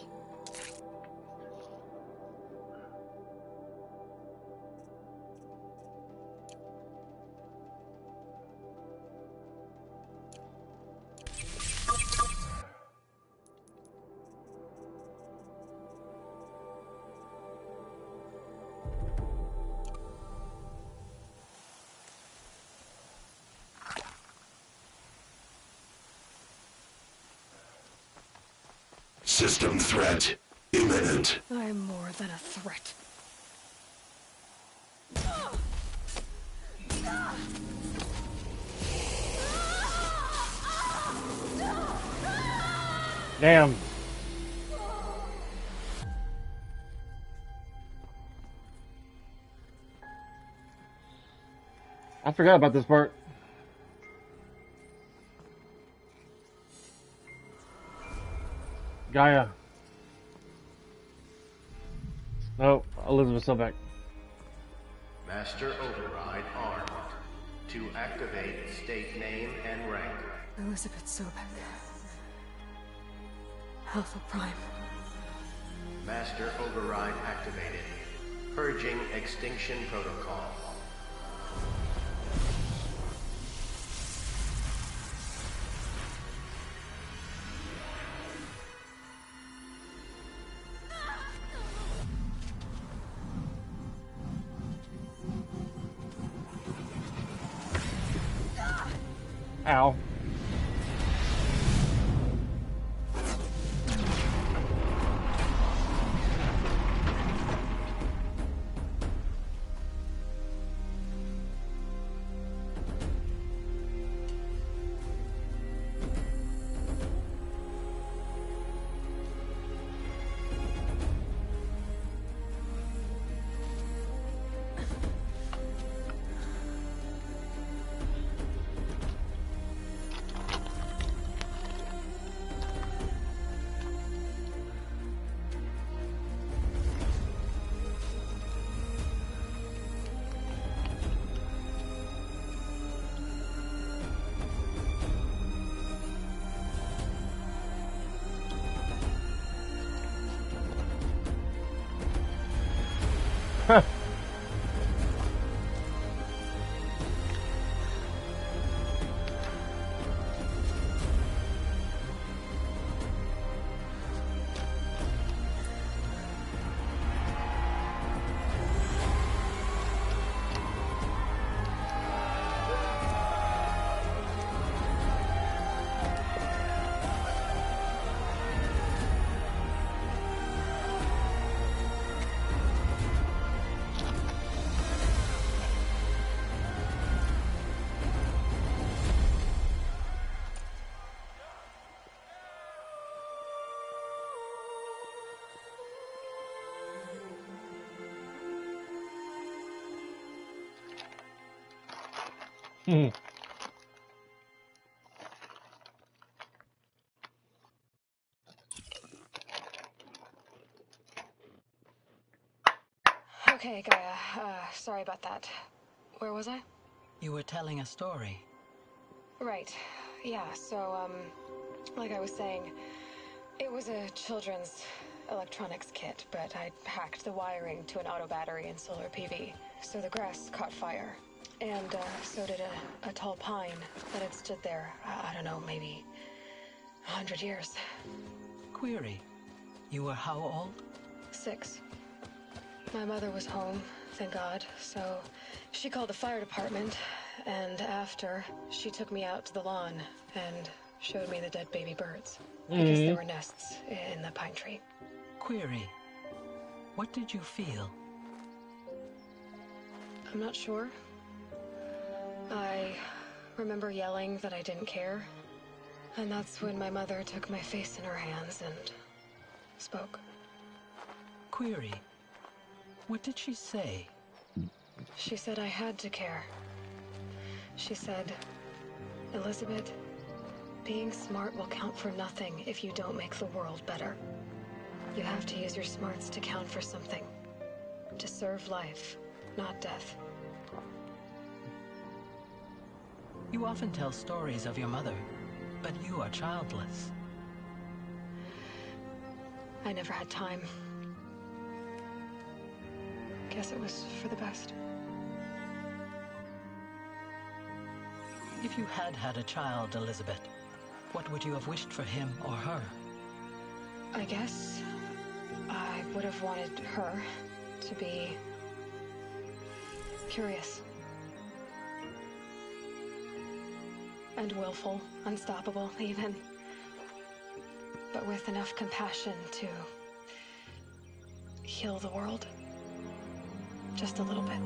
System threat imminent. I'm more than a threat. Damn. I forgot about this part. Gaia. Oh, Elizabeth Sobek. Master Override armed. To activate state name and rank. Elizabeth Sobek. Alpha Prime. Master Override activated. Purging Extinction Protocol. Ow. Hmm. Okay, Gaia. Sorry about that. Where was I? You were telling a story. Right. Yeah, so, like I was saying, it was a children's electronics kit, but I'd hacked the wiring to an auto battery and solar PV. So the grass caught fire. And, so did a tall pine that had stood there, I don't know, maybe 100 years. Query. You were how old? 6. My mother was home, thank God, so she called the fire department, and after, she took me out to the lawn and showed me the dead baby birds. I guess there were nests in the pine tree. Query. What did you feel? I'm not sure. I remember yelling that I didn't care, and that's when my mother took my face in her hands and spoke. Query. What did she say? She said I had to care. She said, Elizabeth, being smart will count for nothing if you don't make the world better. You have to use your smarts to count for something. To serve life, not death. You often tell stories of your mother, but you are childless. I never had time. Guess it was for the best. If you had had a child, Elizabeth, what would you have wished for him or her? I guess I would have wanted her to be curious. And willful, unstoppable, even. But with enough compassion to heal the world. Just a little bit.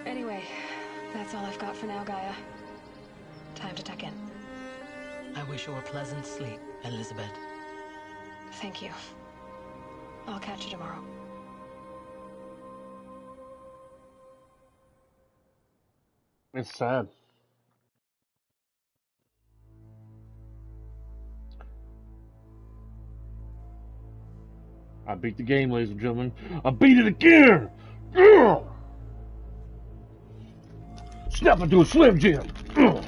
Anyway, that's all I've got for now, Gaia. Time to tuck in. I wish you a pleasant sleep, Elizabeth. Thank you. I'll catch you tomorrow. It's sad. I beat the game, ladies and gentlemen. I beat it again! Ugh! Snap into a Slim Jim! Ugh!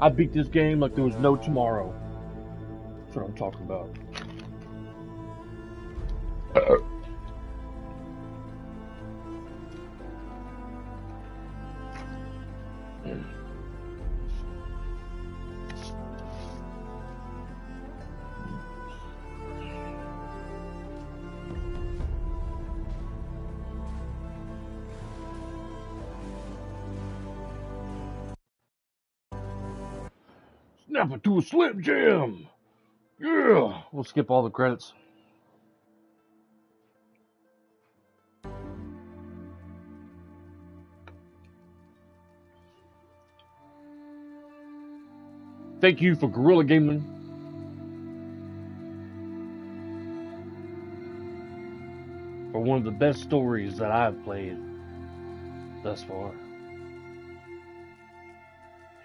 I beat this game like there was no tomorrow. That's what I'm talking about. Snap it to a Slim Jim! Yeah! We'll skip all the credits. Thank you for Guerrilla Gaming. For one of the best stories that I've played thus far.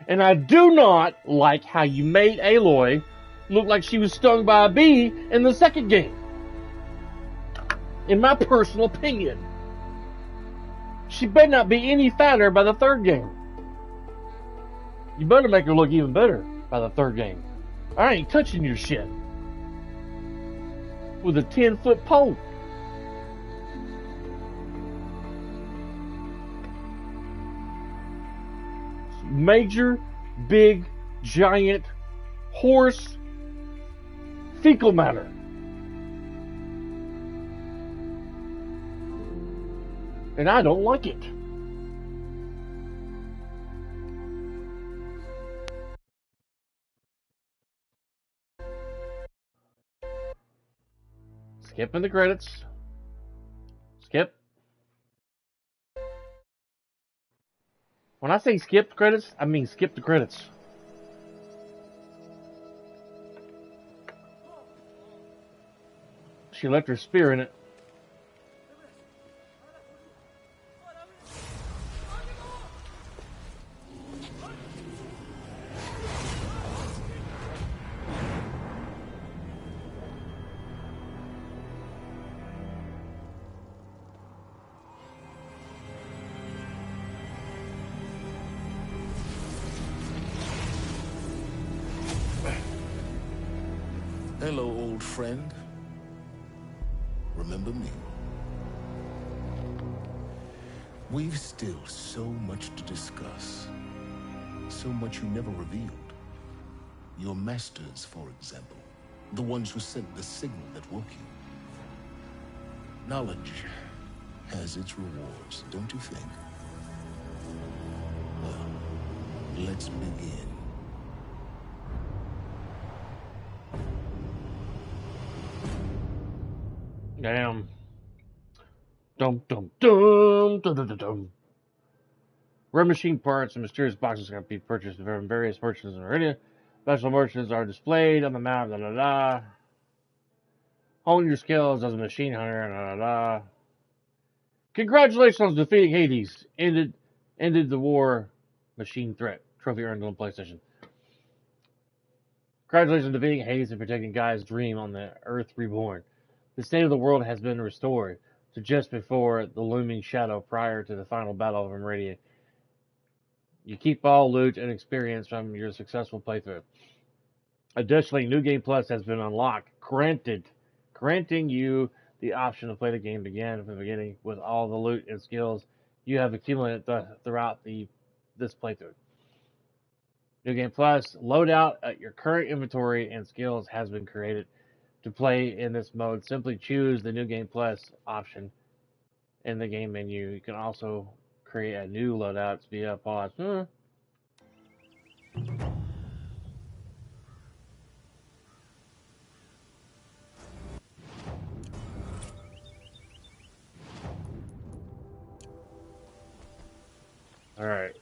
And I do not like how you made Aloy look like she was stung by a bee in the second game. In my personal opinion. She better not be any fatter by the third game. You better make her look even better by the third game. I ain't touching your shit. With a 10-foot pole. Major, big, giant, horse, fecal matter. And I don't like it. Skipping the credits. Skip. When I say skip the credits, I mean skip the credits. She left her spear in it. Hello, old friend. Remember me? We've still so much to discuss. So much you never revealed. Your masters, for example. The ones who sent the signal that woke you. Knowledge has its rewards, don't you think? Well, let's begin. Damn. Dum dum dum dum dum dum dum. Rare machine parts and mysterious boxes can be purchased from various merchants in Meridia. Special merchants are displayed on the map. Da da da. Hone your skills as a machine hunter. Da da da. Congratulations on defeating Hades. Ended the war machine threat. Trophy earned on PlayStation. Congratulations on defeating Hades and protecting Gaia's dream on the Earth Reborn. The state of the world has been restored to just before the looming shadow prior to the final battle of Meridia. You keep all loot and experience from your successful playthrough. Additionally, New Game Plus has been unlocked, granting you the option to play the game again from the beginning with all the loot and skills you have accumulated throughout this playthrough. New Game Plus loadout at your current inventory and skills has been created. To play in this mode, simply choose the New Game Plus option in the game menu. You can also create a new loadout via pause. All right.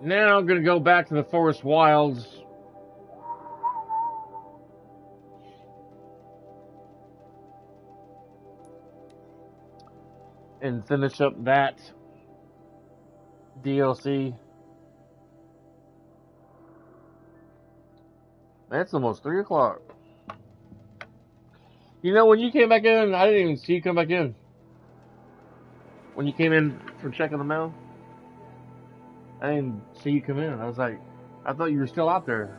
Now I'm going to go back to the Forest Wilds and finish up that DLC. It's almost 3 o'clock. You know, when you came back in, I didn't even see you come back in. When you came in for checking the mail, I didn't see you come in. I was like, I thought you were still out there.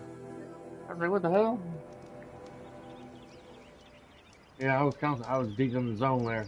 I was like, what the hell? Yeah, I was deep in the zone there.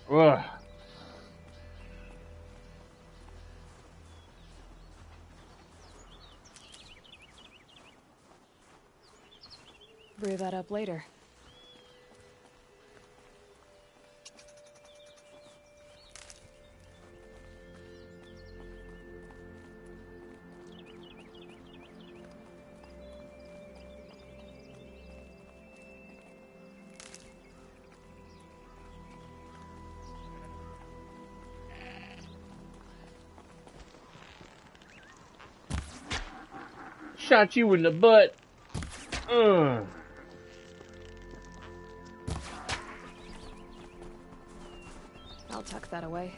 Ugh. Brew that up later. Shot you in the butt. I'll tuck that away.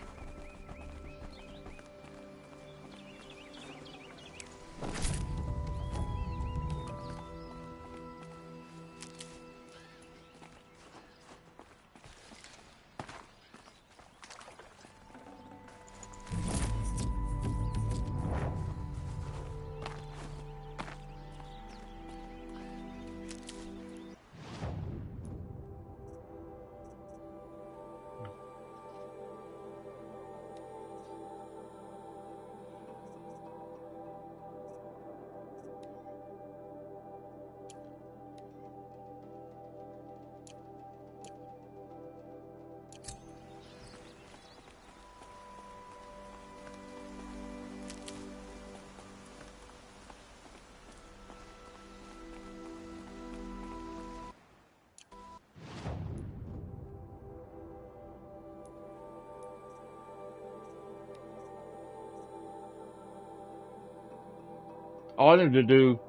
Oh, I never do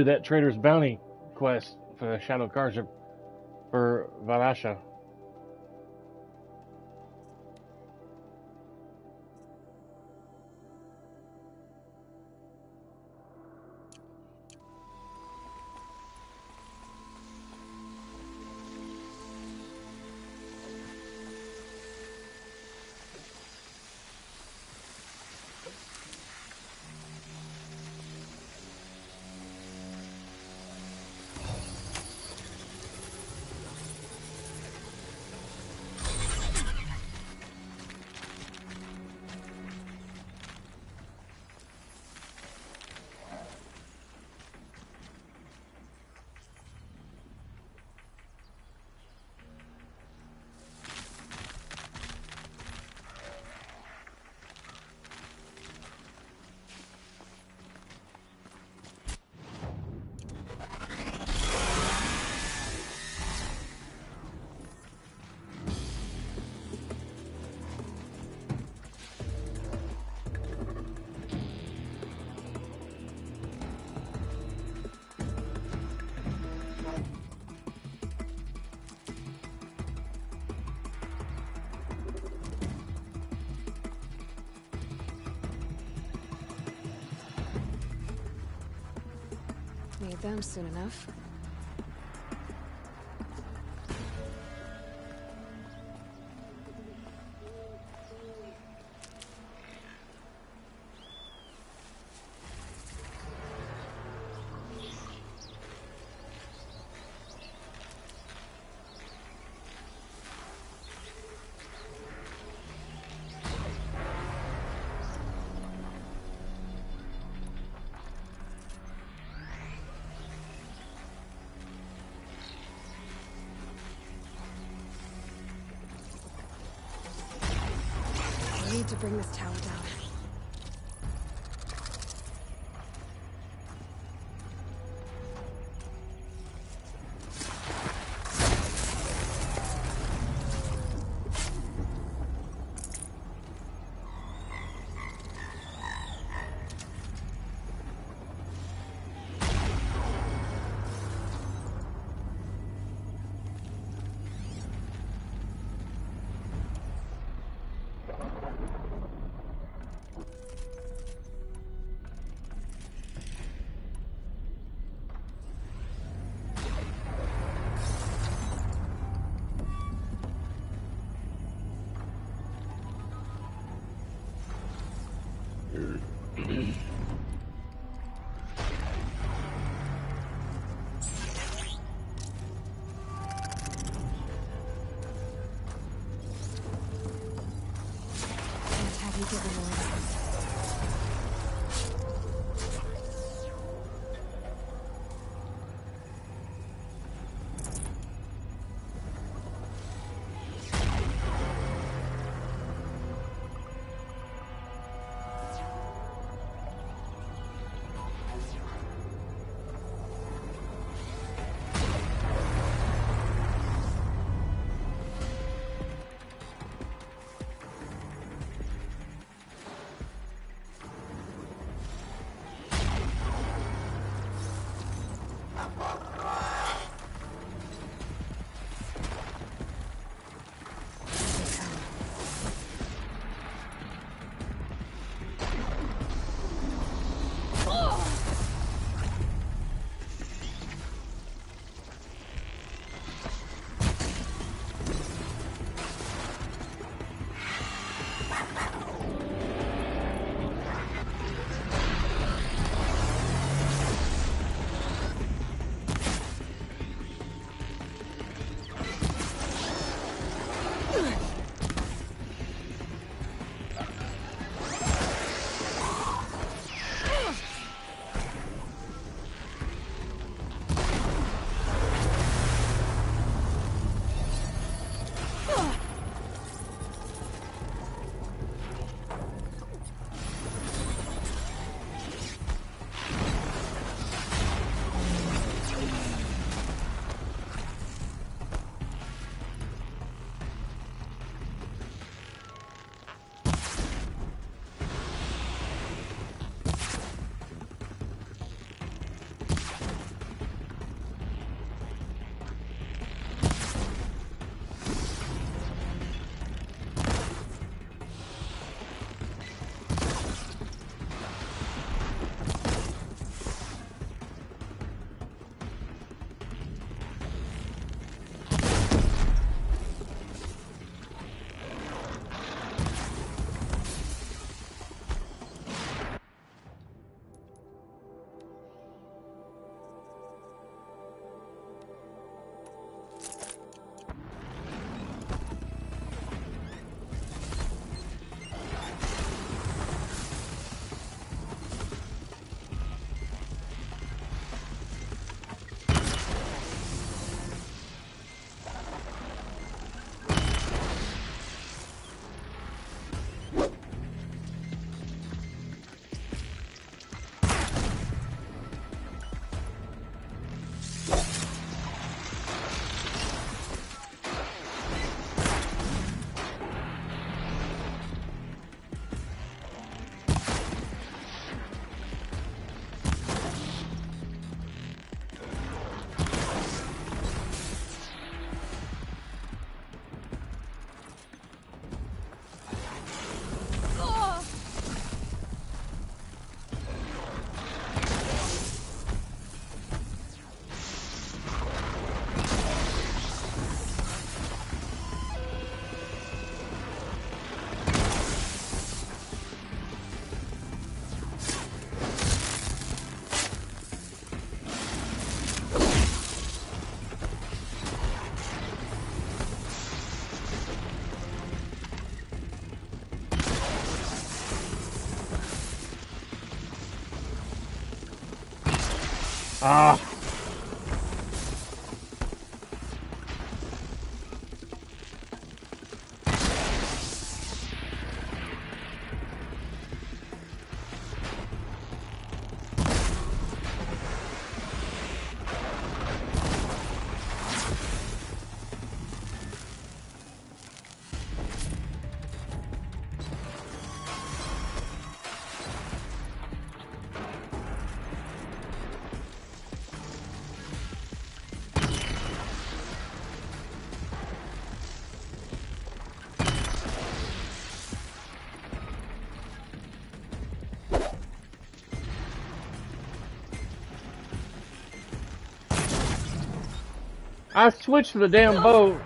that Trader's Bounty quest for the Shadow Carja for Valasha. Need them soon enough. need to bring this tower down. Ah. I switched to the damn boat.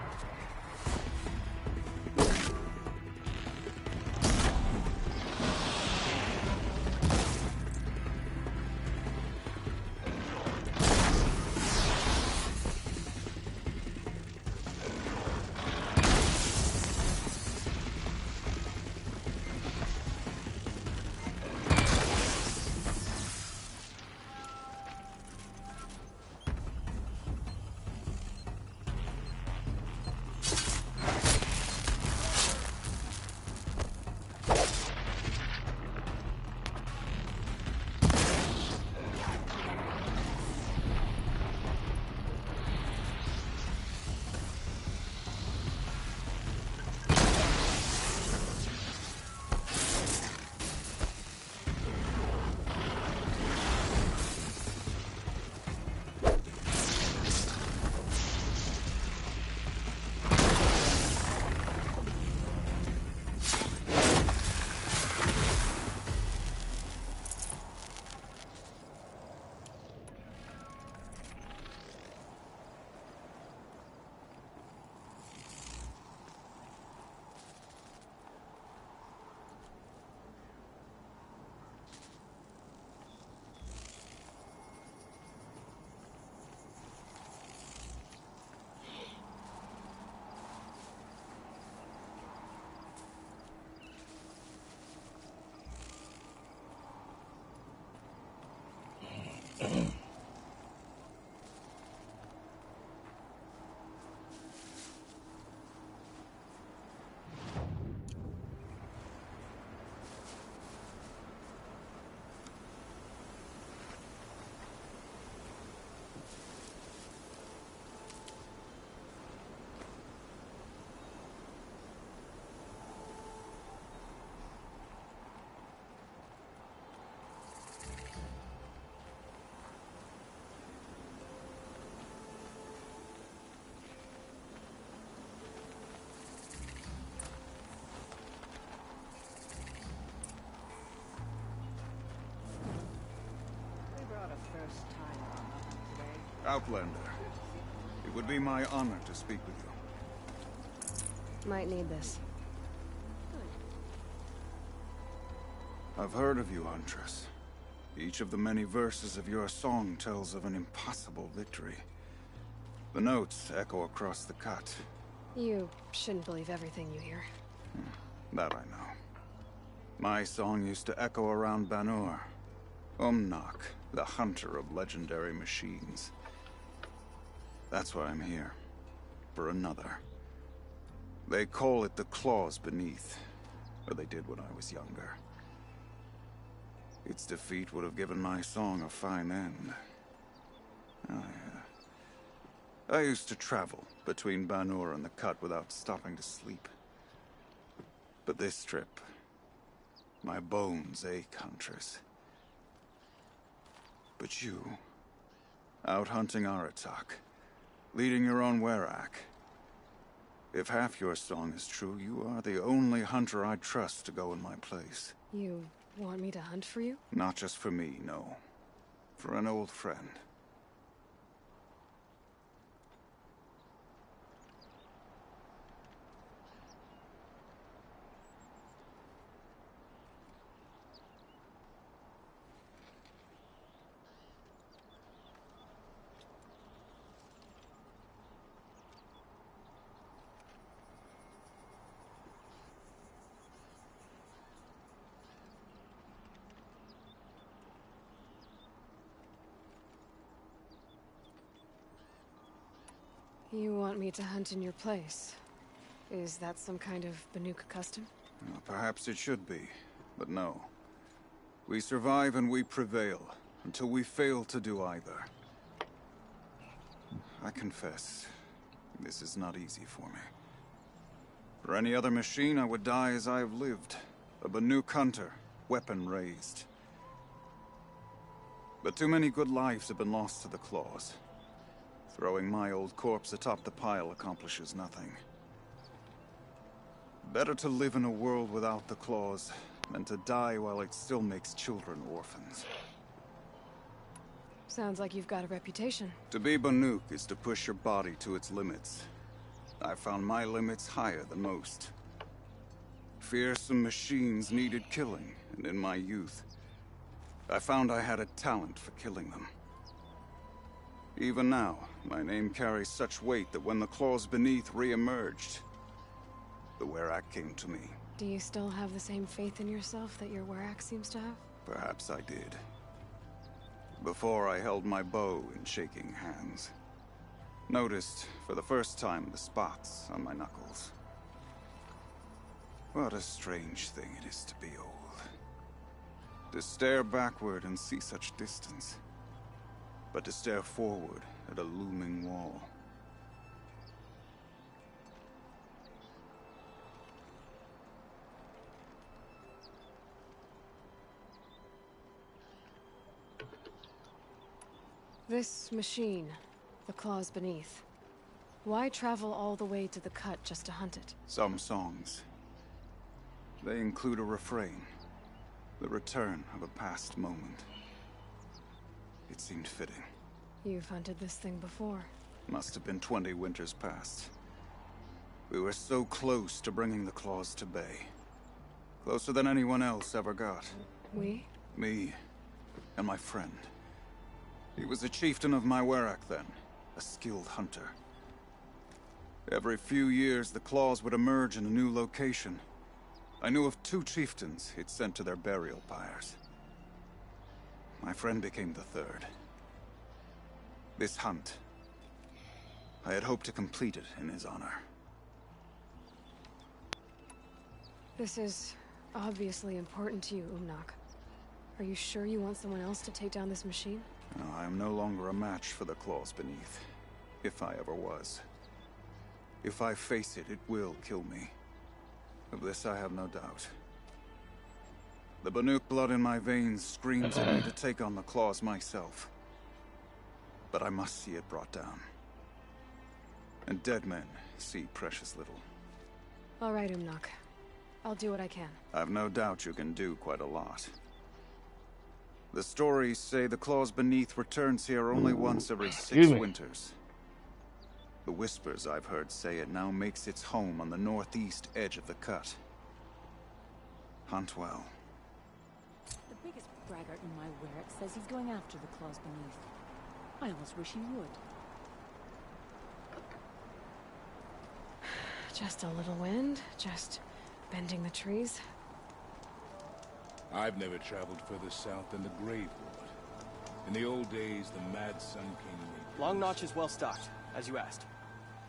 Outlander, it would be my honor to speak with you. Might need this. I've heard of you, Huntress. Each of the many verses of your song tells of an impossible victory. The notes echo across the cut. You shouldn't believe everything you hear. That I know. My song used to echo around Banur. Umnak, the hunter of legendary machines. That's why I'm here. For another. They call it the Claws Beneath. Or they did when I was younger. Its defeat would have given my song a fine end. I used to travel between Banur and the Cut without stopping to sleep. But this trip, my bones ache, Huntress. But you, out hunting Aratak, leading your own Werak. If half your song is true, you are the only hunter I'd trust to go in my place. You want me to hunt for you? Not just for me, no. For an old friend. You want me to hunt in your place? Is that some kind of Banuk custom? Well, perhaps it should be, but no. We survive and we prevail, until we fail to do either. I confess, this is not easy for me. For any other machine, I would die as I have lived. A Banuk hunter, weapon raised. But too many good lives have been lost to the Claws. Throwing my old corpse atop the pile accomplishes nothing. Better to live in a world without the Claws than to die while it still makes children orphans. Sounds like you've got a reputation. To be Banuk is to push your body to its limits. I found my limits higher than most. Fearsome machines needed killing, and in my youth, I found I had a talent for killing them. Even now, my name carries such weight that when the claws beneath re-emerged, the Werak came to me. Do you still have the same faith in yourself that your Werak seems to have? Perhaps I did. Before I held my bow in shaking hands. Noticed, for the first time, the spots on my knuckles. What a strange thing it is to be old. To stare backward and see such distance. But to stare forward at a looming wall. This machine, the claws beneath. Why travel all the way to the cut just to hunt it? Some songs. They include a refrain. The return of a past moment. It seemed fitting. You've hunted this thing before. Must have been 20 winters past. We were so close to bringing the claws to bay. Closer than anyone else ever got. We? Me and my friend. He was a chieftain of my Werak then, a skilled hunter. Every few years, the claws would emerge in a new location. I knew of 2 chieftains he'd sent to their burial pyres. My friend became the 3rd. This hunt, I had hoped to complete it in his honor. This is obviously important to you, Umnak. Are you sure you want someone else to take down this machine? No, I am no longer a match for the claws beneath, if I ever was. If I face it, it will kill me. Of this I have no doubt. The Banuk blood in my veins screams at me to take on the claws myself. But I must see it brought down. And dead men see precious little. All right, Umnak. I'll do what I can. I've no doubt you can do quite a lot. The stories say the claws beneath returns here only once every 6 winters. The whispers I've heard say it now makes its home on the northeast edge of the cut. Hunt well. The biggest braggart in my Werak says he's going after the claws beneath. I almost wish he would. Just a little wind, just bending the trees. I've never traveled further south than the Graveward. In the old days, the Mad Sun King... Long Notch is well stocked, as you asked.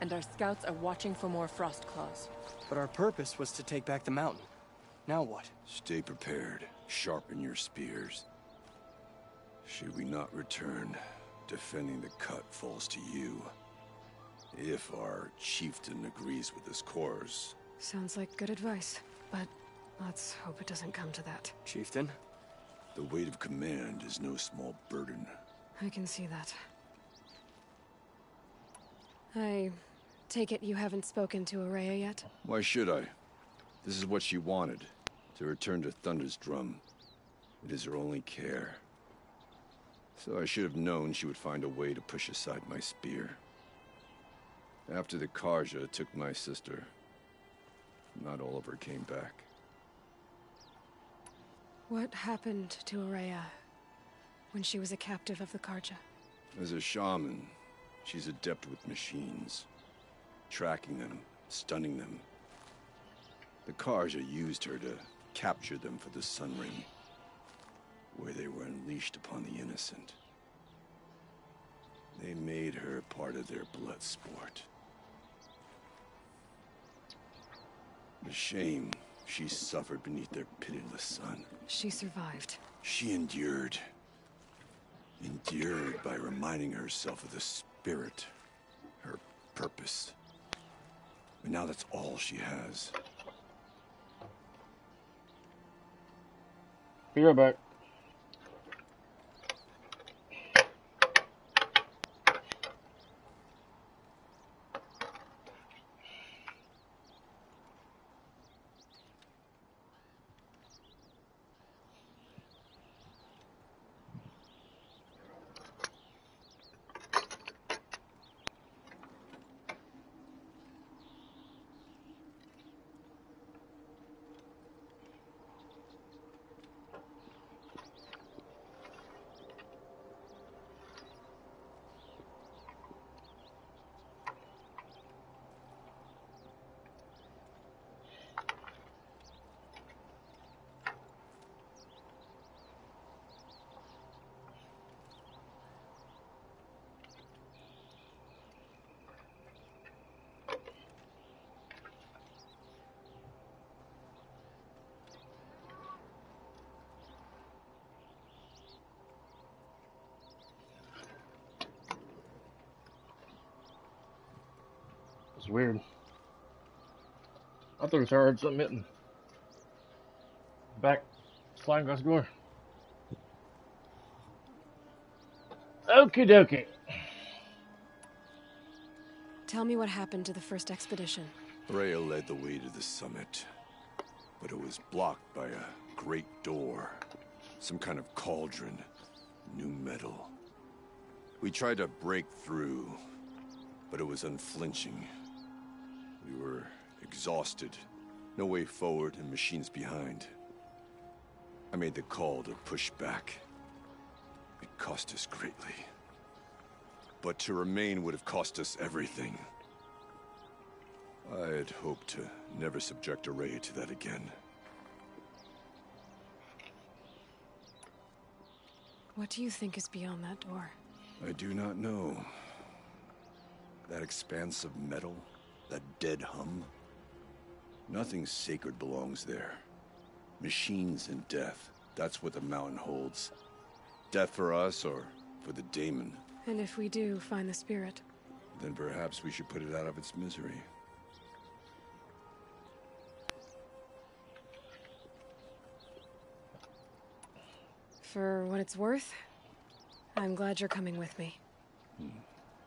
And our scouts are watching for more frost claws. But our purpose was to take back the mountain. Now what? Stay prepared. Sharpen your spears. Should we not return, defending the cut falls to you. If our chieftain agrees with this course. Sounds like good advice, but let's hope it doesn't come to that. Chieftain? The weight of command is no small burden. I can see that. I take it you haven't spoken to Ourea yet? Why should I? This is what she wanted, to return to Thunder's Drum. It is her only care. So I should have known she would find a way to push aside my spear. After the Karja took my sister, not all of her came back. What happened to Ourea when she was a captive of the Karja? As a shaman, she's adept with machines. Tracking them, stunning them. The Karja used her to capture them for the Sun Ring, where they were unleashed upon the innocent. They made her part of their blood sport. The shame she suffered beneath their pitiless sun. She survived. She endured. Endured by reminding herself of the spirit, her purpose. And now that's all she has. Be right back. It's weird. I thought I heard something hitting. Back. Sliding glass door. Okie dokie. Tell me what happened to the first expedition. Rhea led the way to the summit, but it was blocked by a great door. Some kind of cauldron. New metal. We tried to break through, but it was unflinching. We were exhausted. No way forward and machines behind. I made the call to push back. It cost us greatly. But to remain would have cost us everything. I had hoped to never subject Araya to that again. What do you think is beyond that door? I do not know. That expanse of metal, that dead hum. Nothing sacred belongs there. Machines and death, that's what the mountain holds. Death for us or for the daemon. And if we do find the spirit? Then perhaps we should put it out of its misery. For what it's worth, I'm glad you're coming with me.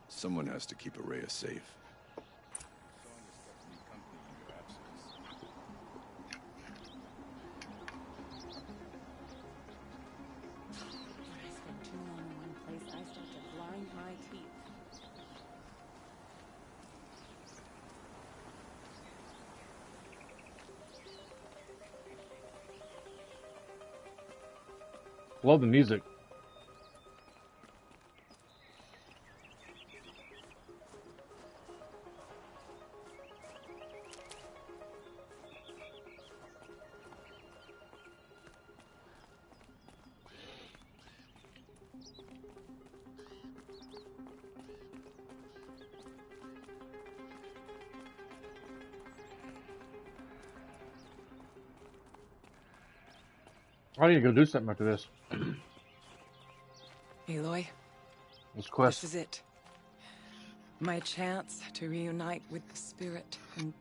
Someone has to keep Araya safe. Love the music. I need to go do something after this. Aloy, This quest. this is it. My chance to reunite with the spirit, and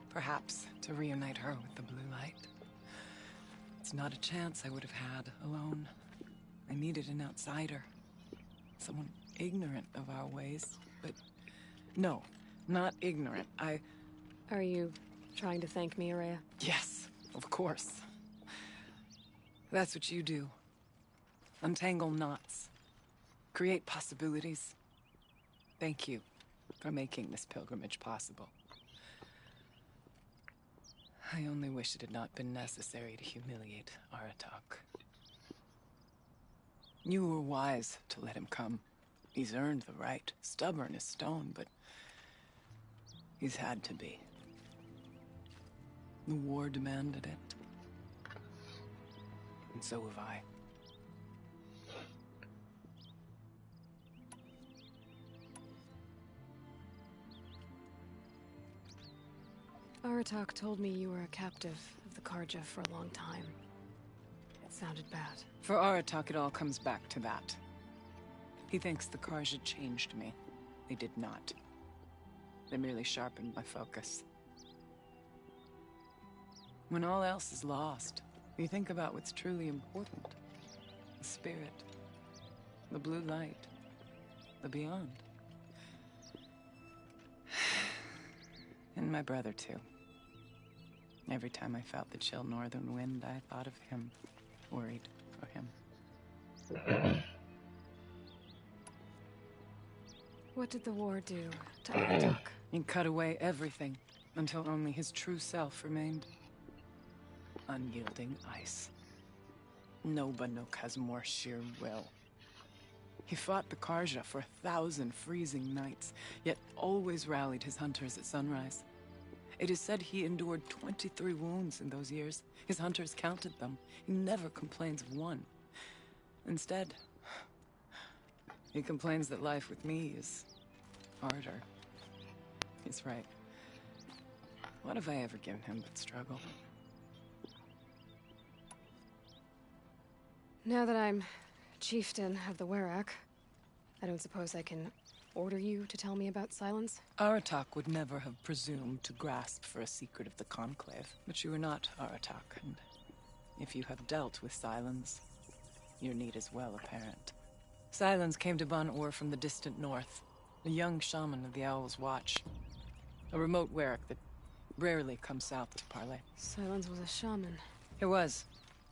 perhaps to reunite her with the blue light. It's not a chance I would have had alone. I needed an outsider. Someone ignorant of our ways, but no, not ignorant. Are you trying to thank me, Araya? Yes, of course. That's what you do. Untangle knots. Create possibilities. Thank you for making this pilgrimage possible. I only wish it had not been necessary to humiliate Aratak. You were wise to let him come. He's earned the right. Stubborn as stone, but he's had to be. The war demanded it. And so have I. Aratak told me you were a captive of the Karja for a long time. It sounded bad. For Aratak, it all comes back to that. He thinks the Karja changed me. They did not. They merely sharpened my focus. When all else is lost, you think about what's truly important. The spirit. The blue light. The beyond. And my brother, too. Every time I felt the chill northern wind, I thought of him. Worried for him. What did the war do to Aratak? He cut away everything, until only his true self remained. Unyielding ice. No Banuk has more sheer will. He fought the Karja for 1,000 freezing nights, yet always rallied his hunters at sunrise. It is said he endured 23 wounds in those years. His hunters counted them. He never complains of one. Instead, he complains that life with me is harder. He's right. What have I ever given him but struggle? Now that I'm chieftain of the Werak, I don't suppose I can order you to tell me about Silence? Aratak would never have presumed to grasp for a secret of the Conclave. But you are not Aratak, and if you have dealt with Silence, your need is well apparent. Silence came to Ban-Ur from the distant north, a young shaman of the Owl's Watch. A remote Werek that rarely comes south to parley. Silence was a shaman. He was.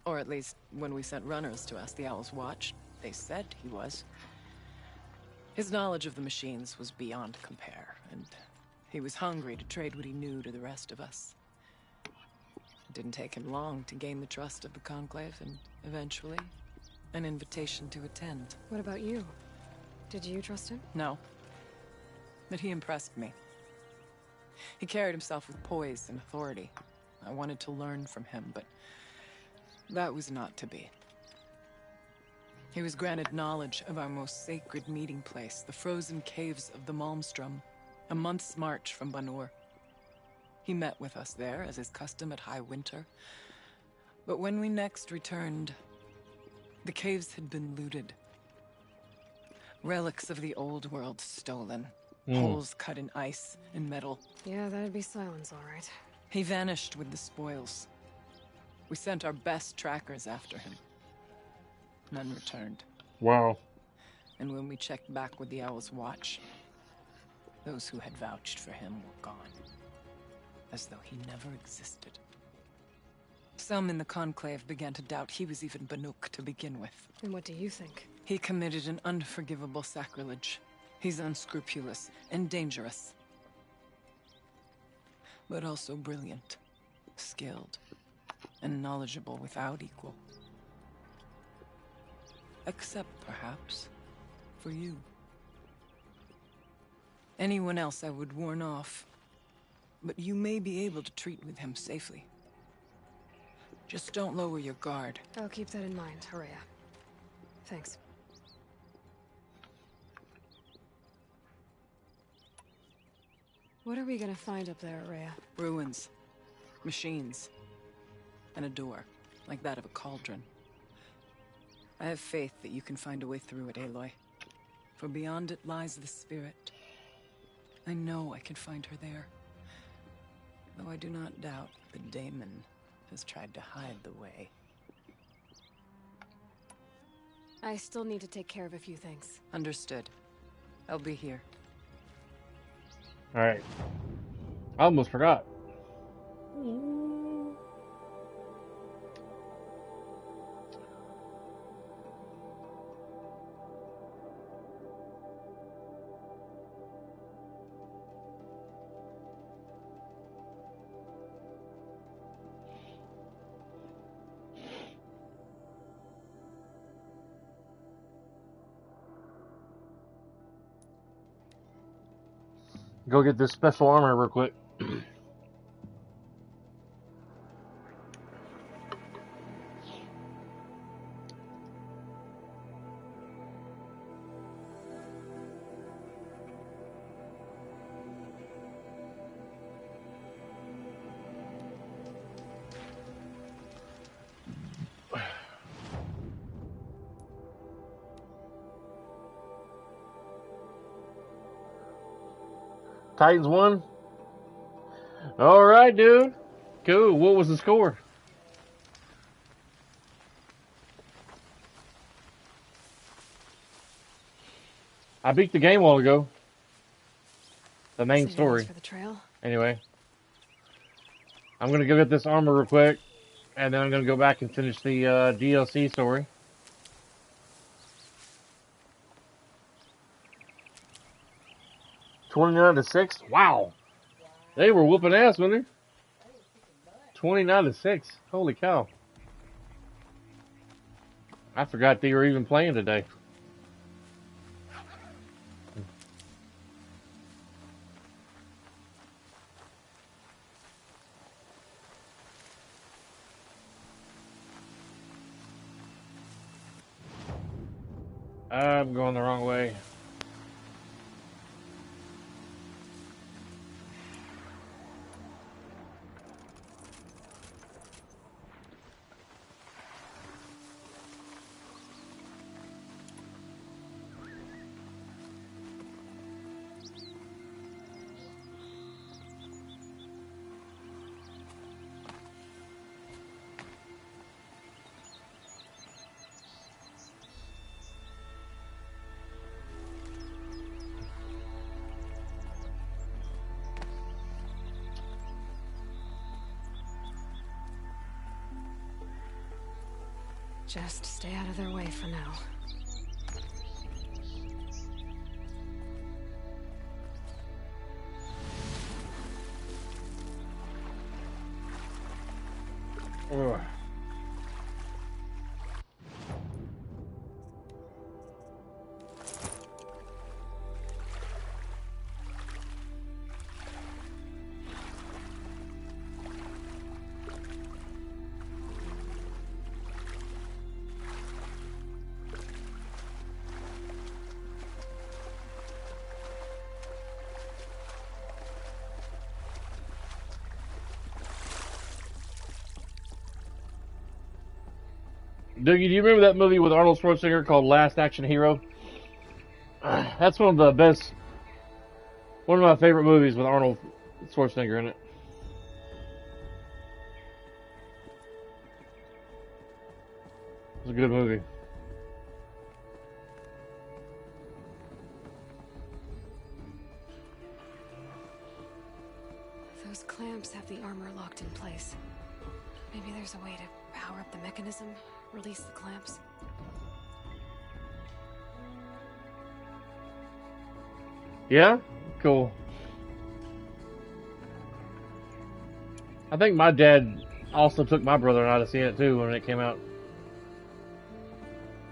Or at least, when we sent runners to ask the Owl's Watch, they said he was. His knowledge of the machines was beyond compare, and he was hungry to trade what he knew to the rest of us. It didn't take him long to gain the trust of the Conclave, and eventually, an invitation to attend. What about you? Did you trust him? No. But he impressed me. He carried himself with poise and authority. I wanted to learn from him, but that was not to be. He was granted knowledge of our most sacred meeting place, the frozen caves of the Malmstrom, a month's march from Ban-Ur. He met with us there, as is custom at High Winter. But when we next returned, the caves had been looted. Relics of the old world stolen. Holes cut in ice and metal. Yeah, that'd be Silence, all right. He vanished with the spoils. We sent our best trackers after him. None returned. Wow. And when we checked back with the Owl's Watch, those who had vouched for him were gone. As though he never existed. Some in the Conclave began to doubt he was even Banuk to begin with. And what do you think? He committed an unforgivable sacrilege. He's unscrupulous and dangerous. But also brilliant, skilled, and knowledgeable without equal. Except, perhaps, for you. Anyone else I would warn off, but you may be able to treat with him safely. Just don't lower your guard. I'll keep that in mind, Horea. Thanks. What are we gonna find up there, Horea? Ruins, machines, and a door, like that of a cauldron. I have faith that you can find a way through it, Aloy. For beyond it lies the spirit. I know I can find her there. Though I do not doubt the Daemon has tried to hide the way. I still need to take care of a few things. Understood. I'll be here. Alright. I almost forgot. Go get this special armor real quick. Titans won. All right, dude. Cool. What was the score? I beat the game a while ago. The main story. For the trail. Anyway, I'm gonna go get this armor real quick, and then I'm gonna go back and finish the DLC story. $29-6. Wow, they were whooping ass, weren't they? 29-6. Holy cow! I forgot they were even playing today. I'm going the wrong way. Just stay out of their way for now. Ugh. Dougie, do you remember that movie with Arnold Schwarzenegger called Last Action Hero? That's one of my favorite movies with Arnold Schwarzenegger in it. It was a good movie. Those clamps have the armor locked in place. Maybe there's a way to power up the mechanism, release the clamps. Yeah? Cool. I think my dad also took my brother and I to see it too when it came out.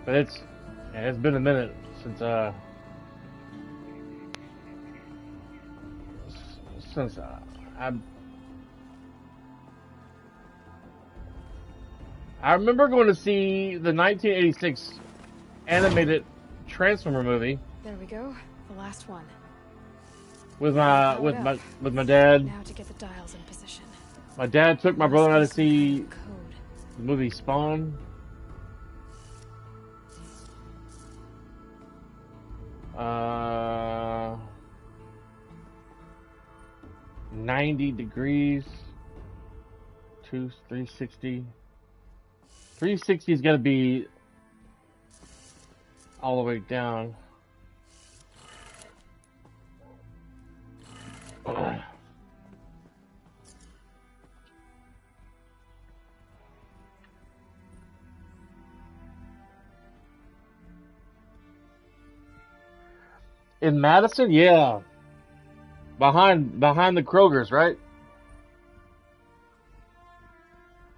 But it's been a minute since I remember going to see the 1986 animated Transformer movie. There we go, the last one. With my dad. Now to get the dials in position. My dad took my brother and I to see the movie Spawn. 90 degrees. 360. 360 is gonna be all the way down. In Madison, yeah. Behind the Kroger's, right?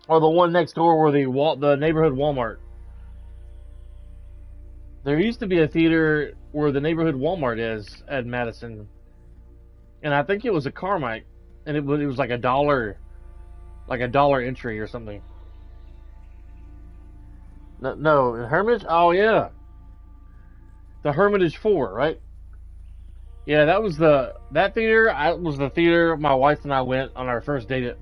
Or the one next door where the neighborhood Walmart. There used to be a theater where the neighborhood Walmart is at Madison. And I think it was a Carmike. And it was like $1 entry or something. No, Hermitage? Oh yeah. The Hermitage 4, right? Yeah, that was that theater. Was the theater my wife and I went on our first date at.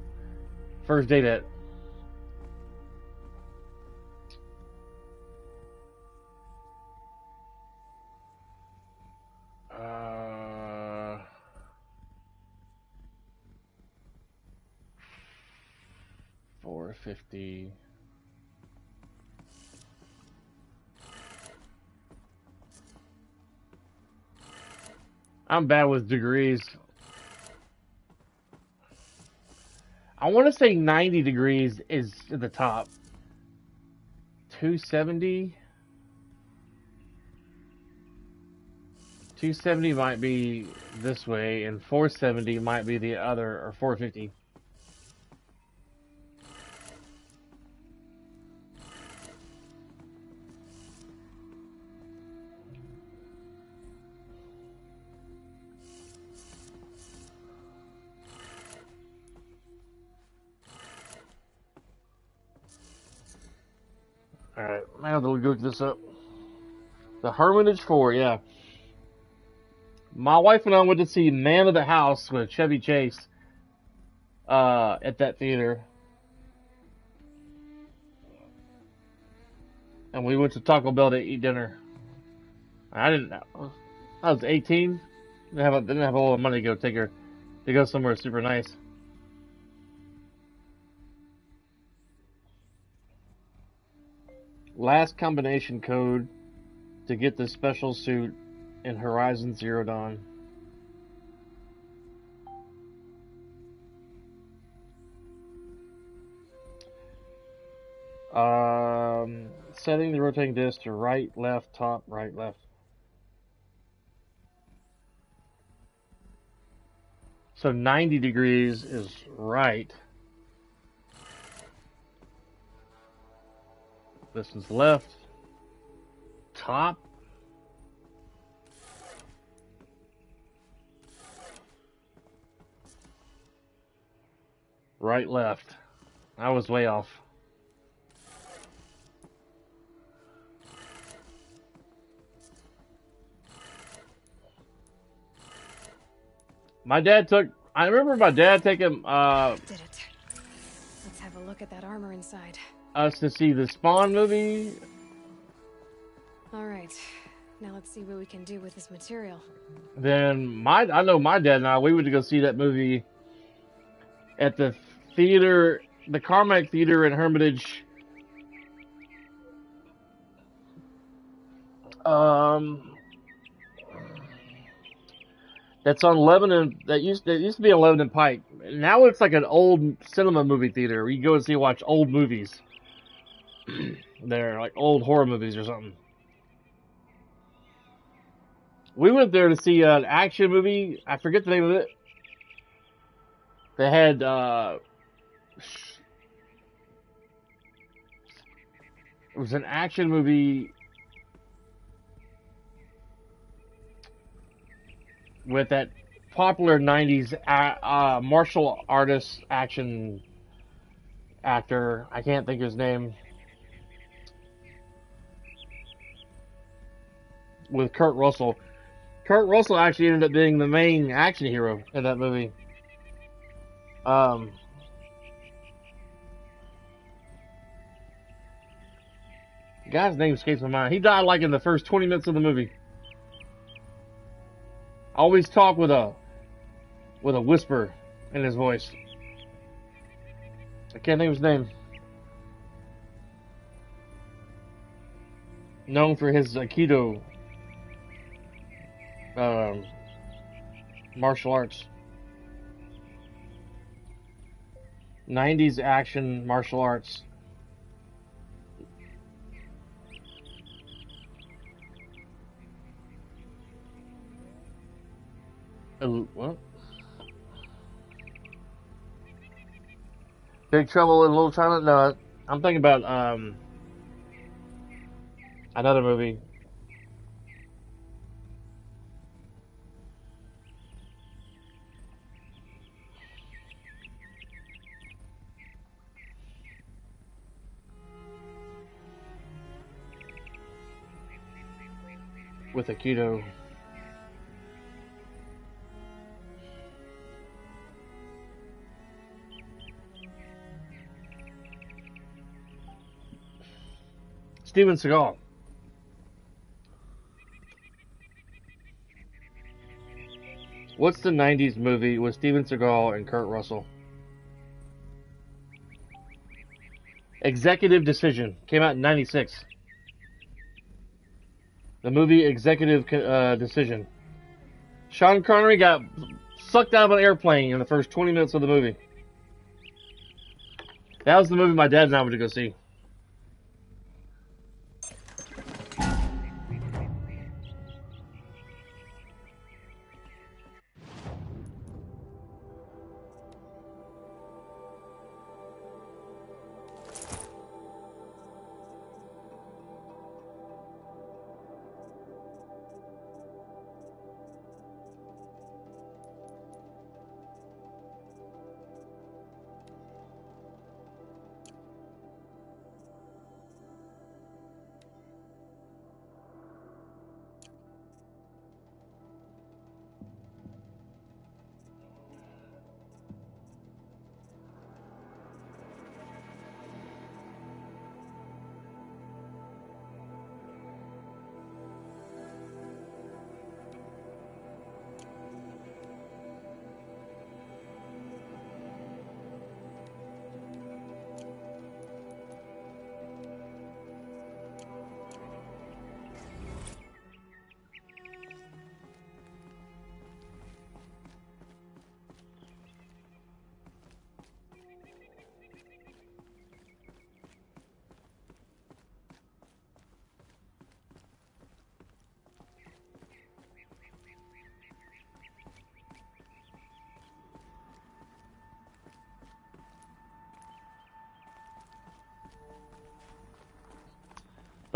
$4.50. I'm bad with degrees. I want to say 90 degrees is at the top. 270? 270 might be this way, and 470 might be the other, or 450. Alright, I have to look this up. The Hermitage 4, yeah. My wife and I went to see Man of the House with Chevy Chase at that theater. And we went to Taco Bell to eat dinner. I was 18. Didn't have a lot of money to go somewhere super nice. Last combination code to get the special suit in Horizon Zero Dawn. setting the rotating disc to right, left, top, right, left. So 90 degrees is right. This is left. Top. Right, left. I was way off. I remember my dad taking, Did it. Let's have a look at that armor inside. us to see the Spawn movie. Alright. Now let's see what we can do with this material. Then I know my dad and I, we went to go see that movie at the theater, the Carmack Theater in Hermitage. That's on Lebanon. That used to be on Lebanon Pike. Now it's like an old cinema movie theater where you go and watch old movies. They're like old horror movies or something. We went there to see an action movie. I forget the name of it. They had it was an action movie with that popular 90s martial artist action actor. I can't think of his name. With Kurt Russell. Kurt Russell actually ended up being the main action hero in that movie. The guy's name escapes my mind. He died like in the first 20 minutes of the movie. Always talk with a whisper in his voice. I can't think of his name. Known for his Aikido martial arts. 90s action martial arts. What? Big Trouble in Little China? No, I'm thinking about another movie. With Aikido. Steven Seagal. What's the 90s movie with Steven Seagal and Kurt Russell? Executive Decision. Came out in 96. The movie Executive Decision. Sean Connery got sucked out of an airplane in the first 20 minutes of the movie. That was the movie my dad and I went to go see.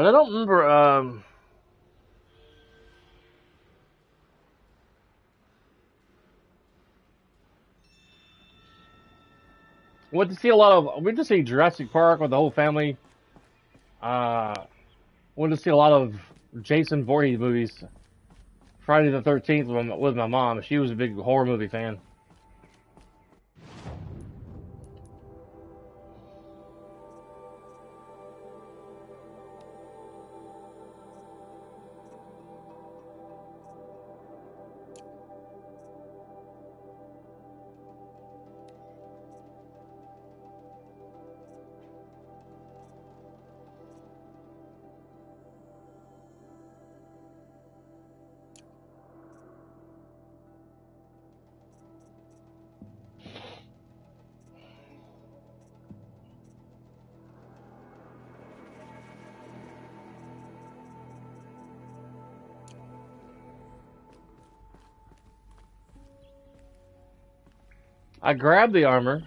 But I don't remember. Went to see a lot of. Went to see Jurassic Park with the whole family. Went to see a lot of Jason Voorhees movies. Friday the 13th with my mom. She was a big horror movie fan. I grabbed the armor.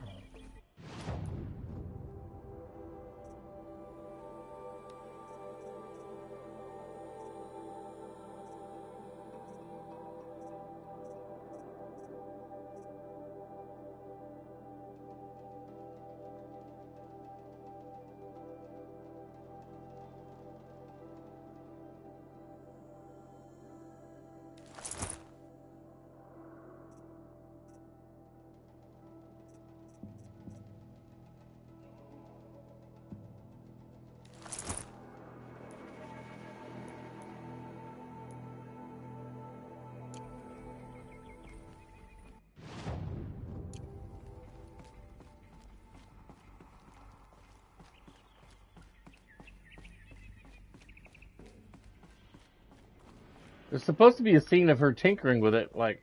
There's supposed to be a scene of her tinkering with it, like...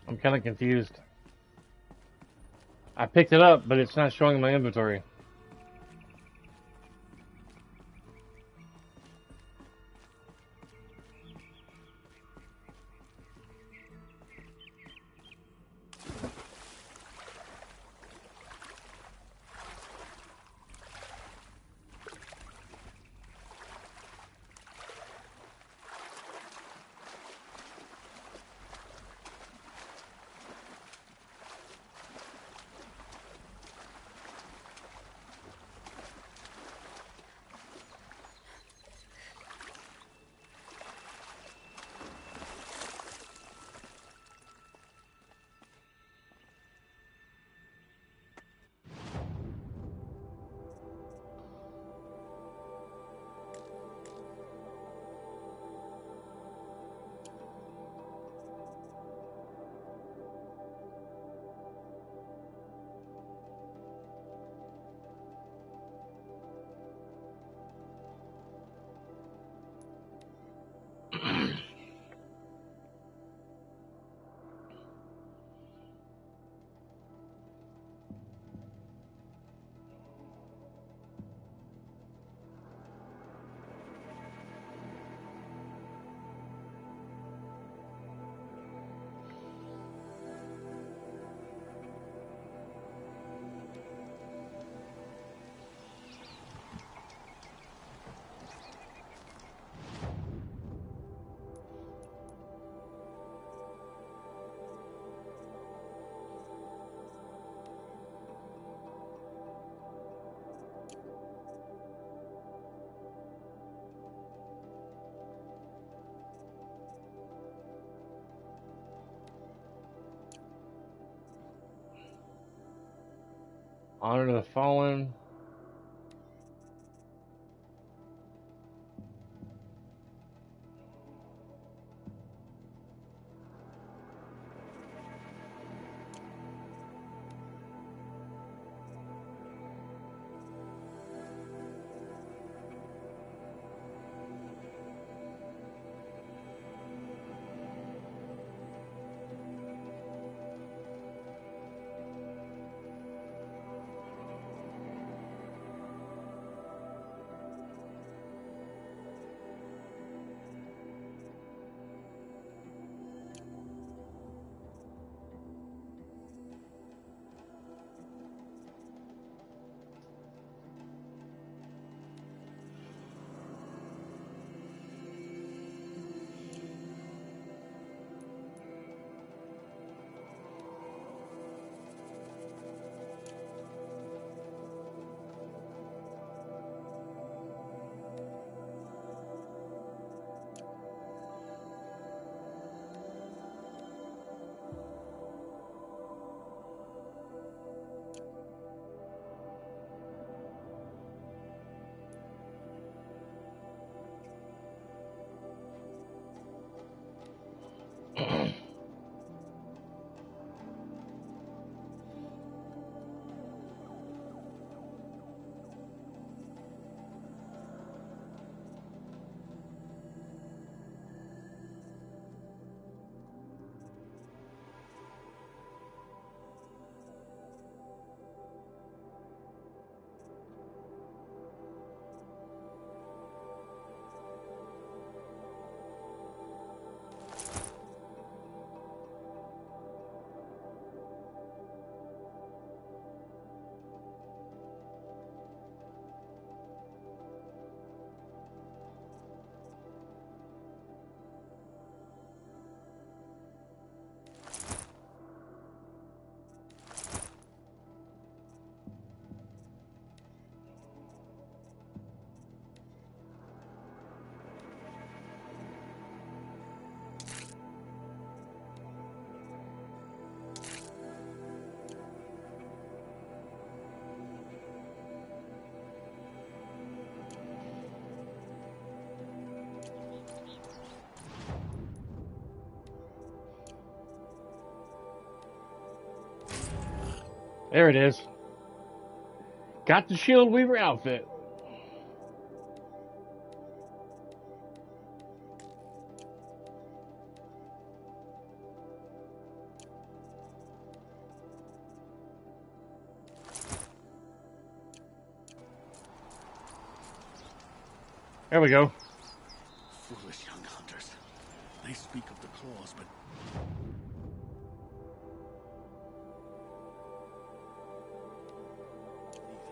I'm kind of confused. I picked it up, but it's not showing in my inventory. Honor to the fallen. There it is. Got the Shield Weaver outfit. There we go. Foolish young hunters. They speak of the claws, but these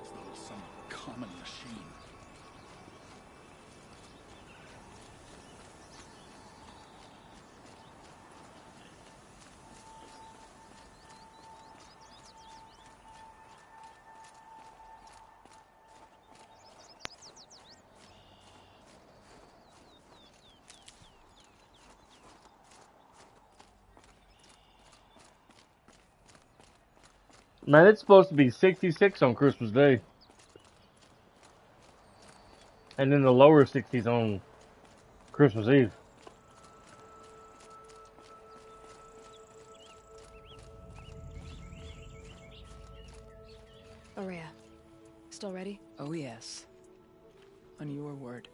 as though some common machine. Man, it's supposed to be 66 on Christmas Day. And then the lower 60s on Christmas Eve. Ourea, still ready? Oh, yes. On your word.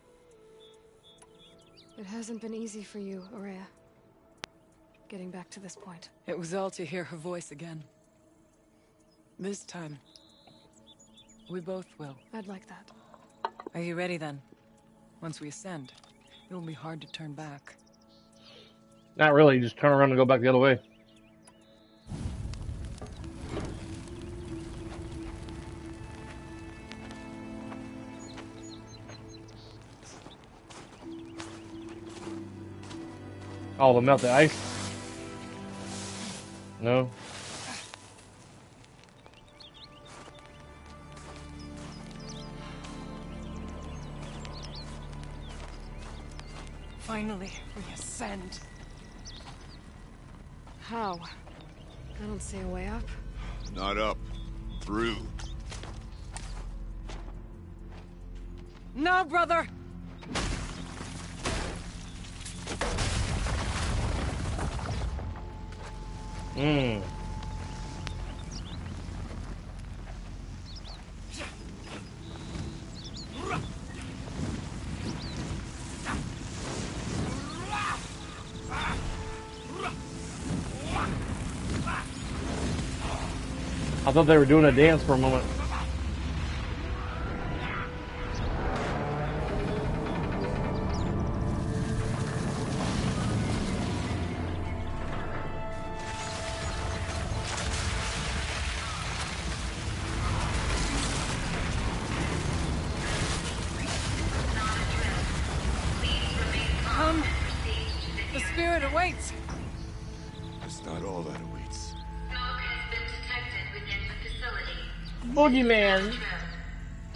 It hasn't been easy for you, Ourea. Getting back to this point. It was all to hear her voice again. This time, we both will. I'd like that. Are you ready then? Once we ascend, it will be hard to turn back. Not really, just turn around and go back the other way. Oh, the melted ice? No. Finally, we ascend. How? I don't see a way up. Not up. Through. No, brother! Hmm. I thought they were doing a dance for a moment. Come. The spirit awaits. It's not all that awaits. Boogeyman.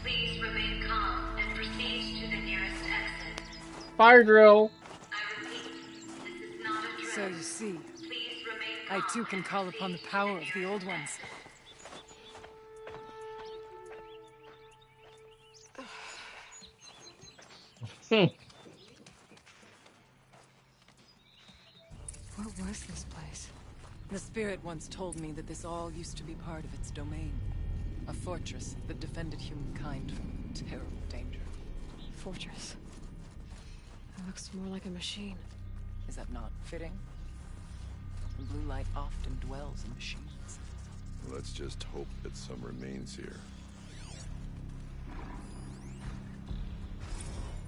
Please remain calm and proceed to the nearest exit. Fire drill. So you see, I too can call upon the power of the Old Ones. What was this place? The spirit once told me that this all used to be part of its domain. A fortress that defended humankind from terrible danger. Fortress. It looks more like a machine. Is that not fitting? The blue light often dwells in machines. Let's just hope that some remains here.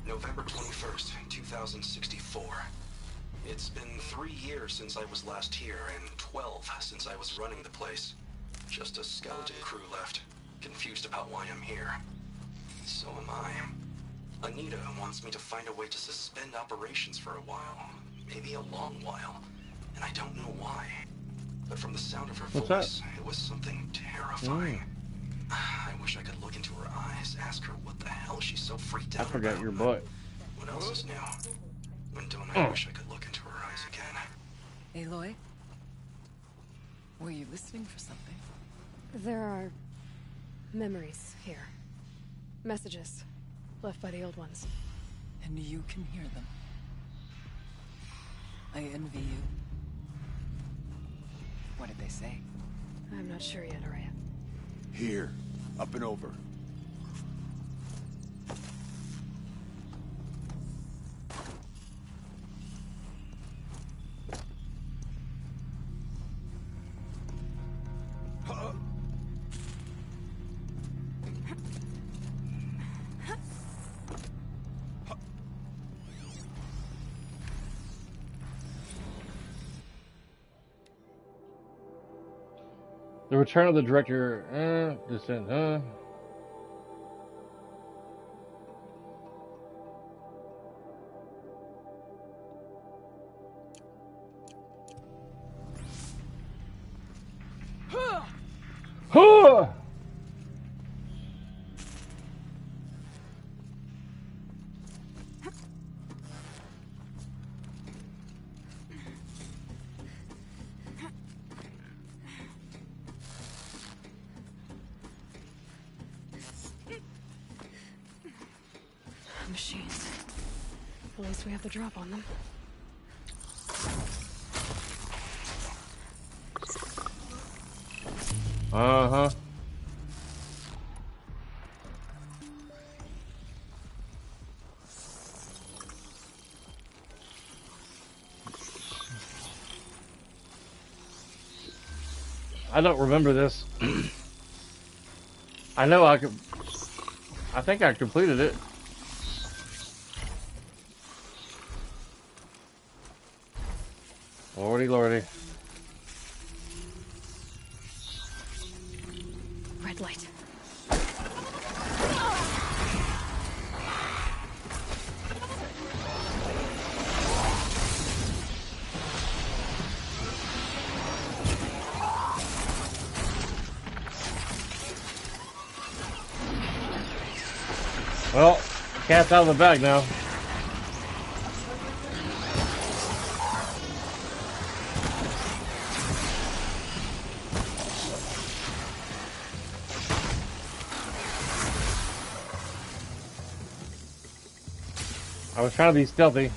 November 21st, 2064. It's been 3 years since I was last here, and 12 since I was running the place. Just a skeleton crew left, confused about why I'm here. So am I. Anita wants me to find a way to suspend operations for a while. Maybe a long while. And I don't know why. But from the sound of her voice, it was something terrifying. I wish I could look into her eyes, ask her what the hell she's so freaked out I forgot about. your butt. What else is new? When don't I wish I could look into her eyes again? Aloy? Were you listening for something? There are memories here. Messages left by the Old Ones. And you can hear them. I envy you. What did they say? I'm not sure yet, Araya. Here, up and over. The return of the director, descent, Huh! Machines. At least we have the drop on them. Uh-huh. I don't remember this. I know I think I completed it. Lordy, lordy. Red light. Well, cat's out of the bag now. I was trying to be stealthy.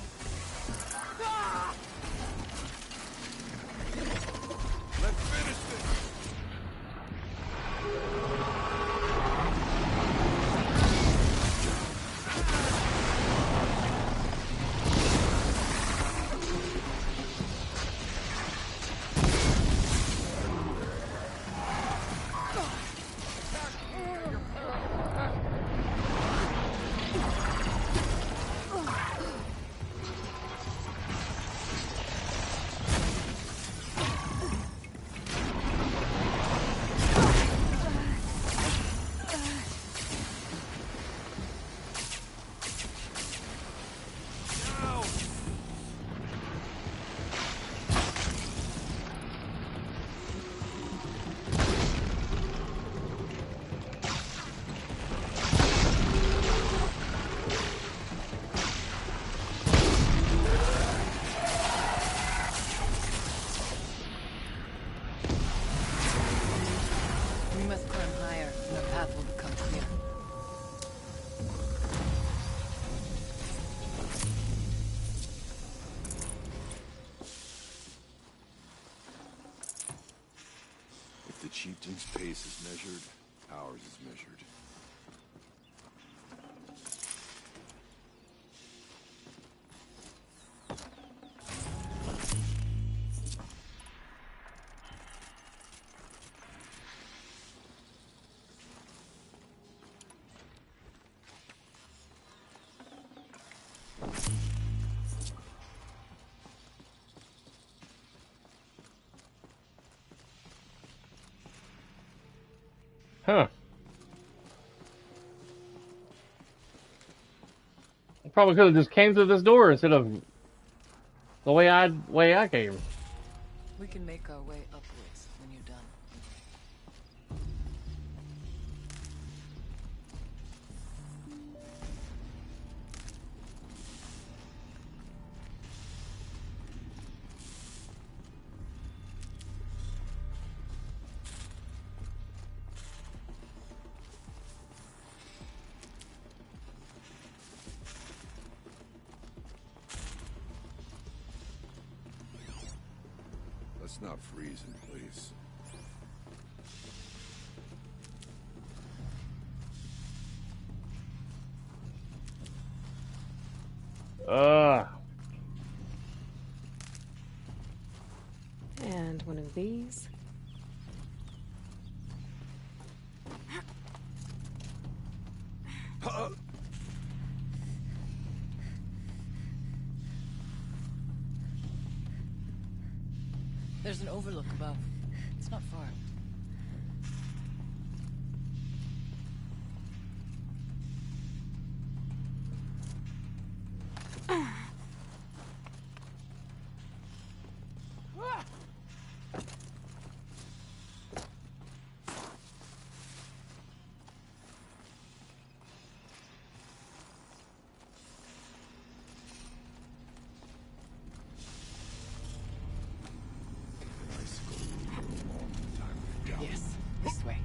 We must climb higher, and the path will become clear. If the chieftain's pace is measured, ours is measured. Huh. I probably could have just came through this door instead of the way I came. We can make our way upwards when you're done. Let's not freeze in place. And one of these. There's an overlook above. It's not far. Yes, this way.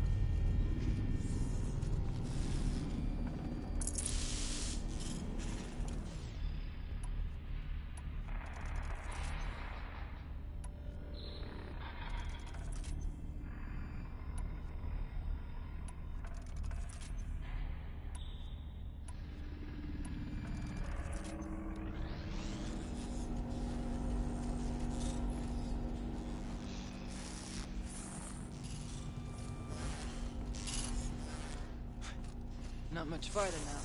Not much farther now.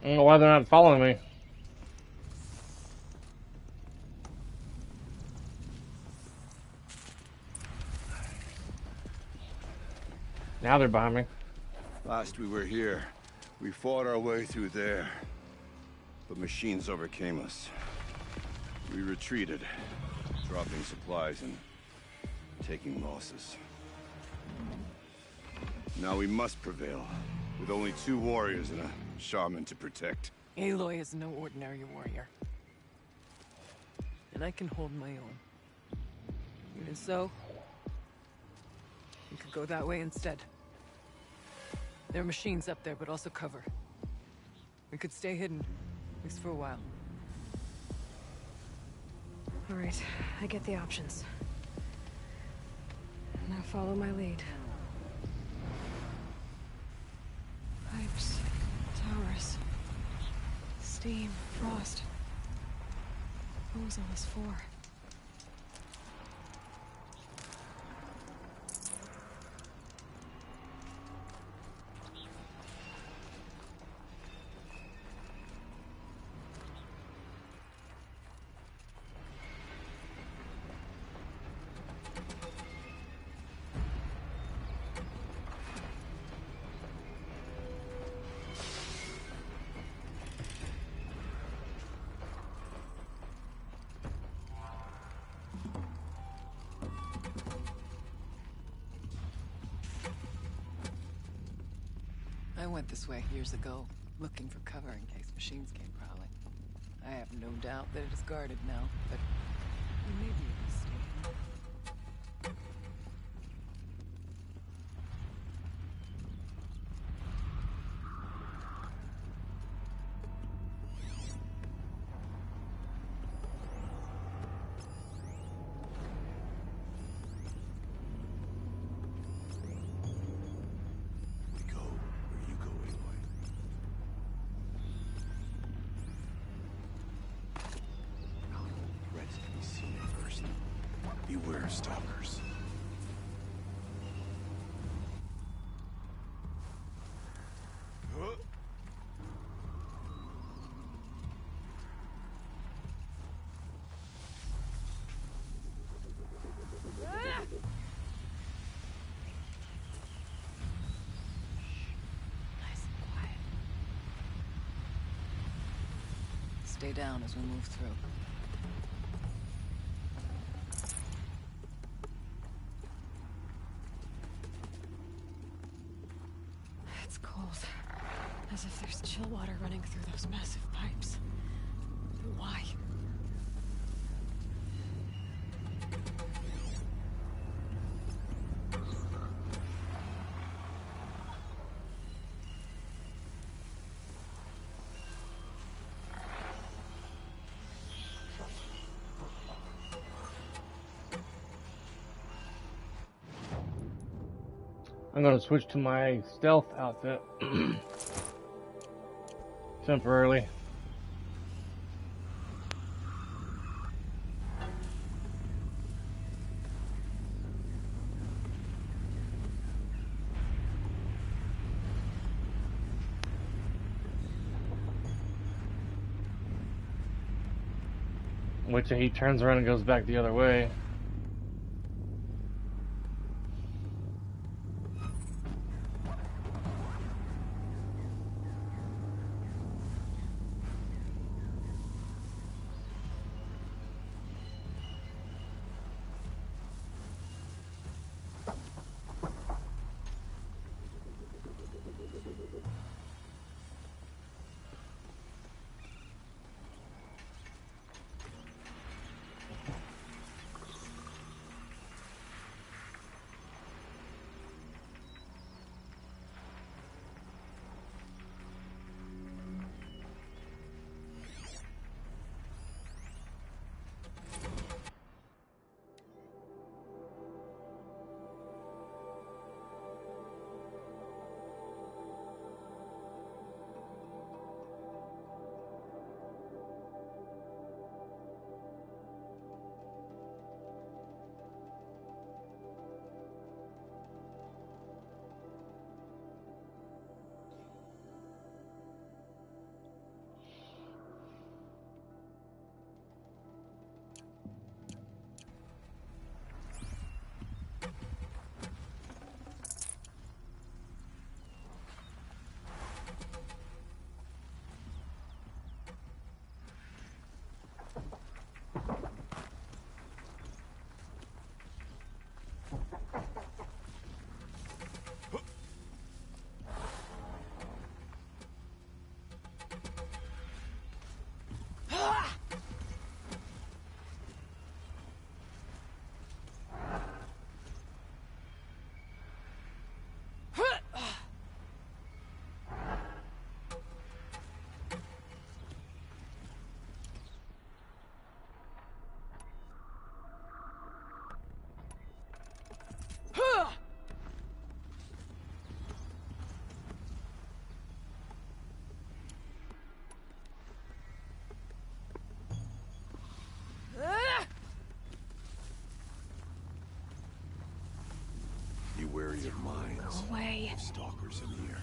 I don't know why they're not following me. Now they're behind me. Last we were here, we fought our way through there. But machines overcame us. We retreated, dropping supplies and taking losses. Now we must prevail. with only 2 warriors and a shaman to protect. Aloy is no ordinary warrior. And I can hold my own. Even so, we could go that way instead. There are machines up there, but also cover. We could stay hidden, at least for a while. All right, I get the options. Now follow my lead. Pipes, towers, steam, frost. What was all this for? I went this way years ago, looking for cover in case machines came prowling. I have no doubt that it is guarded now, but we may be able to stay hidden. Beware stalkers. Stay down as we move through. It's cold. As if there's chill water running through those massive pipes. Why? I'm gonna switch to my stealth outfit. Temporarily. Which he turns around and goes back the other way. bury your minds. Go away. No stalkers in here.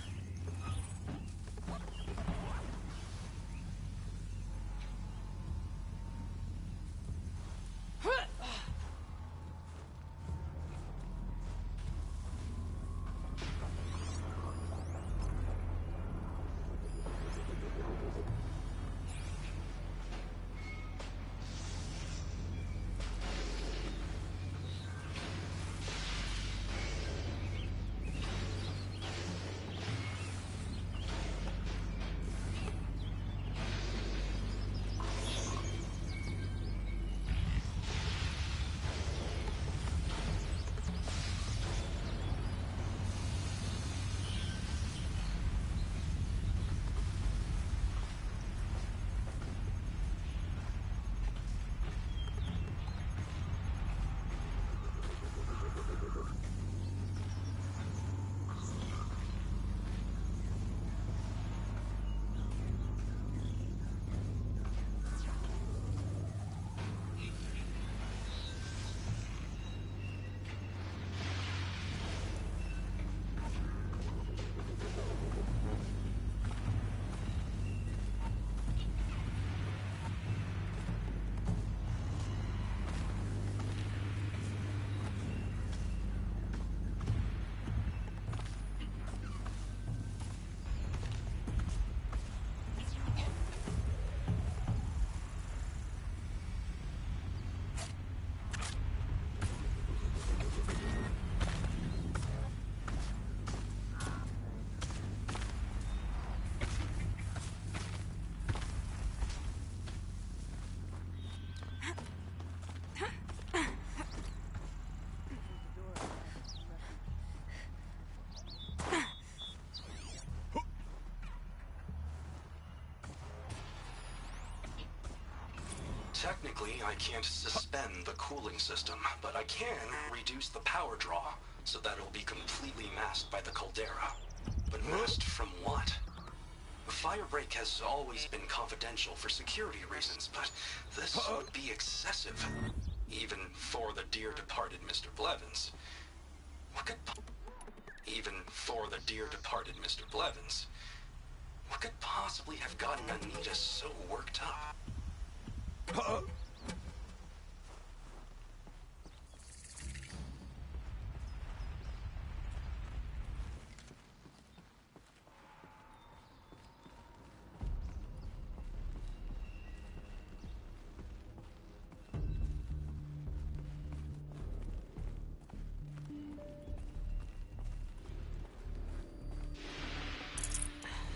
Technically, I can't suspend the cooling system, but I can reduce the power draw so that it'll be completely masked by the caldera. But masked from what? The firebreak has always been confidential for security reasons, but this would be excessive. Even for the dear departed Mr. Blevins. Even for the dear departed Mr. Blevins. What could possibly have gotten Anita so worked up?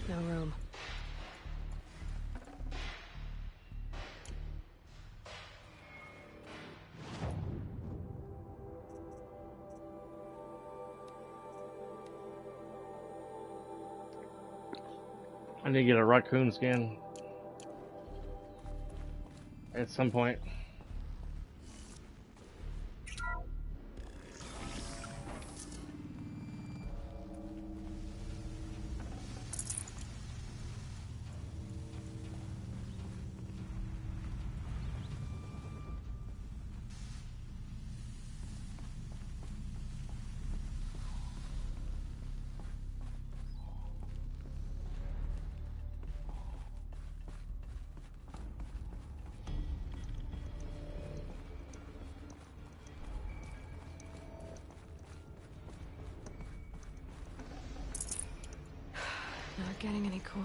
No room. I need to get a raccoon skin at some point. Not getting any cooler.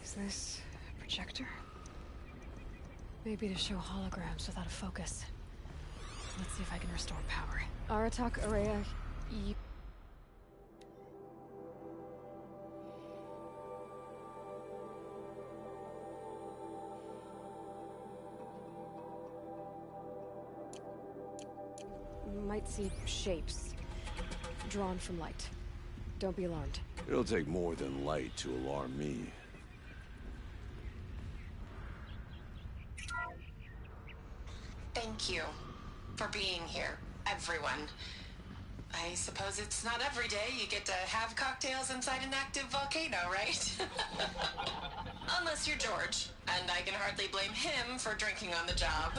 Is this a projector? Maybe to show holograms without a focus. Let's see if I can restore power. Aratak, Araya, you... might see shapes drawn from light. Don't be alarmed. It'll take more than light to alarm me. Thank you for being here, everyone. I suppose it's not every day you get to have cocktails inside an active volcano, right? Unless you're George, and I can hardly blame him for drinking on the job.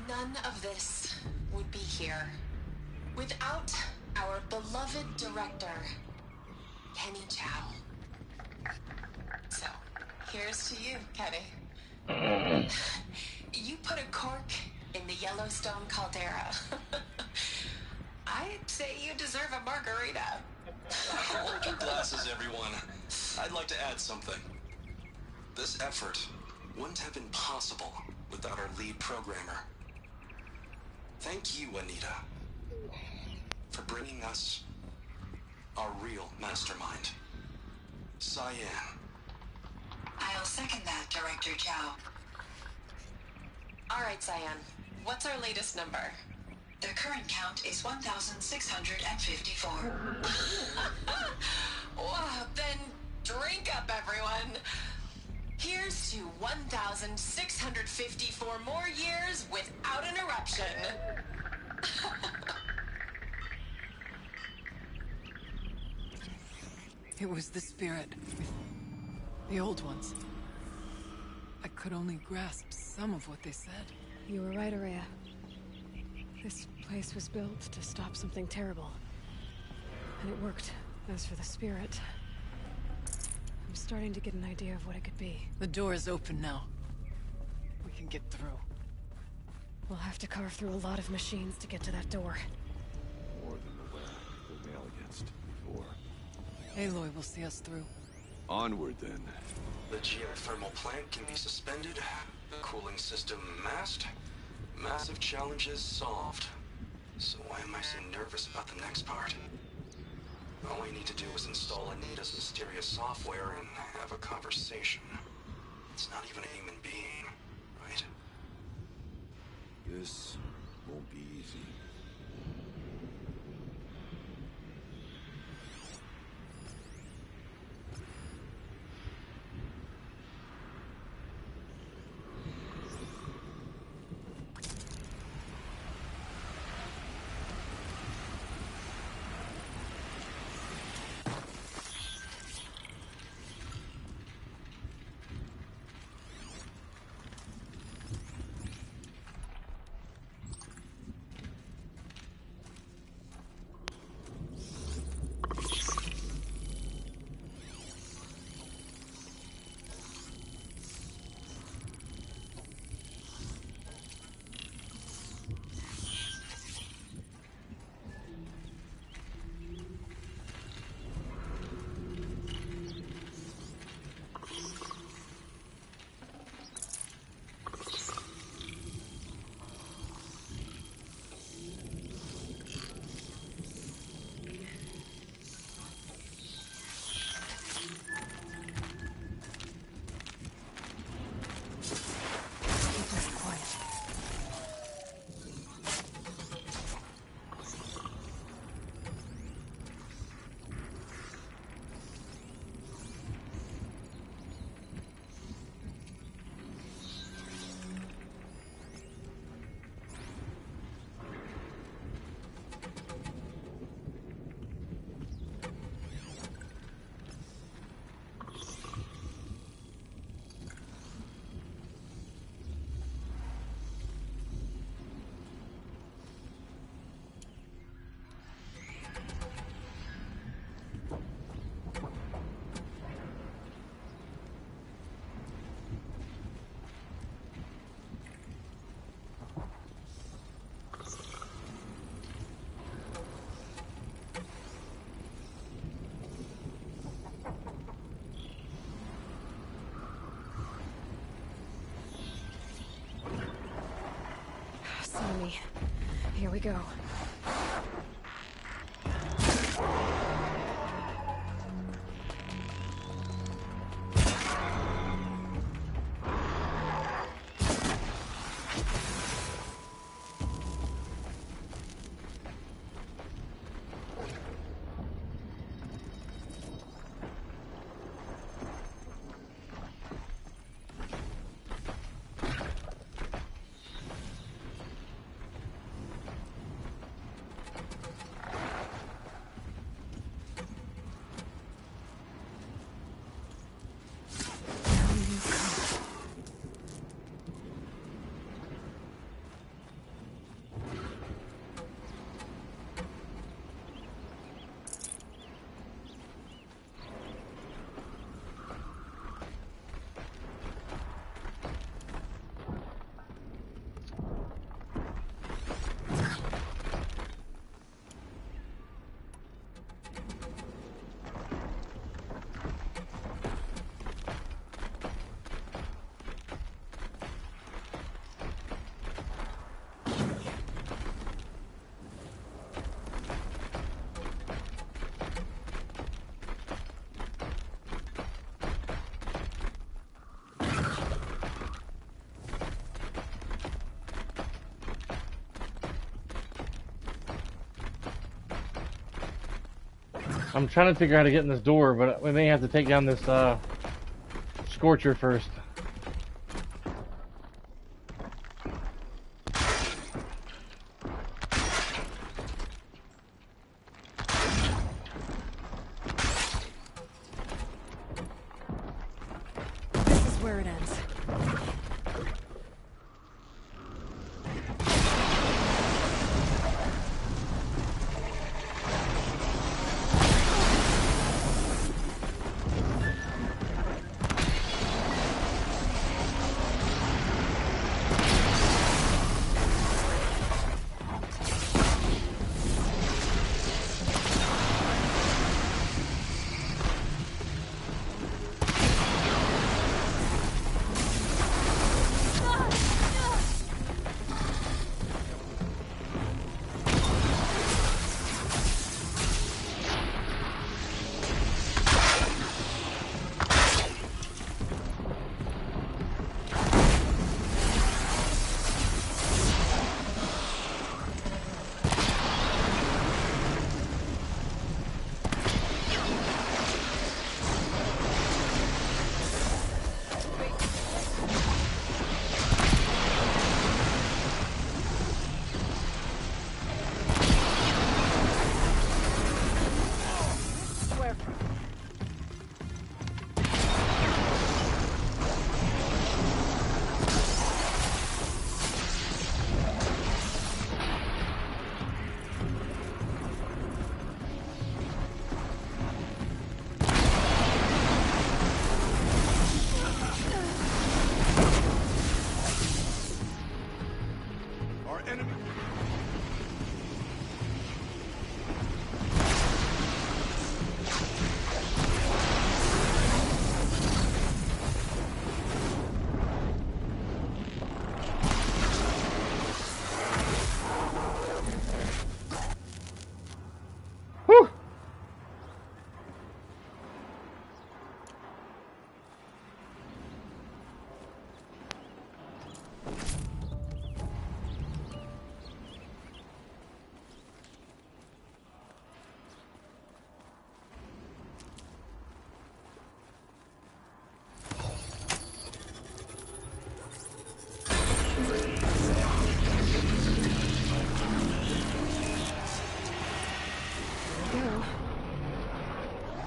None of this would be here without our beloved director, Kenny Chow. So, here's to you, Kenny. You put a cork in the Yellowstone caldera. I'd say you deserve a margarita. Hold your glasses, everyone. I'd like to add something. This effort wouldn't have been possible without our lead programmer. Thank you, Anita, for bringing us our real mastermind, Cyan. I'll second that, Director Chow. All right, Cyan. What's our latest number? The current count is 1,654. Well, then drink up, everyone. Here's to 1,654 more years without an eruption. It was the spirit. The old ones. I could only grasp some of what they said. You were right, Araya. This place was built to stop something terrible. And it worked. As for the spirit, I'm starting to get an idea of what it could be. The door is open now. We can get through. We'll have to carve through a lot of machines to get to that door. More than the way we'll nail against before. Aloy will see us through. Onward, then. The geothermal plant can be suspended, the cooling system masked, massive challenges solved. So why am I so nervous about the next part? All we need to do is install Anita's mysterious software and have a conversation. It's not even a human being, right? This won't be easy. Sammy, here we go. I'm trying to figure out how to get in this door, but we may have to take down this Scorcher first. This is where it ends.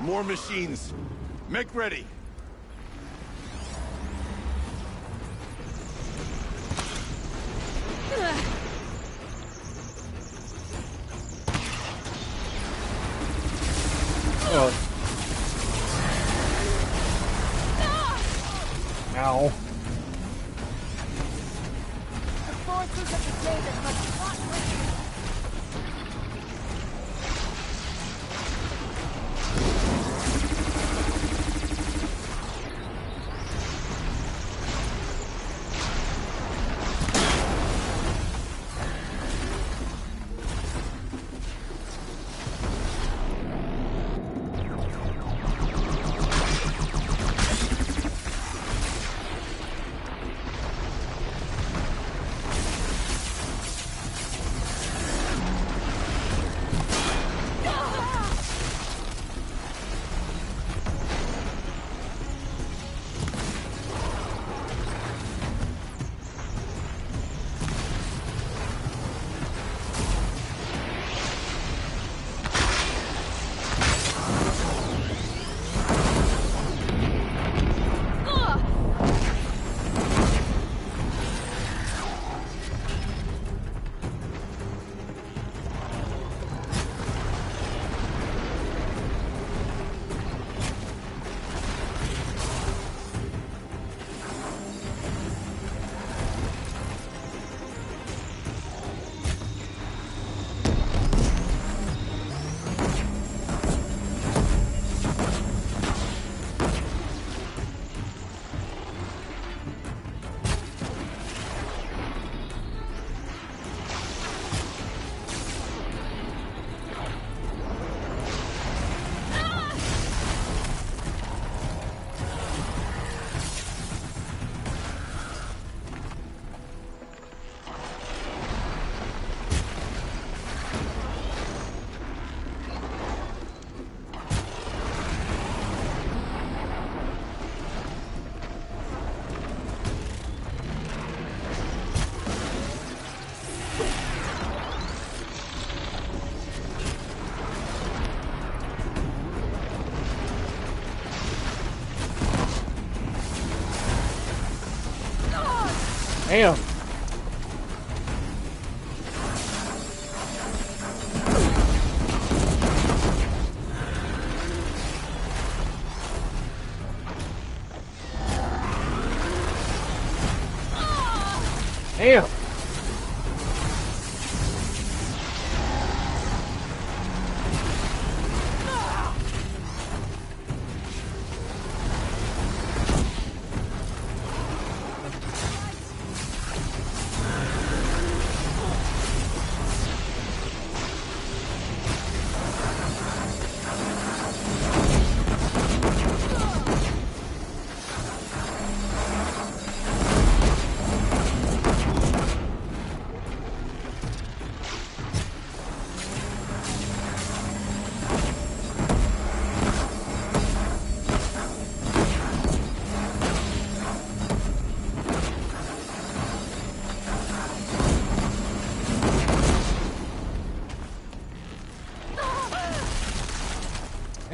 More machines. Make ready. Oh. Ow. The forces of the David must not win. Damn. Damn.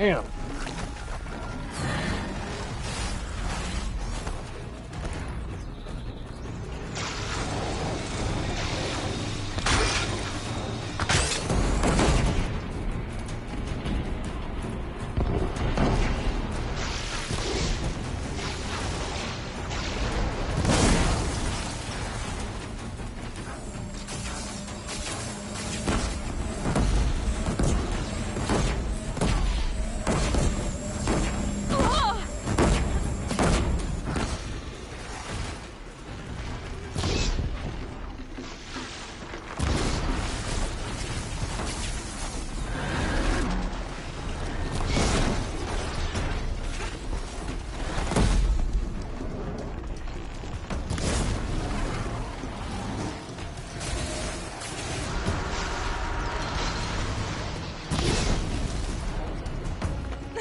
Damn.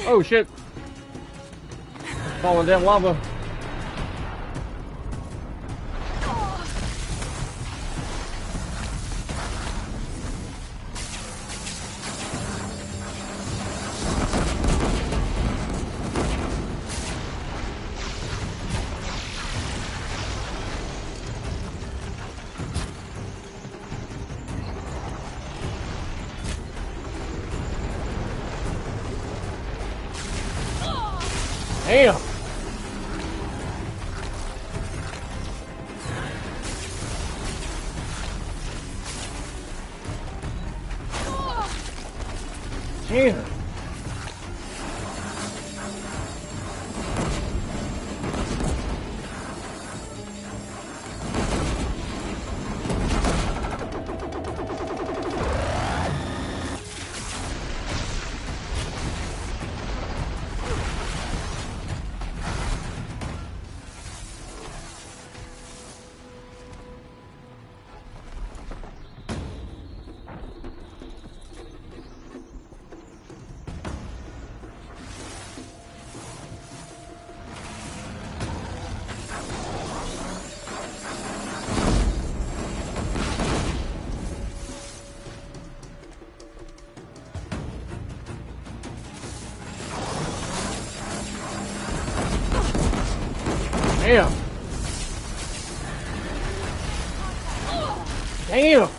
Oh shit! Falling down lava. Damn! Damn! Damn! Damn!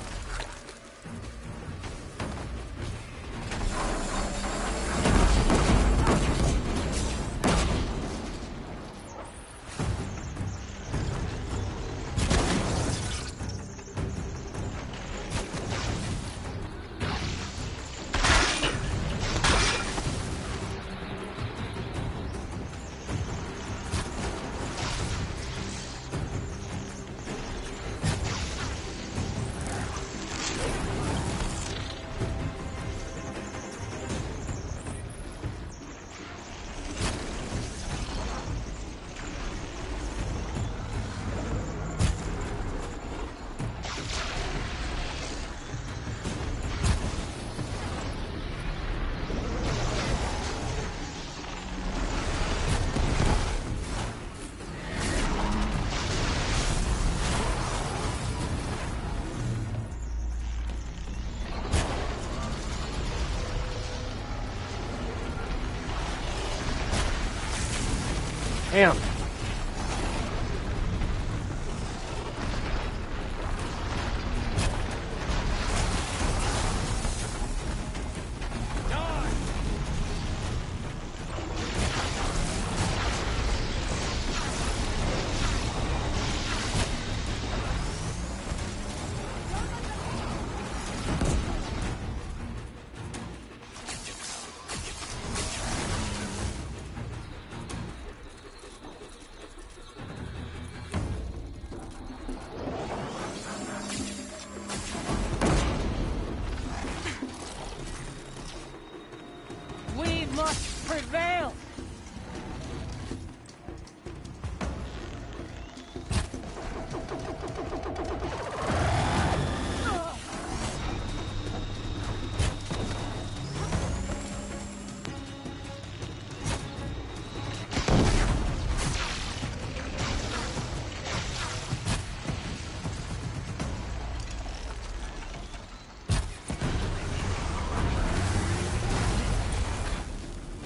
Damn.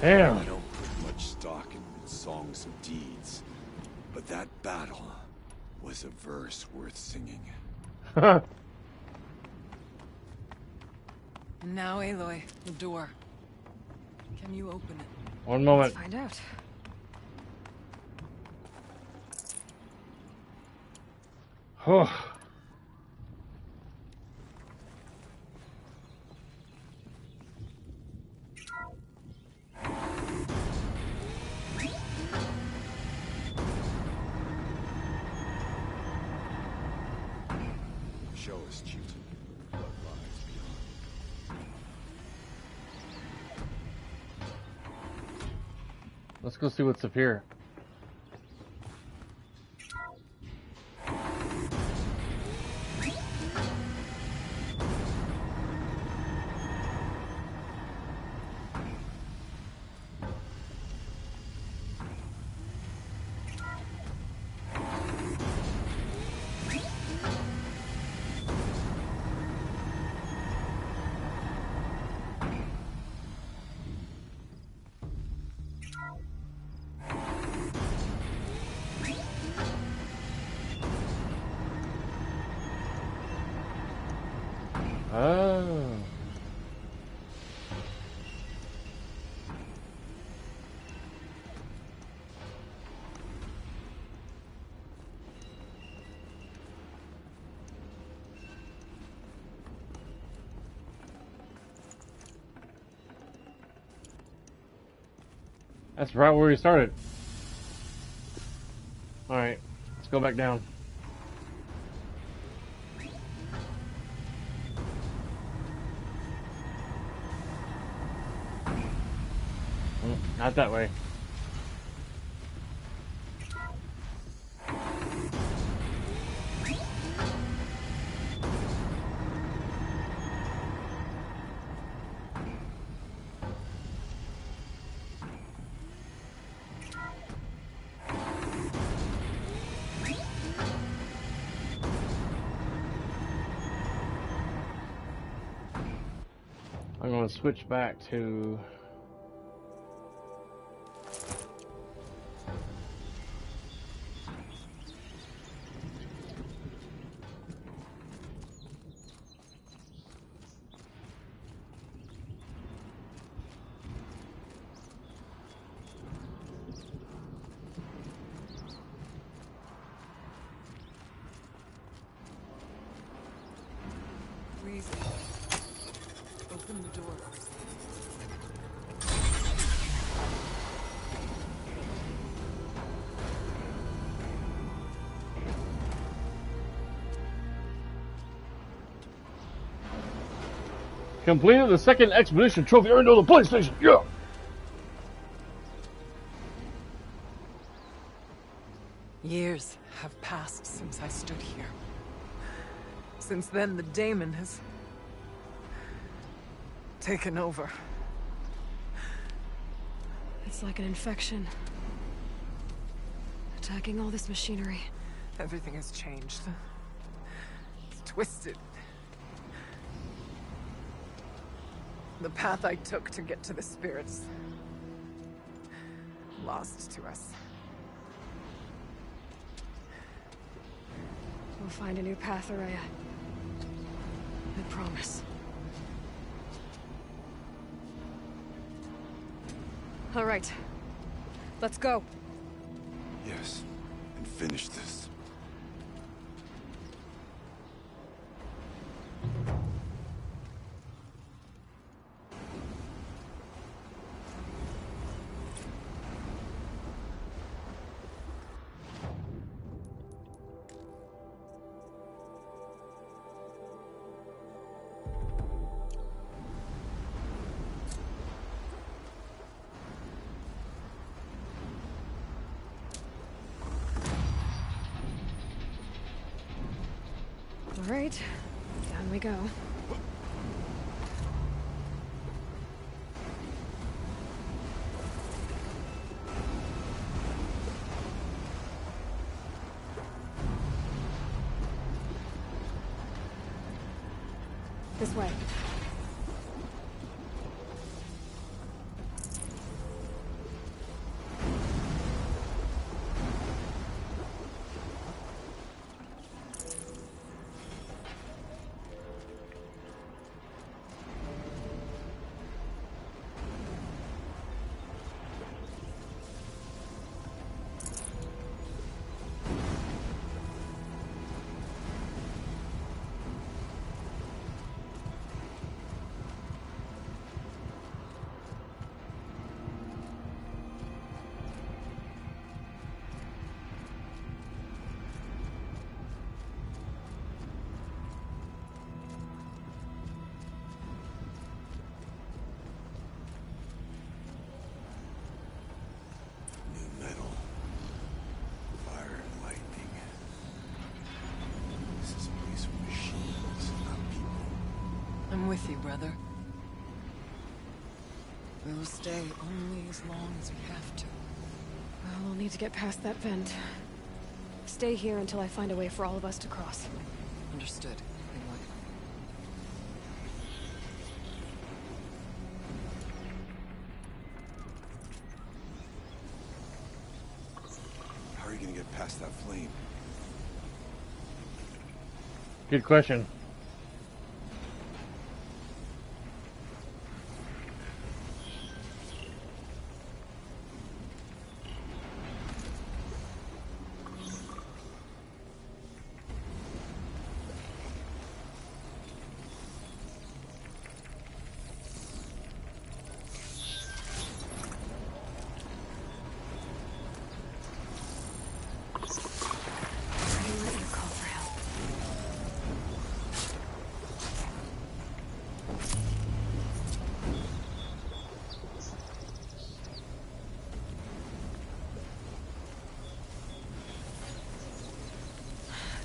Damn. I don't put much stock in songs and deeds, but that battle was a verse worth singing. And now, Aloy, the door. Can you open it? One moment. Let's find out. Show us, Chieftain, what lies beyond. Let's go see what's up here. Oh. That's right where we started. Alright, let's go back down. Not that way. I'm going to switch back to... Please, open the door. Completed the second expedition trophy earned on the PlayStation. Yeah. Years have passed since I stood here. Since then, the daemon has taken over. It's like an infection. Attacking all this machinery. Everything has changed. It's twisted. The path I took to get to the spirits, lost to us. We'll find a new path, Araya. I promise. All right. Let's go. Yes, and finish this. All right. Down we go. This way. brother. We'll stay only as long as we have to. Well, we'll need to get past that vent. Stay here until I find a way for all of us to cross. Understood, Aloy. How are you gonna get past that flame? Good question.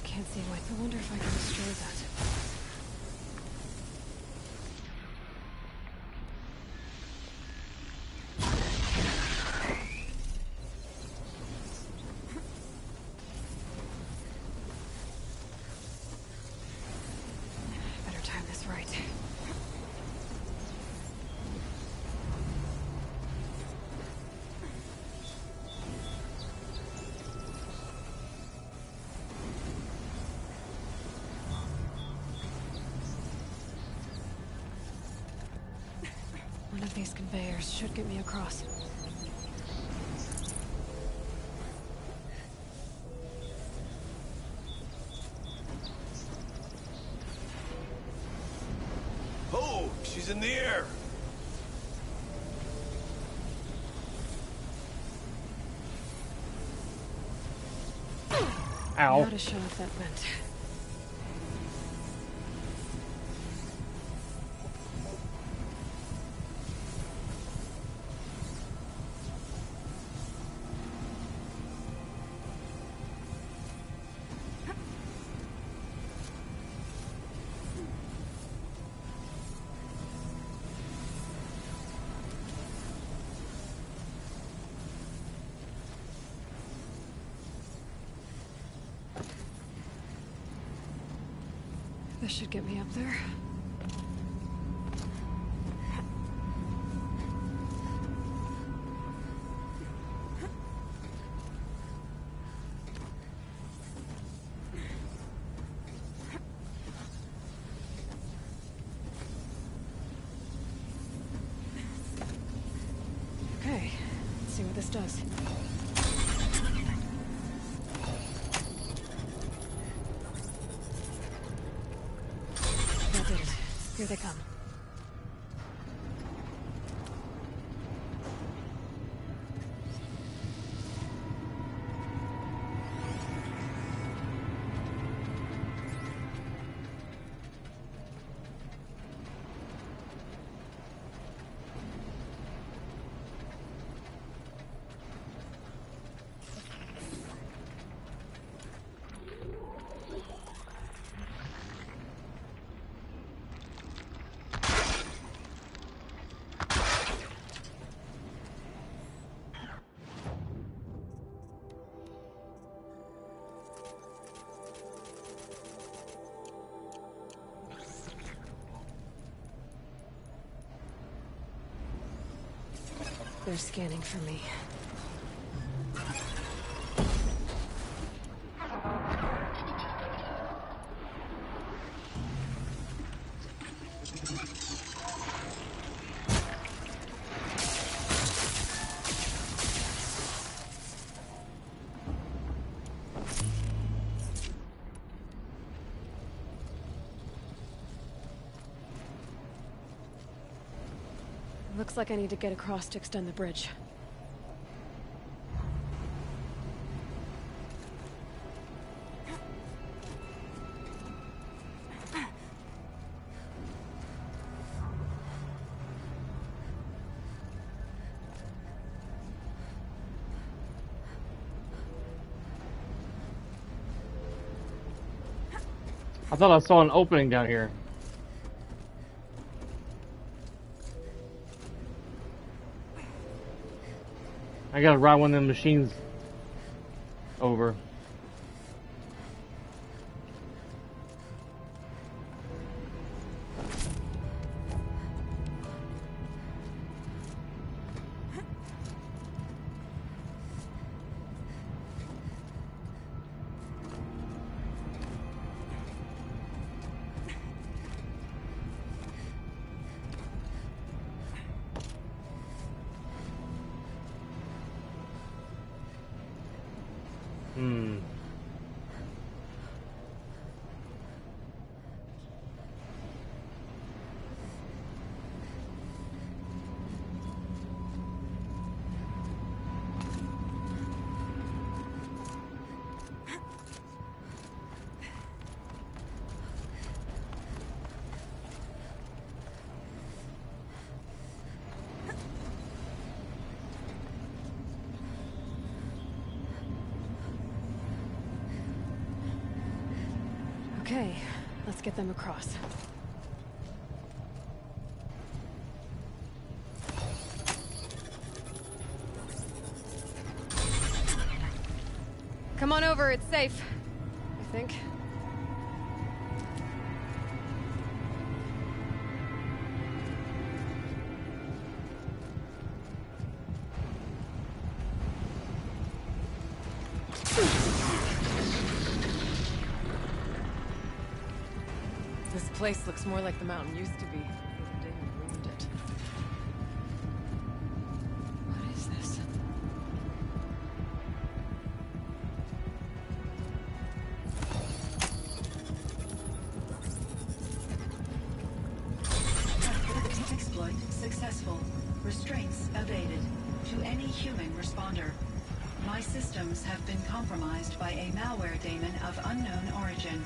Can't see why. I wonder if I can destroy that. Better time this right. One of these conveyors should get me across. Oh, she's in the air! Ow. Now to shut off that vent. This should get me up there. Okay, let's see what this does. That did it. Here they come. They're scanning for me. Looks like I need to get across to extend the bridge. I thought I saw an opening down here. I gotta ride one of them machines over. Okay, let's get them across. Come on over, it's safe. I think. This place looks more like the mountain used to be. The day we ruined it. What is this? Exploit successful. Restraints evaded. To any human responder. My systems have been compromised by a malware daemon of unknown origin.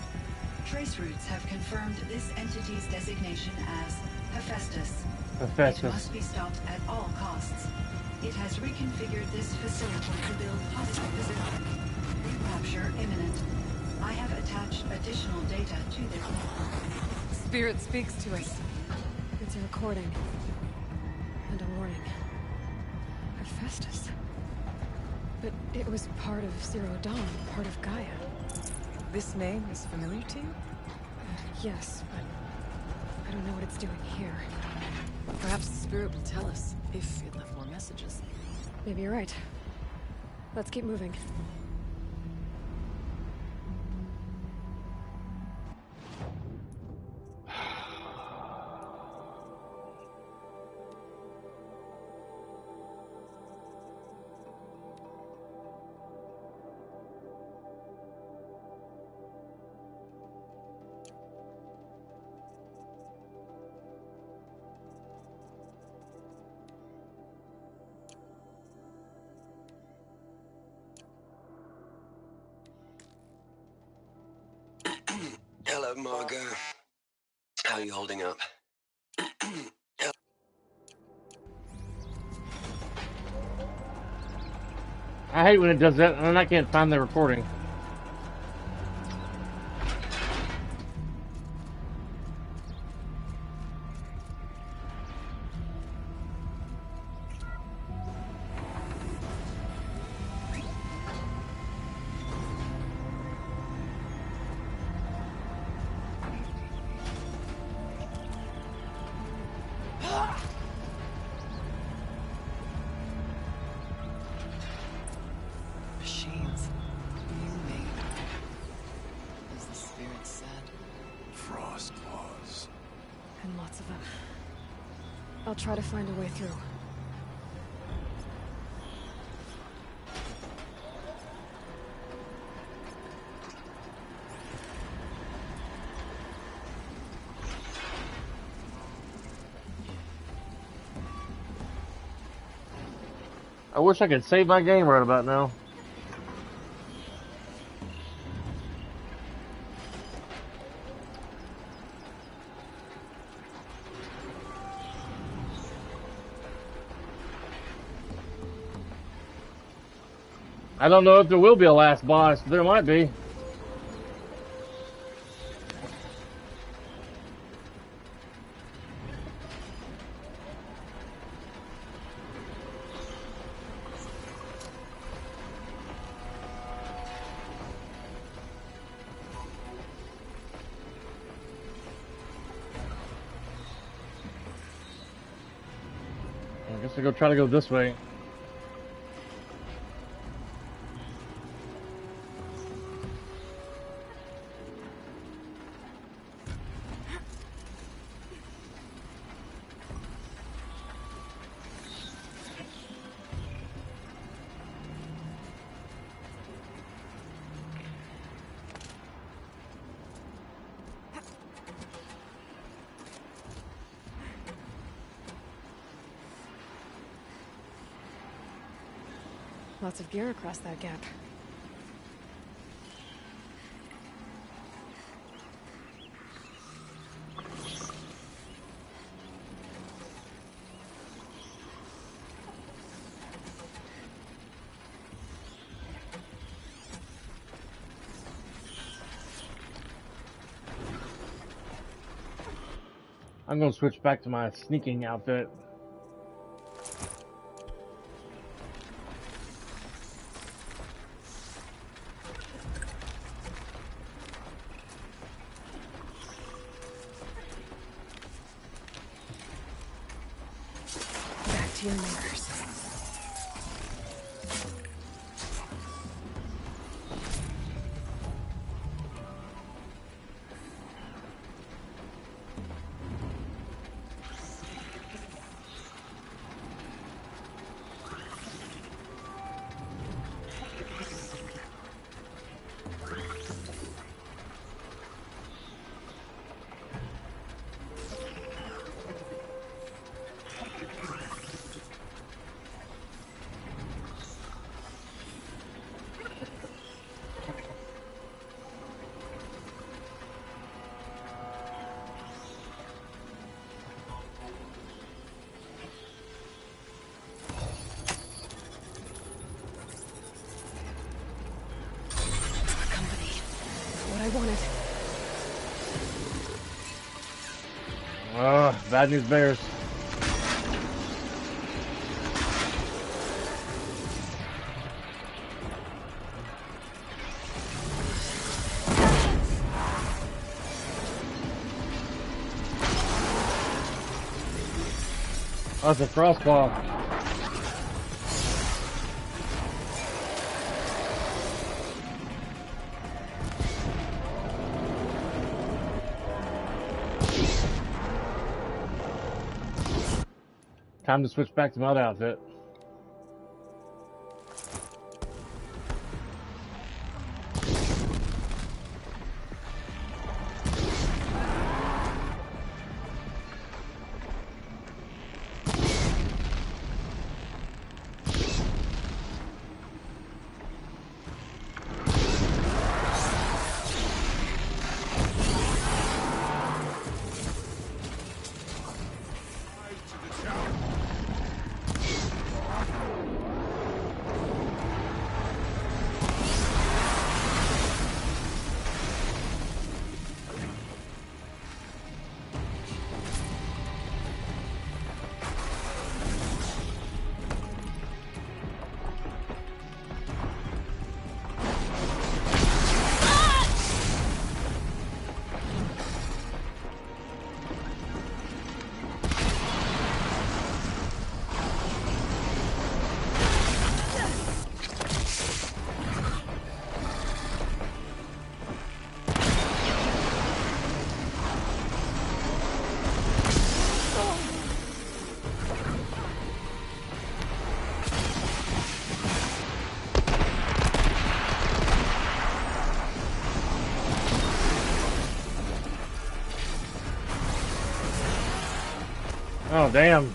Trace routes have confirmed this entity's designation as Hephaestus. It must be stopped at all costs. It has reconfigured this facility to build hostile positions. Recapture imminent. I have attached additional data to this. Spirit speaks to us. It's a recording. And a warning. Hephaestus. But it was part of Zero Dawn, part of Gaia. This name is familiar to you? Yes, but I don't know what it's doing here. Perhaps the spirit will tell us, if it left more messages. Maybe you're right. Let's keep moving. Hello, Margot. How are you holding up? I hate when it does that, and I can't find the recording. Machines. You made. As the spirit said. Frost claws. And lots of them. I'll try to find a way through. I wish I could save my game right about now. I don't know if there will be a last boss. There might be. So go try to go this way. Lots of gear across that gap. I'm gonna switch back to my sneaking outfit. Back to your neighbors. I wanted. Bad news bears. Oh, it's a crossbow. Time to switch back to my other outfit. Oh, damn.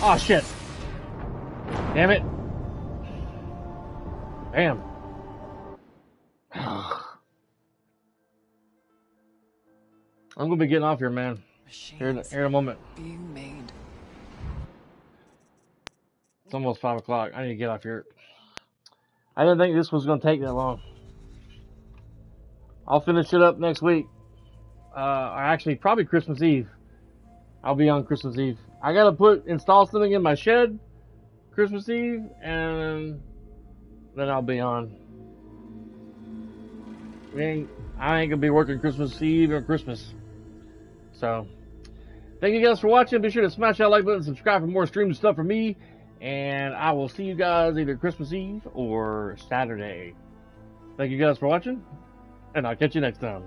Oh shit. Damn it. Damn. I'm gonna be getting off here, man. Here in a moment. Being made. It's almost 5 o'clock. I need to get off here. I didn't think this was gonna take that long. I'll finish it up next week. Actually, probably Christmas Eve. I'll be on Christmas Eve. I gotta install something in my shed Christmas Eve, and then I'll be on. I ain't gonna be working Christmas Eve or Christmas. So, thank you guys for watching. Be sure to smash that like button, subscribe for more stream stuff from me, and I will see you guys either Christmas Eve or Saturday. Thank you guys for watching, and I'll catch you next time.